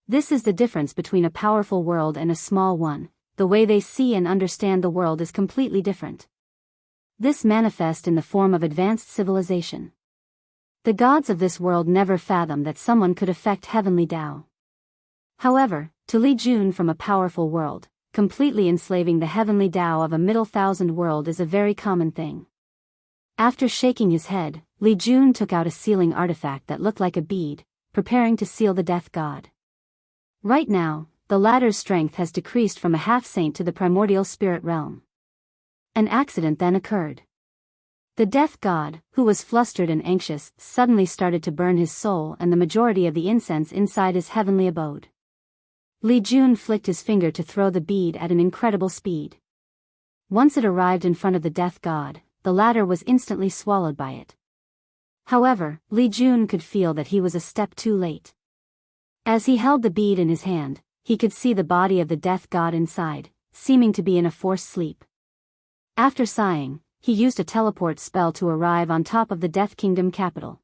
This is the difference between a powerful world and a small one. The way they see and understand the world is completely different. This manifests in the form of advanced civilization. The gods of this world never fathomed that someone could affect heavenly Tao. However, to Li Jun from a powerful world, completely enslaving the heavenly Tao of a middle thousand world is a very common thing. After shaking his head, Li Jun took out a sealing artifact that looked like a bead, preparing to seal the death god. Right now, the latter's strength has decreased from a half-saint to the primordial spirit realm. An accident then occurred. The death god, who was flustered and anxious, suddenly started to burn his soul and the majority of the incense inside his heavenly abode. Li Jun flicked his finger to throw the bead at an incredible speed. Once it arrived in front of the death god, the latter was instantly swallowed by it. However, Li Jun could feel that he was a step too late. As he held the bead in his hand, he could see the body of the death god inside, seeming to be in a forced sleep. After sighing, he used a teleport spell to arrive on top of the Death Kingdom capital.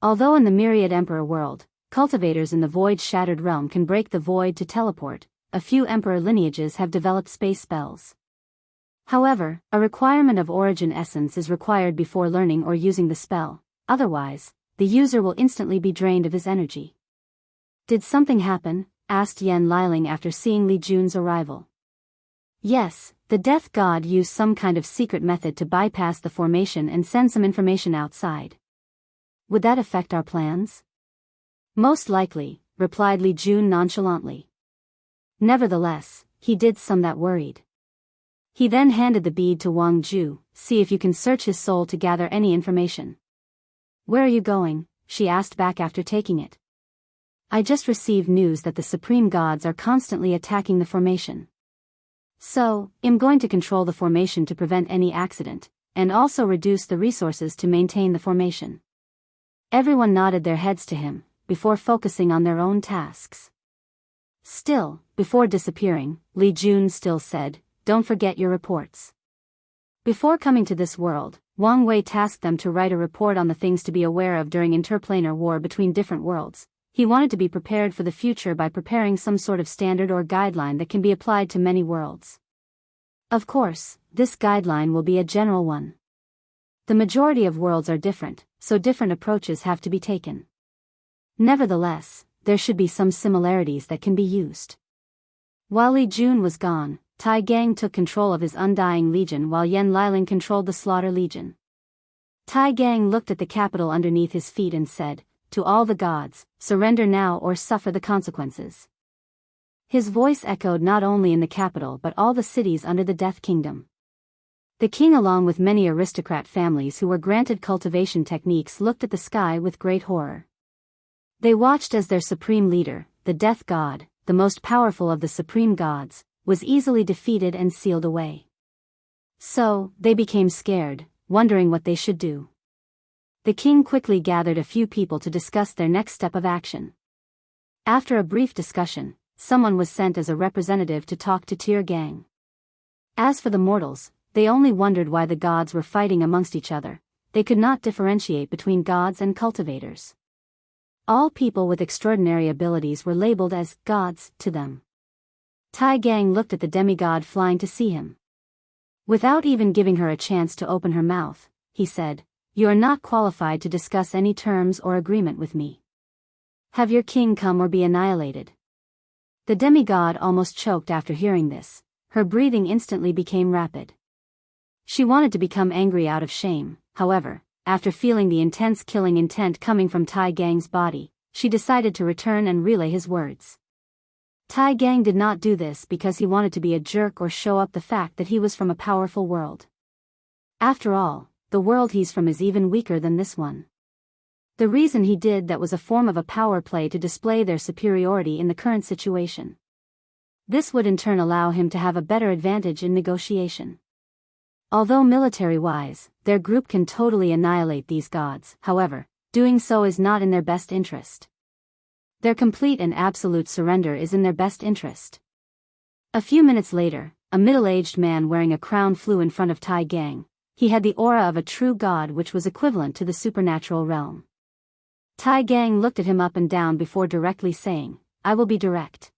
Although in the Myriad Emperor world, cultivators in the void-shattered realm can break the void to teleport, a few emperor lineages have developed space spells. However, a requirement of origin essence is required before learning or using the spell, otherwise, the user will instantly be drained of his energy. "Did something happen?" asked Yen Liling after seeing Li Jun's arrival. "Yes, the death god used some kind of secret method to bypass the formation and send some information outside. Would that affect our plans?" "Most likely," replied Li Jun nonchalantly. Nevertheless, he did some that worried. He then handed the bead to Wang Ju. "See if you can search his soul to gather any information." "Where are you going?" she asked back after taking it. "I just received news that the supreme gods are constantly attacking the formation. So, I'm going to control the formation to prevent any accident, and also reduce the resources to maintain the formation." Everyone nodded their heads to him, before focusing on their own tasks. Still, before disappearing, Li Jun still said, "Don't forget your reports." Before coming to this world, Wang Wei tasked them to write a report on the things to be aware of during interplanar war between different worlds. He wanted to be prepared for the future by preparing some sort of standard or guideline that can be applied to many worlds. Of course, this guideline will be a general one. The majority of worlds are different, so different approaches have to be taken. Nevertheless, there should be some similarities that can be used. While Li Jun was gone, Tai Gang took control of his Undying Legion while Yan Liling controlled the Slaughter Legion. Tai Gang looked at the capital underneath his feet and said, "To all the gods, surrender now or suffer the consequences." His voice echoed not only in the capital but all the cities under the Death Kingdom. The king along with many aristocrat families who were granted cultivation techniques looked at the sky with great horror. They watched as their supreme leader, the Death God, the most powerful of the supreme gods, was easily defeated and sealed away. So, they became scared, wondering what they should do. The king quickly gathered a few people to discuss their next step of action. After a brief discussion, someone was sent as a representative to talk to Tier Gang. As for the mortals, they only wondered why the gods were fighting amongst each other. They could not differentiate between gods and cultivators. All people with extraordinary abilities were labeled as gods to them. Tai Gang looked at the demigod flying to see him. Without even giving her a chance to open her mouth, he said, "You are not qualified to discuss any terms or agreement with me. Have your king come or be annihilated." The demigod almost choked after hearing this. Her breathing instantly became rapid. She wanted to become angry out of shame, however, after feeling the intense killing intent coming from Tai Gang's body, she decided to return and relay his words. Tai Gang did not do this because he wanted to be a jerk or show up the fact that he was from a powerful world. After all, the world he's from is even weaker than this one. The reason he did that was a form of a power play to display their superiority in the current situation. This would in turn allow him to have a better advantage in negotiation. Although military-wise, their group can totally annihilate these gods, however, doing so is not in their best interest. Their complete and absolute surrender is in their best interest. A few minutes later, a middle-aged man wearing a crown flew in front of Tai Gang. He had the aura of a true god which was equivalent to the supernatural realm. Tai Gang looked at him up and down before directly saying, "I will be direct.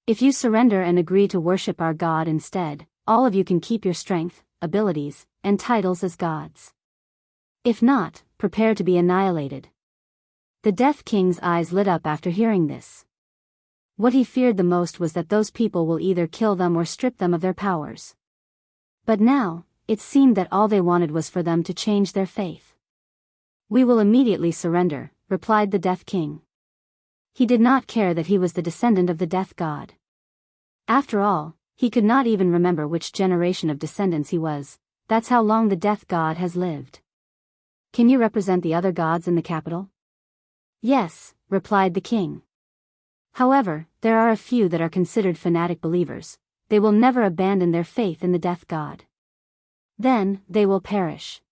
If you surrender and agree to worship our god instead, all of you can keep your strength, abilities, and titles as gods. If not, prepare to be annihilated." The Death King's eyes lit up after hearing this. What he feared the most was that those people will either kill them or strip them of their powers. But now, it seemed that all they wanted was for them to change their faith. "We will immediately surrender," replied the Death King. He did not care that he was the descendant of the Death God. After all, he could not even remember which generation of descendants he was. That's how long the Death God has lived. "Can you represent the other gods in the capital?" "Yes," replied the king. "However, there are a few that are considered fanatic believers. They will never abandon their faith in the Death God. Then, they will perish."